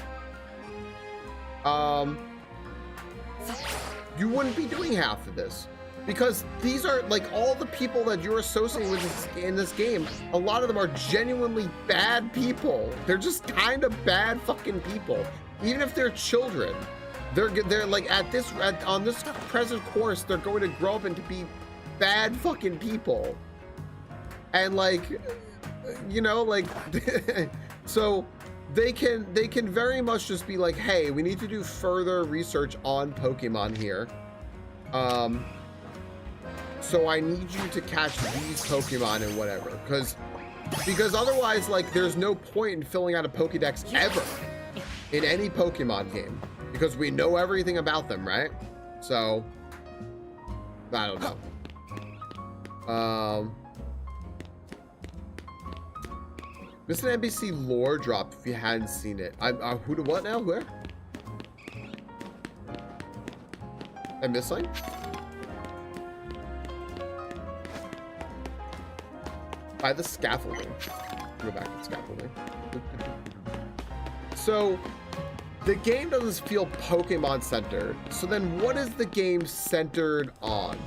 You wouldn't be doing half of this, because these are like all the people that you're associating with in this game. A lot of them are genuinely bad people. They're just kind of bad fucking people. Even if they're children, they're like on this present course, they're going to grow up and to be bad fucking people. And like, you know, like, so they can very much just be like, hey, we need to do further research on Pokemon here. So I need you to catch these Pokemon and whatever, because otherwise, like, there's no point in filling out a Pokédex ever in any Pokemon game, because we know everything about them, right? So I don't know. Missed an NBC lore drop if you hadn't seen it. Who to what now? Where? I missed something? By the scaffolding. Go back to scaffolding. So the game doesn't feel Pokemon centered. So then what is the game centered on?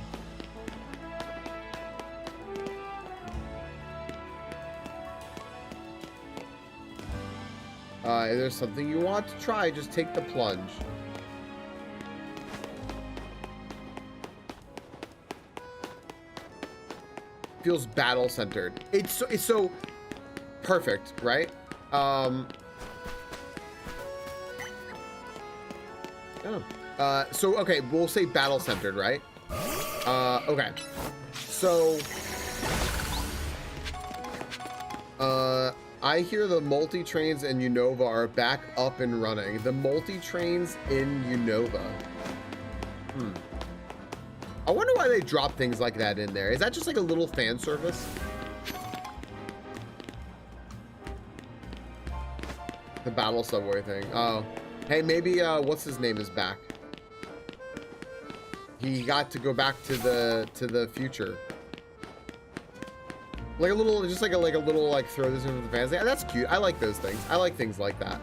If there's something you want to try, just take the plunge. Feels battle centered. It's so perfect, right? So okay, we'll say battle centered, right? Okay. So I hear the multi-trains in Unova are back up and running. The multi-trains in Unova. I wonder why they drop things like that in there. Is that just like a little fan service? The battle subway thing. Oh, hey, maybe what's his name is back. He got to go back to the future. Like a little, just like a little like throw this into the fans. Yeah, that's cute. I like those things. I like things like that.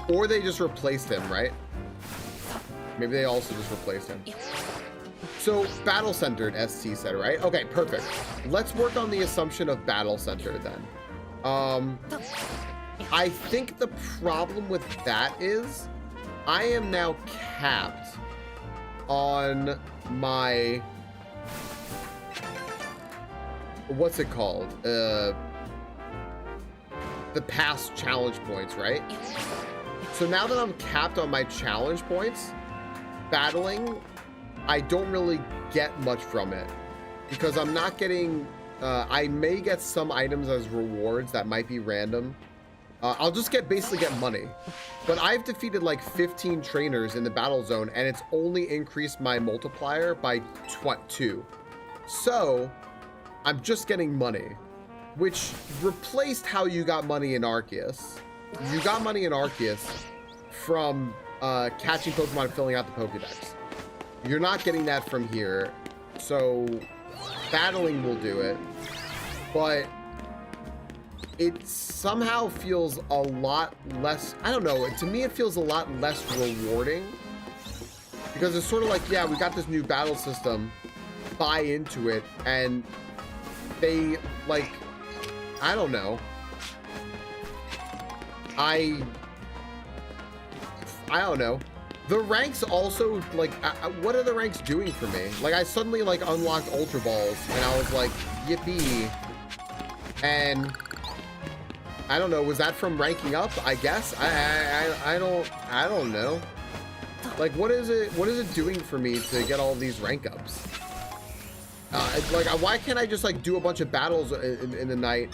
Or they just replaced him, right? Maybe they also just replaced him. So battle centered, ST said, right? Okay, perfect. Let's work on the assumption of battle centered then. I think the problem with that is I am now capped on my, what's it called? The past challenge points, right? So now that I'm capped on my challenge points, battling, I don't really get much from it because I'm not getting, I may get some items as rewards that might be random. I'll just basically get money, but I've defeated like 15 trainers in the battle zone and it's only increased my multiplier by 2. So I'm just getting money, which replaced how you got money in Arceus. You got money in Arceus from catching Pokemon and filling out the Pokédex. You're not getting that from here, so battling will do it, but it somehow feels a lot less, I don't know, to me it feels a lot less rewarding, because it's sort of like, yeah, we got this new battle system, buy into it, and they, like, I don't know, I don't know. The ranks also, like, what are the ranks doing for me? Like, I suddenly, like, unlocked Ultra Balls, and I was like, yippee. And I don't know, was that from ranking up? I guess. I don't know. Like, what is it doing for me to get all these rank ups? Like, why can't I just, like, do a bunch of battles in the night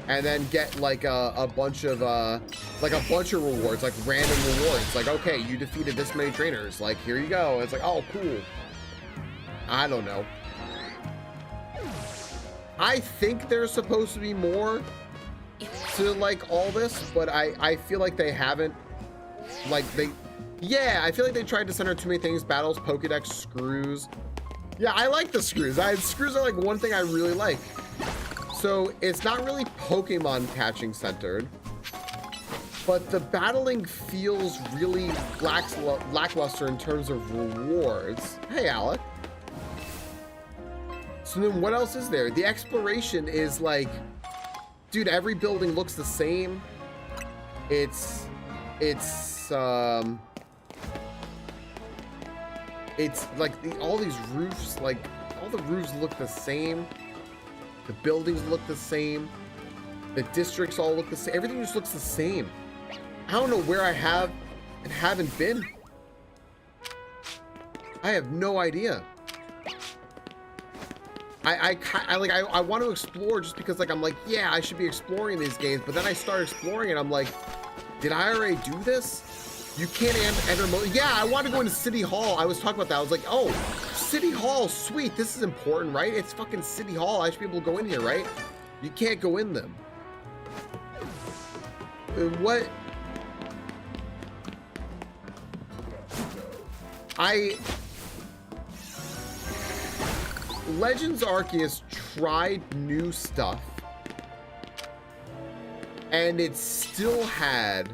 and then get like a bunch of rewards, like random rewards? Like, okay, you defeated this many trainers, like, here you go. It's like, oh, cool. I don't know. I think there's supposed to be more to, like, all this, but I feel like they haven't. Like, yeah, I feel like they tried to center too many things: battles, Pokédex, screws. Yeah, I like the screws. Screws are like one thing I really like. So it's not really Pokemon catching centered, but the battling feels really lackluster in terms of rewards. Hey, Alec. So then what else is there? The exploration is like, dude, every building looks the same. It's like all these roofs, like all the roofs look the same. The buildings look the same. The districts all look the same. Everything just looks the same. I don't know where I have and haven't been. I have no idea. I want to explore just because, like, I'm like, yeah, I should be exploring these games, but then I start exploring and I'm like, did I already do this? You can't enter mode. Yeah, I want to go into City Hall. I was talking about that. I was like, oh, City Hall, sweet. This is important, right? It's fucking City Hall. I should be able to go in here, right? You can't go in them. What? Legends Arceus tried new stuff, and it still had,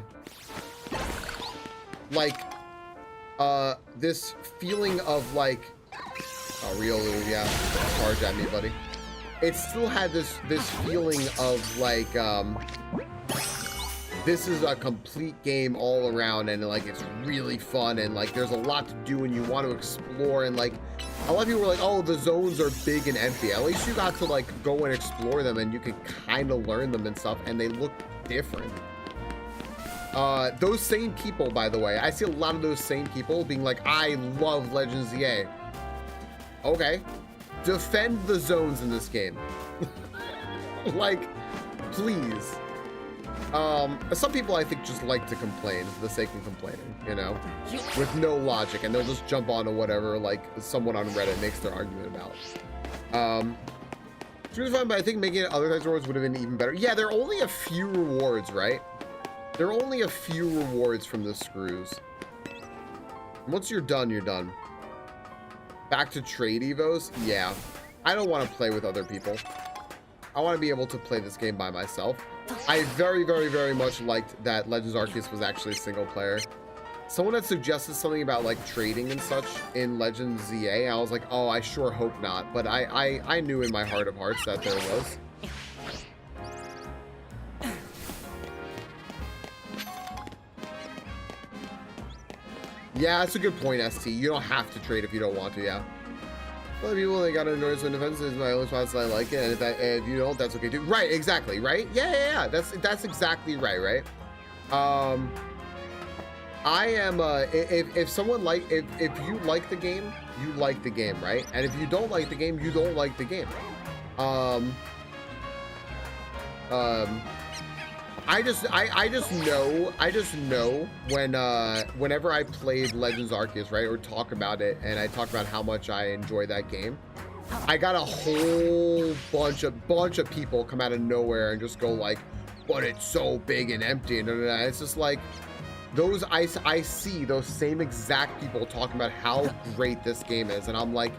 like, this feeling of, like, oh, Riolu, yeah, charge at me, buddy. It still had this feeling of, like, this is a complete game all around, and, like, it's really fun, and, like, there's a lot to do, and you want to explore, and, like, a lot of people were like, oh, the zones are big and empty. At least you got to, like, go and explore them, and you can kind of learn them and stuff, and they look different. Those same people, by the way, I see a lot of those same people being like, I love Legends ZA. Okay. Defend the zones in this game. Like, please. Some people, I think, just like to complain for the sake of complaining, you know, with no logic, and they'll just jump onto whatever, like, someone on Reddit makes their argument about. It's really fun, but I think making it other types of rewards would have been even better. Yeah, there are only a few rewards, right? There are only a few rewards from the screws. Once you're done, you're done. Back to trade evos? Yeah. I don't want to play with other people. I want to be able to play this game by myself. I very, very, very much liked that Legends Arceus was actually single player. Someone had suggested something about, like, trading and such in Legends ZA. I was like, oh, I sure hope not. But I knew in my heart of hearts that there was. Yeah, that's a good point, ST. You don't have to trade if you don't want to, yeah. Other people, they got to endure some defense is my only spots I like it, and if you don't, that's okay too. Right, exactly, right? Yeah. That's exactly right? I am if someone if you like the game, you like the game, right? And if you don't like the game, you don't like the game. I just know when whenever I played Legends Arceus, right, or talk about it, and I talk about how much I enjoy that game, I got a whole bunch of people come out of nowhere and just go like, but it's so big and empty, and it's just like, those I see those same exact people talking about how great this game is, and I'm like,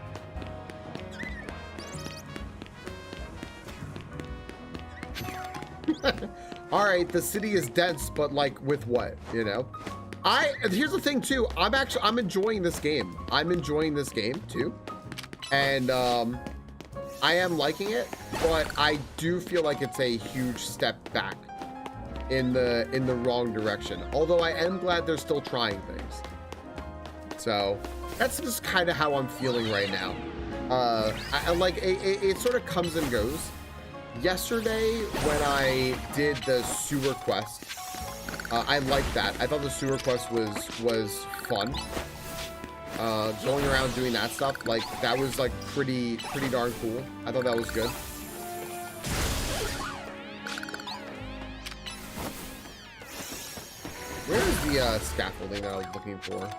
all right, the city is dense, but like with what, you know? Here's the thing too, I'm enjoying this game. I'm enjoying this game too. And I am liking it, but I do feel like it's a huge step back in the wrong direction. Although I am glad they're still trying things. So that's just kind of how I'm feeling right now. I like it sort of comes and goes. Yesterday when I did the sewer quest, I liked that. I thought the sewer quest was fun. Going around doing that stuff, like that was like pretty darn cool. I thought that was good. Where is the scaffolding that I was looking for?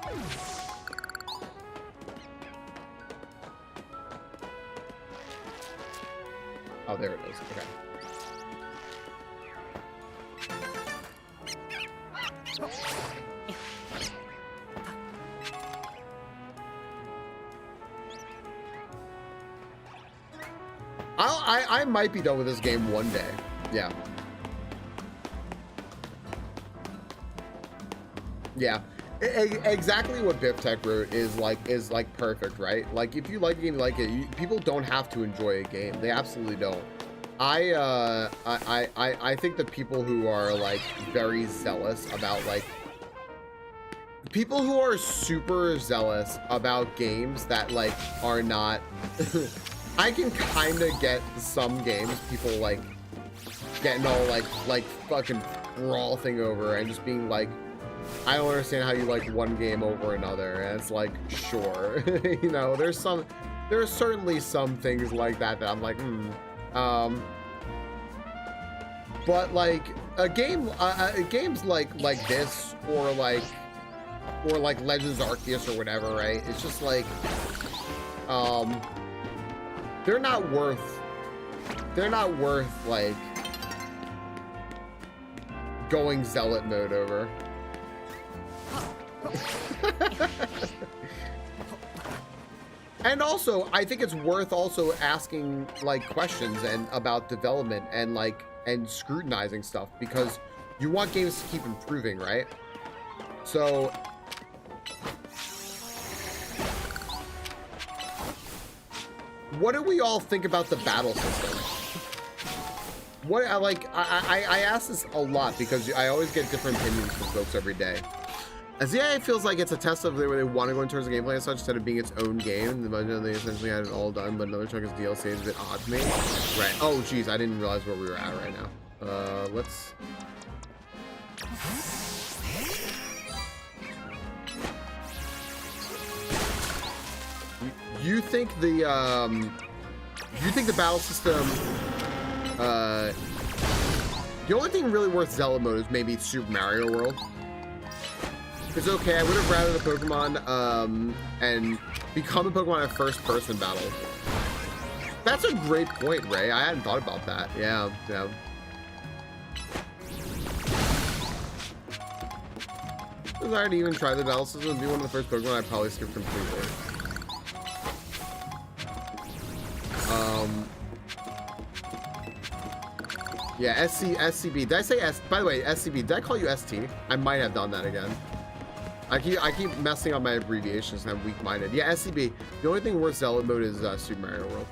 Oh, there it is. Okay. I might be done with this game one day. Yeah. Yeah. Exactly what Biff Tech wrote is like perfect, right? Like if you like a game, you like it. People don't have to enjoy a game. They absolutely don't. I think the people who are like very zealous about like people who are super zealous about games that like are not I can kind of get some games people like getting all like fucking frothing over and just being like, I don't understand how you like one game over another. And it's like, sure. You know, there are certainly some things like that I'm like, but like games like this or like Legends Arceus or whatever, right? It's just like they're not worth like going zealot mode over. And also I think it's worth also asking like questions and about development and like and scrutinizing stuff because you want games to keep improving, right? So what do we all think about the battle system? What I ask this a lot because I always get different opinions from folks every day. As yeah, it feels like it's a test of the way they want to go in terms of gameplay and such instead of being its own game. They essentially had it all done, but another chunk is DLC is a bit odd to me. Right. Oh, geez, I didn't realize where we were at right now. Let's. You think the battle system? The only thing really worth zealot mode is maybe Super Mario World. It's okay. I would have rather the Pokemon and become a Pokemon at first person battle. That's a great point, Ray. I hadn't thought about that. Yeah. If I had to even try the battle system, it'd be one of the first Pokemon I'd probably skip completely. Yeah, SCB. Did I say S? By the way, SCB. Did I call you ST? I might have done that again. I keep messing on my abbreviations and I'm weak-minded. Yeah, SCB. The only thing worth zealot mode is Super Mario World.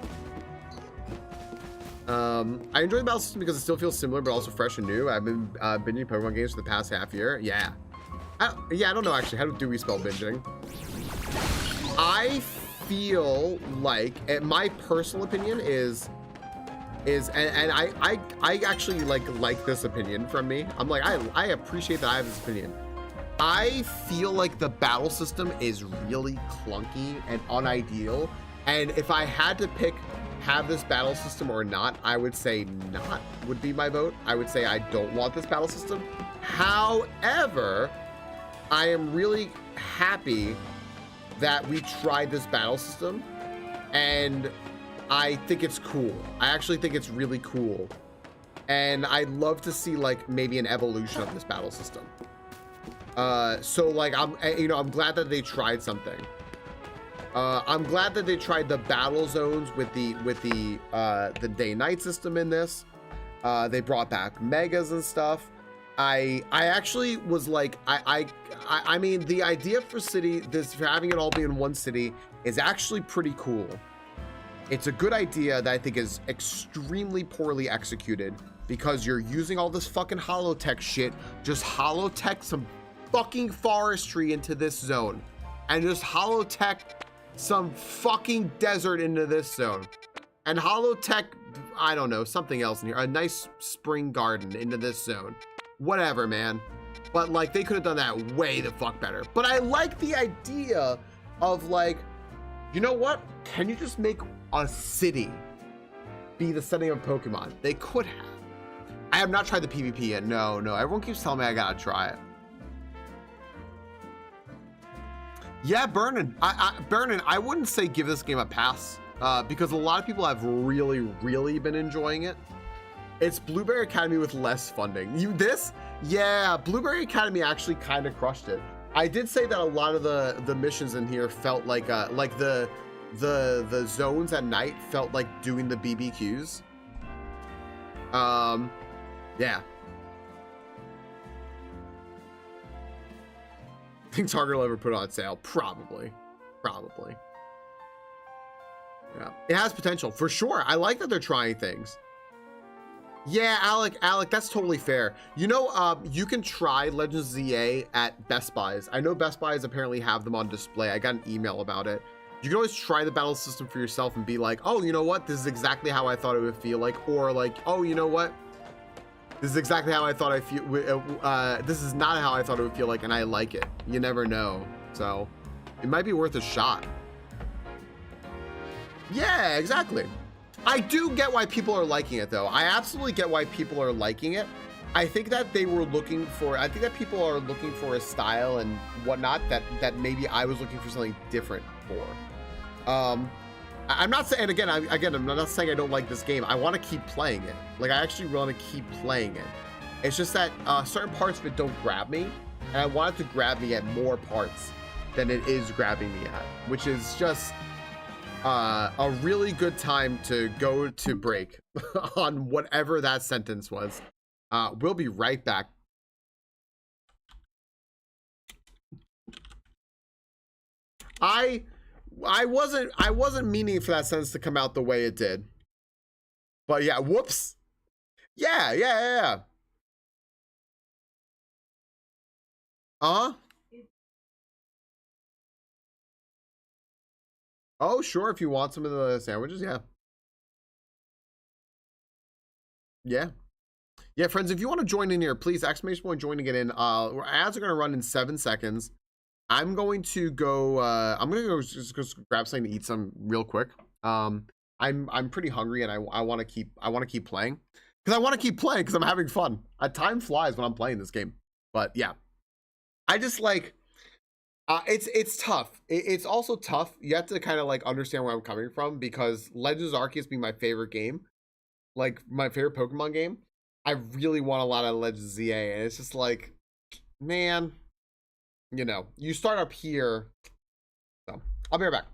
I enjoy the battle system because it still feels similar but also fresh and new. I've been binging Pokemon games for the past half year. Yeah. I don't know actually. How do we spell binging? I feel like, my personal opinion is and I actually like this opinion from me. I'm like, I appreciate that I have this opinion. I feel like the battle system is really clunky and unideal. And if I had to pick have this battle system or not, I would say not would be my vote. I would say I don't want this battle system. However, I am really happy that we tried this battle system and I think it's cool. I actually think it's really cool. And I'd love to see like maybe an evolution of this battle system. So like I'm glad that they tried something. I'm glad that they tried the battle zones with the day-night system in this. They brought back megas and stuff. I actually was like, I mean, the idea for having it all be in one city is actually pretty cool. It's a good idea that I think is extremely poorly executed because you're using all this fucking holotech shit. Just holotech some fucking forestry into this zone. and just holotech some fucking desert into this zone. And holotech, I don't know, something else in here. A nice spring garden into this zone. Whatever, man. But like, they could have done that way the fuck better. But I like the idea of like, you know what? Can you just make a city be the setting of Pokemon? They could have. I have not tried the PvP yet. No. Everyone keeps telling me I gotta try it. Yeah, Burnin. Burnin, I wouldn't say give this game a pass because a lot of people have really been enjoying it. It's Blueberry Academy with less funding. Yeah, Blueberry Academy actually kind of crushed it. I did say that a lot of the missions in here felt like the zones at night felt like doing the BBQs. Yeah. Think Target will ever put on sale? Probably. Yeah, it has potential for sure. I like that they're trying things. Yeah, Alec, that's totally fair. You know, you can try Legends ZA at Best Buys. I know Best Buys apparently have them on display. I got an email about it. You can always try the battle system for yourself and be like, oh, you know what? This is exactly how I thought it would feel like. Or like, oh, you know what? This is exactly how I thought I feel. This is not how I thought it would feel like, and I like it. You never know. So it might be worth a shot. Yeah, exactly. I do get why people are liking it, though. I absolutely get why people are liking it. I think that they were looking for, I think that people are looking for a style and whatnot that maybe I was looking for something different for. I'm not saying, again, I'm not saying I don't like this game. I want to keep playing it. Like, I actually want to keep playing it. It's just that certain parts of it don't grab me, and I want it to grab me at more parts than it is grabbing me at, which is just a really good time to go to break on whatever that sentence was. We'll be right back. I wasn't meaning for that sentence to come out the way it did. But yeah, whoops. Yeah. Oh, sure, if you want some of the sandwiches, yeah. Yeah, friends, if you want to join in here, please, exclamation point joining it in. Ads are going to run in 7 seconds. I'm going to go just grab something to eat some real quick. I'm pretty hungry and I want to keep playing because I'm having fun. Time flies when I'm playing this game. But yeah, I just like it's tough. It's also tough. You have to kind of like understand where I'm coming from because Legends Arceus being my favorite game, like my favorite Pokemon game. I really want a lot of Legends ZA, and it's just like, man, you know, you start up here. So I'll be right back.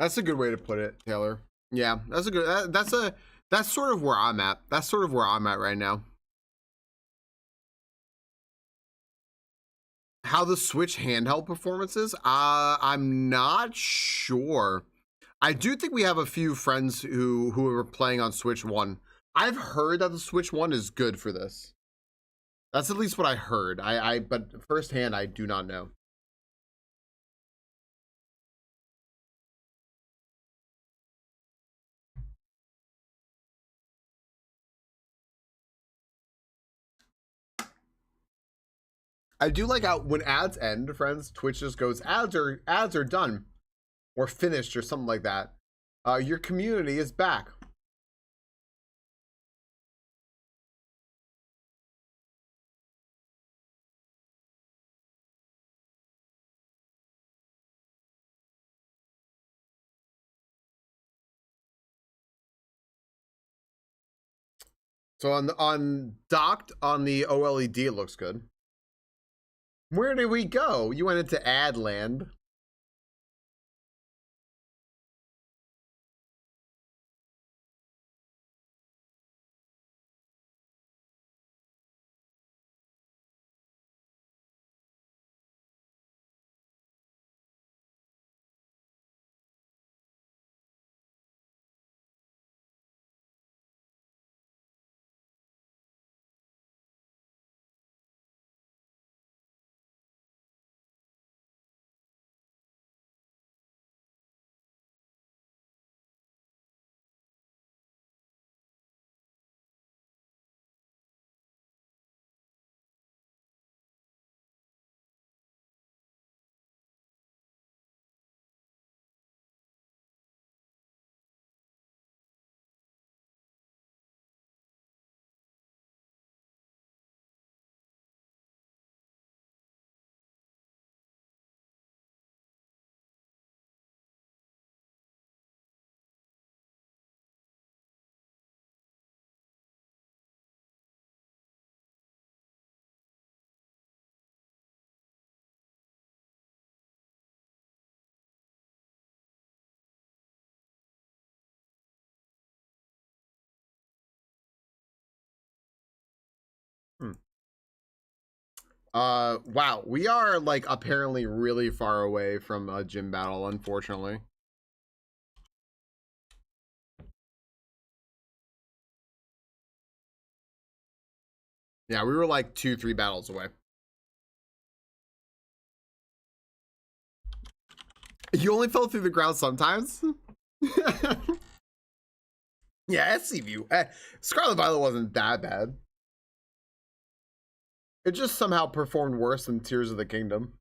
That's a good way to put it, Taylor. Yeah, that's a good. That's sort of where I'm at. That's sort of where I'm at right now. How the Switch handheld performances? I'm not sure. I do think we have a few friends who are playing on Switch One. I've heard that the Switch One is good for this. That's at least what I heard. But firsthand, I do not know. I do like how when ads end, friends, Twitch just goes ads are done or finished or something like that. Your community is back. So on docked on the OLED, it looks good. Where did we go? You went into ad land. Wow, we are like apparently really far away from a gym battle, unfortunately. Yeah, we were like 2-3 battles away. You only fell through the ground sometimes? Yeah, SC View. Scarlet Violet wasn't that bad. It just somehow performed worse than Tears of the Kingdom.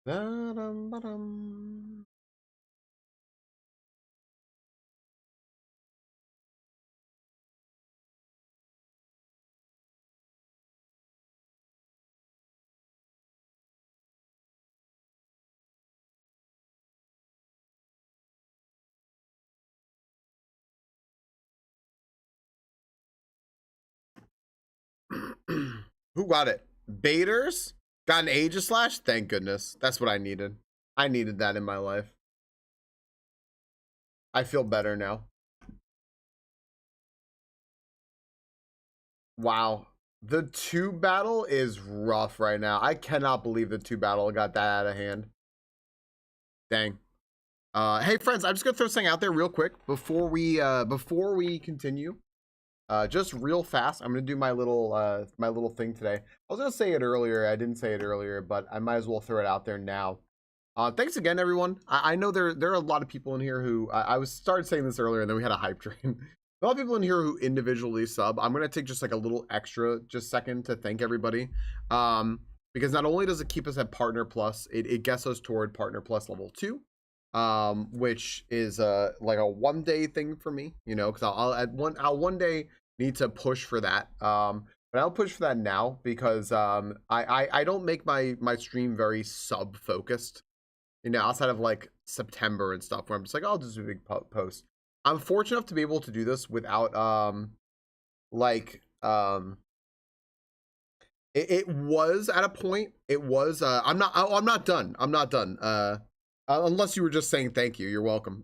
Ba-dum, ba-dum. Who got it? Baiters? Got an Aegislash? Thank goodness. That's what I needed. I needed that in my life. I feel better now. Wow. The 2 battle is rough right now. I cannot believe the 2 battle got that out of hand. Dang. Hey friends, I'm just gonna throw something out there real quick before we continue. Just real fast, I'm gonna do my little thing today. I was gonna say it earlier, I didn't say it earlier, but I might as well throw it out there now. Thanks again, everyone. I know there are a lot of people in here who I started saying this earlier, and then we had a hype train. A lot of people in here who individually sub. I'm gonna take just like a little extra second to thank everybody. Because not only does it keep us at Partner Plus, it gets us toward Partner Plus level 2. which is like a 1 day thing for me, you know, because I'll one day need to push for that. But I'll push for that now because I don't make my stream very sub focused, you know, outside of like September and stuff where I'm just like, I'll just do a big post. I'm fortunate enough to be able to do this without like it was at a point, it was I'm not done, unless you were just saying thank you, you're welcome.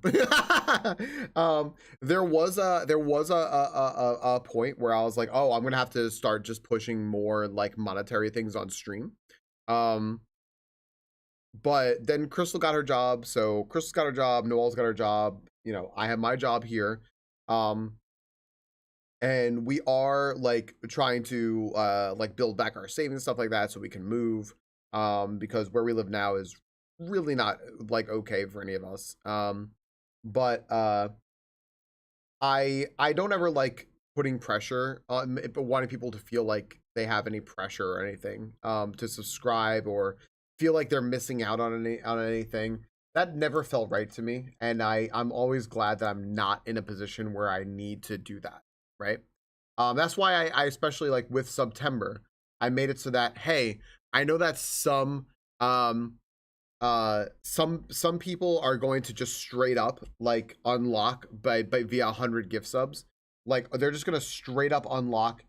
There was a point where I was like, oh, I'm gonna have to start just pushing more like monetary things on stream. But then Crystal got her job, so Crystal's got her job, Noel's got her job, you know, I have my job here. And we are like trying to like build back our savings, stuff like that, so we can move, because where we live now is really not like okay for any of us. But I don't ever like putting pressure on, but wanting people to feel like they have any pressure or anything to subscribe or feel like they're missing out on anything. That never felt right to me, and I'm always glad that I'm not in a position where I need to do that, right? That's why I especially like with September, I made it so that, hey, I know that some people are going to just straight up like unlock by via 100 gift subs. Like they're just gonna straight up unlock,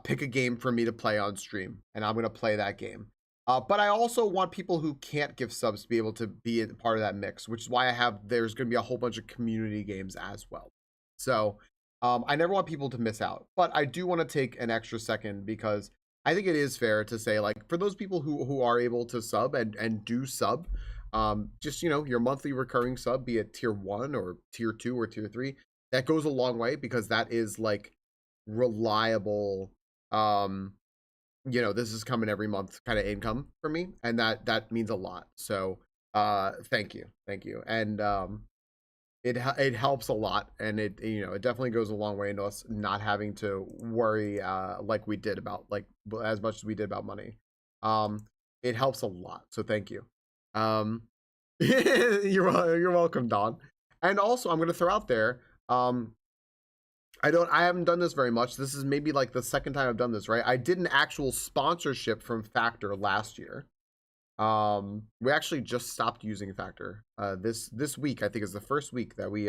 pick a game for me to play on stream, and I'm gonna play that game. But I also want people who can't give subs to be able to be a part of that mix, which is why there's going to be a whole bunch of community games as well. So I never want people to miss out, but I do want to take an extra second because I think it is fair to say, like, for those people who are able to sub and do sub, just, you know, your monthly recurring sub, be it tier 1 or tier 2 or tier 3, that goes a long way because that is like reliable, you know, this is coming every month kind of income for me, and that means a lot. So thank you, and it helps a lot, and it, you know, it definitely goes a long way into us not having to worry like we did about, like, as much as we did about money. It helps a lot, so thank you. You're welcome, Don. And also I'm going to throw out there, I haven't done this very much. This is maybe like the second time I've done this, right? I did an actual sponsorship from Factor last year. We actually just stopped using Factor. This week, I think, is the first week that we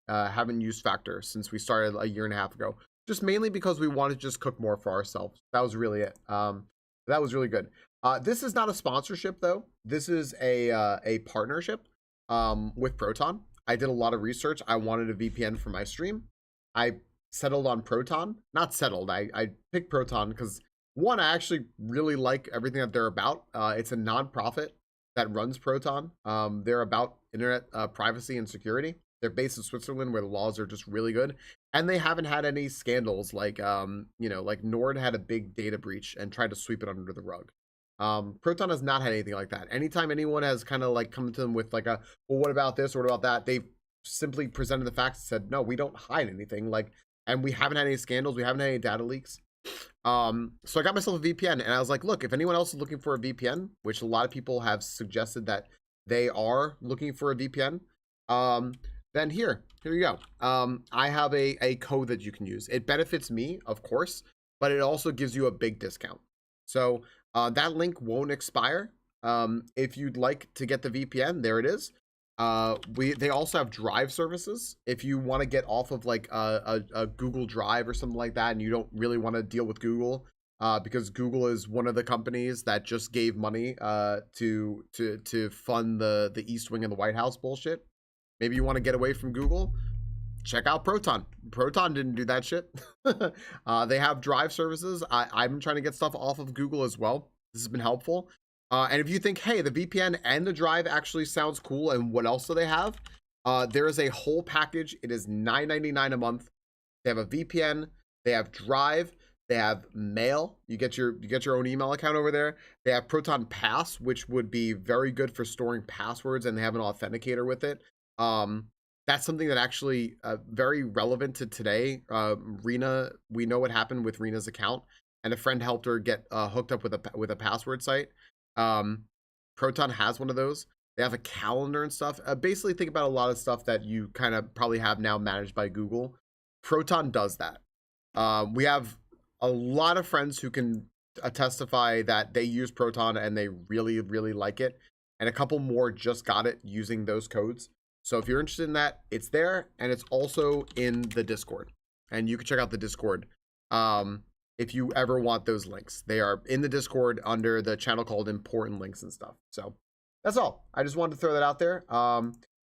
haven't used Factor since we started a year and a half ago. Just mainly because we wanted to just cook more for ourselves. That was really it. That was really good. This is not a sponsorship though. This is a partnership with Proton. I did a lot of research. I wanted a VPN for my stream. I settled on Proton. Not settled. I picked Proton because, one, I actually really like everything that they're about. It's a non-profit that runs Proton. They're about internet privacy and security. They're based in Switzerland, where the laws are just really good, and they haven't had any scandals like you know, like Nord had a big data breach and tried to sweep it under the rug. Proton has not had anything like that. Anytime anyone has kind of like come to them with like a, well, what about this or what about that, they've simply presented the facts and said, no, we don't hide anything, like, and we haven't had any scandals, we haven't had any data leaks. So I got myself a VPN, and I was like, look, if anyone else is looking for a VPN, which a lot of people have suggested that they are looking for a VPN, then here you go. I have a code that you can use. It benefits me, of course, but it also gives you a big discount. So that link won't expire. If you'd like to get the VPN, there it is. They also have drive services if you want to get off of like a Google Drive or something like that, and you don't really want to deal with Google, because Google is one of the companies that just gave money to fund the East Wing and the White House bullshit. Maybe you want to get away from Google, check out Proton. Proton didn't do that shit. They have drive services. I'm trying to get stuff off of Google as well. This has been helpful. And if you think, hey, the VPN and the drive actually sounds cool, and what else do they have? There is a whole package. It is $9.99 a month. They have a VPN. They have drive. They have mail. You get your own email account over there. They have Proton Pass, which would be very good for storing passwords, and they have an authenticator with it. That's something that actually very relevant to today. Rena, we know what happened with Rena's account, and a friend helped her get hooked up with a password site. Proton has one of those. They have a calendar and stuff. Basically, think about a lot of stuff that you kind of probably have now managed by Google. Proton does that. We have a lot of friends who can testify that they use Proton and they really, really like it. And a couple more just got it using those codes. So if you're interested in that, it's there, and it's also in the Discord. And you can check out the Discord if you ever want those links. They are in the Discord under the channel called Important Links and stuff. So that's all. I just wanted to throw that out there.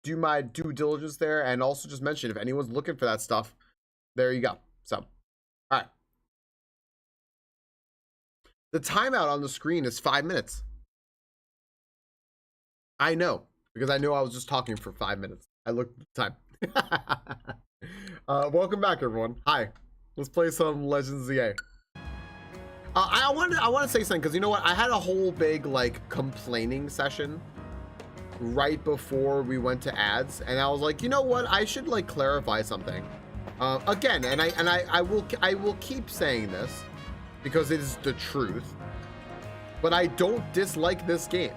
Do my due diligence there, and also just mention if anyone's looking for that stuff, there you go. So, all right. The timeout on the screen is 5 minutes. I know, because I know I was just talking for 5 minutes. I looked at the time. Welcome back, everyone. Hi. Let's play some Legends ZA. I want to say something, because you know what? I had a whole big like complaining session right before we went to ads, and I was like, you know what? I should like clarify something. Again, and I will keep saying this because it is the truth. But I don't dislike this game.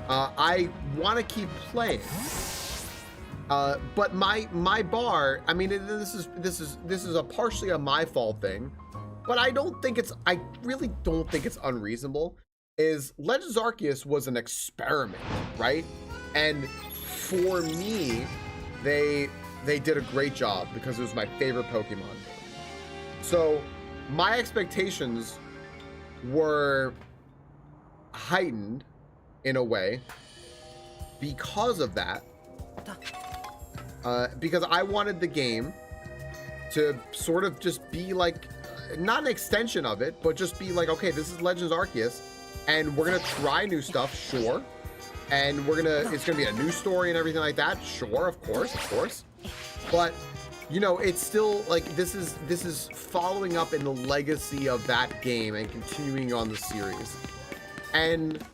I want to keep playing. But my bar, I mean, this is a partially a my fault thing, but I really don't think it's unreasonable. Is Legends Arceus was an experiment, right? And for me, they did a great job because it was my favorite Pokemon. So my expectations were heightened in a way because of that. Because I wanted the game to sort of just be like, not an extension of it, but just be like, okay, this is Legends Arceus, and we're gonna try new stuff, sure, and it's gonna be a new story and everything like that, sure, of course, but you know, it's still like this is following up in the legacy of that game and continuing on the series, and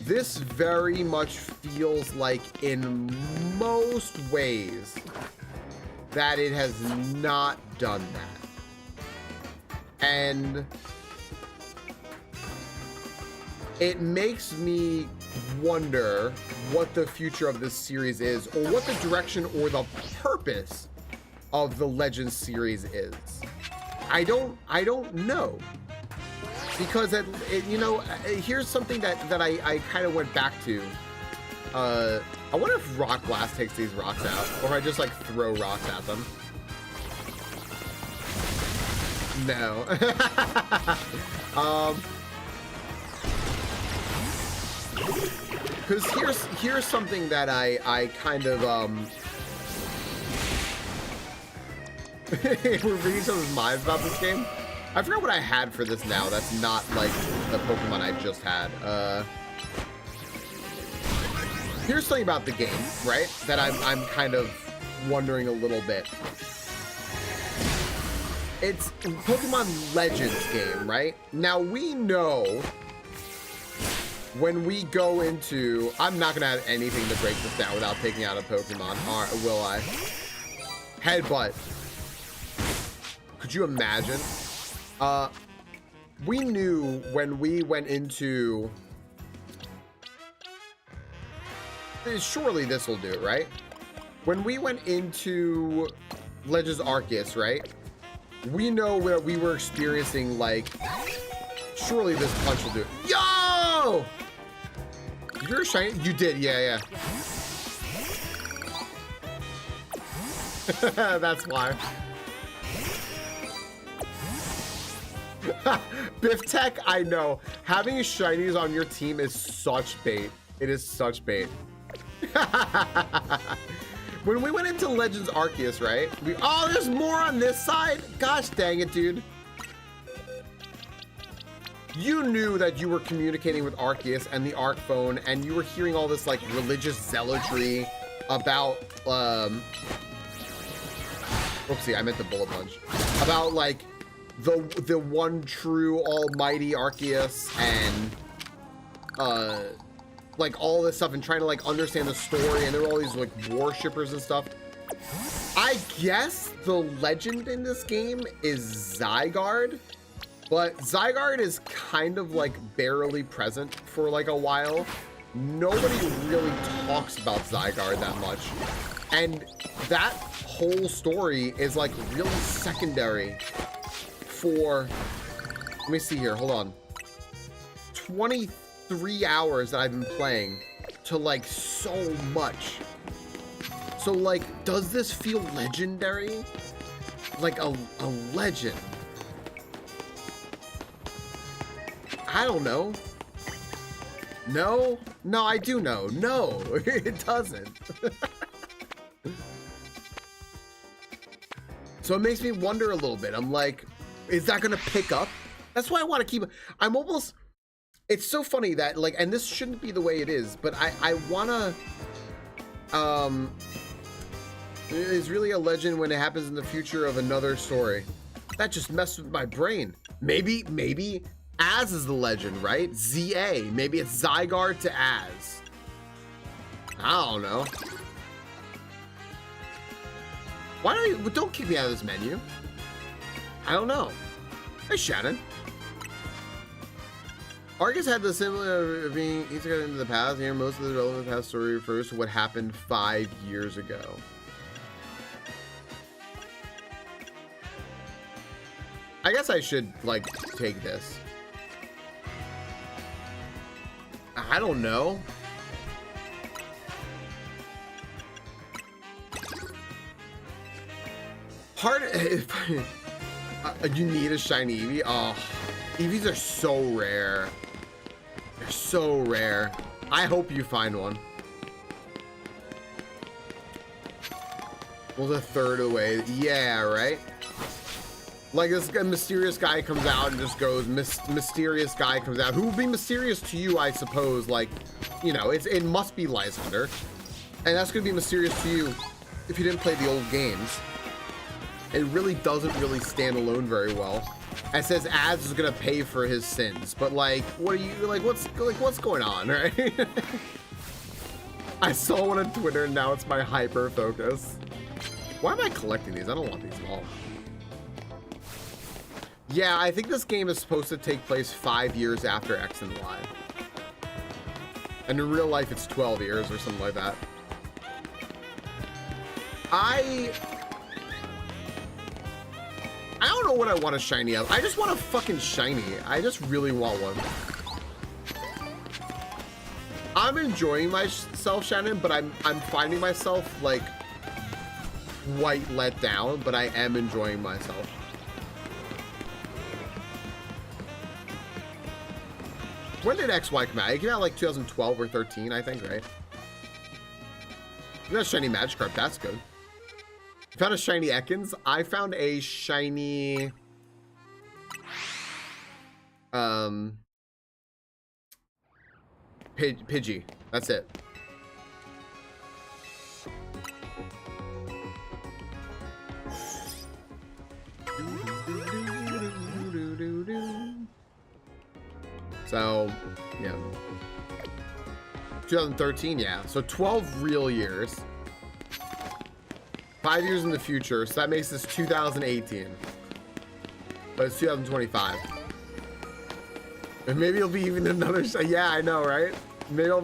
this very much feels like in most ways that it has not done that. And it makes me wonder what the future of this series is, or what the direction or the purpose of the Legends series is. I don't know. Because you know, here's something that I kind of went back to. I wonder if Rock Blast takes these rocks out, or if I just like throw rocks at them. No. Because here's something that I kind of we're reading each other's minds about this game. I forgot what I had for this now. That's not like the Pokemon I just had. Here's something about the game, right? That I'm kind of wondering a little bit. It's Pokemon Legends game, right? Now we know when we go into, I'm not gonna have anything to break this down without taking out a Pokemon, or will I? Headbutt. Could you imagine? We knew when we went into, surely this will do it, right? When we went into Legends Arceus, right? We know where we were experiencing, like, surely this punch will do it. Yo! You're shiny? You did, yeah. That's why. Biff Tech, I know. Having shinies on your team is such bait. It is such bait. When we went into Legends Arceus, right? Oh, there's more on this side? Gosh dang it, dude. You knew that you were communicating with Arceus and the Arc phone, and you were hearing all this like religious zealotry about oopsie, I meant the bullet punch. About like the one true almighty Arceus and like all this stuff, and trying to like understand the story, and there were all these like worshippers and stuff. I guess the legend in this game is Zygarde, but Zygarde is kind of like barely present for like a while. nobody really talks about Zygarde that much. And that whole story is like really secondary for, let me see here, hold on. 23 hours that I've been playing to like so much. So like, does this feel legendary? Like a legend? I don't know. No, I do know. No, it doesn't. So it makes me wonder a little bit. I'm like, is that gonna pick up? That's why I want to keep, I'm almost, it's so funny that like, and this shouldn't be the way it is, but I wanna, it's really a legend when it happens in the future of another story. That just messed with my brain. Maybe Az is the legend, right? ZA, maybe it's Zygarde to Az. I don't know. Why don't kick me out of this menu? I don't know. Hey, Shannon. Argus had the similar of being integrated into the past. Here, most of the relevant past story refers to what happened 5 years ago. I guess I should, like, take this. I don't know. You need a shiny Eevee? Oh, Eevees are so rare. They're so rare. I hope you find one. Well, the third of the way. Yeah, right? Like this mysterious guy comes out and just goes, mysterious guy comes out. Who will be mysterious to you, I suppose? Like, you know, it must be Lysander. And that's going to be mysterious to you if you didn't play the old games. It really doesn't really stand alone very well. It says Az is gonna pay for his sins, but like, what are you like? What's going on, right? I saw one on Twitter, and now it's my hyper focus. Why am I collecting these? I don't want these at all. Yeah, I think this game is supposed to take place 5 years after X and Y, and in real life, it's 12 years or something like that. I don't know what I want a shiny of. I just want a fucking shiny. I just really want one. I'm enjoying myself, Shannon, but I'm finding myself like quite let down, but I am enjoying myself. When did XY come out? It came out like 2012 or 13, I think, right? You got a shiny Magikarp, that's good. Found a shiny Ekans. I found a shiny Pidgey. That's it. So, yeah. 2013, yeah. So 12 real years. 5 years in the future, so that makes this 2018. But it's 2025. And maybe it'll be even another yeah, I know, right? Maybe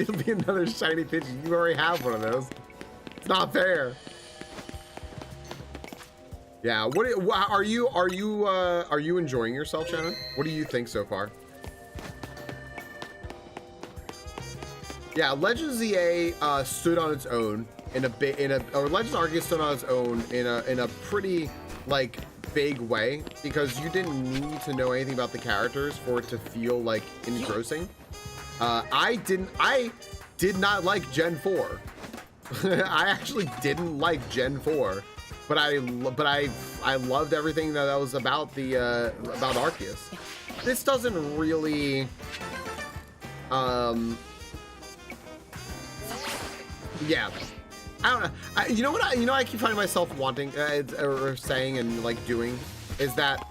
it'll be another shiny Pidgey. You already have one of those. It's not fair. Yeah, are you enjoying yourself, Shannon? What do you think so far? Yeah, Legends ZA stood on its own or Legends Arceus stood on its own in a pretty like big way, because you didn't need to know anything about the characters for it to feel like engrossing. I did not like Gen 4. I actually didn't like Gen 4, but I loved everything that was about about Arceus. This doesn't really yeah, I don't know. You know what I keep finding myself wanting or saying and like doing is that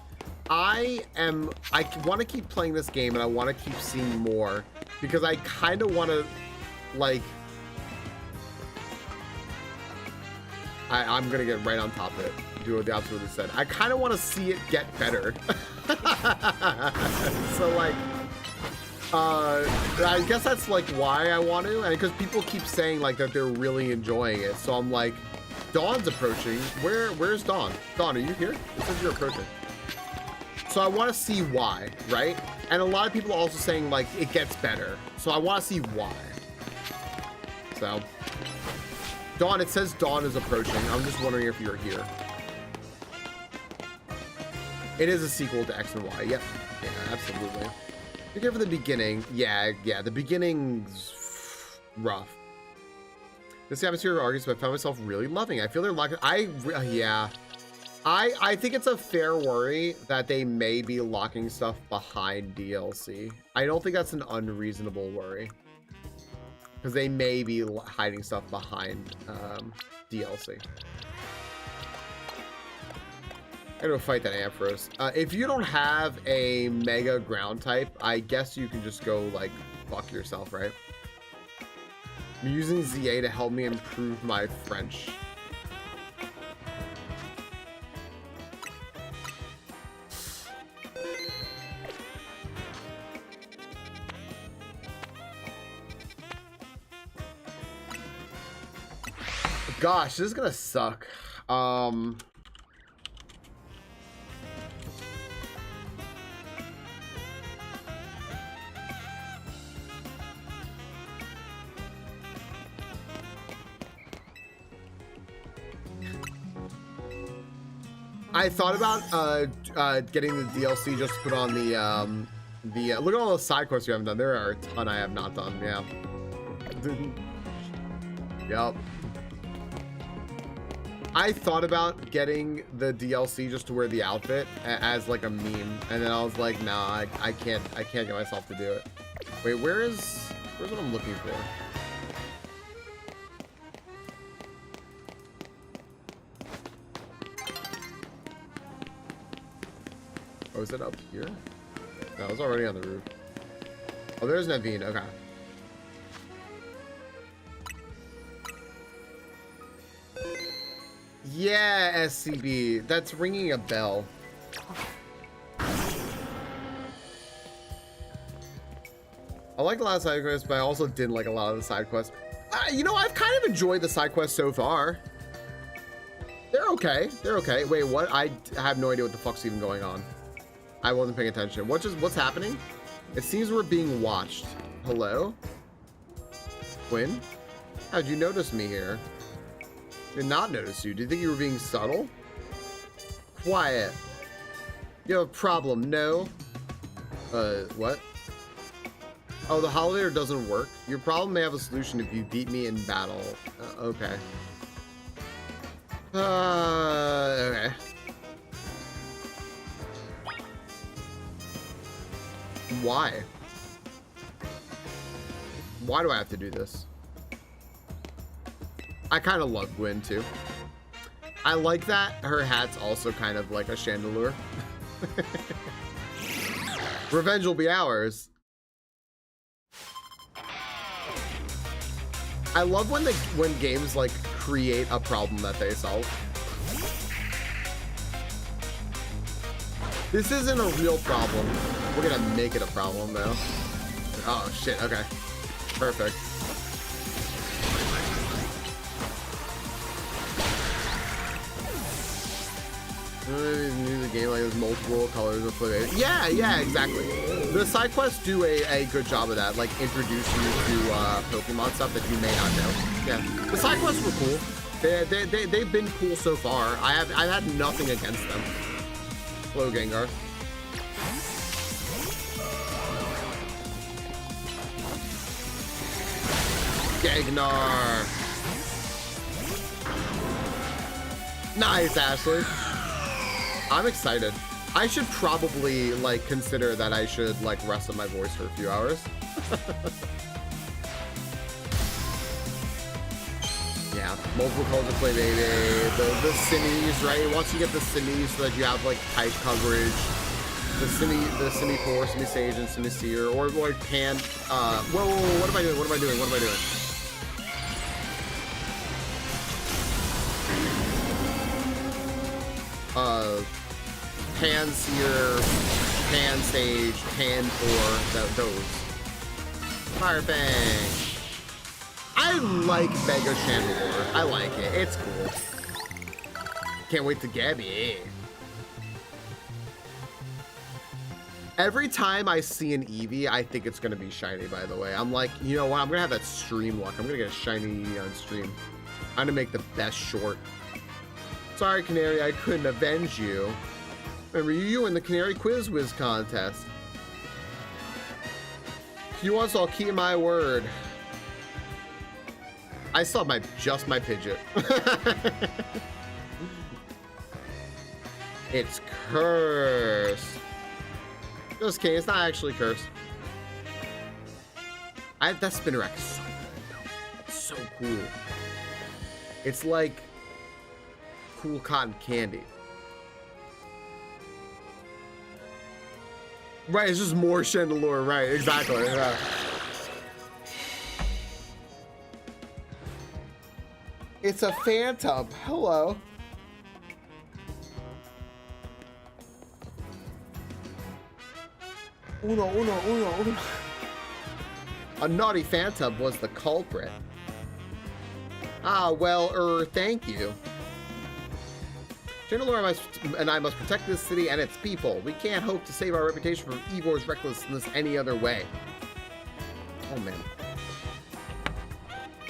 I want to keep playing this game, and I want to keep seeing more, because I kind of want to like I'm gonna get right on top of it, do what the opposite said. I kind of want to see it get better. So like I guess that's like why I want to, and because people keep saying like that they're really enjoying it, so I'm like, Dawn's approaching. Where's Dawn? Dawn, are you here? It says you're approaching. So I want to see why, right? And a lot of people are also saying like it gets better, so I want to see why. So, Dawn, it says Dawn is approaching. I'm just wondering if you're here. It is a sequel to X and Y. Yep. Yeah, absolutely. You're here for the beginning. Yeah, the beginning's rough. This atmosphere of arguments, but I found myself really loving it. I feel they're locking. Yeah. I think it's a fair worry that they may be locking stuff behind DLC. I don't think that's an unreasonable worry. Because they may be hiding stuff behind DLC. I'm gonna fight that Ampharos. If you don't have a Mega Ground type, I guess you can just go, like, fuck yourself, right? I'm using ZA to help me improve my French. Gosh, this is gonna suck. I thought about getting the DLC just to put on the look at all those side quests you haven't done. There are a ton I have not done. Yeah. Yep. I thought about getting the DLC just to wear the outfit as like a meme, and then I was like, nah, I can't get myself to do it. Wait, where's what I'm looking for? Oh, is it up here? No, it was already on the roof. Oh, there's Naveen. Okay. Yeah, SCB. That's ringing a bell. I like a lot of side quests, but I also didn't like a lot of the side quests. You know, I've kind of enjoyed the side quests so far. They're okay. They're okay. Wait, what? I have no idea what the fuck's even going on. I wasn't paying attention. What's happening? It seems we're being watched. Hello? Quinn? How'd you notice me here? Did not notice you. Do you think you were being subtle? Quiet. You have a problem, no? What? Oh, the holiday doesn't work? Your problem may have a solution if you beat me in battle. Okay. Okay. Why? Why do I have to do this? I kind of love Gwen too. I like that her hat's also kind of like a chandelier. Revenge will be ours. I love when games like create a problem that they solve. This isn't a real problem. We're gonna make it a problem though. Oh shit, okay. Perfect. New the game like there's multiple colors of flavor. Yeah, exactly. The side quests do a good job of that, like introduce you to Pokemon stuff that you may not know. Yeah, the side quests were cool. They've been cool so far. I've had nothing against them. Hello, Gengar. Gagnar. Nice, Ashley. I'm excited. I should probably like consider that I should like rest up my voice for a few hours. Yeah, multiple colors to play, baby. The Sinnies, right? Once you get the Sinnies so that you have like type coverage. The Sinny 4, Sinny Sage, and Sinny Seer, or like Pan. Whoa, what am I doing? What am I doing? What am I doing? Pan Seer, Pan Sage, Pan 4, those. Fire Fang. I like Mega Chandelure. I like it. It's cool. Can't wait to Gabby. Every time I see an Eevee, I think it's gonna be shiny, by the way. I'm like, you know what? I'm gonna have that stream luck. I'm gonna get a shiny Eevee on stream. I'm gonna make the best short. Sorry, Canary, I couldn't avenge you. Remember you in the Canary Quiz Whiz contest. If you want, so I'll keep my word. I saw just my Pidgeot. It's cursed. Just kidding, it's not actually cursed. That Spinarak is so cool. It's so cool. It's like cool cotton candy. Right, it's just more Chandelure, right, exactly. Yeah. It's a Phantom. Hello. Uno. A naughty Phantom was the culprit. Ah, well, thank you. Chandelure and I must protect this city and its people. We can't hope to save our reputation from Eeyore's recklessness any other way. Oh, man.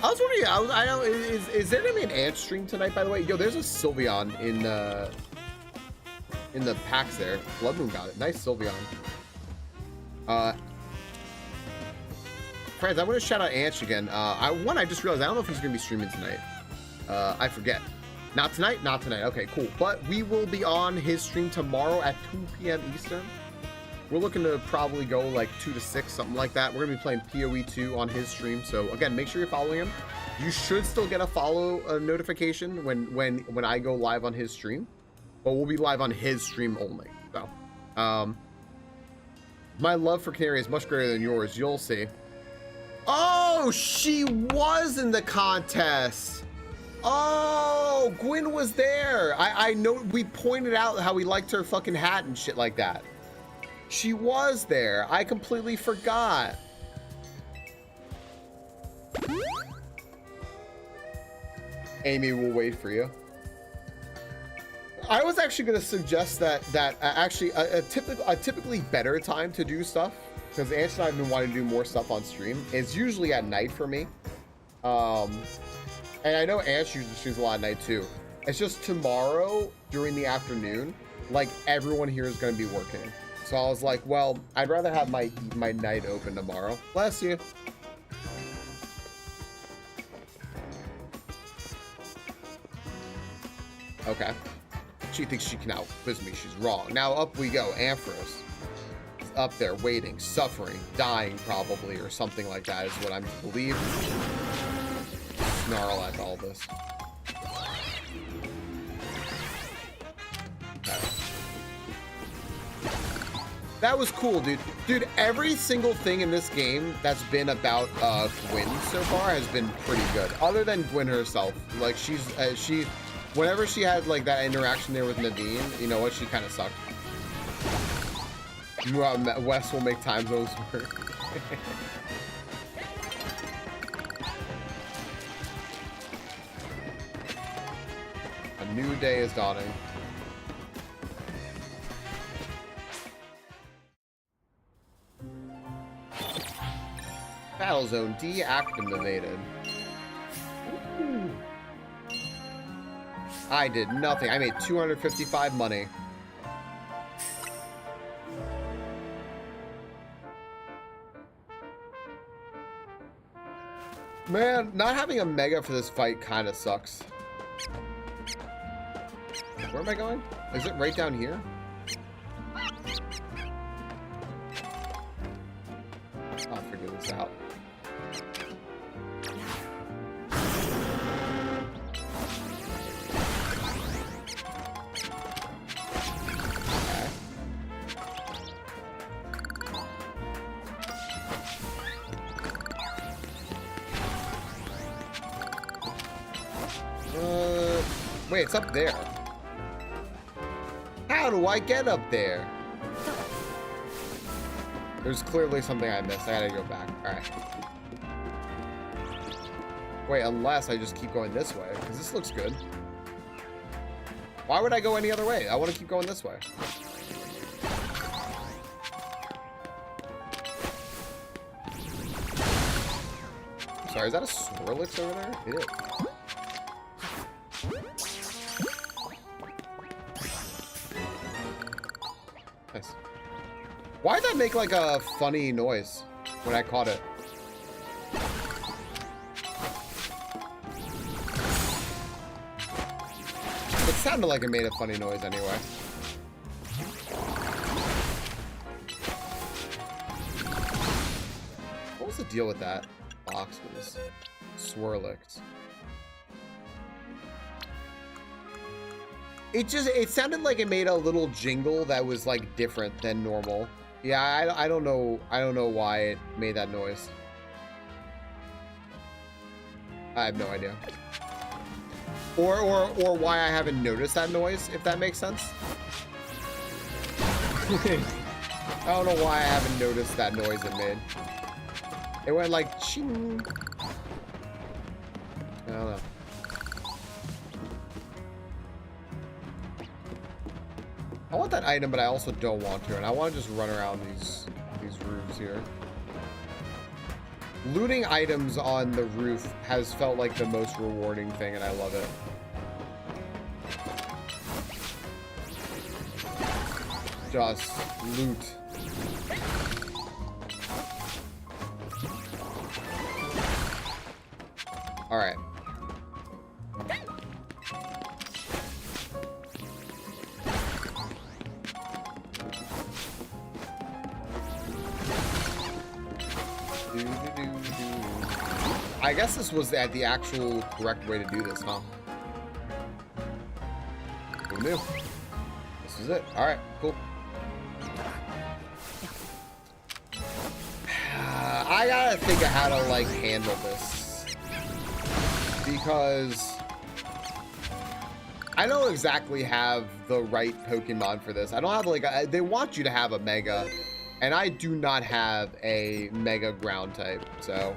I was wondering, I know, is there gonna be an ant stream tonight, by the way? Yo, there's a Sylveon in the packs there. Blood Moon got it. Nice Sylveon. Friends, I want to shout out Anch again. I just realized I don't know if he's gonna be streaming tonight. I forget. Not tonight. Okay, cool. But we will be on his stream tomorrow at 2 p.m. Eastern. We're looking to probably go like 2 to 6, something like that. We're gonna be playing PoE 2 on his stream. So again, make sure you're following him. You should still get a notification when I go live on his stream, but we'll be live on his stream only. So, my love for Canary is much greater than yours. You'll see. Oh, she was in the contest. Oh, Gwyn was there. I know we pointed out how we liked her fucking hat and shit like that. She was there. I completely forgot. Amy will wait for you. I was actually going to suggest that actually a typically better time to do stuff, because Ange and I have been wanting to do more stuff on stream, is usually at night for me. And I know Ange usually streams a lot at night too. It's just tomorrow during the afternoon, like everyone here is going to be working. So I was like, well, I'd rather have my night open tomorrow. Bless you. Okay. She thinks she can outquiz me. She's wrong. Now up we go. Ampharos is up there waiting, suffering, dying probably, or something like that is what I'm to believe. Snarl at all this. Okay. That was cool, dude. Dude, every single thing in this game that's been about Gwyn so far has been pretty good. Other than Gwyn herself. Like, she whenever she had like that interaction there with Naveen, you know what, she kind of sucked. Wes will make time zones work. A new day is dawning. Battle zone deactivated. Ooh. I did nothing. I made 255 money. Man, not having a mega for this fight kind of sucks. Where am I going? Is it right down here? I'll figure this out. Wait, it's up there. How do I get up there? There's clearly something I missed. I gotta go back. Alright. Wait, unless I just keep going this way, because this looks good. Why would I go any other way? I want to keep going this way. Sorry, is that a Swirlix over there? It is. Nice. Why'd that make like a funny noise when I caught it? It sounded like it made a funny noise anyway. What was the deal with that box? Was Swirlix. It sounded like it made a little jingle that was like different than normal. Yeah, I don't know why it made that noise. I have no idea. Or why I haven't noticed that noise, if that makes sense. I don't know why I haven't noticed that noise it made. It went like ching. I don't know. I want that item, but I also don't want to, and I want to just run around these roofs here. Looting items on the roof has felt like the most rewarding thing, and I love it. Just loot. All right. I guess this was the actual correct way to do this, huh? Who knew? This is it. All right, cool. I gotta think of how to like handle this, because I don't exactly have the right Pokemon for this. I don't have like they want you to have a Mega, and I do not have a Mega Ground type, so.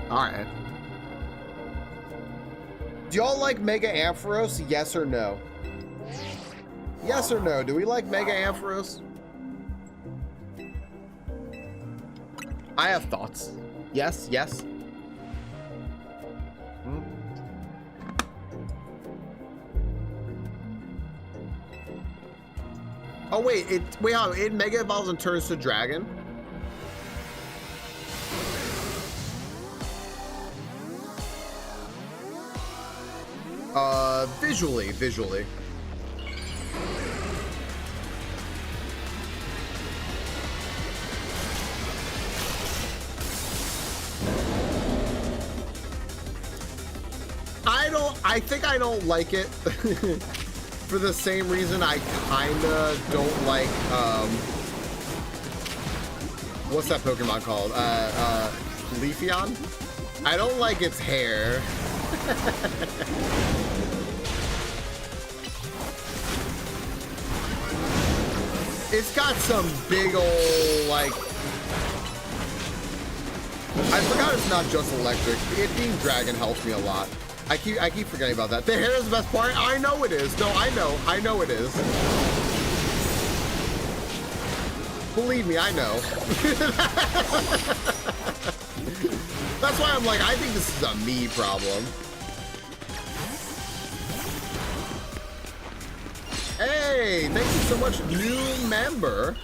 Alright. Do y'all like Mega Ampharos? Yes or no? Yes or no? Do we like Mega Ampharos? I have thoughts. Yes, yes. Oh wait, it Mega Evolves and turns to Dragon? Visually. I think I don't like it for the same reason I kinda don't like, what's that Pokemon called? Leafeon? I don't like its hair. It's got some big ol' like, I forgot it's not just electric. It being dragon helps me a lot. I keep forgetting about that. The hair is the best part. I know it is. No, I know it is. Believe me, I know. That's why I'm like, I think this is a me problem. Hey, thank you so much, new member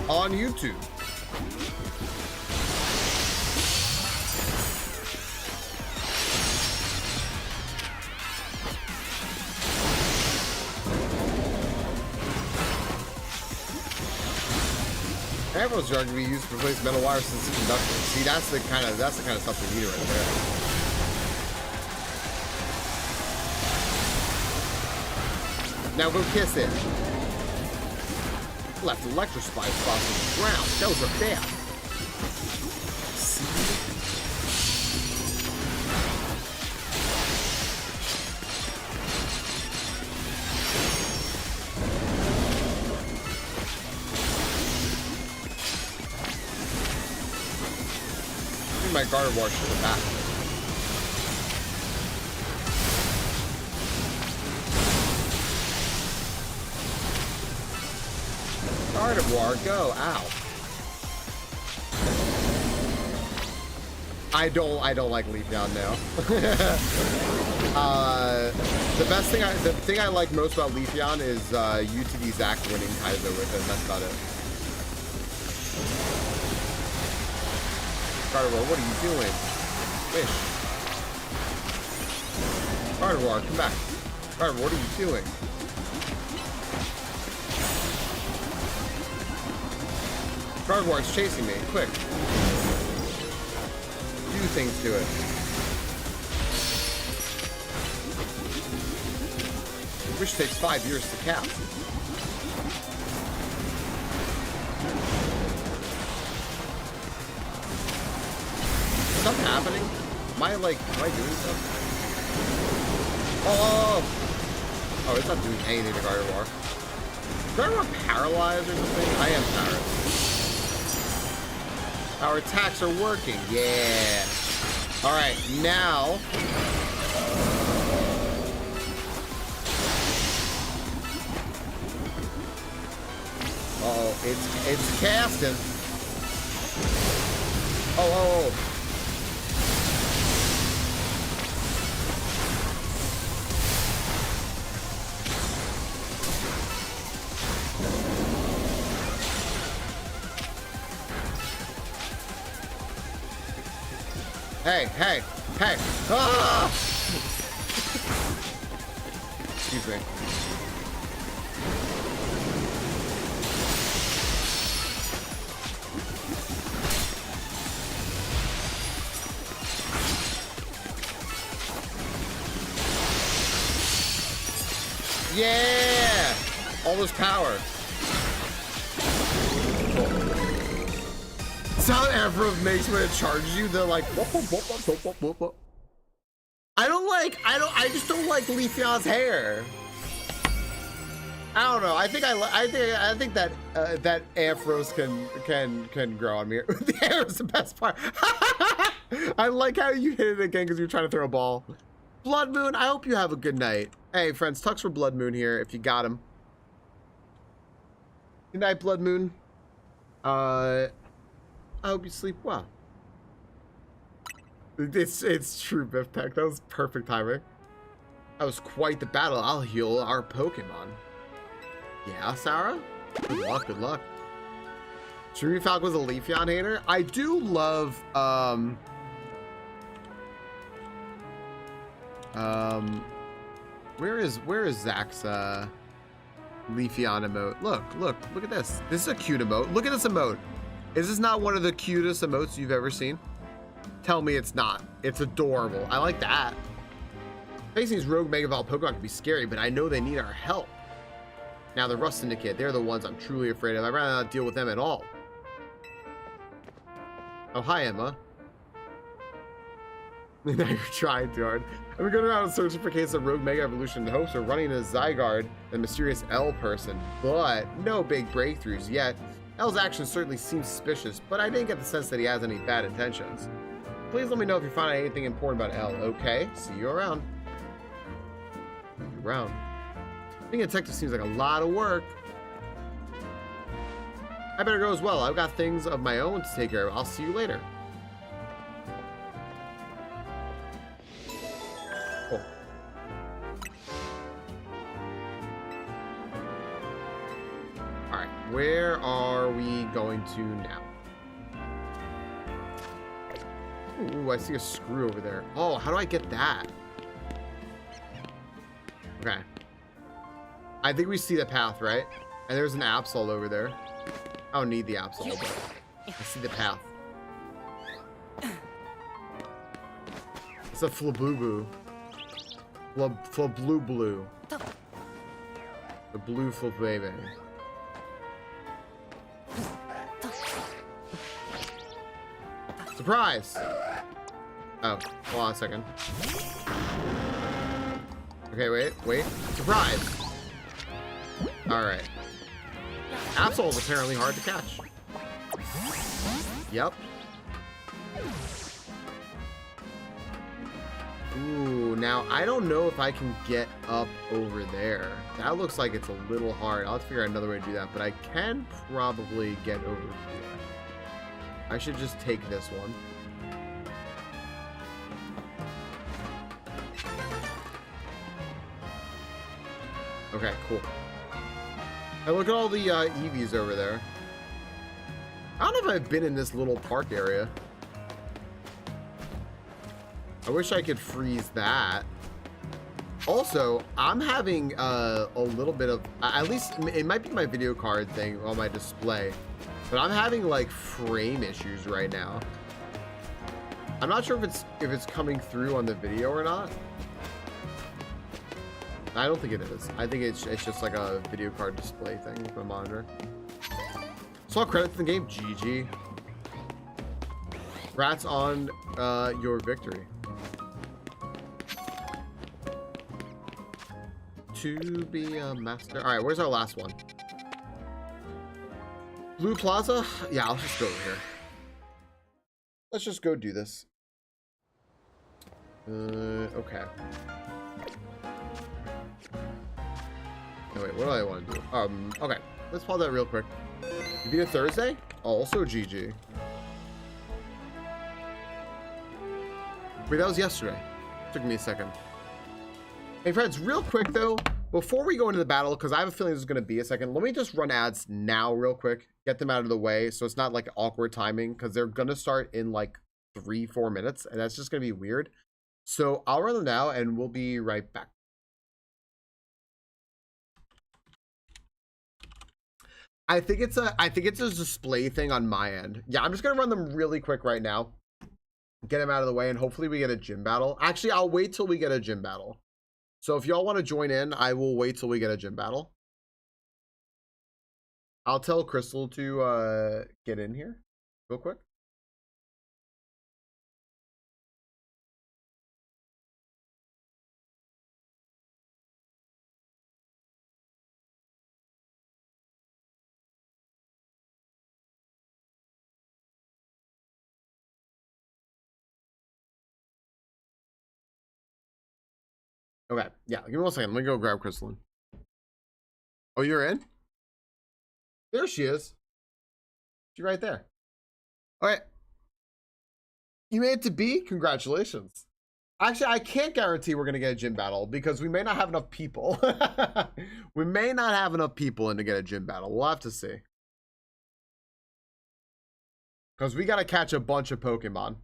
on YouTube. Arrows are going to be used to replace metal wires since it's conductor. See, that's the kind of stuff we need right there. Now go kiss it. Left electrospy spots on the ground. That was a fail. my Gardevoir should have back. Gardevoir, go! Ow! I don't like Leafeon now. The thing I like most about Leafeon is UTD Zach winning Kaiser with it. That's about it. Gardevoir, what are you doing? Wish. Gardevoir, come back. Gardevoir, what are you doing? Gardevoir is chasing me. Quick. Do things to it. Wish takes 5 years to cap. Is something happening? Am I doing something? Oh, it's not doing anything to Gardevoir. Is Gardevoir paralyzed or something? I am paralyzed. Our attacks are working. Yeah. All right, now. Uh-oh, it's casting. Oh. Hey. Ah! Excuse me. Yeah! All this power. Sound Aphro makes when it charges you, they're like whoop, whoop, whoop, whoop, whoop, whoop, whoop. I just don't like Leafeon's hair. I don't know. I think that that Aphros can grow on me. The hair is the best part. I like how you hit it again because you're trying to throw a ball. Blood Moon, I hope you have a good night. Hey friends, Tux for Blood Moon here if you got him. Good night, Blood Moon. I hope you sleep well. It's true, Biff Tech. That was perfect timing. That was quite the battle. I'll heal our Pokemon. Yeah, Sarah? Good luck, good luck. StreamingFalcon was a Leafeon hater. I do love, where is Zach's, Leafeon emote? Look at this. This is a cute emote. Look at this emote. Is this not one of the cutest emotes you've ever seen? Tell me it's not. It's adorable. I like that. Facing these rogue Mega Evolved Pokemon can be scary, but I know they need our help. Now the Rust Syndicate, they're the ones I'm truly afraid of. I'd rather not deal with them at all. Oh, hi, Emma. Now you're trying too hard. I've been going around searching for cases of rogue Mega Evolution in the hopes of running into Zygarde, the mysterious L person, but no big breakthroughs yet. L's actions certainly seem suspicious, but I didn't get the sense that he has any bad intentions. Please let me know if you find anything important about L. Okay, see you around. See you around. Being a detective seems like a lot of work. I better go as well. I've got things of my own to take care of. I'll see you later. Cool. Alright, where are we going to now? Ooh, I see a screw over there. Oh, how do I get that? Okay. I think we see the path, right? And there's an Absol over there. I don't need the Absol, but I see the path. It's a Flablubu. Flablublu. The blue Flabebe. Surprise! Oh, hold on a second. Okay, wait. Surprise! Alright. Absol is apparently hard to catch. Yep. Ooh, now I don't know if I can get up over there. That looks like it's a little hard. I'll have to figure out another way to do that, but I can probably get over here. I should just take this one. Okay, cool. Hey, look at all the EVs over there. I don't know if I've been in this little park area. I wish I could freeze that. Also, I'm having a little bit of, at least it might be my video card thing on my display, but I'm having like frame issues right now. I'm not sure if it's coming through on the video or not. I don't think it is. I think it's just like a video card display thing with my monitor. Saw credits in the game. GG. Rats on your victory. To be a master. All right, where's our last one? Blue Plaza? Yeah, I'll just go over here. Let's just go do this. Okay. Oh, wait, what do I want to do? Okay. Let's pause that real quick. You beat it Thursday? Also GG. Wait, that was yesterday. Took me a second. Hey friends, real quick though, before we go into the battle, because I have a feeling this is going to be a second, let me just run ads now real quick, get them out of the way, so it's not like awkward timing, because they're going to start in like 3-4 minutes, and that's just going to be weird. So I'll run them now, and we'll be right back. I think it's a display thing on my end. Yeah, I'm just going to run them really quick right now, get them out of the way, and hopefully we get a gym battle. Actually, I'll wait till we get a gym battle. So if y'all want to join in, I will wait till we get a gym battle. I'll tell Crystal to get in here real quick. Okay, yeah, give me 1 second. Let me go grab Crystal. Oh, you're in? There she is. She's right there. All right. You made it to B? Congratulations. Actually, I can't guarantee we're going to get a gym battle because we may not have enough people. We may not have enough people in to get a gym battle. We'll have to see. Because we got to catch a bunch of Pokemon.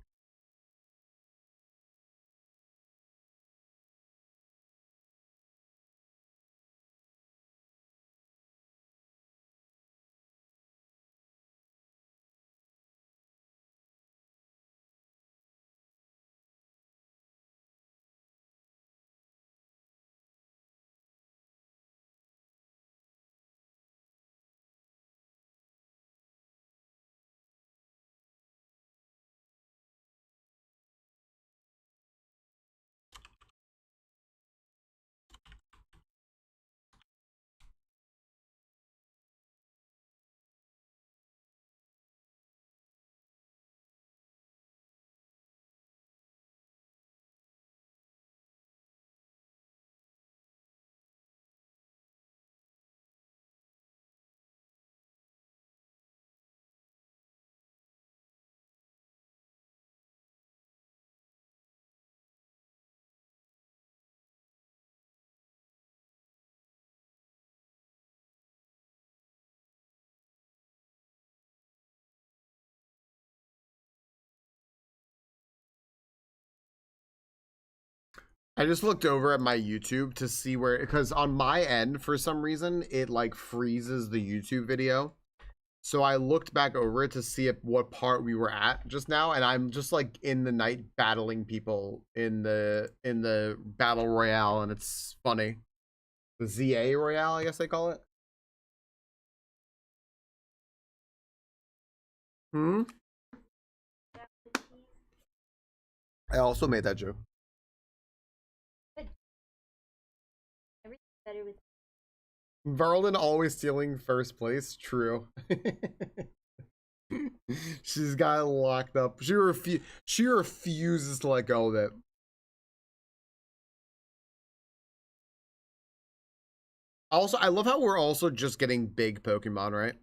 I just looked over at my YouTube to see where, because on my end, for some reason, it like freezes the YouTube video. So I looked back over it to see what part we were at just now, and I'm just like in the night battling people in the battle royale, and it's funny. The ZA royale, I guess they call it. I also made that joke. Better with Verlin always stealing first place. True. She's got it locked up. She refuses to let go of it. Also, I love how we're also just getting big Pokemon, right?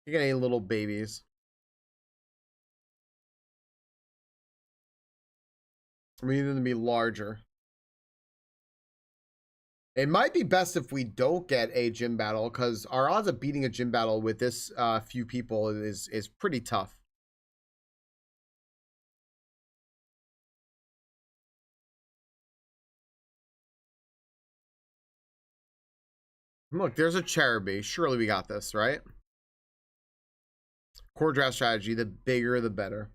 You're getting little babies. We need them to be larger. It might be best if we don't get a gym battle, because our odds of beating a gym battle with this few people is pretty tough. Look, there's a Cherubi. Surely we got this, right? Core draft strategy, the bigger the better.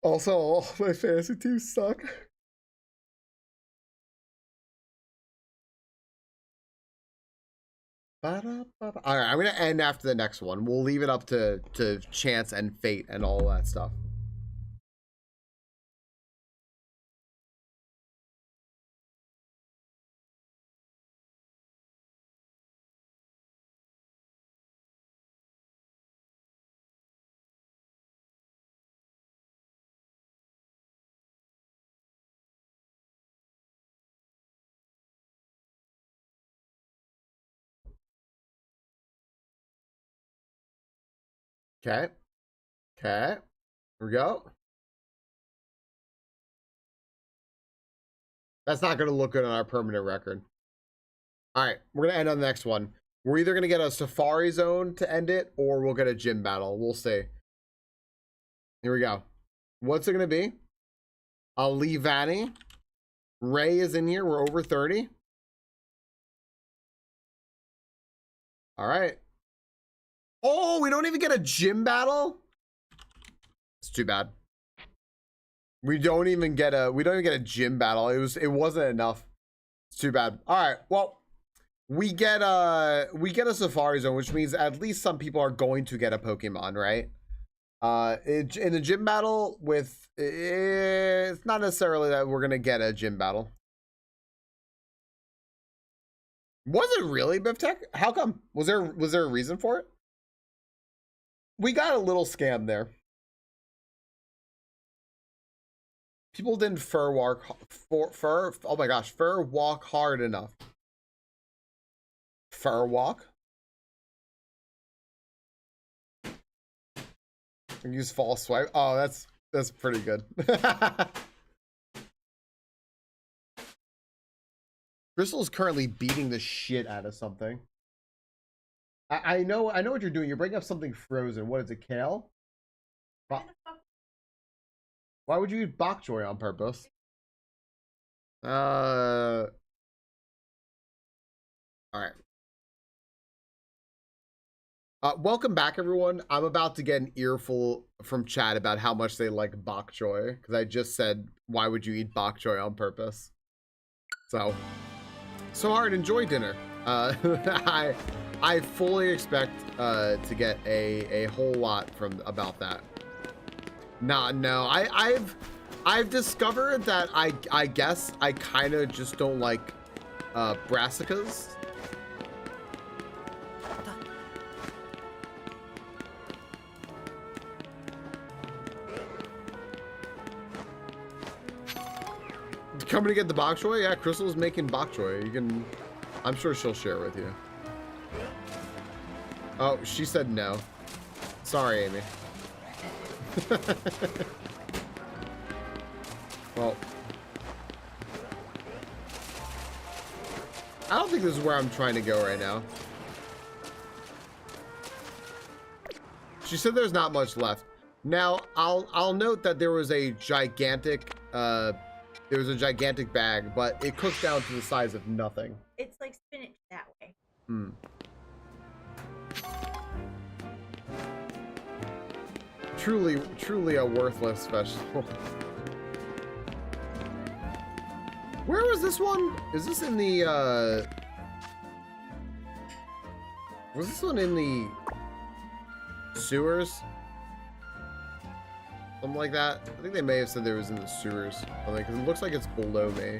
Also, all my fantasy teams suck. All right, I'm gonna end after the next one. We'll leave it up to chance and fate and all that stuff. Okay. Okay. Here we go. That's not going to look good on our permanent record. All right. We're going to end on the next one. We're either going to get a Safari Zone to end it, or we'll get a gym battle. We'll see. Here we go. What's it going to be? Ali Vanny. Ray is in here. We're over 30. All right. Oh, we don't even get a gym battle? It's too bad. We don't even get a gym battle. It wasn't enough. It's too bad. All right. Well, we get a Safari Zone, which means at least some people are going to get a Pokemon, right? In the gym battle with it's not necessarily that we're gonna get a gym battle. Was it really Biftech? How come? Was there a reason for it? We got a little scam there. People didn't fur walk hard enough. Fur walk? Use false swipe. Oh, that's pretty good. Crystal is currently beating the shit out of something. I know what you're doing. You're bringing up something frozen. What is it, kale? Why would you eat bok choy on purpose? All right. Welcome back, everyone. I'm about to get an earful from chat about how much they like bok choy, because I just said, why would you eat bok choy on purpose? So hard. Enjoy dinner. I fully expect to get a whole lot from about that. No. I've discovered that I guess I kind of just don't like brassicas. Coming to get the bok choy? Yeah, Crystal's making bok choy. You can, I'm sure she'll share with you. Oh, she said no. Sorry, Amy. Well, I don't think this is where I'm trying to go right now. She said there's not much left. Now, I'll note that there was a gigantic bag, but it cooks down to the size of nothing. It's like spinach that way. Hmm. Truly a worthless vegetable. Where was this one? Is this in the, was this one in the sewers? Something like that. I think they may have said there was in the sewers. Because it looks like it's below me.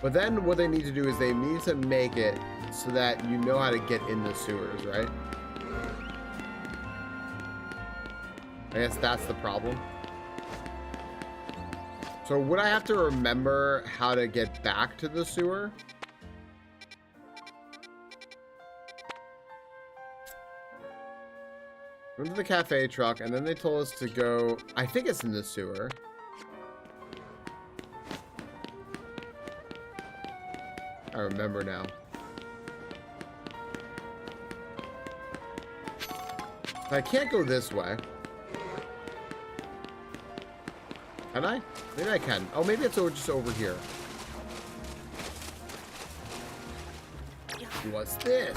But then what they need to do is they need to make it so that you know how to get in the sewers, right? I guess that's the problem. So would I have to remember how to get back to the sewer? Went to the cafe truck, and then they told us to go... I think it's in the sewer. I remember now. I can't go this way. Can I? Maybe I can. Oh, maybe it's just over here. What's this?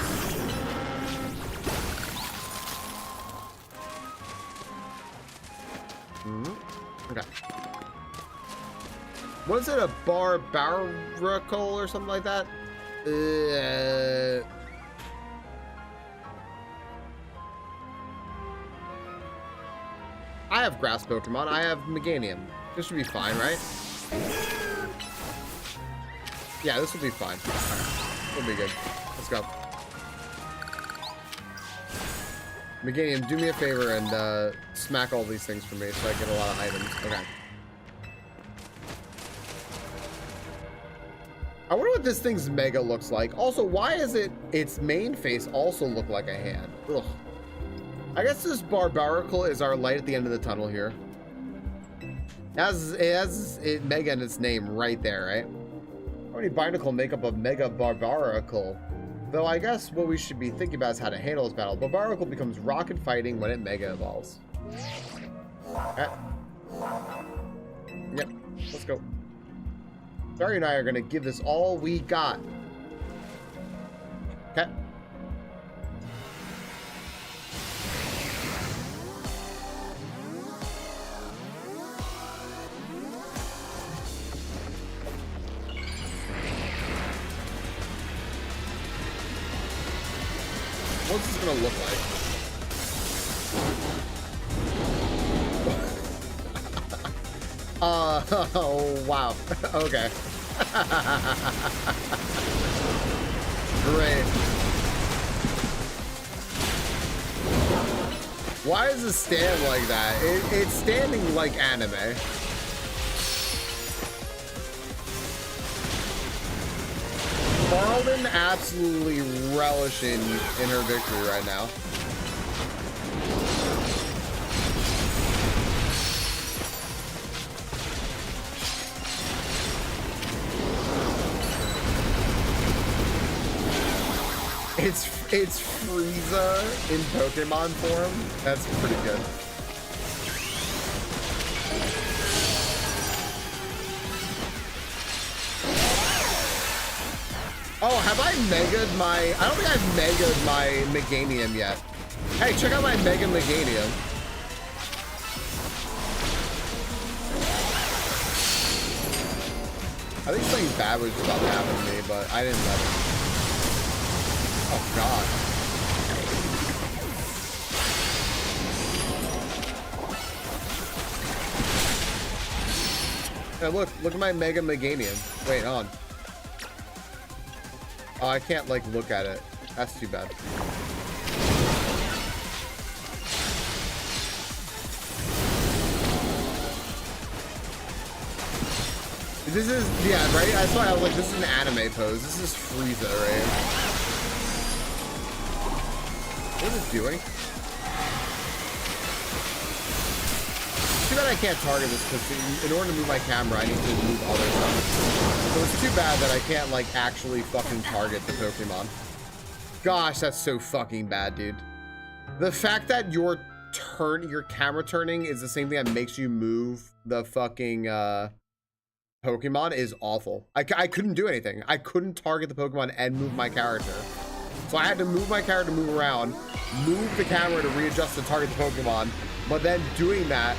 Okay. Was it a barbarical or something like that? I have grass Pokemon. I have Meganium. This should be fine, right? Yeah, this will be fine. It'll be good. Let's go. Meganium, do me a favor and smack all these things for me so I get a lot of items. Okay. I wonder what this thing's mega looks like. Also, why is its main face also look like a hand? Ugh. I guess this Barbarical is our light at the end of the tunnel here. It has Mega in its name right there, right? How many Binacle make up a Mega Barbarical? Though I guess what we should be thinking about is how to handle this battle. Barbarical becomes rocket fighting when it Mega evolves. Okay. Yep, let's go. Barry and I are gonna give this all we got. Okay. What's this gonna look like? Oh, wow. Okay. Great. Why does it stand like that? It's standing like anime. Marlin absolutely relishing in her victory right now. It's Frieza in Pokemon form. That's pretty good. Oh, have I megaed my... I don't think I've megaed my Meganium yet. Hey, check out my Mega Meganium. I think something bad was about to happen to me, but I didn't let it. Oh, God. Hey, look at my Mega Meganium. Wait, on. Oh, I can't, like, look at it. That's too bad. This is, yeah, right? That's why I was like, this is an anime pose. This is Frieza, right? What is it doing? Too bad I can't target this because in order to move my camera, I need to move other stuff. So it's too bad that I can't like actually fucking target the Pokemon. Gosh, that's so fucking bad, dude. The fact that your camera turning is the same thing that makes you move the fucking Pokemon is awful. I couldn't do anything. I couldn't target the Pokemon and move my character. So I had to move my character to move around, move the camera to readjust to target the Pokemon, but then doing that,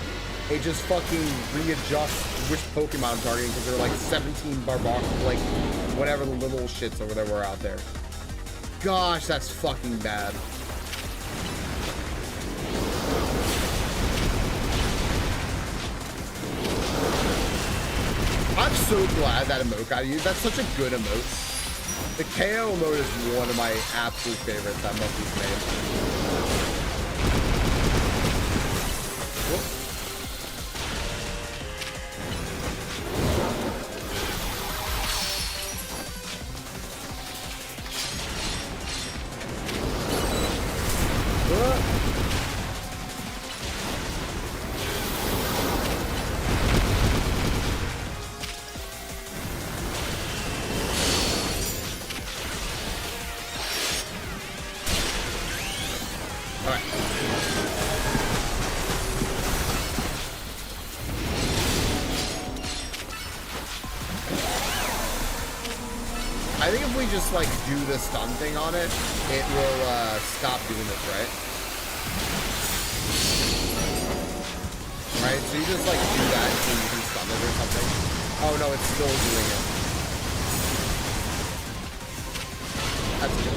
it just fucking readjusts which Pokemon I'm targeting because there are like 17 like whatever the little shits over there were out there. Gosh, that's fucking bad. I'm so glad that emote got used. That's such a good emote. The KO mode is one of my absolute favorites that Muffy's made. I think if we just like do the stun thing on it, it will stop doing this, right? Right, so you just like do that so you can stun it or something. Oh no, it's still doing it. That's good.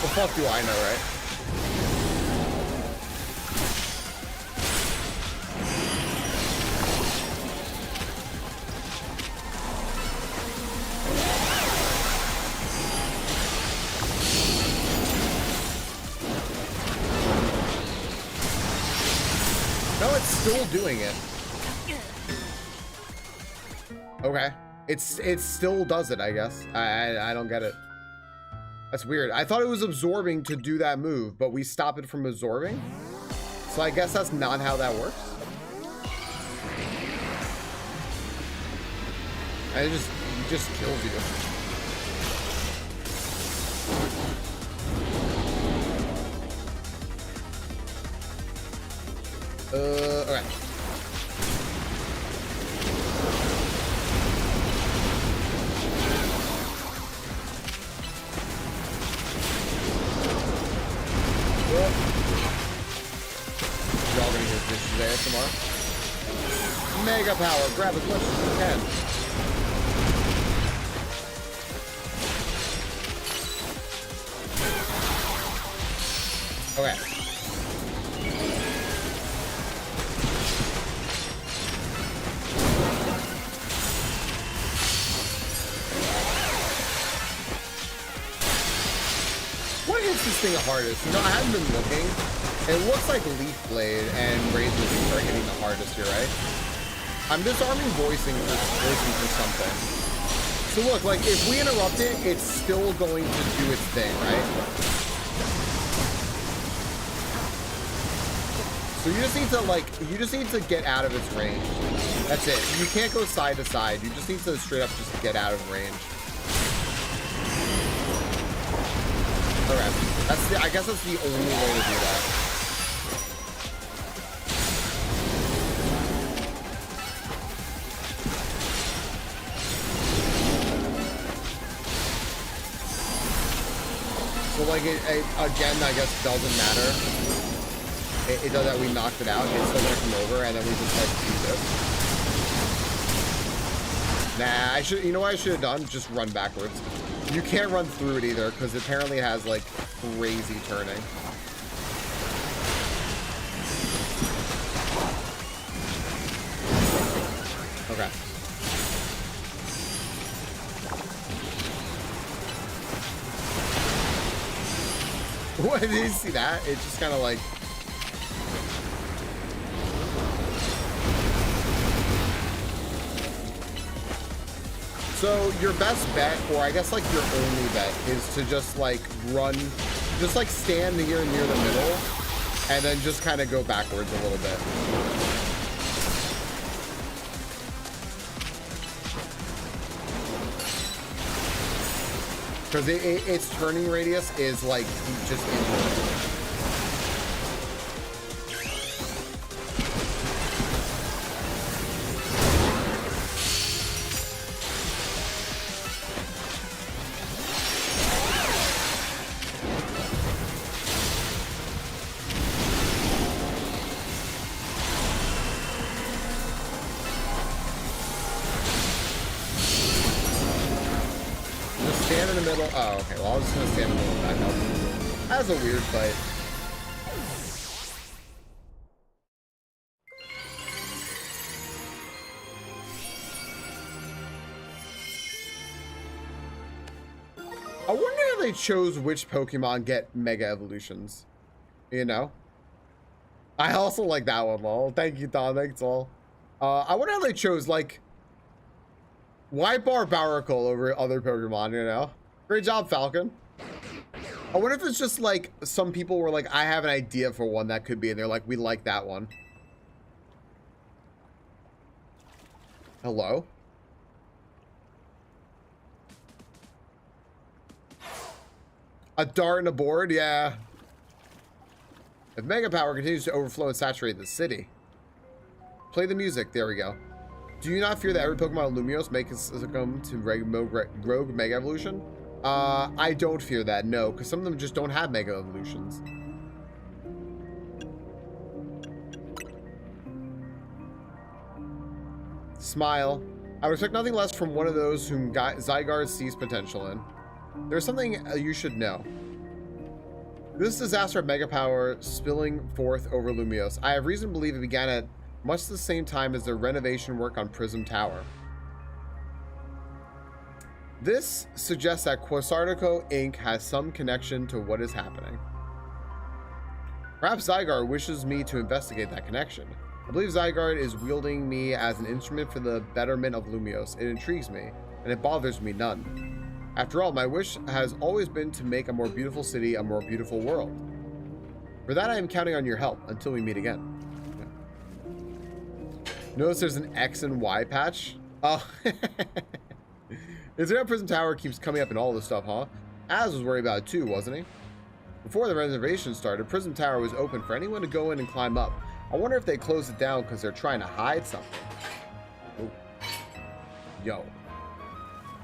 The fuck do I know, right? No, it's still doing it. Okay. It still does it, I guess. I don't get it. That's weird. I thought it was absorbing to do that move, but we stop it from absorbing. So I guess that's not how that works. And it just kills you. Okay. Y'all gonna hear this ASMR. Mega power, grab as much as you can. Okay. What is this thing the hardest? You know, I haven't been looking. It looks like Leaf Blade and Razor Leaf are hitting the hardest here, right? I'm disarming voicing for something. So look, like if we interrupt it, it's still going to do its thing, right? So you just need to get out of its range. That's it. You can't go side to side. You just need to straight up just get out of range. Okay. I guess that's the only way to do that. So like again, I guess doesn't matter. It does that we knocked it out. It's still gonna come over, and then we just like do this. Nah, you know what I should have done? Just run backwards. You can't run through it either because it apparently has like crazy turning. Okay. What, did you see that? It just kind of like... So your best bet, or I guess like your only bet, is to just like run, just like stand here near the middle, and then just kind of go backwards a little bit. Because its turning radius is like just infinite. Stand in the middle. Oh, okay. Well, I was just gonna stand in the middle and back up. That was a weird fight. I wonder how they chose which Pokemon get Mega Evolutions. You know? I also like that one, lol. Thank you, Don. Thanks, all. I wonder how they chose, like... Why Barbaracle over other Pokemon, you know? Great job, Falcon. I wonder if it's just like some people were like, I have an idea for one that could be, and they're like, we like that one. Hello? A dart and a board? Yeah. If Mega Power continues to overflow and saturate the city. Play the music. There we go. Do you not fear that every Pokemon in Lumiose may succumb to Rogue Mega Evolution? I don't fear that, no, because some of them just don't have Mega Evolutions. Smile. I would expect nothing less from one of those whom Zygarde sees potential in. There's something you should know. This disaster of Mega Power spilling forth over Lumiose, I have reason to believe it began at much the same time as the renovation work on Prism Tower. This suggests that Quasartico Inc. has some connection to what is happening. Perhaps Zygarde wishes me to investigate that connection. I believe Zygarde is wielding me as an instrument for the betterment of Lumiose. It intrigues me, and it bothers me none. After all, my wish has always been to make a more beautiful city a more beautiful world. For that, I am counting on your help until we meet again. Notice there's an X and Y patch. Oh. Internet Prison Tower keeps coming up in all this stuff, huh? Az was worried about it too, wasn't he? Before the renovation started, Prism Tower was open for anyone to go in and climb up. I wonder if they closed it down because they're trying to hide something. Oh. Yo.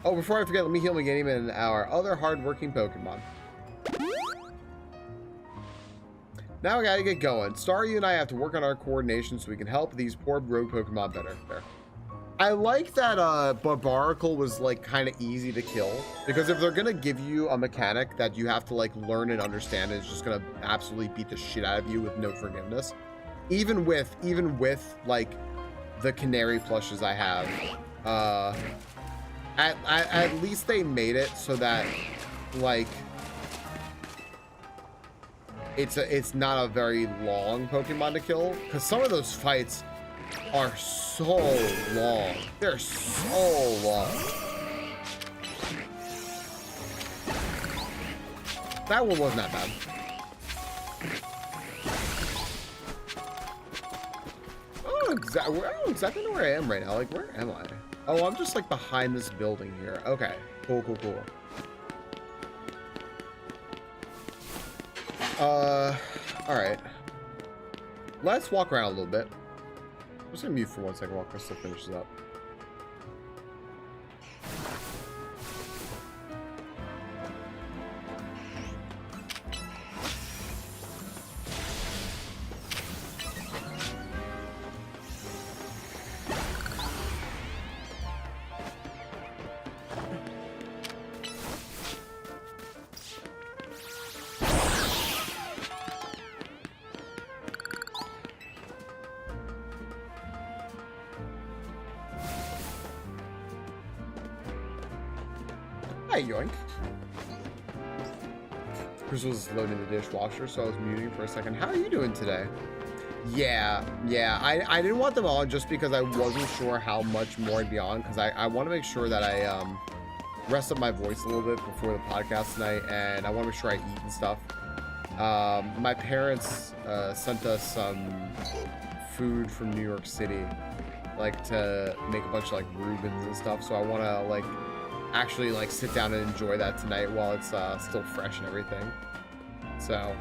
Oh, before I forget, let me heal my game and our other hard-working Pokemon. Now I gotta get going. Star, you and I have to work on our coordination so we can help these poor rogue Pokemon better. There. I like that Barbaracle was like kind of easy to kill, because if they're gonna give you a mechanic that you have to like learn and understand, it's just gonna absolutely beat the shit out of you with no forgiveness. Even with like the Canary plushes I have, at least they made it so that like it's not a very long Pokemon to kill, because some of those fights are so long. They're so long. That one wasn't that bad. I don't exactly know where I am right now. Like, where am I? Oh, I'm just like behind this building here. Okay, cool. All right. Let's walk around a little bit. I'm just gonna mute for 1 second while Crystal finishes up. Hi, yoink. Chris was loading the dishwasher, so I was muting for a second. How are you doing today? Yeah. I didn't want them on just because I wasn't sure how much more I'd be on, because I want to make sure that I rest up my voice a little bit before the podcast tonight, and I want to make sure I eat and stuff. My parents sent us some food from New York City, like to make a bunch of like Reubens and stuff, so I want to like actually like sit down and enjoy that tonight while it's still fresh and everything. So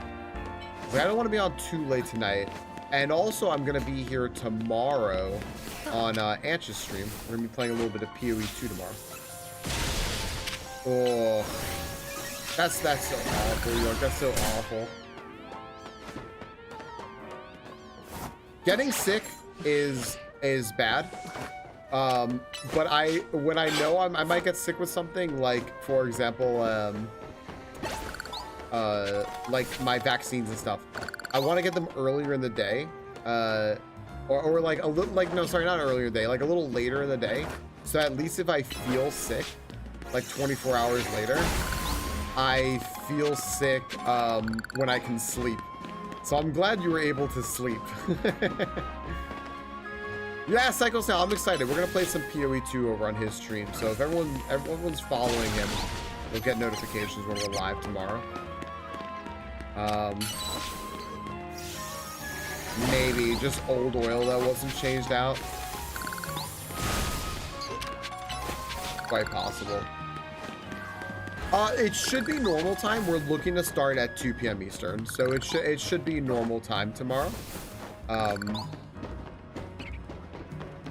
I don't want to be on too late tonight. And also I'm gonna be here tomorrow on Anch's stream. We're gonna be playing a little bit of PoE 2 tomorrow. Oh, that's so awful, yo. That's so awful. Getting sick is bad. But when I know I might get sick with something, like for example, like my vaccines and stuff, I want to get them earlier in the day, or like a little, like, no, sorry, not earlier in the day, like a little later in the day, so at least if I feel sick, like 24 hours later, I feel sick when I can sleep. So I'm glad you were able to sleep. Yeah, Psycho Sal, I'm excited. We're gonna play some PoE 2 over on his stream. So if everyone's following him, we'll get notifications when we're live tomorrow. Maybe just old oil that wasn't changed out. Quite possible. It should be normal time. We're looking to start at 2 p.m. Eastern, so it should be normal time tomorrow.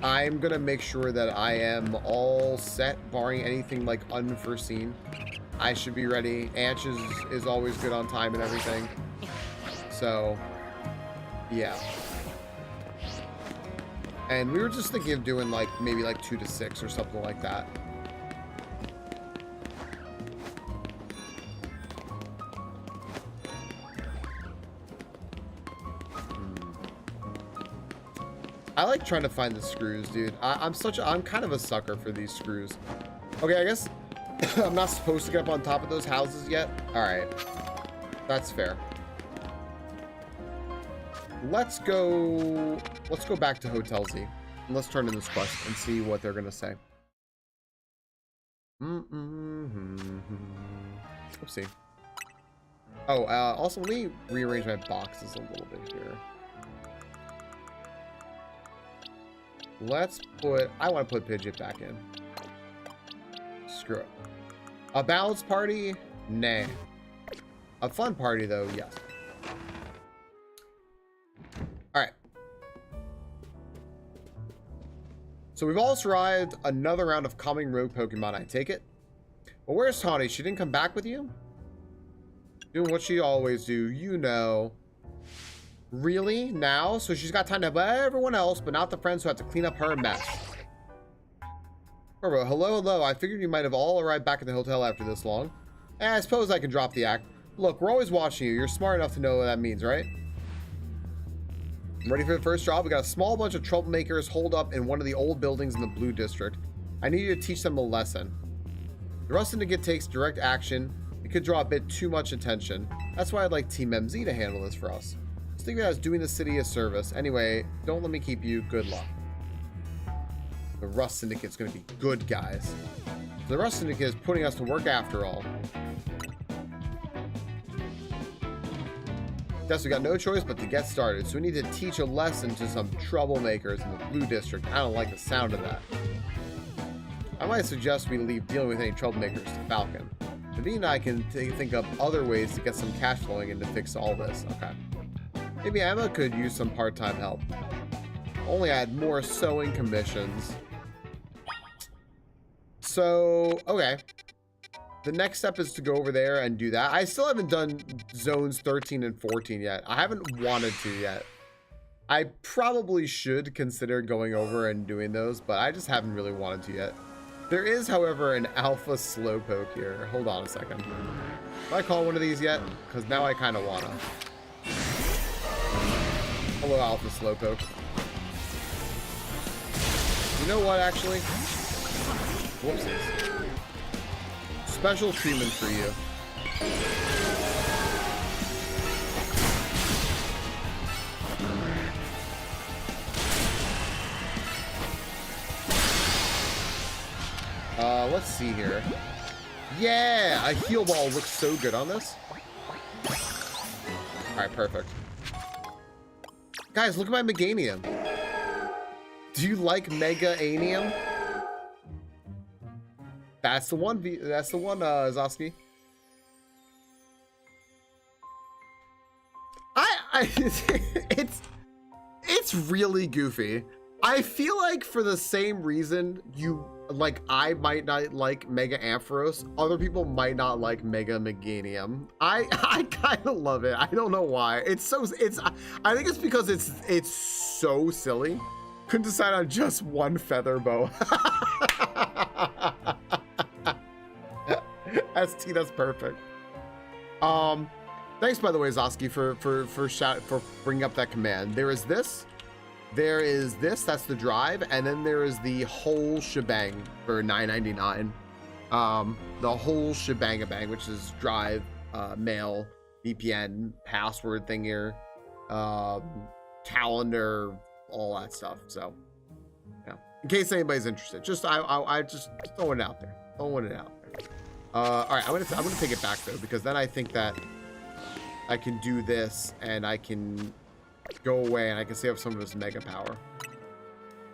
I'm gonna make sure that I am all set, barring anything like unforeseen. I should be ready. Anch is always good on time and everything. So, yeah. And we were just thinking of doing like maybe like 2 to 6 or something like that. I like trying to find the screws, dude. I'm kind of a sucker for these screws. Okay, I guess I'm not supposed to get up on top of those houses yet. All right, that's fair. Let's go back to Hotel Z. And let's turn in this quest and see what they're gonna say. Oopsie. Oh, also let me rearrange my boxes a little bit here. Let's put, I want to put Pidgeot back in. Screw it. A balanced party? Nah. A fun party though, yes. Alright. So we've all survived another round of coming rogue Pokemon, I take it. Well, where's Tawny? She didn't come back with you? Doing what she always do, you know. Really? Now? So she's got time to help everyone else, but not the friends who have to clean up her mess. Hello, hello. I figured you might have all arrived back at the hotel after this long. I suppose I can drop the act. Look, we're always watching you. You're smart enough to know what that means, right? I'm ready for the first job. We got a small bunch of troublemakers holed up in one of the old buildings in the Blue District. I need you to teach them a lesson. The Rust Syndicate takes direct action. It could draw a bit too much attention. That's why I'd like Team MZ to handle this for us. Just think of it as doing the city a service. Anyway, don't let me keep you. Good luck. The Rust Syndicate's gonna be good, guys. The Rust Syndicate is putting us to work after all. Guess we got no choice but to get started, so we need to teach a lesson to some troublemakers in the Blue District. I don't like the sound of that. I might suggest we leave dealing with any troublemakers to Falcon. Naveen and I can think of other ways to get some cash flowing in to fix all this. Okay. Maybe Emma could use some part-time help. Only add more sewing commissions. So, okay. The next step is to go over there and do that. I still haven't done zones 13 and 14 yet. I haven't wanted to yet. I probably should consider going over and doing those, but I just haven't really wanted to yet. There is, however, an alpha slowpoke here. Hold on a second. Have I called one of these yet? Because now I kind of want to. Hello, alpha slowpoke. You know what, actually? Whoopsies. Special treatment for you. Let's see here. Yeah, a heal ball looks so good on this. All right, perfect. Guys, look at my Meganium. Do you like Mega Anium? That's the one. That's the one, Zoski. It's really goofy. I feel like for the same reason I might not like Mega Ampharos, other people might not like Mega Meganium. I kind of love it. I don't know why. I think it's because it's so silly. Couldn't decide on just one feather bow. ST, that's perfect. Thanks, by the way, Zoski, for bringing up that command. There is this, that's the drive, and then there is the whole shebang for $9.99. The whole shebang, which is drive, mail, VPN, password thing here, calendar, all that stuff. So, yeah, in case anybody's interested, I just throwing it out there. All right, I'm gonna take it back though, because then I think that I can do this and I can go away and I can save up some of this mega power.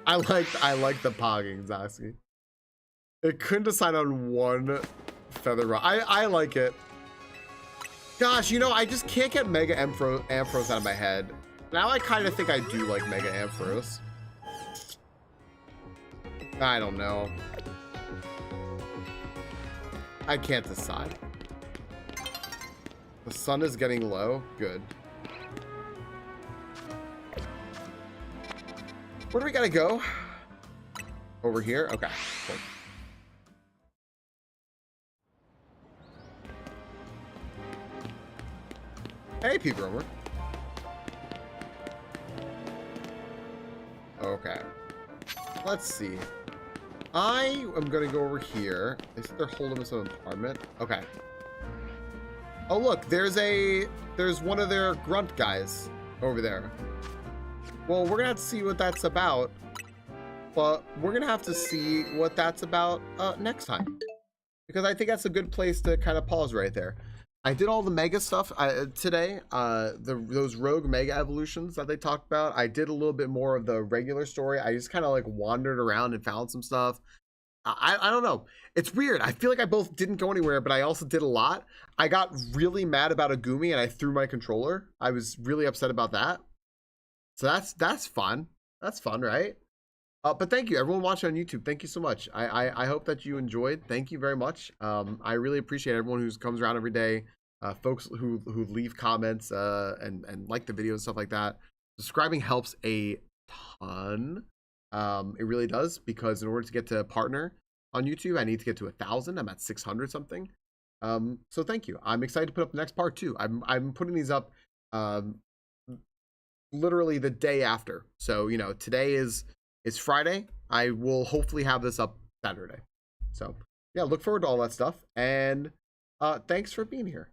I like the pogging, Zaxi. It couldn't decide on one feather run. I like it. Gosh, you know, I just can't get Mega Ampharos out of my head. Now I kind of think I do like Mega Ampharos. I don't know. I can't decide. The sun is getting low. Good. Where do we gotta go? Over here? Okay. Cool. Hey, Pete Romer. Okay. Let's see. I am gonna go over here. They said they're holding us an apartment. Okay. Oh look, there's one of their grunt guys over there. Well, we're gonna have to see what that's about. But we're gonna have to see what that's about next time. Because I think that's a good place to kind of pause right there. I did all the mega stuff today. Those rogue mega evolutions that they talked about. I did a little bit more of the regular story. I just kind of like wandered around and found some stuff. I don't know. It's weird. I feel like I both didn't go anywhere, but I also did a lot. I got really mad about a Gumi and I threw my controller. I was really upset about that. So that's fun. That's fun, right? But thank you, everyone watching on YouTube. Thank you so much. I hope that you enjoyed. Thank you very much. I really appreciate everyone who comes around every day. Folks who leave comments and like the videos and stuff like that. Subscribing helps a ton. It really does, because in order to get to partner on YouTube, I need to get to 1,000. I'm at 600 something. So thank you. I'm excited to put up the next part too. I'm putting these up literally the day after. So you know, today is Friday. I will hopefully have this up Saturday. So yeah, look forward to all that stuff. And thanks for being here.